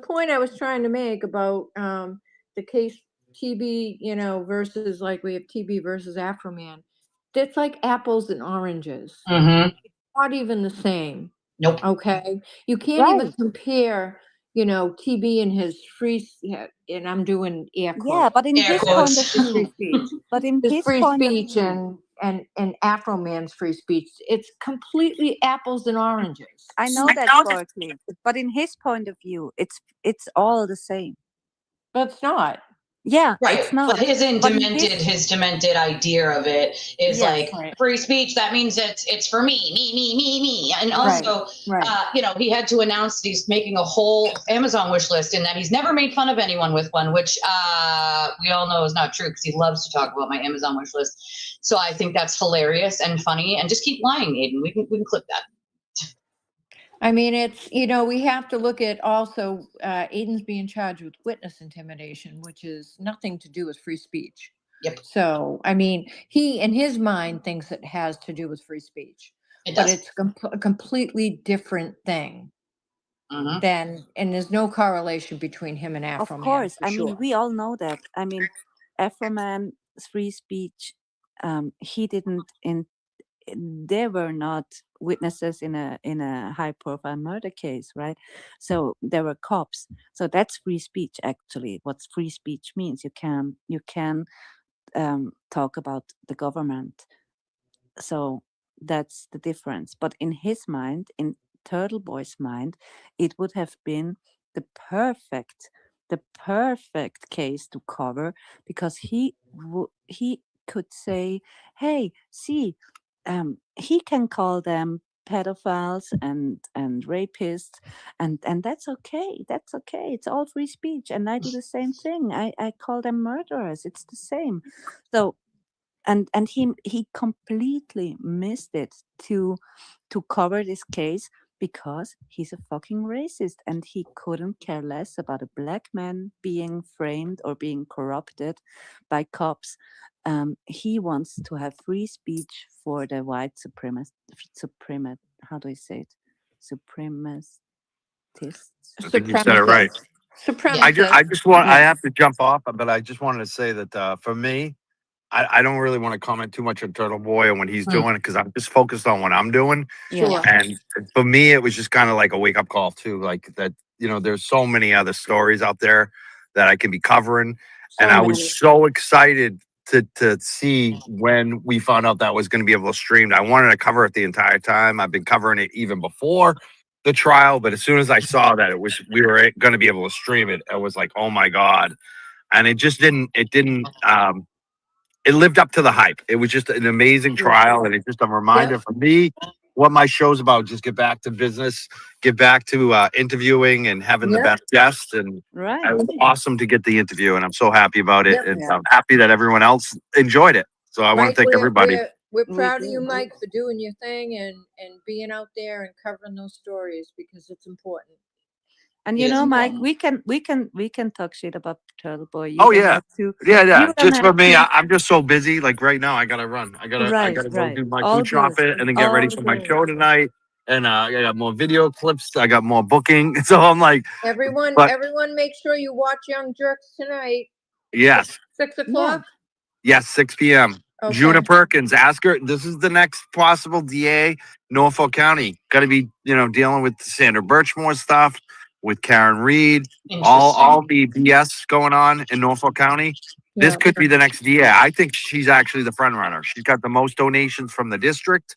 G: point I was trying to make about the case TB, versus like we have TB versus Afroman. It's like apples and oranges.
A: Mm-hmm.
G: Not even the same.
A: Nope.
G: Okay. You can't even compare, TB and his free, and I'm doing air quotes.
H: Yeah, but in his point of view,
G: free speech.
H: but in his
G: free
H: point of
G: speech
H: view,
G: and Afroman's free speech, it's completely apples and oranges.
H: I know that, Barkley, but in his point of view, it's all the same.
G: But it's not.
H: Yeah,
A: right.
H: It's not.
A: But his demented idea of it is free speech. That means it's for me. And also, he had to announce that he's making a whole Amazon wish list and that he's never made fun of anyone with one, which we all know is not true because he loves to talk about my Amazon wish list. So I think that's hilarious and funny. And just keep lying, Aiden. We can clip that.
G: I mean, it's, we have to look at also, Aiden's being charged with witness intimidation, which is nothing to do with free speech.
A: Yep.
G: So, I mean, he, in his mind, thinks it has to do with free speech. But it's a completely different thing. And there's no correlation between him and Afroman.
H: Of course. I mean, we all know that. I mean, Afroman's free speech, he didn't they were not witnesses in a high profile murder case, right? So there were cops. So that's free speech, actually. What free speech means, you can talk about the government. So that's the difference. But in his mind, in Turtle Boy's mind, it would have been the perfect case to cover, because he could say, hey, see, he can call them pedophiles and rapists, and that's okay. That's okay. It's all free speech, and I do the same thing. I call them murderers. It's the same. So and he completely missed it to cover this case, because he's a fucking racist, and he couldn't care less about a black man being framed or being corrupted by cops. He wants to have free speech for the white how do I say it? Supremacists.
J: I think you said it right.
G: Supremacist.
J: I just want, I
H: Yeah.
J: have to jump off, but I just wanted to say that for me, I don't really want to comment too much on Turtle Boy and what he's doing, because I'm just focused on what I'm doing.
H: Yeah.
J: And for me, it was just kind of like a wake up call too. Like that, there's so many other stories out there that I can be covering. And I was so excited to see when we found out that was going to be able to stream. I wanted to cover it the entire time. I've been covering it even before the trial, but as soon as I saw that we were going to be able to stream it, I was like, oh my God. And it lived up to the hype. It was just an amazing trial, and it's just a reminder for me what my show's about. Just get back to business, get back to interviewing and having the best guests. And
H: Right.
J: it was awesome to get the interview, and I'm so happy about it. And
H: Yeah.
J: I'm happy that everyone else enjoyed it. So I want
G: Mike,
J: to thank everybody.
G: we're
H: We
G: proud of you,
H: do.
G: Mike, for doing your thing and being out there and covering those stories, because it's important.
H: And
A: Yes,
H: Mike,
A: ma'am.
H: we can talk shit about Turtle Boy. You
J: Oh
H: don't
J: yeah.
H: have to.
J: Yeah.
H: You don't
J: Just for
H: have
J: me,
H: to.
J: I'm just so busy. Like right now, I gotta run. I gotta go do my
H: All
J: food
H: good.
J: shopping and then get ready
H: All
J: for my
H: good.
J: show tonight. And I got more video clips. I got more booking. So I'm like,
G: Everyone,
J: but
G: make sure you watch Young Jerks tonight.
J: yes.
G: 6 o'clock.
J: Yes, 6 p.m.
G: Okay.
J: Juna Perkins, ask her. This is the next possible DA, Norfolk County. Got to be, dealing with Sandra Birchmore stuff, with Karen Reed, all the BS going on in Norfolk County. This could be the next DA. I think she's actually the front runner. She's got the most donations from the district.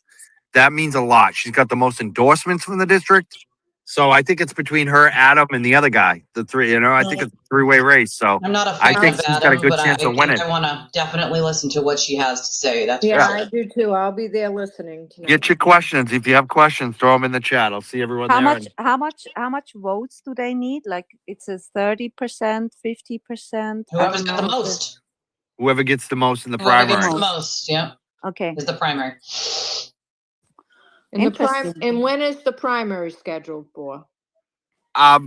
J: That means a lot. She's got the most endorsements from the district. So I think it's between her, Adam, and the other guy. The three, I think it's a three-way race. So
A: I'm not a
J: I
A: fan
J: think
A: of
J: she's got a
A: Adam,
J: good
A: but
J: chance
A: I
J: of winning.
A: think I want to definitely listen to what she has to say. That's
G: Yeah,
A: for
G: I
A: sure.
G: do too. I'll be there listening tonight.
J: Get your questions. If you have questions, throw them in the chat. I'll see everyone
H: How
J: there.
H: much votes do they need? Like, it's a 30%, 50%.
A: Whoever's got the most.
J: Whoever gets the most in the
A: Whoever
J: primary.
A: gets the most, yeah,
H: Okay.
A: is the primary.
G: And when is the primary scheduled for?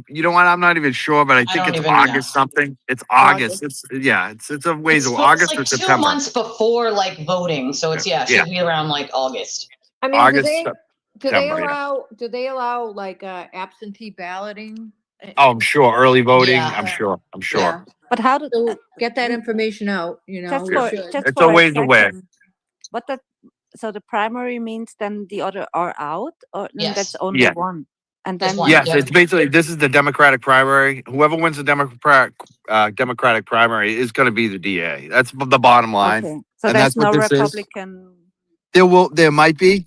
J: You know what? I'm not even sure, but I think
A: don't
J: it's
A: even
J: August
A: know.
J: something. It's August. It's a ways of August
A: like
J: or
A: 2
J: September.
A: months before voting, so it's should be around August.
G: I mean,
J: August,
G: do they
J: September,
G: allow absentee balloting?
J: Oh, I'm sure. Early voting.
A: Yeah.
J: I'm sure.
G: Yeah.
H: But how do
G: So get that information out,
H: just
G: we
H: for
G: should.
H: just
J: It's
H: for
J: a ways away.
H: second, so the primary means then the other are out, or then that's
A: Yes.
H: only one, and
A: Just
H: then
A: one.
J: Yes,
A: Yep.
J: it's basically this is the Democratic primary. Whoever wins the Democratic primary is going to be the DA. That's the bottom line.
H: Okay, so
J: And
H: there's
J: that's what
H: no
J: this is.
H: Republican.
J: There might be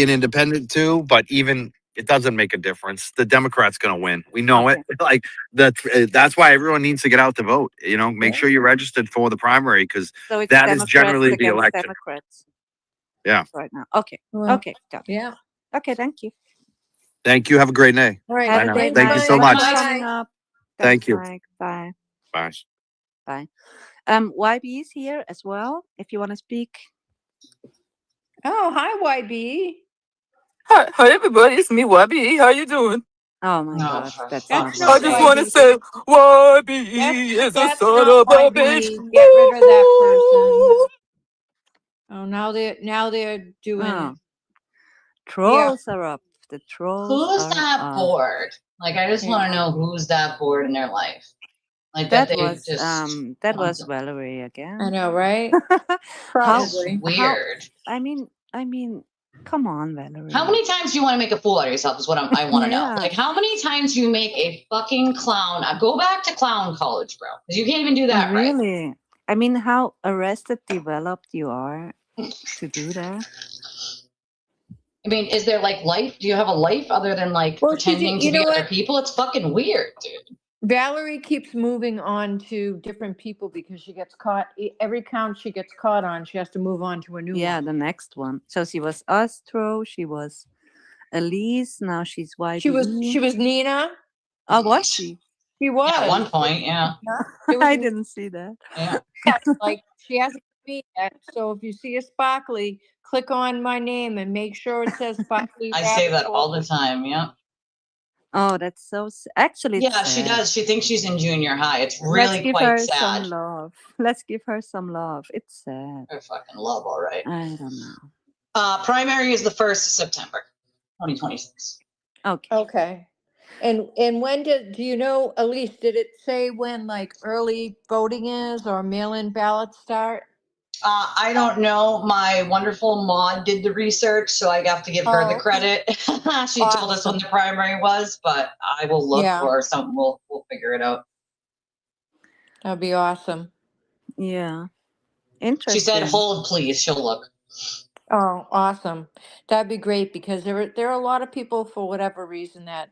J: an independent too, but even it doesn't make a difference. The Democrat's going to win. We know
H: Okay.
J: it. Like that's why everyone needs to get out to vote. Make sure you're registered for the primary, because
H: So it's
J: that is
H: Democrats
J: generally the
H: against
J: election.
H: Democrats.
J: Yeah.
H: Right now. Okay.
G: Well,
H: Okay. Got it.
G: Yeah.
H: Okay. Thank you.
J: Thank you. Have a great day.
G: All right.
H: Have
J: Bye
H: a
J: now.
H: great
J: Thank you
H: night.
J: so
H: Thanks
J: much.
H: for
G: Bye.
H: coming up.
J: Thank
H: Thanks,
J: you.
H: Mike. Bye.
J: Bye.
H: Bye. YB is here as well. If you want to speak.
G: Oh, hi, YB.
K: Hi everybody, it's me, YB. How you doing?
H: Oh my
A: No,
H: God,
A: for
H: that's
A: fuck's
H: not
K: I
H: YB.
K: just
A: sake.
K: want to say, YB is a
G: That's
K: son
G: not
K: of a
G: YB.
K: bitch.
G: Get rid of that person. Oh, now they're doing.
H: Oh. Trolls are up. The trolls
A: Who's
H: are
A: that
H: up.
A: bored? I just want to know who's that bored in their life.
H: That
A: they
H: was
A: just
H: was Valerie again.
G: I know, right?
H: How
A: It's weird.
H: I mean, I mean, come on, Valerie.
A: How many times do you want to make a fool out of yourself is what I want to know.
H: Yeah.
A: Like, how many times do you make a fucking clown? Go back to clown college, bro. Because you can't even do that right.
H: Really? I mean, how arrested developed you are to do that?
A: I mean, is there like life? Do you have a life other than like
G: Well,
A: pretending to
G: you
A: be
G: know
A: other
G: what?
A: people? It's fucking weird, dude.
G: Valerie keeps moving on to different people because she gets caught. Every count she gets caught on, she has to move on to a new
H: Yeah,
G: one.
H: the next one. So she was Astro, she was Elise, now she's YBE.
G: She was Nina.
H: Oh, was she?
G: She was.
A: At one point, yeah.
G: There was
H: I didn't see that.
A: Yeah.
G: like she hasn't me yet. So if you see a Sparkly, click on my name and make sure it says Sparkly.
A: I say that all the time, yeah.
H: Oh, that's so actually.
A: Yeah, she does. She thinks she's in junior high. It's
H: Let's
A: really
H: give
A: quite
H: her
A: sad.
H: some love. Let's give her some love. It's sad.
A: I fucking love, all right.
H: I don't know.
A: Primary is the 1st of September, 2026.
H: Okay.
G: Okay. And when do you know, Elise, did it say when like early voting is or mail-in ballots start?
A: I don't know. My wonderful Maud did the research, so I have to give her the credit. She told us when the primary was, but I will look or something. We'll figure it out.
G: That'd be awesome.
H: Yeah. Interesting.
A: She said, "Hold, please." She'll look.
G: Oh, awesome. That'd be great because there are a lot of people for whatever reason that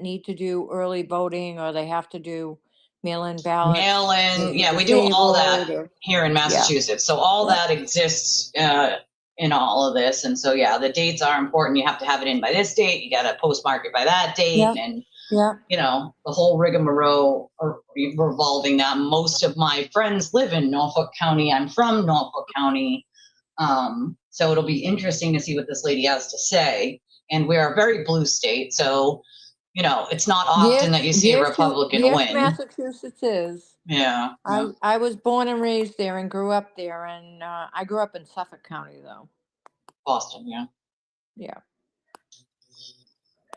G: need to do early voting or they have to do mail-in ballots.
A: Mail-in, yeah, we do all that
G: disabled
A: here in Massachusetts. So all that exists in all of this. And so, yeah, the dates are important. You have to have it in by this date. You got to postmark it by that date. And, you know, the whole rigmarole revolving that. Most of my friends live in Norfolk County. I'm from Norfolk County. So it'll be interesting to see what this lady has to say. And we're a very blue state. So, you know, it's not often that you see a Republican win.
G: Massachusetts is.
A: Yeah.
G: I was born and raised there and grew up there. And I grew up in Suffolk County, though.
A: Boston, yeah.
G: Yeah.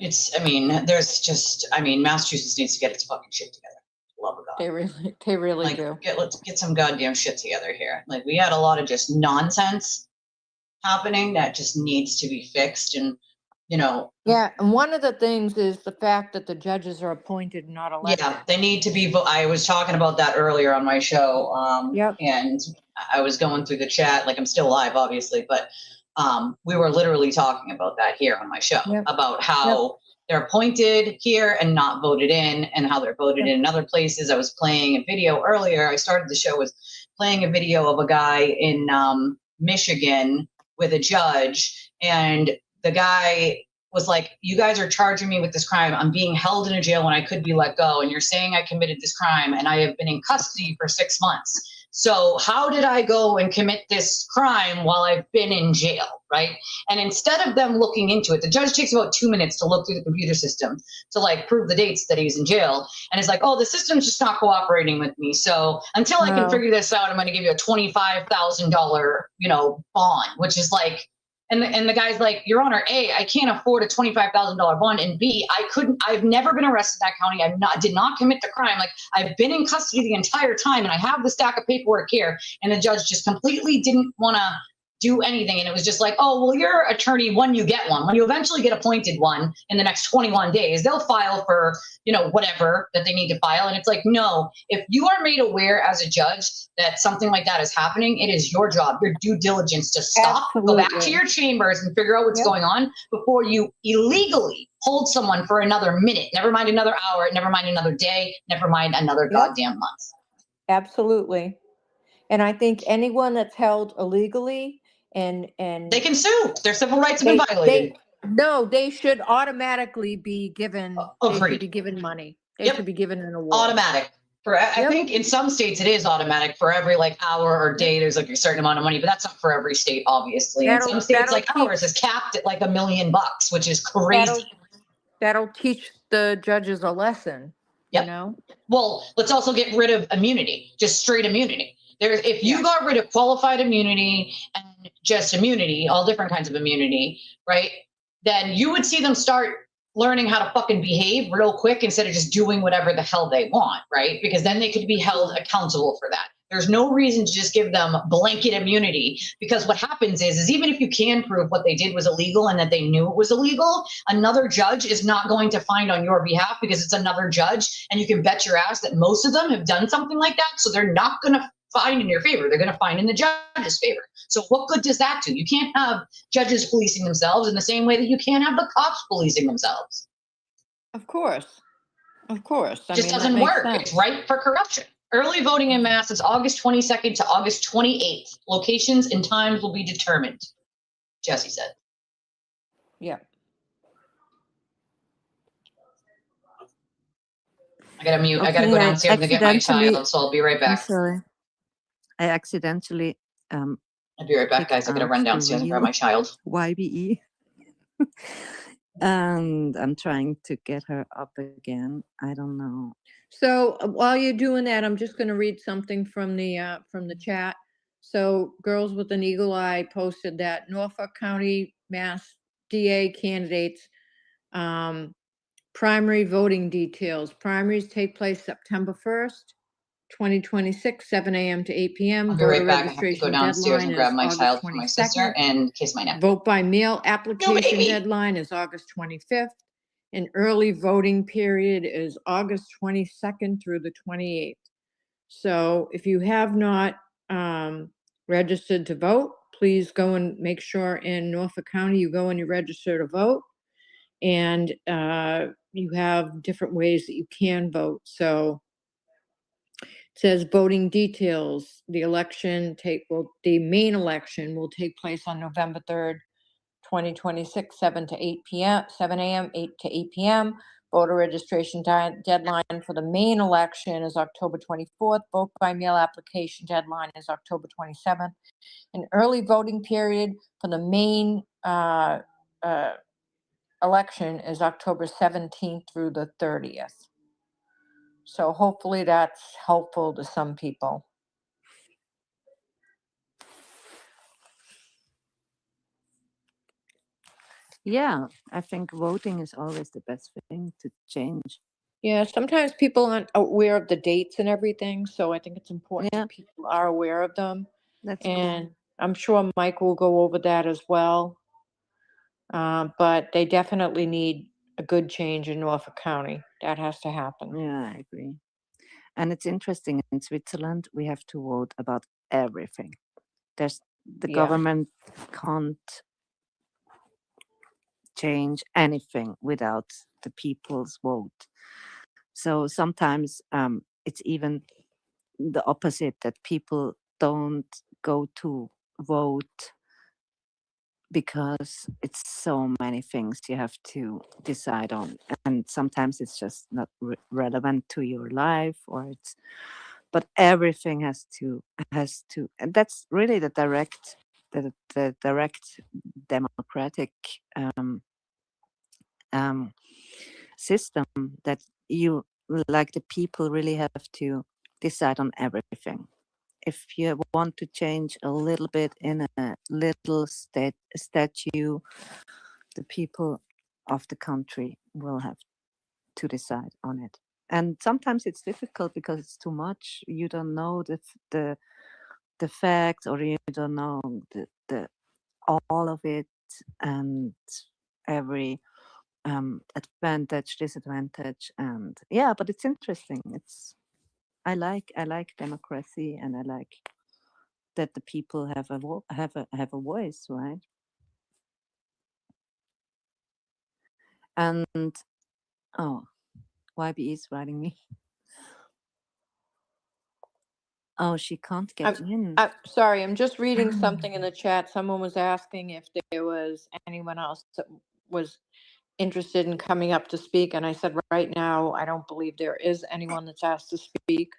A: It's, I mean, Massachusetts needs to get its fucking shit together. Love of God.
G: They really do.
A: Let's get some goddamn shit together here. Like, we had a lot of just nonsense happening that just needs to be fixed. And, you know.
G: Yeah, and one of the things is the fact that the judges are appointed, not elected.
A: Yeah, they need to be. I was talking about that earlier on my show. And I was going through the chat, like I'm still live, obviously, but we were literally talking about that here on my show about how they're appointed here and not voted in, and how they're voted in other places. I was playing a video earlier. I started the show with playing a video of a guy in Michigan with a judge, and the guy was like, "You guys are charging me with this crime. I'm being held in a jail when I could be let go. And you're saying I committed this crime and I have been in custody for 6 months. So how did I go and commit this crime while I've been in jail?" Right? And instead of them looking into it, the judge takes about 2 minutes to look through the computer system to like prove the dates that he's in jail. And it's like, "Oh, the system's just not cooperating with me. So until I can figure this out, I'm going to give you a $25,000, bond," which is like, and the guy's like, "Your Honor, A, I can't afford a $25,000 bond, and B, I've never been arrested in that county. Did not commit the crime. Like, I've been in custody the entire time, and I have the stack of paperwork here." And the judge just completely didn't want to do anything. And it was just like, "Oh, well, your attorney, when you get one, when you eventually get appointed one in the next 21 days, they'll file for, whatever that they need to file." And it's like, no, if you are made aware as a judge that something like that is happening, it is your job, your due diligence to stop, go back to your chambers and figure out what's going on before you illegally hold someone for another minute, never mind another hour, never mind another day, never mind another goddamn month.
G: Absolutely. And I think anyone that's held illegally and
A: they can sue. Their civil rights have been violated.
G: They should automatically be given. They should be given money. They should be given an award.
A: Automatic. I think in some states it is automatic for every hour or day. There's a certain amount of money, but that's not for every state, obviously. In some states, ours, is capped at $1 million, which is crazy.
G: That'll teach the judges a lesson.
A: Well, let's also get rid of immunity, just straight immunity. If you got rid of qualified immunity and just immunity, all different kinds of immunity, right? Then you would see them start learning how to fucking behave real quick instead of just doing whatever the hell they want, right? Because then they could be held accountable for that. There's no reason to just give them blanket immunity, because what happens is even if you can prove what they did was illegal and that they knew it was illegal, another judge is not going to find on your behalf because it's another judge, and you can bet your ass that most of them have done something like that, so they're not going to find in your favor. They're going to find in the judge's favor. So what good does that do? You can't have judges policing themselves in the same way that you can't have the cops policing themselves.
G: Of course. Of course.
A: It just doesn't work. It's ripe for corruption. Early voting in Mass is August 22nd to August 28th. Locations and times will be determined, Jesse said.
G: Yeah.
A: I gotta mute. I
H: Okay,
A: gotta go
H: I
A: downstairs and get my
H: accidentally-
A: child, so I'll be right
H: I'm
A: back.
H: sorry. I accidentally
A: I'll be right back, guys. I gotta run downstairs and grab my child.
H: YBE. And I'm trying to get her up again. I don't know.
G: So while you're doing that, I'm just going to read something from the chat. So Girls with an Eagle Eye posted that Norfolk County Mass DA candidates primary voting details. Primaries take place September 1st, 2026, 7 a.m. to 8 p.m.
A: I'll be right
G: Voter
A: back. I have to go
G: registration
A: downstairs and
G: deadline
A: grab
G: is
A: my
G: August
A: child for my sister
G: 22nd.
A: and kiss my neck.
G: Vote by mail application
A: baby.
G: deadline is August 25th. And early voting period is August 22nd through the 28th. So if you have not registered to vote, please go and make sure in Norfolk County you go and you register to vote. And you have different ways that you can vote. So it says voting details. The main election will take place on November 3rd, 2026, 7 a.m., 8 to 8 p.m. Voter registration deadline for the main election is October 24th. Vote by mail application deadline is October 27th. An early voting period for the main election is October 17th through the 30th. So hopefully that's helpful to some people.
H: Yeah, I think voting is always the best thing to change.
G: Yeah, sometimes people aren't aware of the dates and everything, so I think it's important that people are aware of them.
H: That's
G: And I'm sure Mike will go over that as well. But they definitely need a good change in Norfolk County. That has to happen.
H: Yeah, I agree. And it's interesting, in Switzerland, we have to vote about everything. The government can't change anything without the people's vote. So sometimes it's even the opposite, that people don't go to vote because it's so many things you have to decide on, and sometimes it's just not relevant to your life, but everything has to, and that's really the direct democratic system, that you, like, the people really have to decide on everything. If you want to change a little bit in a little statue, the people of the country will have to decide on it. And sometimes it's difficult because it's too much. You don't know the facts, or you don't know the all of it, and every advantage, disadvantage, and but it's interesting. I like democracy, and I like that the people have a voice, right? And YB is writing me. Oh, she can't get in.
G: Sorry, I'm just reading something in the chat. Someone was asking if there was anyone else that was interested in coming up to speak, and I said right now I don't believe there is anyone that's asked to speak.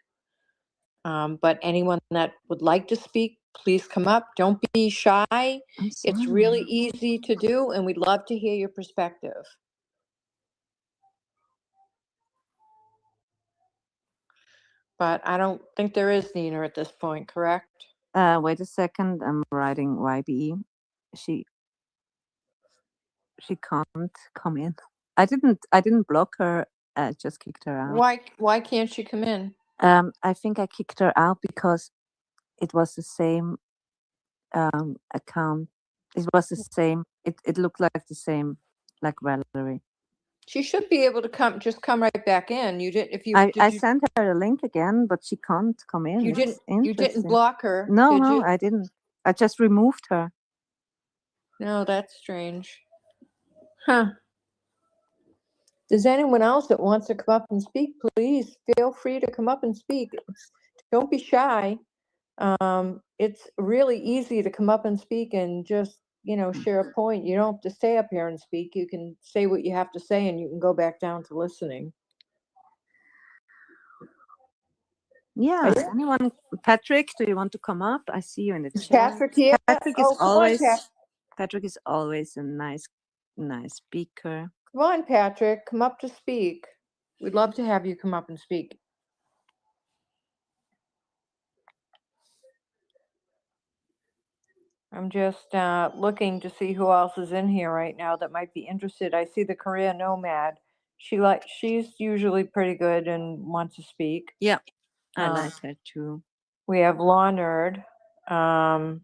G: But anyone that would like to speak, please come up. Don't be shy. It's really easy to do, and we'd love to hear your perspective. But I don't think there is, Nina, at this point, correct?
H: Wait a second, I'm writing YBE. She can't come in. I didn't block her. I just kicked her out.
G: Why can't she come in?
H: I think I kicked her out because it was the same account. It was the same. It looked like the same, like Valerie.
G: She should be able to just come right back in. You did if you
H: I
G: you
H: sent her a link again, but she can't come in.
G: you
H: It's
G: didn't
H: interesting.
G: block her.
H: No,
G: did
H: no,
G: you?
H: I didn't. I just removed her.
G: No, that's strange. Huh. Does anyone else that wants to come up and speak, please feel free to come up and speak. Don't be shy. It's really easy to come up and speak and just, share a point. You don't have to stay up here and speak. You can say what you have to say and you can go back down to listening.
H: Yeah, anyone? Patrick, do you want to come up? I see you in the
G: Is
H: chat.
G: Patrick here?
H: Patrick is
G: Oh, come on,
H: always
G: Pat.
H: Patrick is always a nice speaker.
G: Come on, Patrick, come up to speak. We'd love to have you come up and speak. I'm just looking to see who else is in here right now that might be interested. I see the career nomad. She's usually pretty good and wants to speak.
H: Yeah, I like her too.
G: We have Law Nerd.
H: A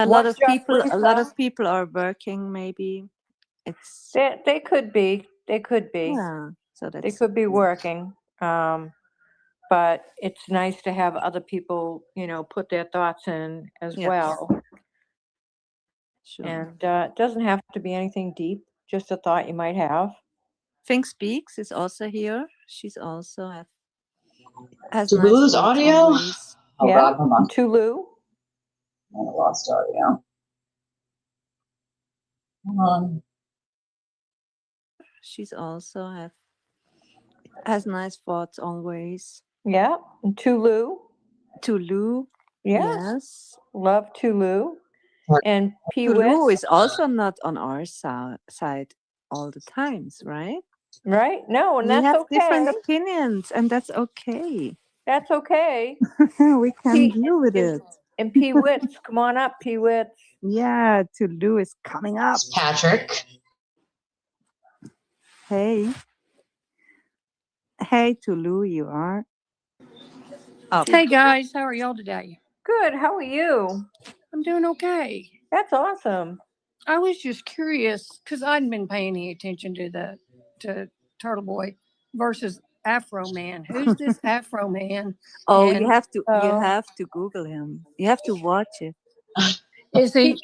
H: lot of people are working. Maybe it's
G: they could be.
H: yeah. So
G: They could be working. But it's nice to have other people, put their thoughts in as well.
H: Sure.
G: And it doesn't have to be anything deep, just a thought you might have.
H: Think Speaks is also here. She's also has
A: To
H: nice
A: lose
H: thoughts
A: audio?
H: always.
A: Oh
G: Yeah.
A: God, hold on.
G: Tulu.
A: I lost audio. Hold on.
H: She's also has nice thoughts always.
G: Yeah. And Tulu.
H: Tulu.
G: Yes. Love Tulu. And
H: Tulu
G: Wits.
H: is also not on our side all the times, right?
G: Right? No, and
H: we
G: that's
H: have
G: okay.
H: different opinions, and that's okay.
G: That's okay.
H: We can deal with it.
G: And P Wits, come on up, P Wits.
H: Yeah, Tulu is coming up.
A: Patrick.
H: Hey, Tulu, you are.
L: Hey guys, how are y'all today?
G: Good. How are you?
L: I'm doing okay.
G: That's awesome.
L: I was just curious because I hadn't been paying any attention to Turtle Boy versus Afro Man. Who's this Afro Man?
H: Oh,
L: And
H: you have to Google him. You have to watch it.
L: is he?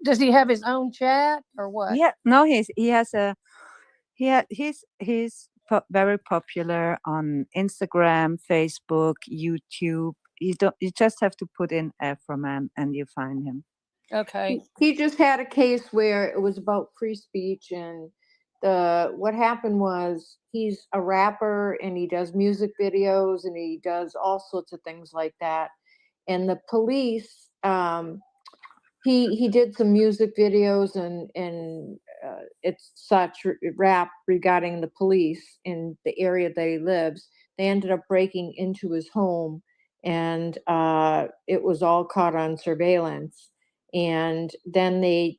L: Does he have his own chat or what?
H: Yeah, no, he's very popular on Instagram, Facebook, YouTube. You just have to put in Afroman and you find him.
L: Okay.
G: He just had a case where it was about free speech, and what happened was he's a rapper and he does music videos and he does all sorts of things like that. And the police, he did some music videos and it's such rap regarding the police in the area that he lives. They ended up breaking into his home, and it was all caught on surveillance. And then the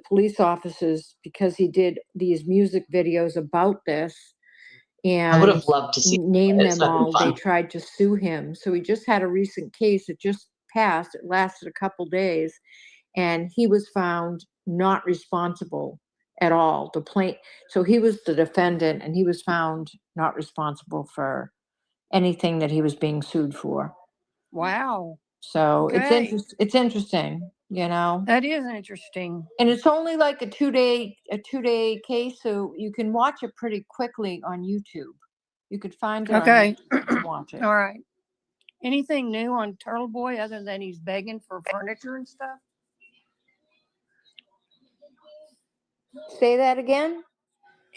G: police officers, because he did these music videos about this and
A: I would have loved to see
G: name
A: it. It's
G: them
A: not been
G: all,
A: fun.
G: they tried to sue him. So he just had a recent case that just passed. It lasted a couple days, and he was found not responsible at all. So he was the defendant, and he was found not responsible for anything that he was being sued for.
L: Wow.
G: So
L: Okay.
G: it's interesting,
L: That is interesting.
G: And it's only like a 2-day case, so you can watch it pretty quickly on YouTube. You could find it on
L: Okay.
G: YouTube and watch it.
L: All right. Anything new on Turtle Boy other than he's begging for furniture and stuff?
G: Say that again?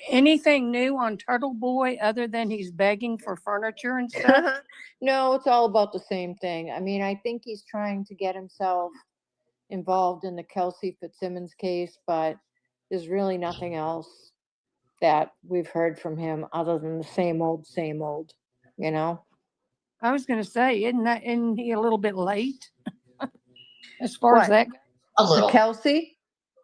L: Anything new on Turtle Boy other than he's begging for furniture and stuff?
G: No, it's all about the same thing. I mean, I think he's trying to get himself involved in the Kelsey Fitzsimmons case, but there's really nothing else that we've heard from him other than the same old,
L: I was going to say, isn't he a little bit late as far as that goes?
A: A little.
G: Kelsey?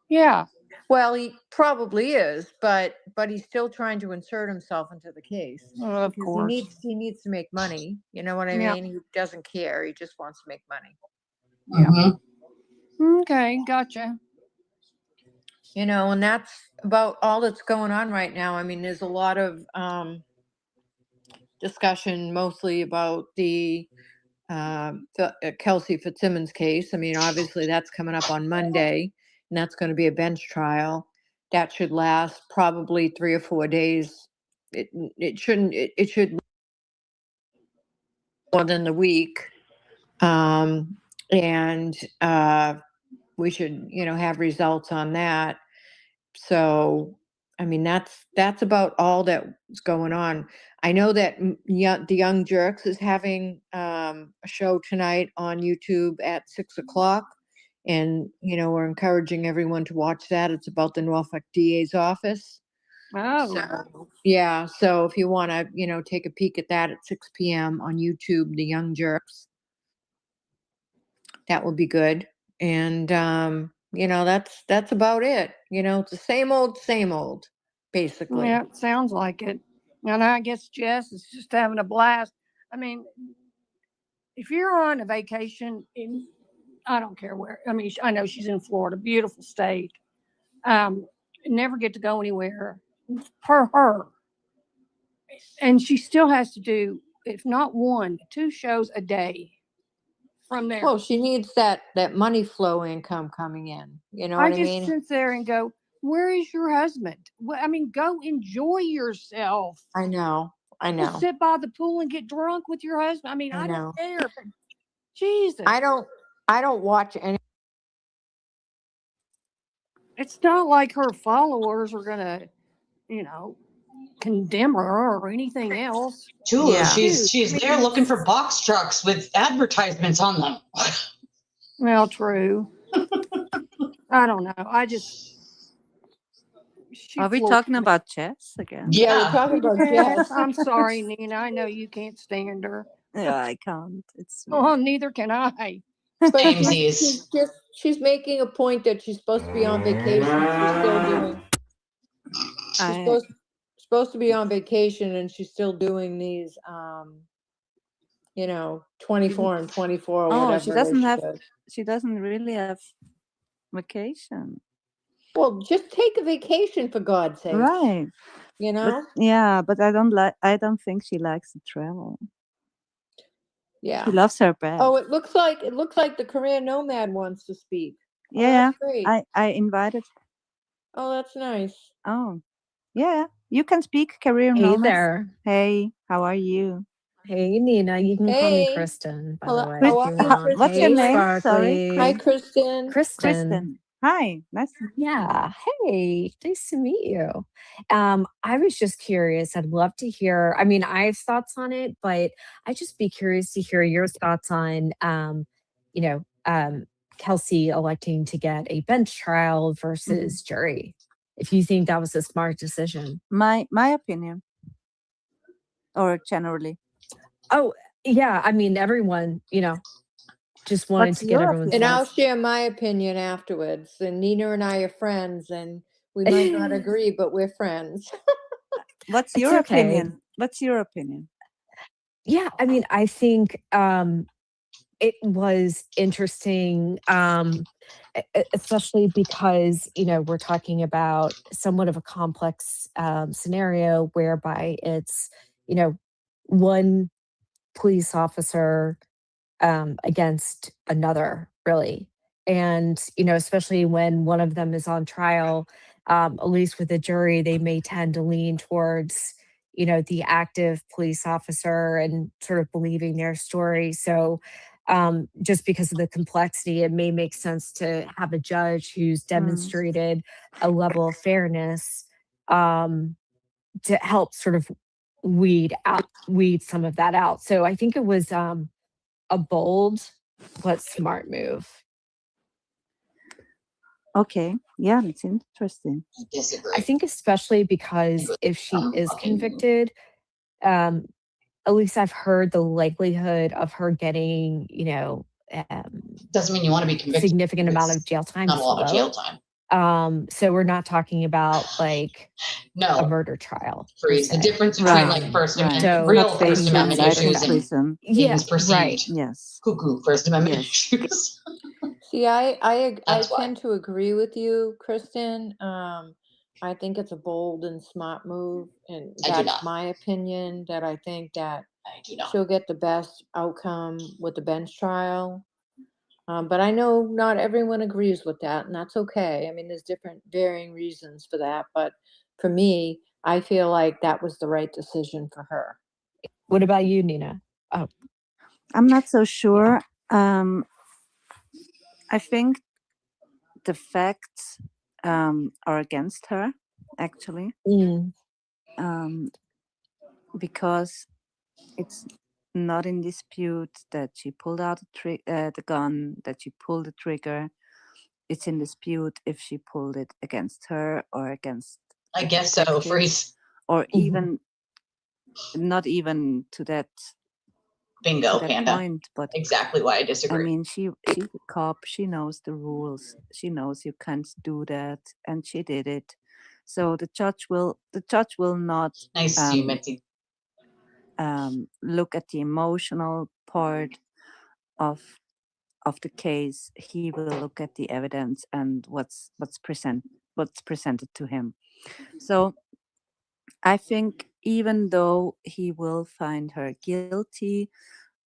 L: Yeah.
G: Well, he probably is, but he's still trying to insert himself into the case
L: Of
G: because
L: course.
G: he needs to make money. You know what I
L: Yeah.
G: mean? He doesn't care. He just wants to make money.
A: Mhm.
L: Okay, gotcha.
G: You know, and that's about all that's going on right now. I mean, there's a lot of discussion mostly about the Kelsey Fitzsimmons case. I mean, obviously that's coming up on Monday, and that's going to be a bench trial. That should last probably 3 or 4 days. It shouldn't. It should more than the week. And we should, have results on that. So, I mean, that's about all that's going on. I know that the Young Jerks is having a show tonight on YouTube at 6 o'clock, and we're encouraging everyone to watch that. It's about the Norfolk DA's office.
L: Oh,
G: So, yeah. So if you want to, take a peek at that at 6 p.m. on YouTube, the Young Jerks, that will be good. And that's about it. It's the same old, basically.
L: yeah, it sounds like it. And I guess Jess is just having a blast. I mean, if you're on a vacation in, I don't care where. I mean, I know she's in Florida, beautiful state. Never get to go anywhere for her. And she still has to do, if not 1, 2 shows a day from there.
G: Well, she needs that money flow income coming in. You know
L: I
G: what I
L: just
G: mean?
L: sit there and go, where is your husband? Well, I mean, go enjoy yourself.
G: I know.
L: Go sit by the pool and get drunk with your husband. I mean,
G: I
L: I
G: know.
L: don't care. But Jesus.
G: I don't watch any.
L: It's not like her followers are gonna, condemn her or anything else.
A: Too,
G: Yeah.
A: she's there looking for box trucks with advertisements on them.
L: Well, true. I don't know. I just.
H: Are we talking about Jess again?
G: Yeah, we're talking about
L: Yes,
G: Jess.
L: I'm sorry, Nina. I know you can't stand her.
H: Yeah, I can't. It's
L: Oh, neither can I.
G: But
A: Samesies.
G: she's making a point that she's supposed to be on vacation. She's still doing. She's supposed to be on vacation, and she's still doing these 24 and 24 or whatever.
H: She doesn't really have vacation.
G: Well, just take a vacation for God's sake.
H: Right. But I don't think she likes to travel.
G: Yeah.
H: She loves her bed.
G: Oh, it looks like the career nomad wants to speak.
H: Yeah.
G: That's great.
H: I invited.
G: Oh, that's nice.
H: Oh. Yeah. You can speak, career nomad.
M: Hey there.
H: Hey, how are you?
M: Hey, Nina. You can call me Kristen, by the way.
G: How
M: if
G: are
M: you
G: you,
M: want.
H: What's
M: Hey,
H: your name?
M: Sparkly.
H: Sorry.
G: Hi, Kristen.
M: Kristen.
H: Hi. Nice to meet you.
M: Yeah. Hey, nice to meet you. I was just curious. I'd love to hear. I mean, I have thoughts on it, but I'd just be curious to hear your thoughts on, Kelsey electing to get a bench trial versus jury. If you think that was a smart decision.
H: My opinion. Or generally.
M: Oh, yeah. I mean, everyone, just wanted
H: What's
M: to get
H: your
M: everyone's
G: And
M: thoughts.
G: I'll share my opinion afterwards. And Nina and I are friends, and we might not agree, but we're friends.
H: What's your opinion? What's your opinion?
M: Yeah, I mean, I think it was interesting, especially because, we're talking about somewhat of a complex scenario whereby it's, one police officer against another, really. And, especially when one of them is on trial, at least with the jury, they may tend to lean towards, the active police officer and sort of believing their story. So just because of the complexity, it may make sense to have a judge who's demonstrated a level of fairness to help sort of weed some of that out. So I think it was a bold but smart move.
H: Okay. Yeah, it's interesting.
M: I think especially because if she is convicted, at least I've heard the likelihood of her getting,
A: Doesn't mean you want to be convicted.
M: significant amount of jail time.
A: Not a lot of jail
M: low.
A: time.
M: So we're not talking about like a
A: No,
M: murder trial per
A: freeze. The
M: se.
A: difference between like
H: Right,
A: First
H: right.
A: Amendment,
M: So
A: real
H: Not
A: First
H: facing
A: Amendment
H: life in
A: issues and
H: prison.
M: yeah,
A: things perceived
H: Yes,
A: cuckoo First Amendment
H: yes.
A: issues.
G: See, I
A: That's why.
G: tend to agree with you, Kristen. I think it's a bold and smart move, and
A: I do
G: that's
A: not.
G: my opinion, that I think that
A: I do not.
G: she'll get the best outcome with the bench trial. But I know not everyone agrees with that, and that's okay. I mean, there's different varying reasons for that, but for me, I feel like that was the right decision for her.
M: what about you, Nina? Oh,
H: I'm not so sure. I think the facts are against her, actually,
M: mm,
H: because it's not in dispute that she pulled out the gun, that she pulled the trigger. It's in dispute if she pulled it against her or against
A: I
H: the
A: guess so,
H: detective,
A: freeze.
H: or
M: mhm.
H: even not even to that
A: Bingo,
H: that
A: Panda.
H: point. But
A: Exactly why I
H: I
A: disagree.
H: mean, she's a cop. She knows the rules. She knows you can't do that, and she did it. So the judge will not
A: Nice to see you, Mitzi.
H: look at the emotional part of the case. He will look at the evidence and what's presented to him. So I think even though he will find her guilty,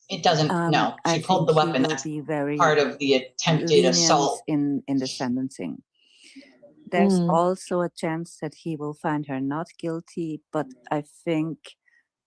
A: It doesn't, no,
H: I
A: she pulled
H: think
A: the
H: he
A: weapon.
H: will
A: That's
H: be very
A: part of the attempted
H: lenient
A: assault.
H: in the sentencing. There's
M: Mm.
H: also a chance that he will find her not guilty, but I think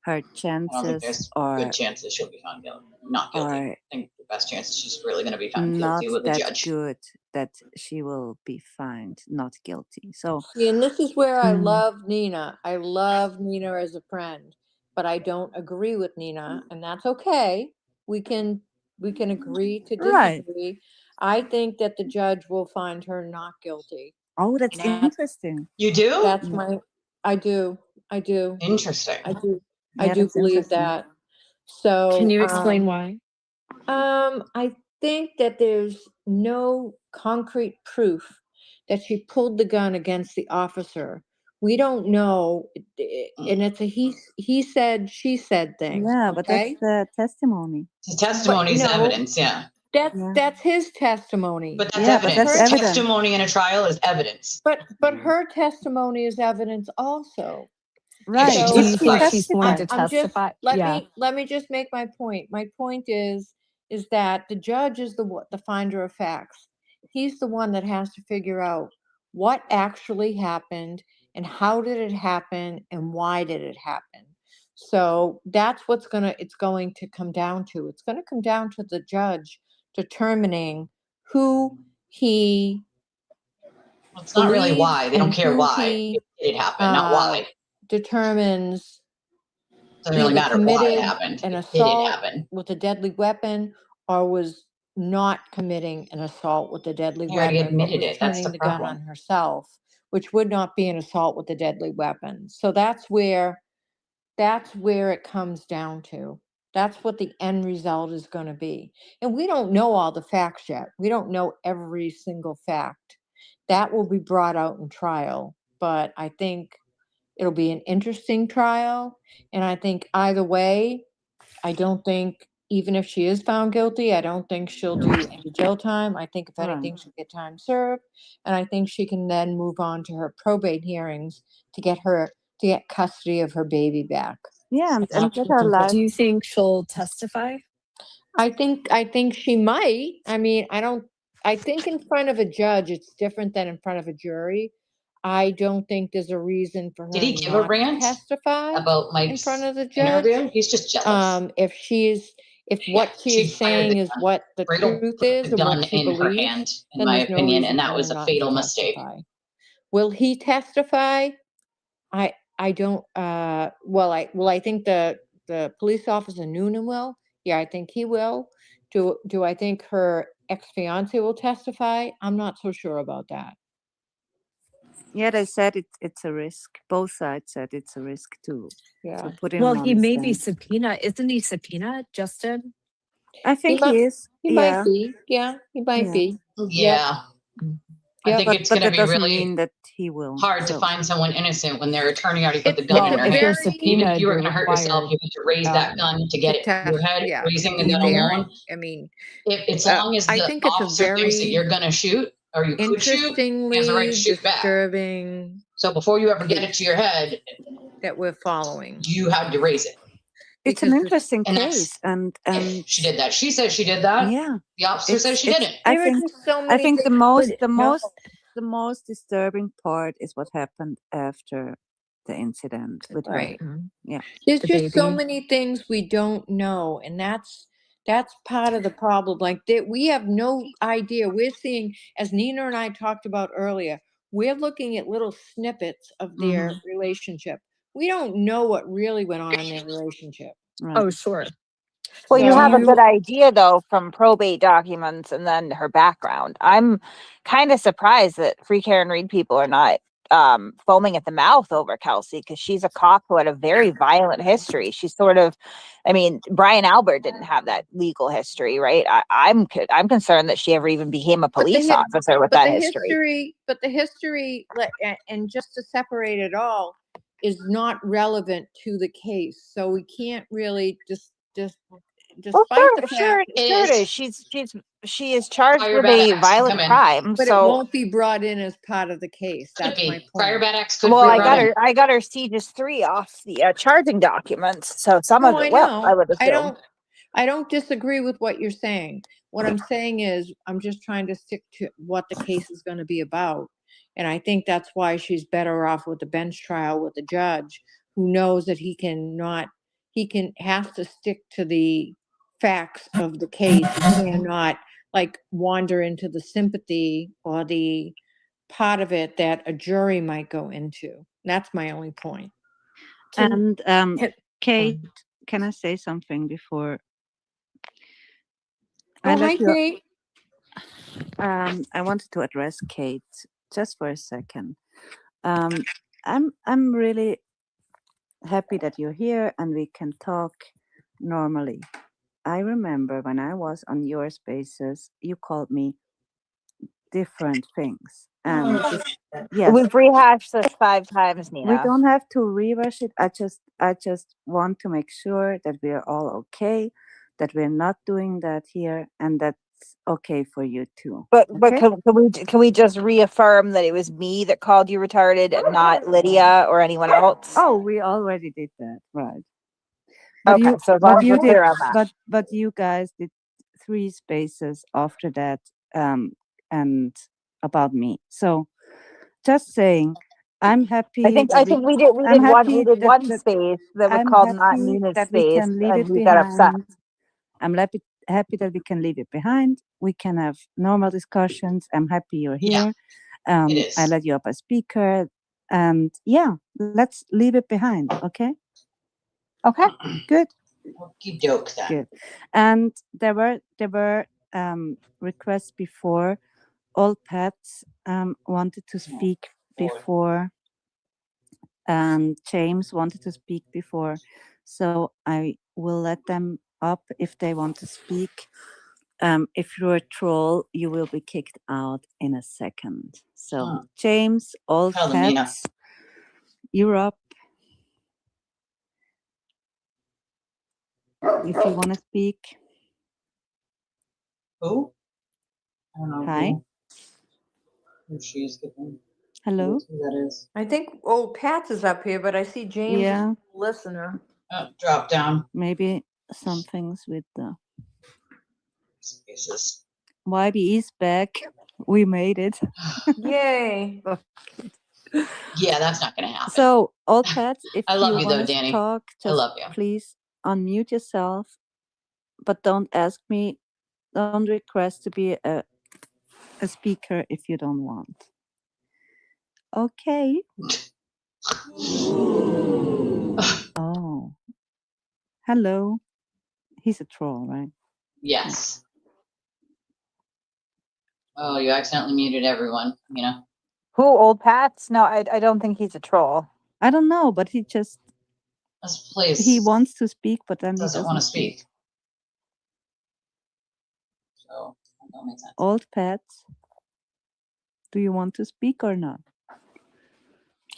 H: her
A: I don't think
H: chances
A: there's
H: are
A: good chances she'll be found guilty, not guilty.
H: are
A: I think the best chance is she's really going to be found
H: not
A: guilty with a
H: that
A: judge.
H: good that she will be found not guilty. So
G: See, and this is where I
M: Mm.
G: love Nina. I love Nina as a friend, but I don't agree with Nina, and that's okay. We can agree to
H: right.
G: disagree. I think that the judge will find her not guilty.
H: Oh, that's
G: And that's
H: interesting.
A: You do?
G: that's
H: Yeah.
G: my I do. I do.
A: Interesting.
G: I do. I
H: Yeah,
G: do
H: that's
G: believe
H: interesting.
G: that.
M: Can
G: So,
M: you explain why?
G: I think that there's no concrete proof that she pulled the gun against the officer. We don't know, and it's a he said, she said thing,
H: Yeah, but that's
G: okay?
H: the testimony.
A: The
G: But
A: testimony is
G: no,
A: evidence, yeah.
H: Yeah.
G: that's his testimony.
A: But that's
H: Yeah, but
A: evidence.
H: that's
G: Her,
H: evidence.
A: Testimony in a trial is evidence.
G: but her testimony is evidence also.
H: Right.
A: she
G: So
M: Do you
H: If she
M: think
A: testifies.
M: she's going to
H: testifies.
G: I'm just
M: testify? Yeah.
G: let me just make my point. My point is that the judge is the finder of facts. He's the one that has to figure out what actually happened and how did it happen and why did it happen. So that's it's going to come down to. It's going to come down to the judge determining who he
A: Well, it's not really
G: believes
A: why. They don't
G: and
A: care
G: who
A: why.
G: he
A: It happened, not why.
G: determines
A: Doesn't really
G: either
A: matter why it
G: committed
A: happened.
G: an
A: It did
G: assault
A: happen.
G: with a deadly weapon or was not committing an assault with a deadly
A: He already
G: weapon, but
A: admitted
G: was
A: it. That's
G: turning
A: the
G: the gun
A: problem.
G: on herself, which would not be an assault with a deadly weapon. So that's where it comes down to. That's what the end result is going to be. And we don't know all the facts yet. We don't know every single fact. That will be brought out in trial. But I think it'll be an interesting trial. And I think either way, I don't think, even if she is found guilty, I don't think she'll do any jail time. I think if
H: Right.
G: anything, she'll get time served. And I think she can then move on to her probate hearings to get custody of her baby back.
H: Yeah, and
G: That's
H: get
G: what's
H: her life.
M: Do
G: important.
M: you think she'll testify?
G: I think she might. I mean, I think in front of a judge, it's different than in front of a jury. I don't think there's a reason for her
A: Did he give a
G: not to
A: rant
G: testify
A: about
G: in front
A: Mike's
G: of the judge.
A: interview? He's just jealous.
G: If
A: Yeah,
G: what she
A: she
G: is
A: fired the
G: saying is
A: gun.
G: what the
A: Bradel
G: truth
A: put
G: is
A: the
G: and what
A: gun
G: she
A: in her
G: believes,
A: hand, in
G: then
A: my
G: there's no
A: opinion,
G: reason
A: and
G: for
A: that was
G: her
A: a
G: not to
A: fatal mistake.
G: testify. Will he testify? I don't, I think the police officer Noonan will. Yeah, I think he will. Do I think her ex-fiance will testify? I'm not so sure about that.
H: Yeah, they said it's a risk. Both sides said it's a risk to
G: Yeah.
H: put him
M: Well,
H: on
M: he
H: the
M: may be
H: stand.
M: subpoena. Isn't he subpoena, Justin?
H: I think he is.
G: He
H: Yeah.
G: might be. Yeah, he might
H: Yeah.
G: be. Yep.
A: Yeah.
M: Mm.
A: I think it's going to
H: that
A: be
H: doesn't
A: really
H: mean that he will.
A: hard to
H: So-
A: find someone innocent when their attorney already put the
G: It's
A: gun
M: Well,
A: in their
M: if
A: hand.
M: there's
G: very
A: Even if
M: subpoena,
A: you were
M: you're
A: going to hurt yourself, you
M: required.
A: had to raise that gun to get it to your head,
G: yeah,
A: raising
G: to
A: the
G: be
A: gun alone.
G: married. I mean,
A: As long as
G: I
A: the
G: think it's a
A: officer thinks that
G: very
A: you're going to shoot or you could shoot, he has a right to
G: interestingly
A: shoot back.
G: disturbing
A: So before you ever get it to your head,
G: that we're following.
A: you had to raise it.
H: It's
G: Because
H: an
G: this-
H: interesting
A: and
H: case, and
A: She did that. She says she did that.
H: yeah,
A: The officer says she didn't.
H: I
G: There are
H: think
G: just so
H: I
G: many
H: think the
G: things-
H: most
G: but no.
H: the most disturbing part is what happened after the incident with her.
G: Right.
H: Yeah,
G: There's
M: The
G: just so
M: baby.
G: many things we don't know, and that's part of the problem. Like that, we have no idea. We're seeing, as Nina and I talked about earlier, we're looking at little snippets of their relationship. We don't know what really went on in their relationship.
H: right.
M: Oh, sure.
N: Well, you
G: So-
N: have a good idea though from probate documents and then her background. I'm kind of surprised that Free Care and Read people are not foaming at the mouth over Kelsey, because she's a cop who had a very violent history. She's sort of, I mean, Brian Albert didn't have that legal history, right? I'm concerned that she ever even became a police officer with that history.
G: But the history, and just to separate it all, is not relevant to the case. So we can't really
N: Well,
G: despite the fact
N: sure it is. She is charged with a violent crime,
G: but
N: so
G: it won't be brought in as part of the case. That's my point.
A: Prior bad acts could
N: well,
A: be
N: I
A: brought in.
N: got her Aegis 3 off the charging documents, so some of
G: No, I
N: it will.
G: know.
N: I would assume.
G: I don't disagree with what you're saying. What I'm saying is I'm just trying to stick to what the case is going to be about. And I think that's why she's better off with the bench trial with the judge who knows that has to stick to the facts of the case. He cannot like wander into the sympathy or the part of it that a jury might go into. That's my only point.
H: And Kate, can I say something before?
G: Hi, Kate.
H: I wanted to address Kate just for a second. I'm really happy that you're here and we can talk normally. I remember when I was on your spaces, you called me different things. And yes,
N: We've rehashed this 5 times, Nina.
H: we don't have to reverse it. I just want to make sure that we are all okay, that we're not doing that here, and that's okay for you too.
N: But
H: okay?
N: can we just reaffirm that it was me that called you retarded and not Lydia or anyone else?
H: Oh, we already did that, right?
N: Okay, so as long as we're clear on that.
H: But you guys did 3 spaces after that, and about me. So just saying, I'm happy.
N: I think we did one space that was called Not Nina's Space, and we got upset.
H: I'm happy that we can leave it behind. We can have normal discussions. I'm happy you're here. I let you up as speaker, and yeah, let's leave it behind. Okay.
N: Okay.
H: Good.
A: Okey-doke then.
H: Good. And there were requests before. All pets wanted to speak before, and James wanted to speak before. So I will let them up if they want to speak. If you're a troll, you will be kicked out in a second. So James, all pets, you're up. If you want to speak.
A: Who? I don't know.
H: Hi.
A: Who she's giving.
H: Hello.
A: Who that is.
G: I think old Pat's is up here, but I see James
H: Yeah.
G: is a listener.
A: Drop down.
H: Maybe some things with the
A: spaces.
H: YB is back. We made it.
G: Yay.
A: Yeah, that's not going to happen.
H: So, all pets, if
A: I love
H: you
A: you though,
H: want to
A: Danny.
H: talk,
A: I
H: just
A: love you.
H: please unmute yourself, but don't ask me, don't request to be a speaker if you don't want. Okay. Oh. Hello. He's a troll, right?
A: Yes. Oh, you accidentally muted everyone, you know?
N: Who, Old Pats? No, I don't think he's a troll.
H: I don't know, but he just he wants to speak, but then he doesn't
A: want to speak. So that makes sense.
H: Old Pets. Do you want to speak or not?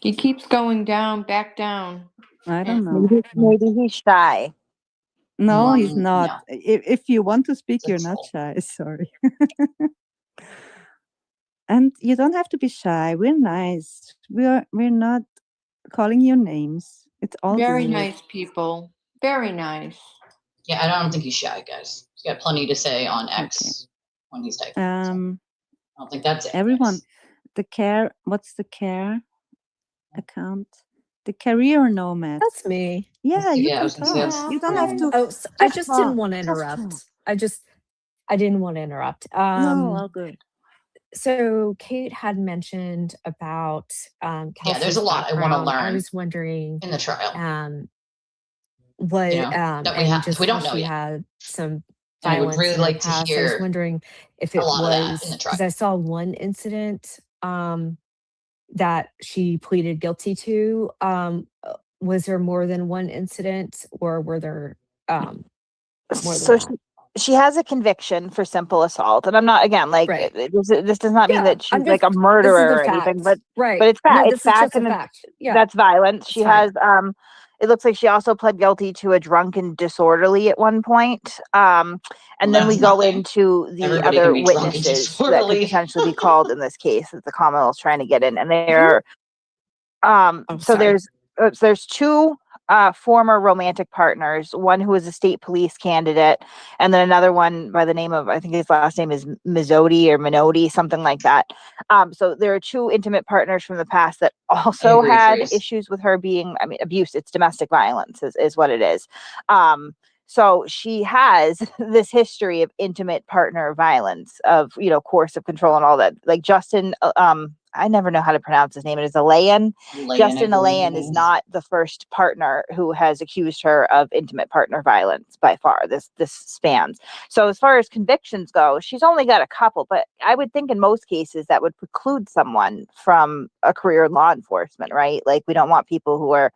G: He keeps going down, back down.
H: I don't know.
N: Maybe he's shy.
H: No,
A: Well,
H: he's not.
A: no.
H: If you want to speak,
A: It's a
H: you're not
A: troll.
H: shy. Sorry. And you don't have to be shy. We're nice. We're not calling you names. It's all
G: Very
H: good.
G: nice people. Very nice.
A: Yeah, I don't think he's shy, guys. He's got plenty to say on X when he's typing. So I don't think that's it.
H: Everyone,
A: guys.
H: the care. What's the care account? The career nomad.
M: That's me.
H: Yeah, you
A: Yeah, I
H: can
A: was gonna say
H: talk.
A: that's-
H: You don't have to.
M: Oh, I
H: Just
M: just
H: talk.
M: didn't want to
H: Just
M: interrupt.
H: talk.
M: I didn't want to interrupt.
H: No, all good.
M: So Kate had mentioned about
A: Yeah, there's
M: Kelsey's
A: a lot I want to
M: background. I
A: learn
M: was wondering
A: in the trial.
M: what
A: You know, that we
M: and
A: have
M: just
A: we
M: how
A: don't know
M: she
A: yet.
M: had some
A: And I would
M: violence
A: really
M: in her
A: like to
M: past. I was
A: hear
M: wondering if
A: a
M: it
A: lot of that in the
M: was
A: trial.
M: because I saw one incident that she pleaded guilty to. Was there more than one incident, or were there more than
N: So
M: that?
N: she has a conviction for simple assault, and I'm not, again, like,
M: Right.
N: this does not mean
M: Yeah,
N: that she's
M: I'm
N: like a
M: just. This is
N: murderer
M: the
N: or anything,
M: fact,
N: but
M: right?
N: it's
M: No,
N: fact. It's
M: this is
N: fact,
M: just a
N: and
M: fact. Yeah,
N: that's violence. She
M: it's fine.
N: has it looks like she also pled guilty to a drunken disorderly at one point. And then we
A: that's
N: go
A: nothing.
N: into the
A: Everybody can
N: other
A: be drunk and
N: witnesses that could
A: disorderly.
N: potentially be called in this case that the Commonwealth's trying to get in, and they're
M: Oh,
N: so
M: sorry.
N: there's two former romantic partners, one who is a state police candidate, and then another one by the name of, I think his last name is Mizzotti or Minotti, something like that. So there are two intimate partners from the past that also
A: agree,
N: had
A: Freeze.
N: issues with her being, I mean, abuse. It's domestic violence is what it is. So she has this history of intimate partner violence, of, coercive control and all that. Like Justin, I never know how to pronounce his name. It is Alain. Justin Alain is not the first partner who has accused her of intimate partner violence by far. This spans. So as far as convictions go, she's only got a couple, but I would think in most cases that would preclude someone from a career in law enforcement, right? Like, we don't want people who are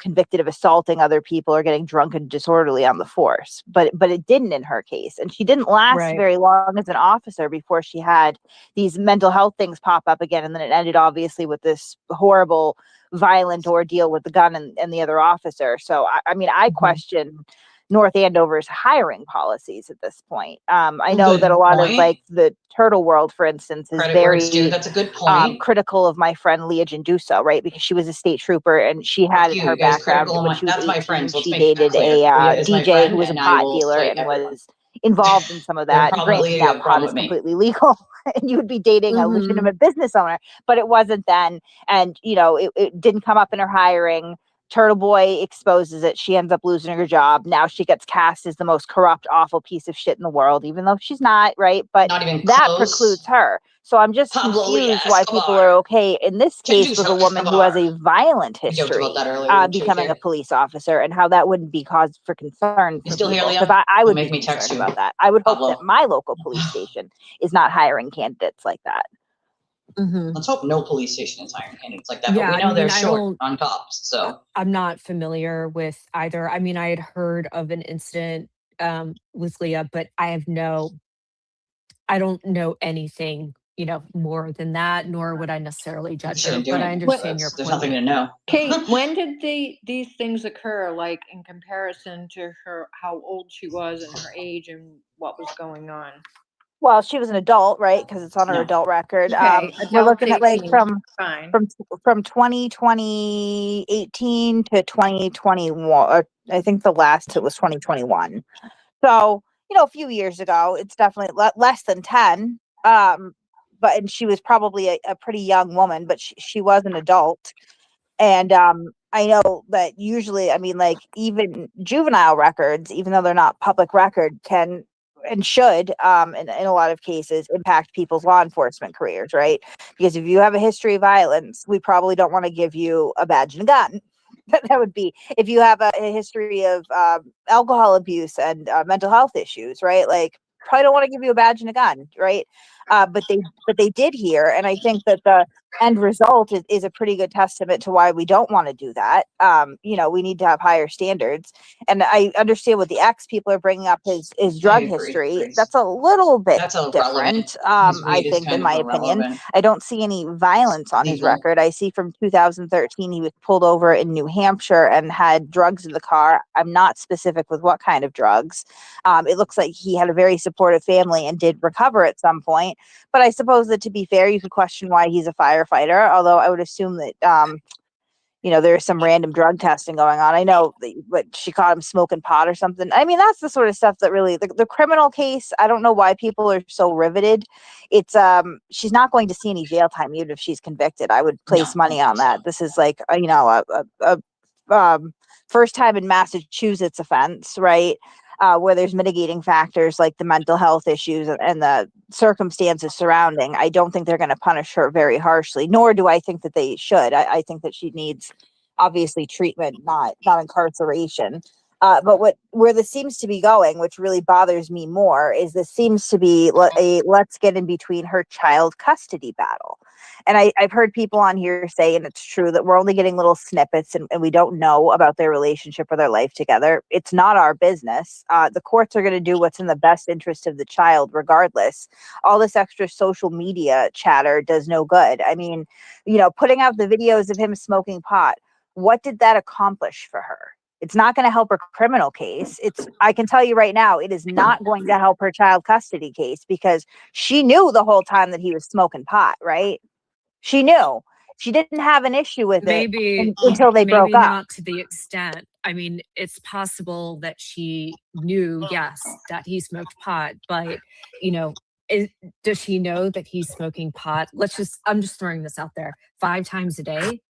N: convicted of assaulting other people or getting drunk and disorderly on the force, but it didn't in her case. And she didn't last very long as an officer before she had these mental health things pop up again. And then it ended obviously with this horrible, violent ordeal with the gun and the other officer. So, I mean, I question North Andover's hiring policies at this point. I know that a lot of, like, the turtle world, for instance, is very
A: That's a good point.
N: critical of my friend Leah Janduso, right? Because she was a state trooper and she had in her background when she was 18, she dated a DJ who was a pot dealer and was involved in some of that. Granted, now pot is completely legal and you would be dating a legitimate business owner, but it wasn't then. And, it didn't come up in her hiring. Turtle Boy exposes it. She ends up losing her job. Now she gets cast as the most corrupt, awful piece of shit in the world, even though she's not, right? But
A: not even
N: that
A: close.
N: Precludes her. So I'm just confused why people are okay in this case with a woman who has a violent history becoming a police officer, and how that wouldn't be cause for concern for people. Because I would be concerned about that. I would hope that my local police station is not hiring candidates like that.
A: Let's hope no police station is hiring candidates like that.
M: Yeah,
A: but we know they're
M: I
A: short on cops. So
M: I'm not familiar with either. I mean, I had heard of an incident with Leah, but I don't know anything, more than that, nor would I necessarily judge her. But I understand your point.
A: There's nothing to know.
G: Kate, when did these things occur, like in comparison to her, how old she was and her age and what was going on?
N: Well, she was an adult, right? Because it's on her adult record.
G: Okay,
N: we're looking at like
G: 18,
N: from
G: fine.
N: from 2018 to 2021. I think the last hit was 2021. So, a few years ago. It's definitely less than 10. And she was probably a pretty young woman, but she was an adult. And I know that usually, I mean, like, even juvenile records, even though they're not public record, can and should, in a lot of cases, impact people's law enforcement careers, right? Because if you have a history of violence, we probably don't want to give you a badge and a gun. That would be if you have a history of alcohol abuse and mental health issues, right? Like, probably don't want to give you a badge and a gun, right? but they did hear, and I think that the end result is a pretty good testament to why we don't want to do that. We need to have higher standards, and I understand what the ex people are bringing up his drug
A: agree,
N: history.
A: Grace.
N: That's a little bit
A: That's irrelevant.
N: different.
A: His
N: I
A: weight is
N: think,
A: kind
N: in
A: of
N: my opinion,
A: irrelevant.
N: I don't see any violence on his
A: Legal.
N: record. I see from 2013 he was pulled over in New Hampshire and had drugs in the car. I'm not specific with what kind of drugs. It looks like he had a very supportive family and did recover at some point. But I suppose that, to be fair, you could question why he's a firefighter, although I would assume that there's some random drug testing going on. I know but she caught him smoking pot or something. I mean, that's the sort of stuff that really, the criminal case, I don't know why people are so riveted. It's she's not going to see any jail time even if she's convicted. I would place money on that. This is like a first time in Massachusetts offense, right? Where there's mitigating factors like the mental health issues and the circumstances surrounding. I don't think they're going to punish her very harshly, nor do I think that they should. I think that she needs, obviously, treatment, not incarceration. But where this seems to be going, which really bothers me more, is this seems to be a let's get in between her child custody battle. And I've heard people on here say, and it's true, that we're only getting little snippets and we don't know about their relationship or their life together. It's not our business. The courts are going to do what's in the best interest of the child regardless. All this extra social media chatter does no good. I mean, putting out the videos of him smoking pot, what did that accomplish for her? It's not going to help her criminal case. I can tell you right now, it is not going to help her child custody case, because she knew the whole time that he was smoking pot, right? She knew. She didn't have an issue with it until they broke
M: maybe
N: up.
M: not to the extent. I mean, it's possible that she knew, yes, that he smoked pot, but does she know that he's smoking pot? I'm just throwing this out there. 5 times a day?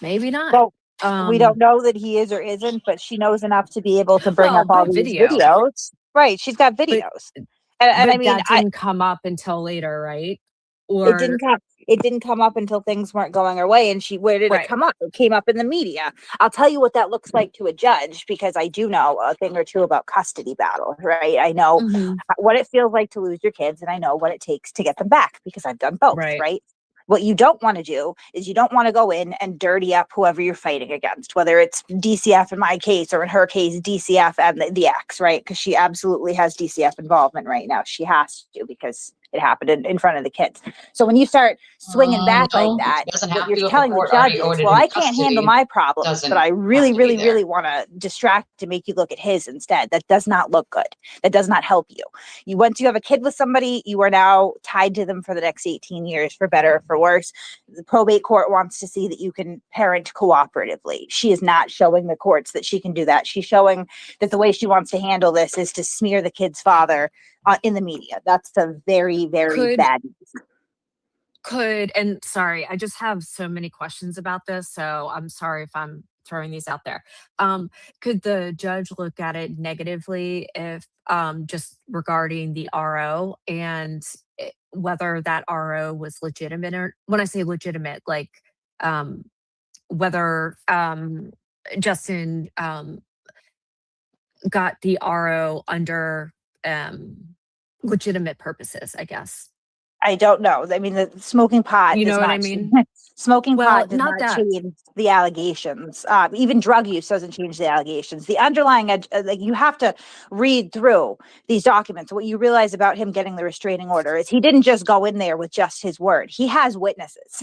M: Maybe not.
N: Well, we don't know that he is or isn't, but she knows enough to be able to bring up all these
M: video.
N: videos. Right. She's got videos. And I mean,
M: that didn't come up until later, right? Or
N: it didn't come up until things weren't going her way. And where did it come up? It came up in the media. I'll tell you what that looks like to a judge, because I do know a thing or two about custody battles, right? I know what it feels like to lose your kids, and I know what it takes to get them back, because I've done both, right? What you don't want to do is you don't want to go in and dirty up whoever you're fighting against, whether it's DCF in my case, or in her case, DCF and the ex, right? Because she absolutely has DCF involvement right now. She has to, because it happened in front of the kids. So when you start swinging back like that, what you're telling the judge is, well, I can't handle my problems, but I really, really, really want to distract to make you look at his instead. That does not look good. That does not help you. Once you have a kid with somebody, you are now tied to them for the next 18 years, for better or for worse. The probate court wants to see that you can parent cooperatively. She is not showing the courts that she can do that. She's showing that the way she wants to handle this is to smear the kid's father in the media. That's a very, very bad news.
M: And sorry, I just have so many questions about this, so I'm sorry if I'm throwing these out there. Could the judge look at it negatively if just regarding the RO, and whether that RO was legitimate? Or when I say legitimate, like whether Justin got the RO under legitimate purposes, I guess.
N: I don't know. I mean, the smoking pot.
M: You know what I mean?
N: Smoking pot does
M: not
N: not change the allegations. Even drug use doesn't change the allegations. The underlying, like, you have to read through these documents. What you realize about him getting the restraining order is he didn't just go in there with just his word. He has witnesses.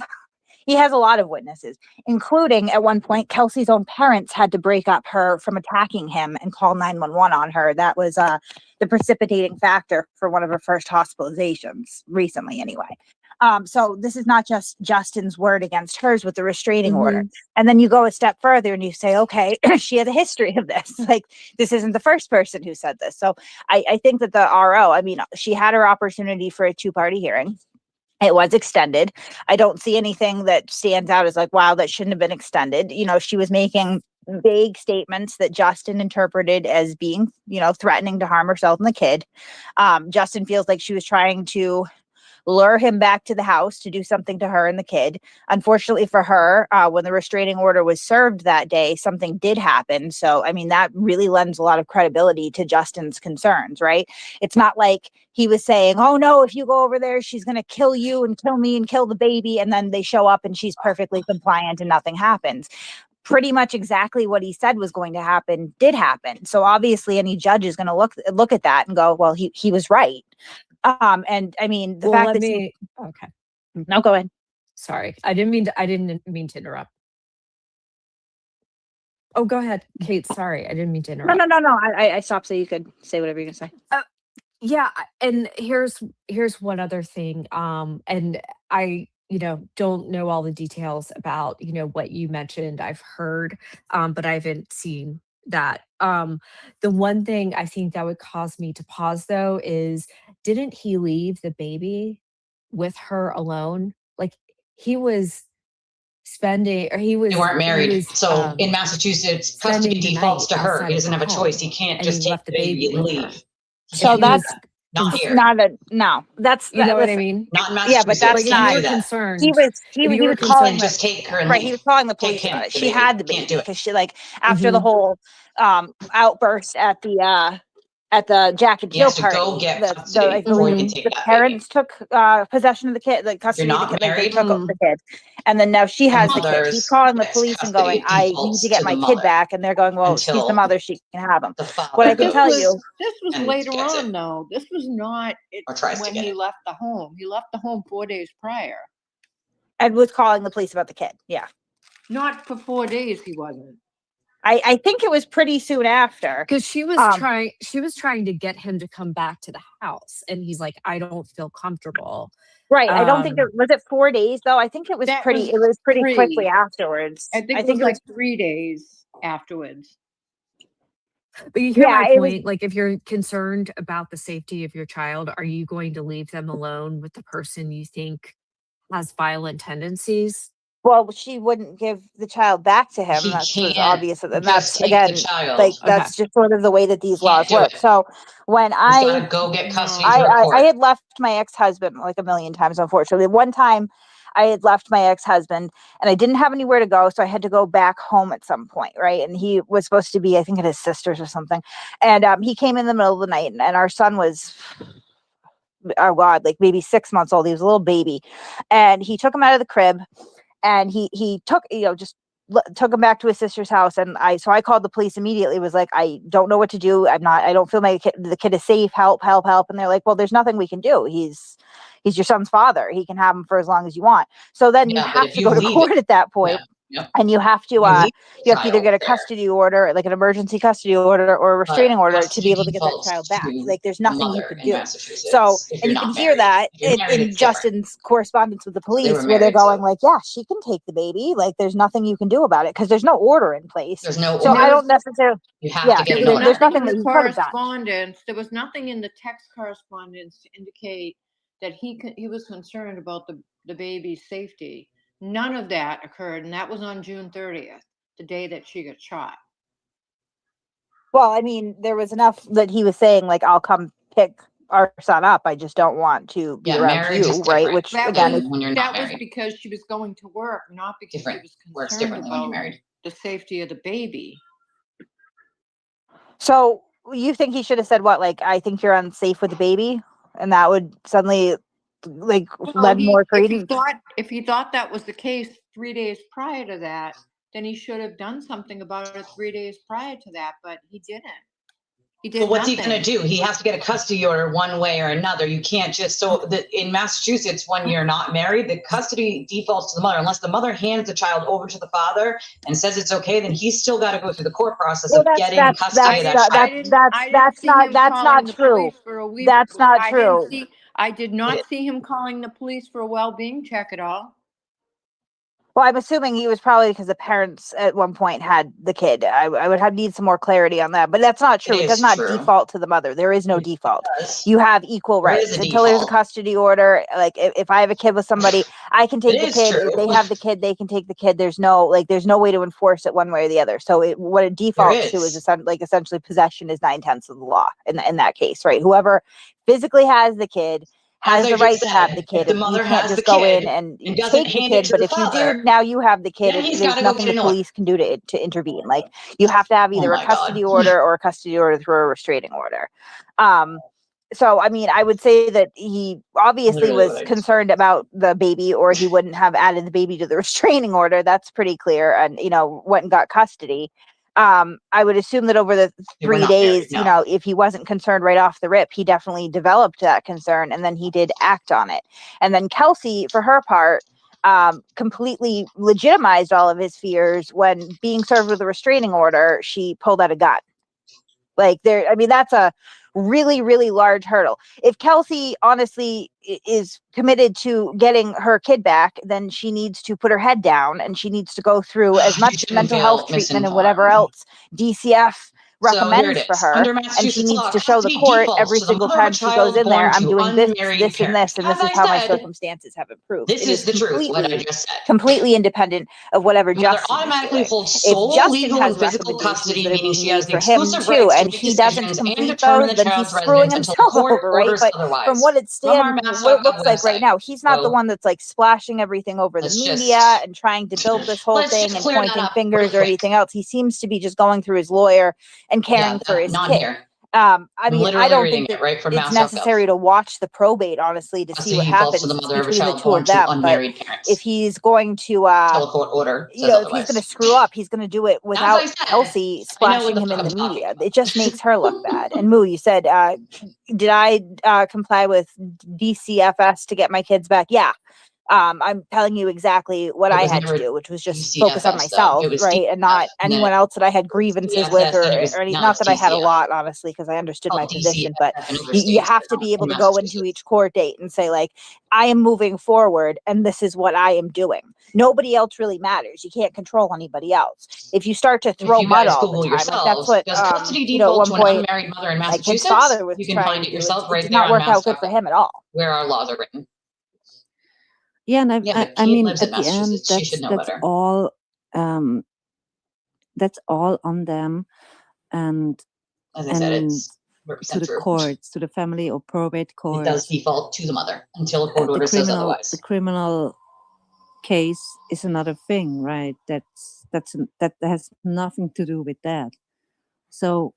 N: He has a lot of witnesses, including at one point, Kelsey's own parents had to break up her from attacking him and call 911 on her. That was the precipitating factor for one of her first hospitalizations recently, anyway. So this is not just Justin's word against hers with the restraining order. And then you go a step further and you say, okay, she has a history of this. Like, this isn't the first person who said this. So I think that the RO, I mean, she had her opportunity for a 2-party hearing. It was extended. I don't see anything that stands out as like, wow, that shouldn't have been extended. She was making vague statements that Justin interpreted as being, threatening to harm herself and the kid. Justin feels like she was trying to lure him back to the house to do something to her and the kid. Unfortunately for her, when the restraining order was served that day, something did happen. So, I mean, that really lends a lot of credibility to Justin's concerns, right? It's not like he was saying, oh no, if you go over there, she's going to kill you and kill me and kill the baby. And then they show up and she's perfectly compliant and nothing happens. Pretty much exactly what he said was going to happen did happen. So obviously any judge is going to look at that and go, well, he was right. And I mean, the fact that
M: okay.
N: No, go ahead.
M: Sorry. I didn't mean to interrupt. Oh, go ahead, Kate. Sorry. I didn't mean to interrupt.
N: No. I stopped so you could say whatever you're gonna say.
M: Yeah, and here's one other thing. And I, don't know all the details about, what you mentioned. I've heard, but I haven't seen that. The one thing I think that would cause me to pause though is, didn't he leave the baby with her alone? Like he was spending, or he was.
A: They weren't
M: he
A: married.
M: was,
A: So in Massachusetts, custody
M: spending the
A: defaults
M: night
A: to her.
M: outside
A: He
M: of
A: doesn't
M: the
A: have a choice.
M: home,
A: He can't
M: and
A: just
M: he
A: take
M: left
A: the
M: the
A: baby
M: baby
A: and
M: with her.
A: leave.
N: So
M: He was
N: that's
A: not here.
N: not a no. That's
M: You know what I
N: listen,
M: mean?
A: Not in
N: yeah, but
A: Massachusetts.
N: that's
M: Like if
A: Can't
M: you
N: not.
M: were
A: do that.
N: He
M: concerned,
N: was
M: if you
N: he
M: were
N: was
A: You
N: calling
A: can't
M: concerned,
N: the
A: just take her and
N: right. He
A: leave.
N: was calling the
A: Take
N: police
A: him,
N: about it.
A: the
N: She
A: baby.
N: had the
A: Can't
N: baby
A: do it.
N: because she after the
M: Mhm.
N: whole outburst at the Jack and
A: He
N: Jill
A: has to go
N: party.
A: get
N: I
A: custody before
N: believe
A: he can
M: Mhm.
A: take
N: the
A: that baby.
N: parents took possession of the kid, like
A: If you're
N: custody of the
A: not
N: kid, like they
A: married,
N: took
M: Mm.
N: the kid, and then now she
A: the
N: has the kid. He's
A: mother's
N: calling the
A: gets
N: police and
A: custody.
N: going,
A: It
N: "I need to
A: defaults
N: get
A: to the
N: my kid
A: mother
N: back," and they're going, "Well, she's the
A: until
N: mother; she can have him."
A: the
N: What I
A: father
N: can
G: But
N: tell
A: goes
N: you,
G: this was
A: and
G: later
A: gets it
G: on, though. This was not
A: or tries to
G: when
A: get
G: he
A: it.
G: left the home. He left the home 4 days prior.
N: Ed was calling the police about the kid. Yeah.
G: Not for 4 days, he wasn't.
N: I think it was pretty soon after.
M: Because she was trying to get him to come back to the house, and he's like, I don't feel comfortable.
N: Right. I don't think was it 4 days though? I think it was
G: That
N: pretty
G: was
N: it was pretty quickly
G: 3.
N: afterwards.
G: I think
N: I
G: it was
N: think it
G: like
N: was
G: 3 days afterwards.
M: But you hear my
N: it was
M: point. Like, if you're concerned about the safety of your child, are you going to leave them alone with the person you think has violent tendencies?
N: well, she wouldn't give the child back to him.
A: He
N: That was
A: can't
N: obvious. And
A: just
N: that's
A: take the
N: again,
A: child.
N: like
M: Okay.
N: that's just sort of the way that these
A: Can't
N: laws
A: do
N: work.
A: it.
N: So when
A: He's got to go get custody through
N: I
A: court.
N: had left my ex-husband like a million times, unfortunately. One time I had left my ex-husband and I didn't have anywhere to go. So I had to go back home at some point. Right. And he was supposed to be, I think, at his sister's or something. And he came in the middle of the night and our son was, oh God, like maybe 6 months old. He was a little baby. And he took him out of the crib and he took, just took him back to his sister's house. And I called the police immediately, was like, I don't know what to do. I don't feel the kid is safe. Help. And they're like, well, there's nothing we can do. He's your son's father. He can have him for as long as you want. So then you
A: Yeah, but
N: have
A: if
N: to
A: you
N: go to
A: leave it,
N: court at that point.
A: Yep.
N: And you have to
A: You leave the
N: you have to either
A: child
N: get a
A: there.
N: custody order, like an emergency custody order or a
A: But
N: restraining order to
A: custody
N: be able to get that
A: defaults
N: child back.
A: to
N: Like there's
A: the
N: nothing you
A: mother
N: could
A: in
N: do. So,
A: Massachusetts if
N: and
A: you're
N: you can
A: not
N: hear
A: married.
N: that
A: If you're married,
N: in
A: it's different.
N: Justin's correspondence with the
A: So they were
N: police where they're
A: married, so
N: going like, yeah, she can take the baby. Like there's nothing you can do about it because there's no order in place.
A: there's no
N: So
G: And
N: I
G: there
A: order.
N: don't necessarily,
A: You have
N: yeah,
A: to get
G: there
A: an
G: was
A: order.
N: there's
G: nothing
N: nothing
G: in
N: that
G: the
N: he could have done.
G: correspondence. There was nothing in the text correspondence to indicate that he was concerned about the baby's safety. None of that occurred, and that was on June 30th, the day that she got shot.
N: Well, I mean, there was enough that he was saying, like, I'll come pick our son up. I just don't want to be
A: Yeah,
N: around
A: marriage is
N: you, right?
A: different
N: Which
G: That
N: again,
A: than when you're not
G: that was
A: married.
G: because she was going to work, not because
A: Different.
G: she was
A: Works
G: concerned
A: differently when you're
G: about
A: married.
G: the safety of the baby.
N: so you think he should have said what? Like, I think you're unsafe with the baby, and that would suddenly like
G: Well,
N: lend more credence.
G: if he thought that was the case 3 days prior to that, then he should have done something about it 3 days prior to that, but he didn't. He did
A: But what's
G: nothing.
A: he going to do? He has to get a custody order one way or another. You can't just in Massachusetts, when you're not married, the custody defaults to the mother. Unless the mother hands the child over to the father and says it's okay, then he's still got to go through the court process
N: Well,
A: of getting custody of that child.
G: I didn't see him
N: that's not
G: calling the
N: true.
G: police for a week.
N: That's not true.
G: I did not see him calling the police for a well-being check at all.
N: Well, I'm assuming he was probably because the parents at one point had the kid. I would need some more clarity on that, but that's not true. It does not default to the mother. There is no default. You have equal rights until there's a custody order. Like if I have a kid with somebody, I can take the kid. If they have the kid, they can take the kid. There's no way to enforce it one way or the other. So what it defaults to is essentially possession is 9/10 of the law in that case, right? Whoever physically has the kid has
A: As I
N: the
A: just
N: right to have
A: said,
N: the
A: if
N: kid.
A: the
N: You
A: mother
N: can't
A: has the
N: just go in
A: kid
N: and
A: and doesn't
N: take the
A: hand it
N: kid,
A: to
N: but
A: the
N: if you do,
A: father,
N: now you have the kid.
A: then he's
N: There's
A: got to go
N: nothing
A: get
N: the
A: an order.
N: police can do to intervene. Like, you have to have
A: Oh
N: either a
A: my God.
N: custody order or a custody order through a restraining order. So, I mean, I would say that he obviously
A: Literally what
N: was
A: I just
N: concerned about the baby, or he wouldn't have added the baby to the restraining order. That's pretty clear. And, you know, went and got custody. I would assume that over the
A: They were
N: 3
A: not
N: days,
A: married, no.
N: you know, if he wasn't concerned right off the rip, he definitely developed that concern, and then he did act on it. And then Kelsey, for her part, completely legitimized all of his fears when being served with a restraining order, she pulled out a gun. Like, there, I mean, that's a really, really large hurdle. If Kelsey honestly is committed to getting her kid back, then she needs to put her head down, and she needs to go through as
A: You
N: much
A: shouldn't
N: mental
A: feel
N: health treatment and whatever
A: misinformed.
N: else DCF
A: So here
N: recommends
A: it
N: for
A: is.
N: her,
A: Under
N: and she
A: Massachusetts
N: needs
A: law,
N: to show the
A: custody
N: court
A: defaults
N: every
A: to the
N: single
A: mother of a
N: time she goes
A: child
N: in there,
A: born
N: I'm
A: to
N: doing this,
A: unmarried
N: this, and
A: parents.
N: this, and
A: As
N: this is
A: I
N: how my
A: said,
N: circumstances have improved.
A: this
N: It
A: is
N: is
A: the truth, what I just said.
N: completely independent of whatever
A: The mother
N: Justin is
A: automatically
N: doing.
A: holds
N: If
A: sole,
N: Justin
A: legal,
N: has
A: and physical
N: recommendations
A: custody,
N: that are
A: meaning
N: being
A: she has
N: made
A: the
N: for him
A: exclusive
N: too,
A: rights to
N: and
A: make
N: he doesn't
A: decisions and
N: complete
A: determine
N: those,
A: the
N: then he's
A: child's
N: screwing
A: residence until the
N: himself
A: court
N: over, right?
A: orders
N: But from
A: otherwise.
N: what it
A: From our
N: what it
A: Mass.gov
N: looks like right
A: website.
N: now, he's not the
A: So
N: one that's like splashing everything over the
A: let's
N: media
A: just
N: and trying to build this whole
A: let's
N: thing
A: just
N: and
A: clear that
N: pointing
A: up real
N: fingers or
A: quick.
N: anything else. He seems to be just going through his lawyer and
A: Yeah,
N: caring for his
A: not
N: kid.
A: here.
N: I
A: I'm
N: mean, I
A: literally
N: don't
A: reading
N: think that
A: it right from
N: it's
A: Mass.gov.
N: necessary to watch the probate, honestly, to see what
A: Custody defaults to the
N: happens
A: mother of a
N: between the
A: child
N: two
A: born
N: of
A: to
N: them. But
A: unmarried
N: if
A: parents.
N: he's going to,
A: Until a court order
N: you
A: says
N: know, if he's going to
A: otherwise.
N: screw up, he's going to do it
A: As I
N: without
A: said,
N: Kelsey
A: I know what
N: splashing
A: the
N: him
A: fuck
N: in
A: I'm
N: the
A: talking
N: media.
A: about.
N: It just makes her look bad. And Moo, you said, did I comply with DCFS to get my kids back? Yeah. I'm telling you exactly what
A: It
N: I
A: was
N: had to
A: never
N: do, which was just focus on
A: DCFS though.
N: myself,
A: It was
N: right? And
A: DCF,
N: not
A: and then
N: anyone else that I had grievances with,
A: DSS, and it was
N: or any,
A: now
N: not
A: it's
N: that I had a
A: DCF.
N: lot, honestly, because I understood my
A: Called
N: position, but
A: DCFF in other
N: you
A: states,
N: have
A: but
N: to
A: not
N: be able
A: in
N: to go into
A: Massachusetts.
N: each court date and say, like, I am moving forward and this is what I am doing. Nobody else really matters. You can't control anybody else. If you start to
A: If
N: throw
A: you
N: mud
A: guys
N: all the
A: Google
N: time, like that's
A: yourselves,
N: what,
A: does custody
N: you know, at
A: default
N: one
A: to an
N: point
A: unmarried mother in
N: my kid's
A: Massachusetts?
N: father was
A: You can
N: trying
A: find
N: to
A: it
N: do.
A: yourself
N: It
A: right
N: did
A: there
N: not
A: on
N: work out good for
A: Mass.gov,
N: him at all.
A: where our laws are written.
H: Yeah, and
A: Yeah, but
H: I
A: Kate
H: mean,
A: lives in
H: at the end,
A: Massachusetts. She should know better.
H: um, that's all on them, and
A: As I said,
H: and
A: it's
H: to
A: 100%
H: the
A: true.
H: courts, to the family or probate
A: It does
H: courts.
A: default to the mother until a court
H: The
A: order says
H: the
A: otherwise.
H: criminal case is another thing, right? That has nothing to do with that. So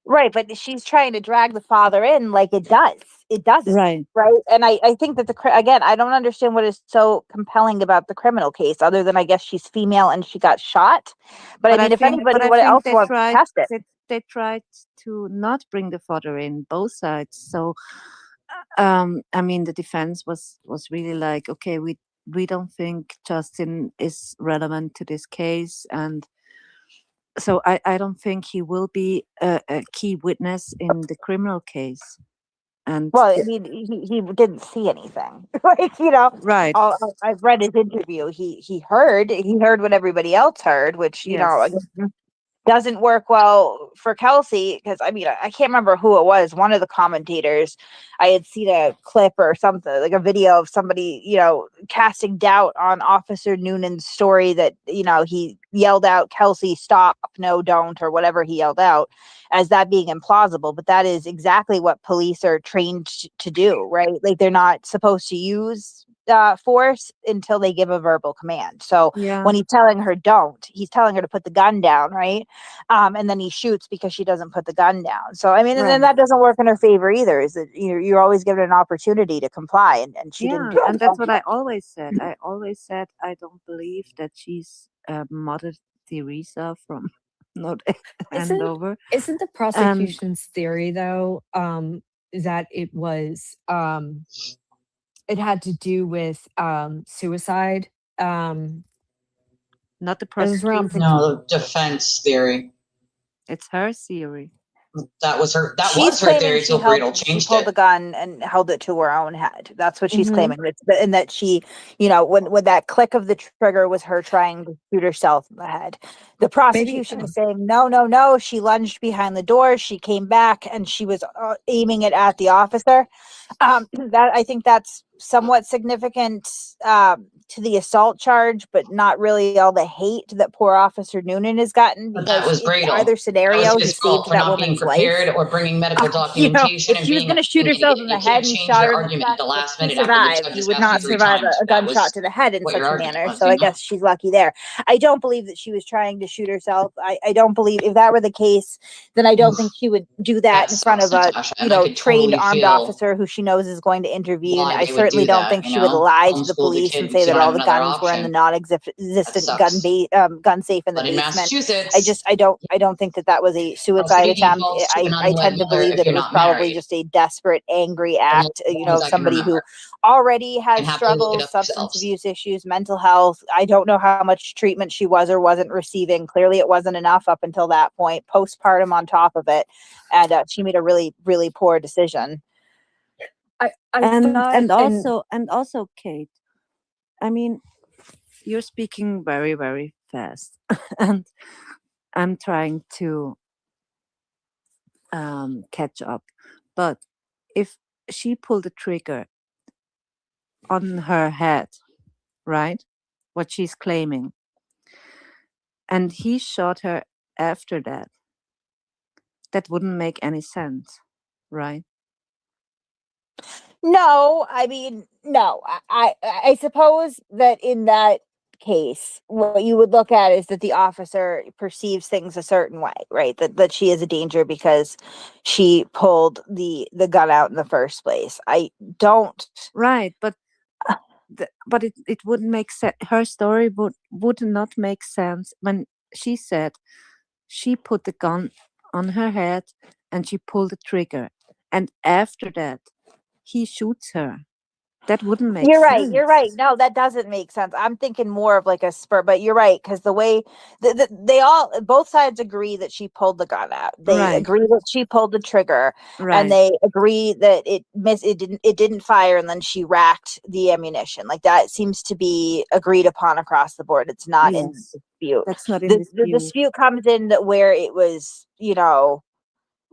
N: Right, but she's trying to drag the father in like it does. It doesn't.
H: right,
N: Right. And I think that again, I don't understand what is so compelling about the criminal case, other than I guess she's female and she got shot. But I mean, if anybody
H: I
N: what
H: think
N: else wants to test it.
H: they tried to not bring the father in, both sides. So I mean, the defense was really like, okay, we don't think Justin is relevant to this case, and so I don't think he will be a key witness in the criminal case. And
N: Well, he didn't see anything. Like, you know,
H: right,
N: I've read his interview. He heard what everybody else heard, which, you know,
H: yes,
N: again, doesn't work well for Kelsey, because I mean, I can't remember who it was. One of the commentators, I had seen a clip or something, like a video of somebody, you know, casting doubt on Officer Noonan's story that, you know, he yelled out, Kelsey, stop, no, don't, or whatever he yelled out, as that being implausible. But that is exactly what police are trained to do, right? Like, they're not supposed to use force until they give a verbal command. So
H: yeah,
N: when he's telling her don't, he's telling her to put the gun down, right? And then he shoots because she doesn't put the gun down. So I mean, and then
H: right,
N: that doesn't work in her favor either. Is that you're always given an opportunity to comply, and she didn't
H: yeah,
N: do
H: and
N: it.
H: that's what I always said. I always said I don't believe that she's Mother Teresa from not Andover.
M: Isn't the
H: And
M: prosecution's theory though that it had to do with suicide?
H: not the
M: It was around
H: prosecution,
A: No, the defense theory.
H: it's her theory.
A: That was her. That
N: She's
A: was her
N: claiming
A: theory till Bradle
N: she
A: changed
N: pulled the
A: it.
N: gun and held it to her own head. That's what she's
M: hmm
N: claiming. And that she, you know, when that click of the trigger was her trying to shoot herself in the head. The
M: maybe
N: prosecution is saying, no, no, no. She lunged behind the door. She came back and she was aiming it at the officer. That I think that's somewhat significant to the assault charge, but not really all the hate that poor Officer Noonan has gotten,
A: But that
N: because
A: was
N: in
A: Bradel.
N: either
A: That was
N: scenario, he
A: his fault
N: saved
A: for
N: that
A: not being
N: woman's life.
A: prepared or bringing medical
N: You know,
A: documentation
N: if
A: and
N: she was
A: being
N: going to shoot
A: an
N: herself
A: idiot.
N: in the
A: You
N: head
A: can't
N: and
A: change
N: shot
A: your
N: her in the
A: argument at the
N: chest, if
A: last
N: she
A: minute after the
N: survived, you
A: judges
N: would
A: asked you
N: not
A: 3
N: survive
A: times.
N: a
A: That
N: gunshot
A: was
N: to the head in
A: what
N: such
A: your
N: a
A: argument
N: manner.
A: was,
N: So
A: you
N: I
A: know?
N: guess she's lucky there. I don't believe that she was trying to shoot herself. I don't believe, if that were the case, then I don't think she would do that
A: That
N: in front
A: sucks,
N: of a,
A: Natasha,
N: you
A: and I
N: know,
A: could
N: trained
A: totally
N: armed
A: feel
N: officer who she knows is going to intervene.
A: why
N: I
A: they would
N: certainly
A: do
N: don't
A: that,
N: think
A: you
N: she would
A: know?
N: lie to the
A: Homeschool the
N: police
A: kid
N: and
A: because
N: say
A: you
N: that
A: don't
N: all
A: have
N: the
A: another
N: guns were in the
A: option. That
N: non-existent
A: sucks.
N: gun safe in the
A: But in
N: basement.
A: Massachusetts,
N: I don't think that that was a
A: a
N: suicide
A: city
N: attempt.
A: defaults to an
N: I
A: unwed
N: tend to
A: mother
N: believe
A: if
N: that it
A: you're
N: was
A: not
N: probably
A: married.
N: just a desperate, angry
A: The most
N: act. You know,
A: ones I can
N: somebody who
A: remember.
N: already
A: You
N: has
A: can happily look it
N: struggles,
A: up
N: substance
A: yourselves.
N: abuse issues, mental health. I don't know how much treatment she was or wasn't receiving. Clearly, it wasn't enough up until that point. Postpartum on top of it, and she made a really, really poor decision.
H: And also, Kate, I mean, you're speaking very, very fast, and I'm trying to catch up. But if she pulled the trigger on her head, right? What she's claiming, and he shot her after that, that wouldn't make any sense, right?
N: No, I mean, no. I suppose that in that case, what you would look at is that the officer perceives things a certain way, right? That she is a danger because she pulled the gun out in the first place. I don't.
H: Right, but it wouldn't make sense. Her story would not make sense when she said she put the gun on her head and she pulled the trigger, and after that he shoots her. That wouldn't make
N: You're right.
H: sense.
N: You're right. No, that doesn't make sense. I'm thinking more of like a spur, but you're right, because the way they all, both sides agree that she pulled the gun out. They
H: Right.
N: agree that she pulled the trigger,
H: Right.
N: and they agree that it didn't fire, and then she racked the ammunition. Like that seems to be agreed upon across the board. It's not in
H: Yes,
N: dispute.
H: that's not in
N: The
H: dispute.
N: dispute comes in that where it was, you know,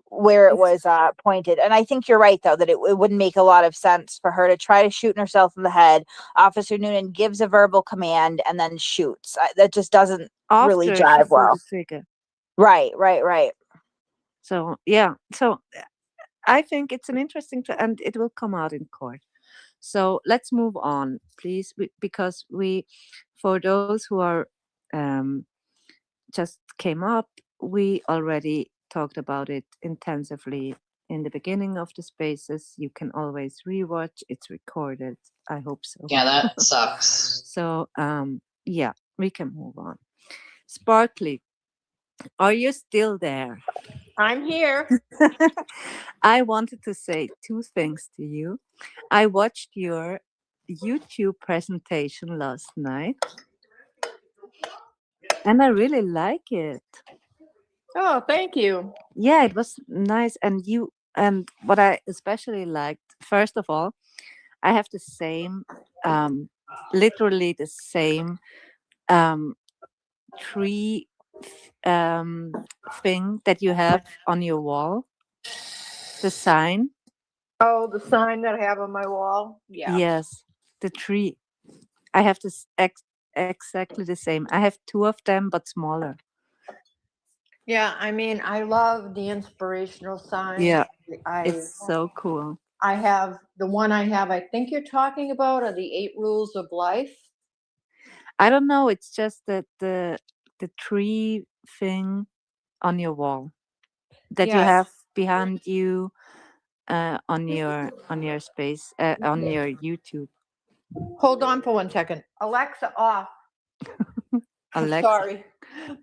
N: where it
H: It's-
N: was pointed. And I think you're right, though, that it wouldn't make a lot of sense for her to try to shoot herself in the head. Officer Noonan gives a verbal command and then shoots. That just doesn't really
H: After she
N: jive
H: pulled
N: well.
H: the trigger.
N: Right.
H: So yeah, so I think it's an interesting and it will come out in court. So let's move on, please, because for those who are just came up, we already talked about it intensively in the beginning of the spaces. You can always rewatch. It's recorded. I hope so.
A: Yeah, that sucks.
H: So yeah, we can move on. Sparkly, are you still there?
G: I'm here.
H: I wanted to say two things to you. I watched your YouTube presentation last night and I really like it.
G: Oh, thank you.
H: Yeah, it was nice. And what I especially liked, first of all, I have the same, literally the same tree thing that you have on your wall, the sign.
G: Oh, the sign that I have on my wall. Yeah.
H: Yes, the tree. I have this exactly the same. I have two of them, but smaller.
G: Yeah, I mean, I love the inspirational signs.
H: Yeah,
G: I
H: it's so cool.
G: I have the one I think you're talking about are the 8 rules of life.
H: I don't know. It's just that the tree thing on your wall that you
G: Yes.
H: have behind you on your space on your YouTube.
G: Hold on for 1 second. Alexa off.
H: Alexa.
G: Sorry.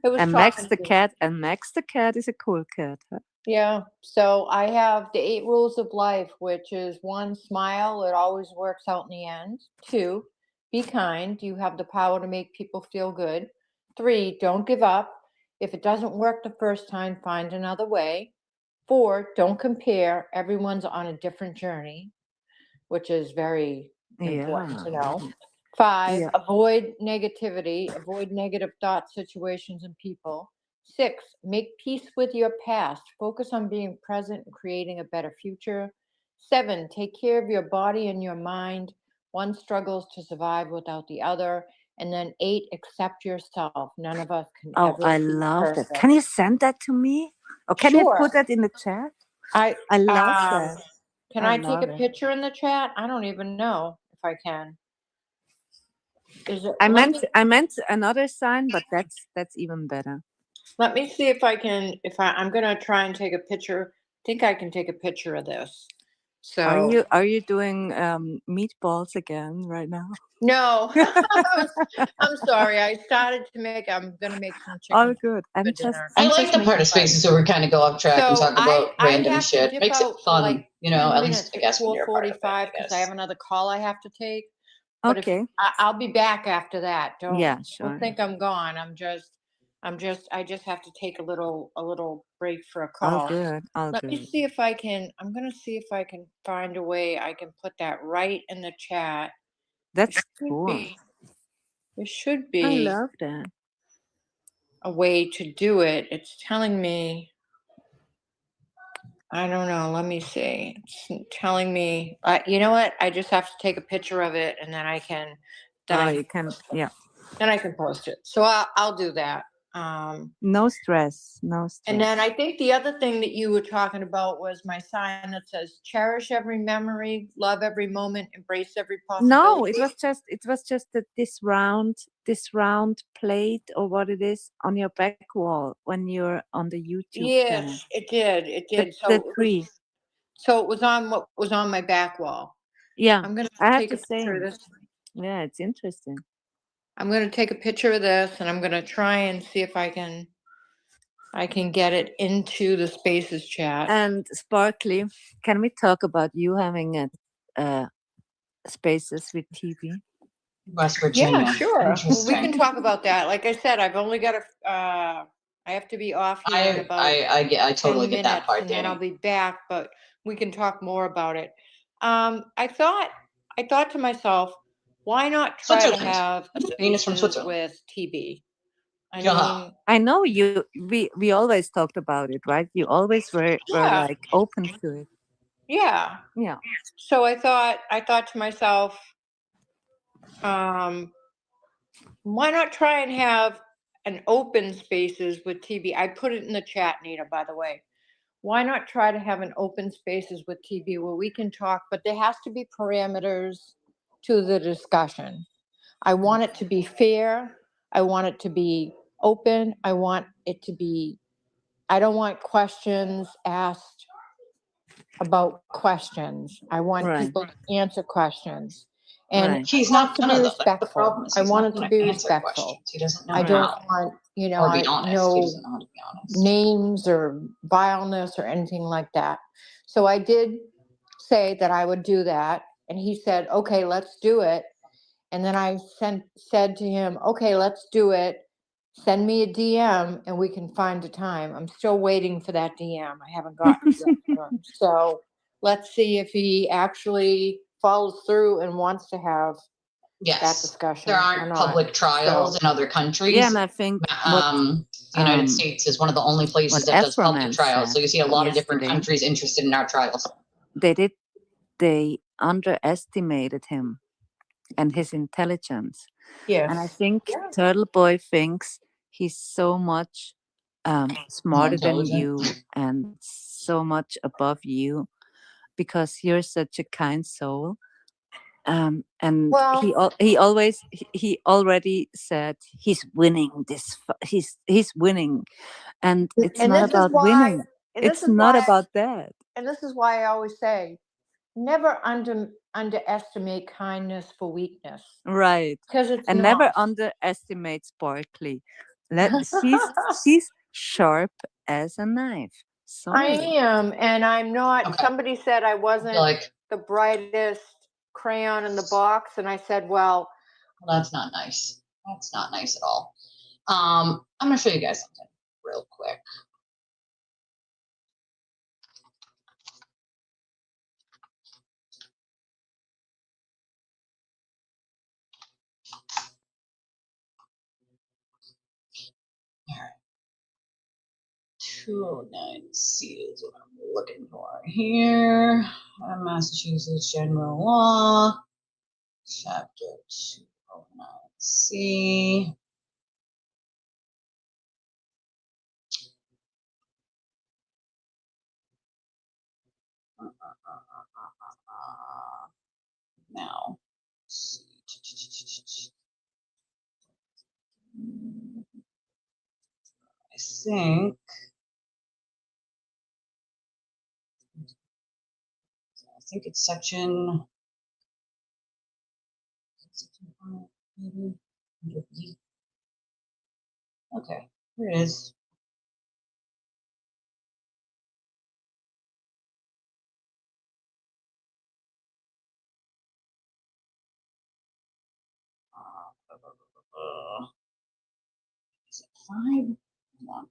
G: It was
H: And Max
G: talking
H: the
G: to me.
H: cat, and Max the cat is a cool cat. Huh?
G: Yeah. So I have the 8 rules of life, which is 1, smile. It always works out in the end. 2, be kind. You have the power to make people feel good. 3, don't give up. If it doesn't work the first time, find another way. 4, don't compare. Everyone's on a different journey, which is very important to know. 5,
H: Yeah.
G: avoid negativity, avoid negative thoughts, situations, and people. 6, make peace with your past. Focus on being present and creating a better future. 7, take care of your body and your mind. One struggles to survive without the other. And then 8, accept yourself. None of us can
H: Oh,
G: ever
H: I
G: be
H: love that.
G: perfect.
H: Can you send that to me? Or can you
G: Sure.
H: put that in the chat?
G: I
H: love that.
G: Can I take a picture in the chat? I don't even know if I can. Is it?
H: I meant another sign, but that's even better.
G: Let me see if I can. I'm gonna try and take a picture. I think I can take a picture of this. So
H: Are you doing meatballs again right now?
G: No, I'm sorry. I'm gonna make some chicken.
H: Oh, good.
G: for dinner.
A: I like the part of spaces where we kind of go off track and
G: So
A: talk about
G: I
A: random
G: have to
A: shit.
G: dip
A: Makes it
G: out for
A: fun,
G: like
A: you know,
G: 10
A: at least
G: minutes
A: I
G: at
A: guess when you're a part of it.
G: 4:45 because I have another call I have to take. But if
H: Okay.
G: I'll be back after that.
H: Yeah,
G: Don't
H: sure.
G: think I'm gone. I just have to take a little break for a
H: All
G: call.
H: good. All
G: Let me
H: good.
G: see if I can. I'm gonna see if I can find a way I can put that right in the chat.
H: That's cool.
G: There should
H: I
G: be
H: love that.
G: a way to do it. It's telling me. I don't know. Let me see. It's telling me. You know what? I just have to take a picture of it, and then I can.
H: You can. Yeah.
G: Then I can post it. So I'll do that.
H: No stress. No stress.
G: And then I think the other thing that you were talking about was my sign that says "Cherish every memory, love every moment, embrace every possibility."
H: No, it was just that this round plate or what it is on your back wall when you're on the YouTube channel.
G: Yes, it did. It did.
H: The tree.
G: So it was on what was on my back wall.
H: Yeah.
G: I'm gonna
H: I have
G: take a
H: the
G: picture of
H: same.
G: this.
H: Yeah, it's interesting.
G: I'm gonna take a picture of this, and I'm gonna try and see if I can get it into the Spaces chat.
H: And Sparkly, can we talk about you having a Spaces with TV?
A: West Virginia.
G: Yeah, sure. Well, we
A: Interesting.
G: can talk about that. Like I said, I've only got I have to be off here in about
A: I totally
G: 10
A: get that
G: minutes,
A: part,
G: and then I'll
A: Danny.
G: be back, but we can talk more about it. I thought to myself, why not try to
A: Switzerland.
G: have
A: Venus from
G: Spaces
A: Switzerland.
G: with TB? I
A: Yeah.
G: mean,
H: I know you. We always talked about it, right? You always were like open to it.
G: yeah.
H: Yeah.
G: So I thought to myself, why not try and have an open Spaces with TB? I put it in the chat, Nita, by the way. Why not try to have an open Spaces with TB where we can talk, but there has to be parameters to the discussion. I want it to be fair. I want it to be open. I don't want questions asked about questions. I want people to answer questions. And
A: He's
G: I want
A: not
G: to
A: gonna
G: be
A: though. That's the
G: respectful.
A: problem. Is
G: I
A: he's
G: want
A: not
G: it to
A: gonna
G: be
A: answer
G: respectful.
A: questions. He doesn't know
G: I don't
A: how.
G: want,
A: Or be honest. He
G: no
A: doesn't know how to be honest.
G: names or vileness or anything like that. So I did say that I would do that. And he said, okay, let's do it. And then I said to him, okay, let's do it. Send me a DM and we can find a time. I'm still waiting for that DM. I haven't gotten it yet. So let's see if he actually follows through and wants to have that discussion.
A: There aren't public trials in other countries.
H: Yeah, and I think
A: United States is one of the only places that does public trials. So you see a lot of different countries interested in our trials.
H: They underestimated him and his intelligence.
G: Yes.
H: And I think Turtle Boy thinks he's so much smarter than you and so much above you because you're such a kind soul. And he already said he's winning this. He's winning, and it's not about winning. It's not about that.
G: And this is why I always say, never underestimate kindness for weakness.
H: Right.
G: Because it's
H: and
G: not.
H: never underestimate Sparkly. She's sharp as a knife.
G: I
H: Sorry.
G: am, and I'm not. Somebody said I wasn't the brightest crayon in the box, and I said, well,
A: that's not nice. That's not nice at all. I'm gonna show you guys something real quick. 209C is what I'm looking for here. Massachusetts General Law, Chapter 209C. Now, I think it's section. Okay, here it is. Is it 5? Hold on.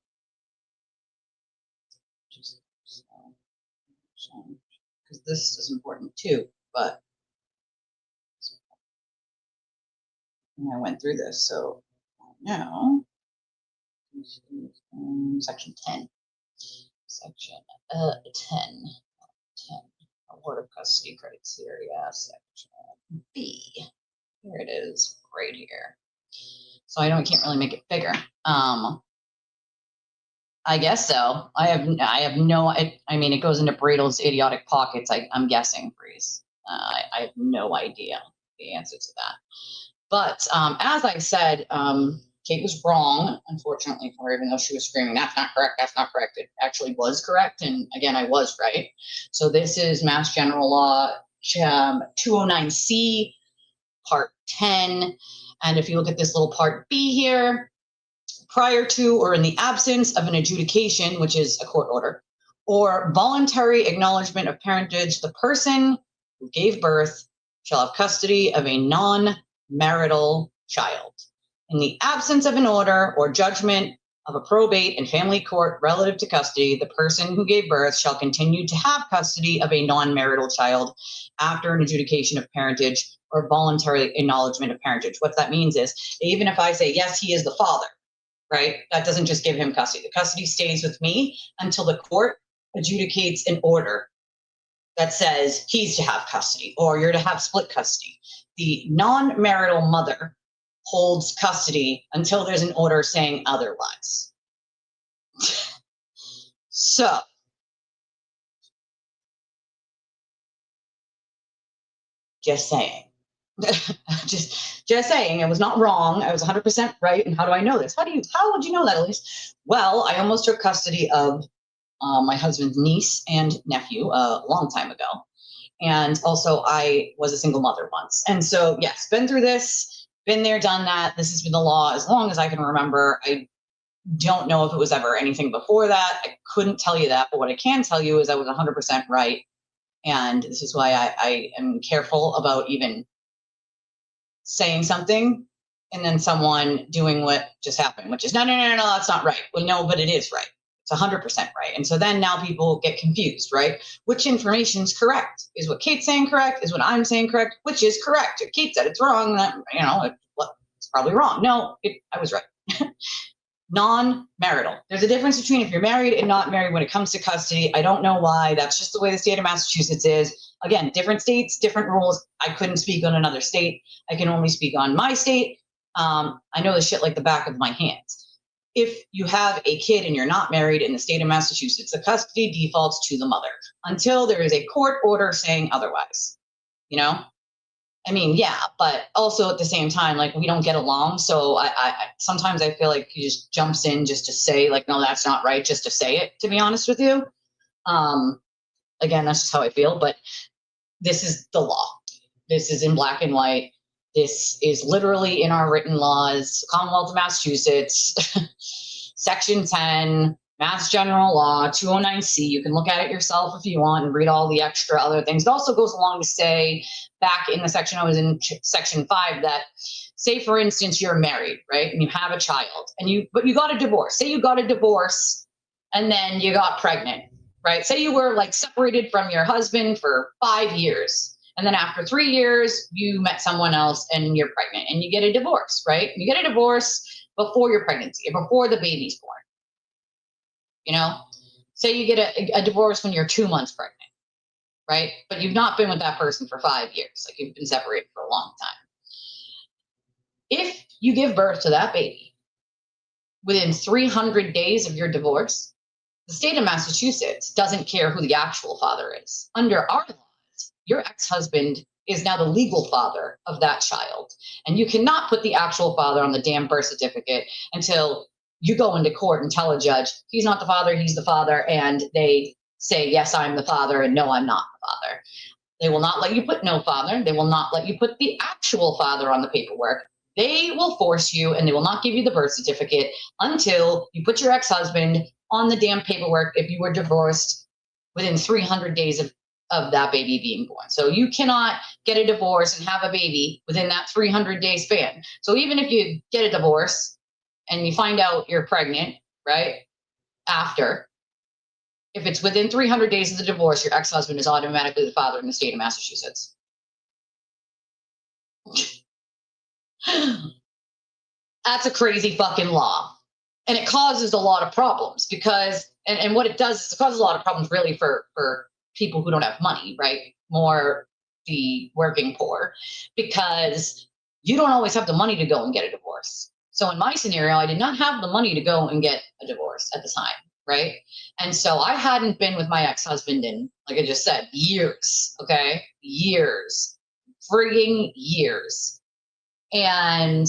A: Because this is important too, but I went through this, so now section 10. Section 10. Award of custody criteria, section B. Here it is, right here. So I can't really make it bigger. I guess so. I have no. I mean, it goes into Bradle's idiotic pockets. I'm guessing, Breeze. I have no idea the answer to that. But as I said, Kate was wrong, unfortunately, for her, even though she was screaming, "That's not correct. That's not correct." It actually was correct, and again, I was right. So this is Mass General Law 209C, Part 10, and if you look at this little Part B here. Prior to or in the absence of an adjudication, which is a court order, or voluntary acknowledgement of parentage, the person who gave birth shall have custody of a non-marital child. In the absence of an order or judgment of a probate and family court relative to custody, the person who gave birth shall continue to have custody of a non-marital child after an adjudication of parentage or voluntary acknowledgement of parentage. What that means is, even if I say, yes, he is the father, right? That doesn't just give him custody. The custody stays with me until the court adjudicates an order that says he's to have custody or you're to have split custody. The non-marital mother holds custody until there's an order saying otherwise. So, just saying. just saying, it was not wrong. I was 100% right. And how do I know this? How would you know that, Elise? Well, I almost took custody of my husband's niece and nephew a long time ago. And also I was a single mother once. And so, yes, been through this, been there, done that. This has been the law as long as I can remember. I don't know if it was ever anything before that. I couldn't tell you that. But what I can tell you is I was 100% right. And this is why I am careful about even saying something and then someone doing what just happened, which is, no, that's not right. Well, no, but it is right. It's 100% right. And so then now people get confused, right? Which information is correct? Is what Kate's saying correct? Is what I'm saying correct? Which is correct? If Kate said it's wrong, then, it's probably wrong. No, I was right. Non-marital. There's a difference between if you're married and not married when it comes to custody. I don't know why. That's just the way the state of Massachusetts is. Again, different states, different rules. I couldn't speak on another state. I can only speak on my state. I know this shit like the back of my hands. If you have a kid and you're not married in the state of Massachusetts, the custody defaults to the mother until there is a court order saying otherwise. You know? I mean, yeah, but also at the same time, like, we don't get along. So I sometimes I feel like he just jumps in just to say, like, no, that's not right, just to say it, to be honest with you. Again, that's just how I feel, but this is the law. This is in black and white. This is literally in our written laws, Commonwealth of Massachusetts, Section 10, Mass General Law, 209C. You can look at it yourself if you want and read all the extra other things. It also goes along to say, back in the section I was in, Section 5, that say, for instance, you're married, right? And you have a child, but you got a divorce. Say you got a divorce and then you got pregnant, right? Say you were like separated from your husband for 5 years. And then after 3 years, you met someone else and you're pregnant and you get a divorce, right? You get a divorce before your pregnancy or before the baby's born. You know, say you get a divorce when you're 2 months pregnant, right? But you've not been with that person for 5 years. Like you've been separated for a long time. If you give birth to that baby within 300 days of your divorce, the state of Massachusetts doesn't care who the actual father is. Under our laws, your ex-husband is now the legal father of that child. And you cannot put the actual father on the damn birth certificate until you go into court and tell a judge, he's not the father, he's the father, and they say, yes, I'm the father, and no, I'm not the father. They will not let you put no father. They will not let you put the actual father on the paperwork. They will force you, and they will not give you the birth certificate until you put your ex-husband on the damn paperwork if you were divorced within 300 days of that baby being born. So you cannot get a divorce and have a baby within that 300-day span. So even if you get a divorce and you find out you're pregnant, right, after, if it's within 300 days of the divorce, your ex-husband is automatically the father in the state of Massachusetts. That's a crazy fucking law. And it causes a lot of problems because, and what it does is it causes a lot of problems really for people who don't have money, right? More the working poor, because you don't always have the money to go and get a divorce. So in my scenario, I did not have the money to go and get a divorce at the time, right? And so I hadn't been with my ex-husband in, like I just said, years, okay? Years, frigging years. And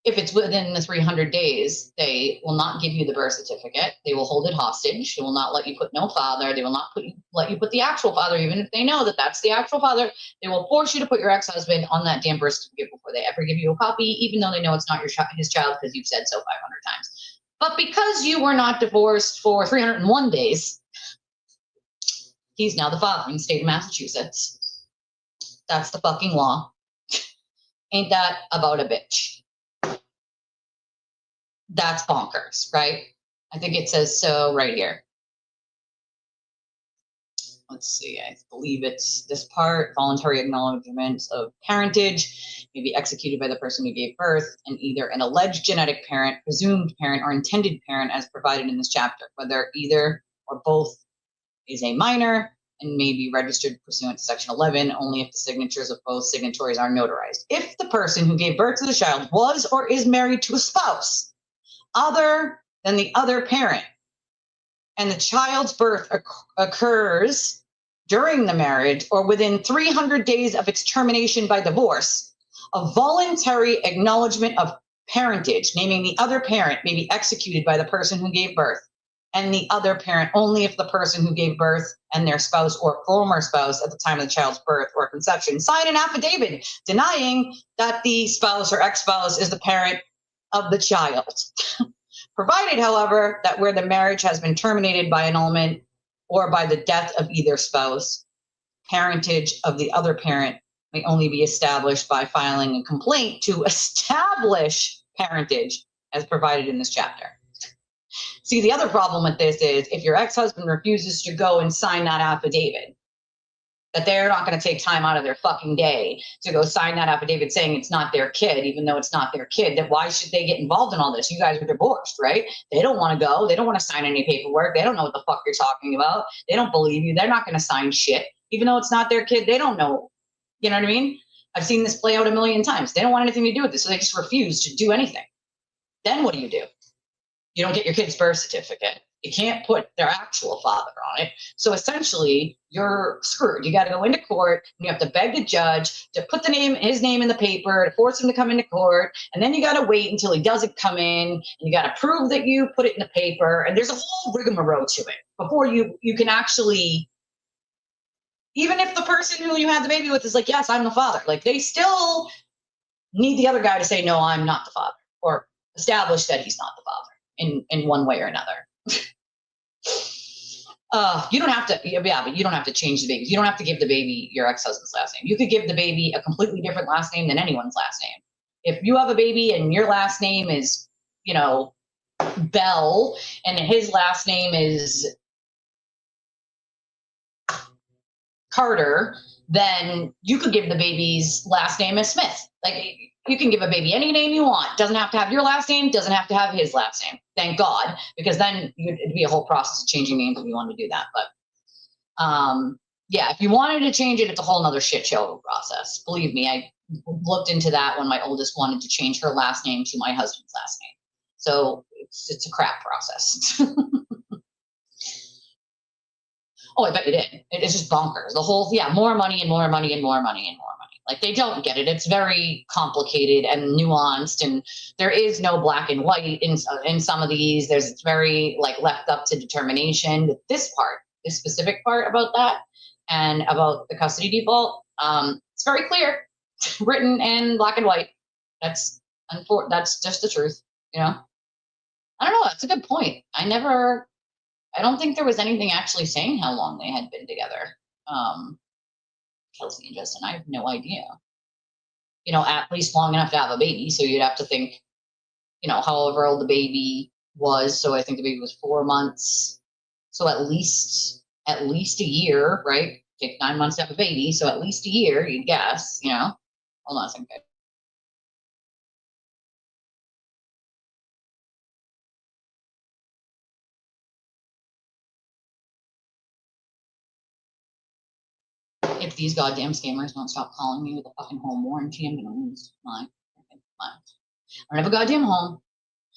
A: if it's within the 300 days, they will not give you the birth certificate. They will hold it hostage. They will not let you put no father. They will not let you put the actual father, even if they know that that's the actual father. They will force you to put your ex-husband on that damn birth certificate before they ever give you a copy, even though they know it's not his child because you've said so 500 times. But because you were not divorced for 301 days, he's now the father in the state of Massachusetts. That's the fucking law. Ain't that about a bitch? That's bonkers, right? I think it says so right here. Let's see, I believe it's this part. Voluntary acknowledgement of parentage may be executed by the person who gave birth and either an alleged genetic parent, presumed parent, or intended parent as provided in this chapter, whether either or both is a minor and may be registered pursuant to section 11 only if the signatures of both signatories are notarized. If the person who gave birth to the child was or is married to a spouse other than the other parent, and the child's birth occurs during the marriage or within 300 days of its termination by divorce, a voluntary acknowledgement of parentage, naming the other parent, may be executed by the person who gave birth and the other parent only if the person who gave birth and their spouse or former spouse at the time of the child's birth or conception sign an affidavit denying that the spouse or ex-spouse is the parent of the child. Provided, however, that where the marriage has been terminated by annulment or by the death of either spouse, parentage of the other parent may only be established by filing a complaint to establish parentage as provided in this chapter. See, the other problem with this is if your ex-husband refuses to go and sign that affidavit, that they're not going to take time out of their fucking day to go sign that affidavit saying it's not their kid, even though it's not their kid, that why should they get involved in all this? You guys are divorced, right? They don't want to go. They don't want to sign any paperwork. They don't know what the fuck you're talking about. They don't believe you. They're not going to sign shit. Even though it's not their kid, they don't know. You know what I mean? I've seen this play out a million times. They don't want anything to do with this, so they just refuse to do anything. Then what do? You don't get your kid's birth certificate. You can't put their actual father on it. So essentially, you're screwed. You got to go into court, and you have to beg the judge to put his name in the paper, to force him to come into court, and then you got to wait until he doesn't come in, and you got to prove that you put it in the paper, and there's a whole rigmarole to it before you can actually, even if the person who you had the baby with is like, yes, I'm the father, like they still need the other guy to say, no, I'm not the father, or establish that he's not the father in one way or another. You don't have to, yeah, but you don't have to change the baby. You don't have to give the baby your ex-husband's last name. You could give the baby a completely different last name than anyone's last name. If you have a baby and your last name is, Bell, and his last name is Carter, then you could give the baby's last name as Smith. Like, you can give a baby any name you want. Doesn't have to have your last name, doesn't have to have his last name. Thank God, because then it'd be a whole process of changing names if you wanted to do that. But yeah, if you wanted to change it, it's a whole nother shit show process. Believe me, I looked into that when my oldest wanted to change her last name to my husband's last name. So it's a crap process. Oh, I bet you did. It's just bonkers. The whole, yeah, more money and more money and more money and more money. Like, they don't get it. It's very complicated and nuanced, and there is no black and white in some of these. It's very like left up to determination. This part, this specific part about that and about the custody default, it's very clear, written in black and white. That's just the truth, you know? I don't know. That's a good point. I don't think there was anything actually saying how long they had been together. Kelsey and Justin, I have no idea. You know, at least long enough to have a baby. So you'd have to think, you know, however old the baby was. So I think the baby was 4 months. So at least a year, right? Take 9 months to have a baby. So at least a year, you'd guess, you know. Hold on a second. If these goddamn scammers don't stop calling me with a fucking home warranty, I'm gonna lose my mind. I don't have a goddamn home.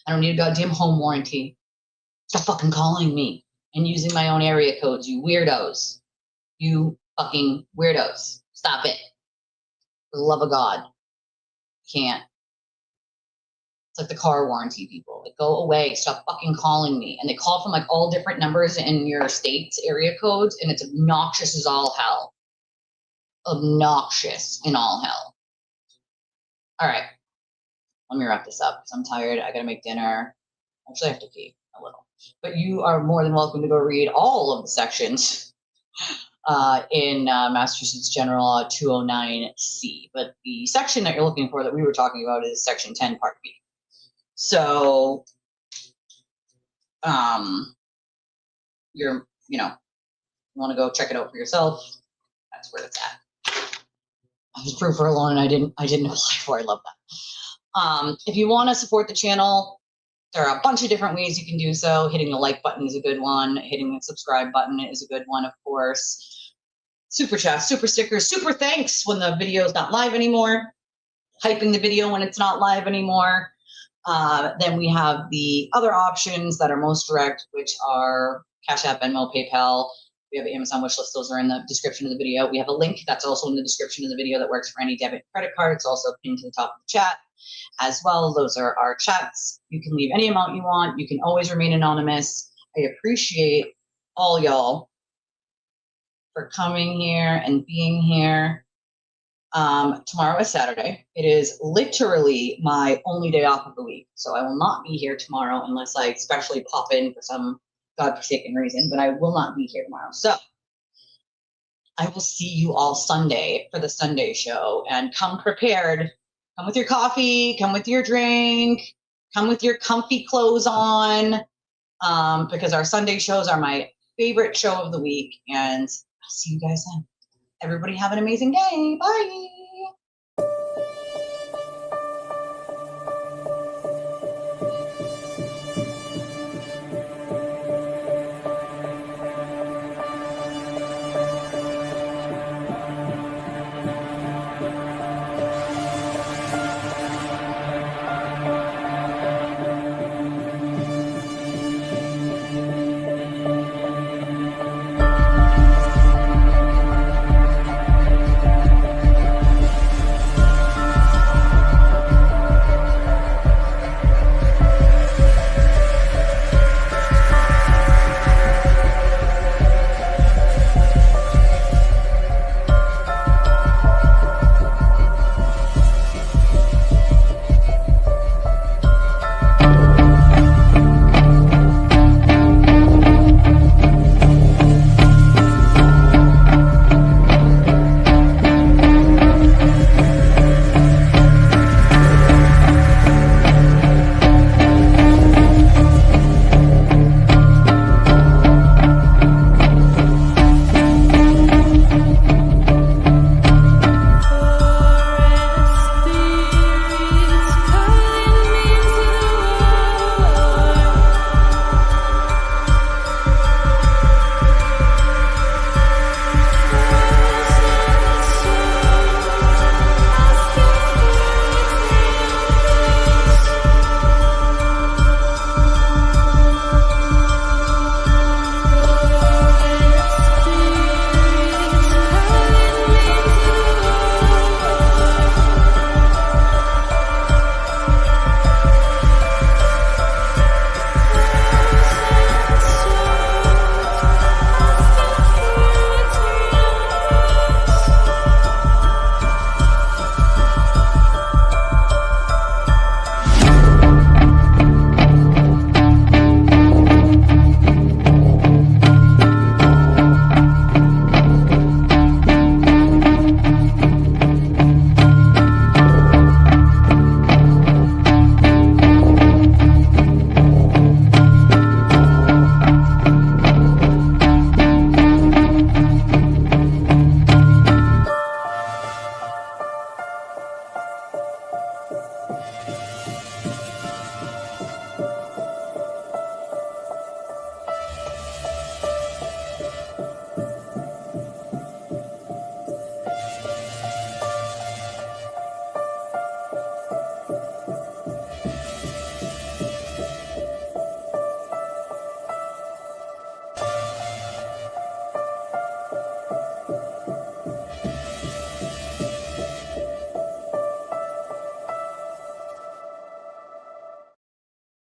A: I don't need a goddamn home warranty. Stop fucking calling me and using my own area codes, you weirdos. You fucking weirdos. Stop it. For the love of God. Can't. It's like the car warranty people. Like, go away. Stop fucking calling me. And they call from like all different numbers in your state's area codes, and it's obnoxious as all hell. Obnoxious in all hell. All right. Let me wrap this up because I'm tired. I gotta make dinner. Actually, I have to pee a little. But you are more than welcome to go read all of the sections in Massachusetts General Law 209C. But the section that you're looking for that we were talking about is Section 10, Part B. So, you want to go check it out for yourself. That's where it's at. I was approved for a loan and I didn't apply for it. I love that. If you want to support the channel, there are a bunch of different ways you can do so. Hitting the like button is a good one. Hitting the subscribe button is a good one, of course. Super chat, super stickers, super thanks when the video is not live anymore. Hyping the video when it's not live anymore. Then we have the other options that are most direct, which are Cash App, Venmo, PayPal. We have Amazon wishlist. Those are in the description of the video. We have a link that's also in the description of the video that works for any debit credit card. It's also pinned to the top of the chat as well. Those are our chats. You can leave any amount you want. You can always remain anonymous. I appreciate all y'all for coming here and being here. Tomorrow is Saturday. It is literally my only day off of the week. So I will not be here tomorrow unless I especially pop in for some godforsaken reason, but I will not be here tomorrow. So I will see you all Sunday for the Sunday show, and come prepared. Come with your coffee, come with your drink, come with your comfy clothes on, because our Sunday shows are my favorite show of the week, and I'll see you guys then. Everybody have an amazing day. Bye.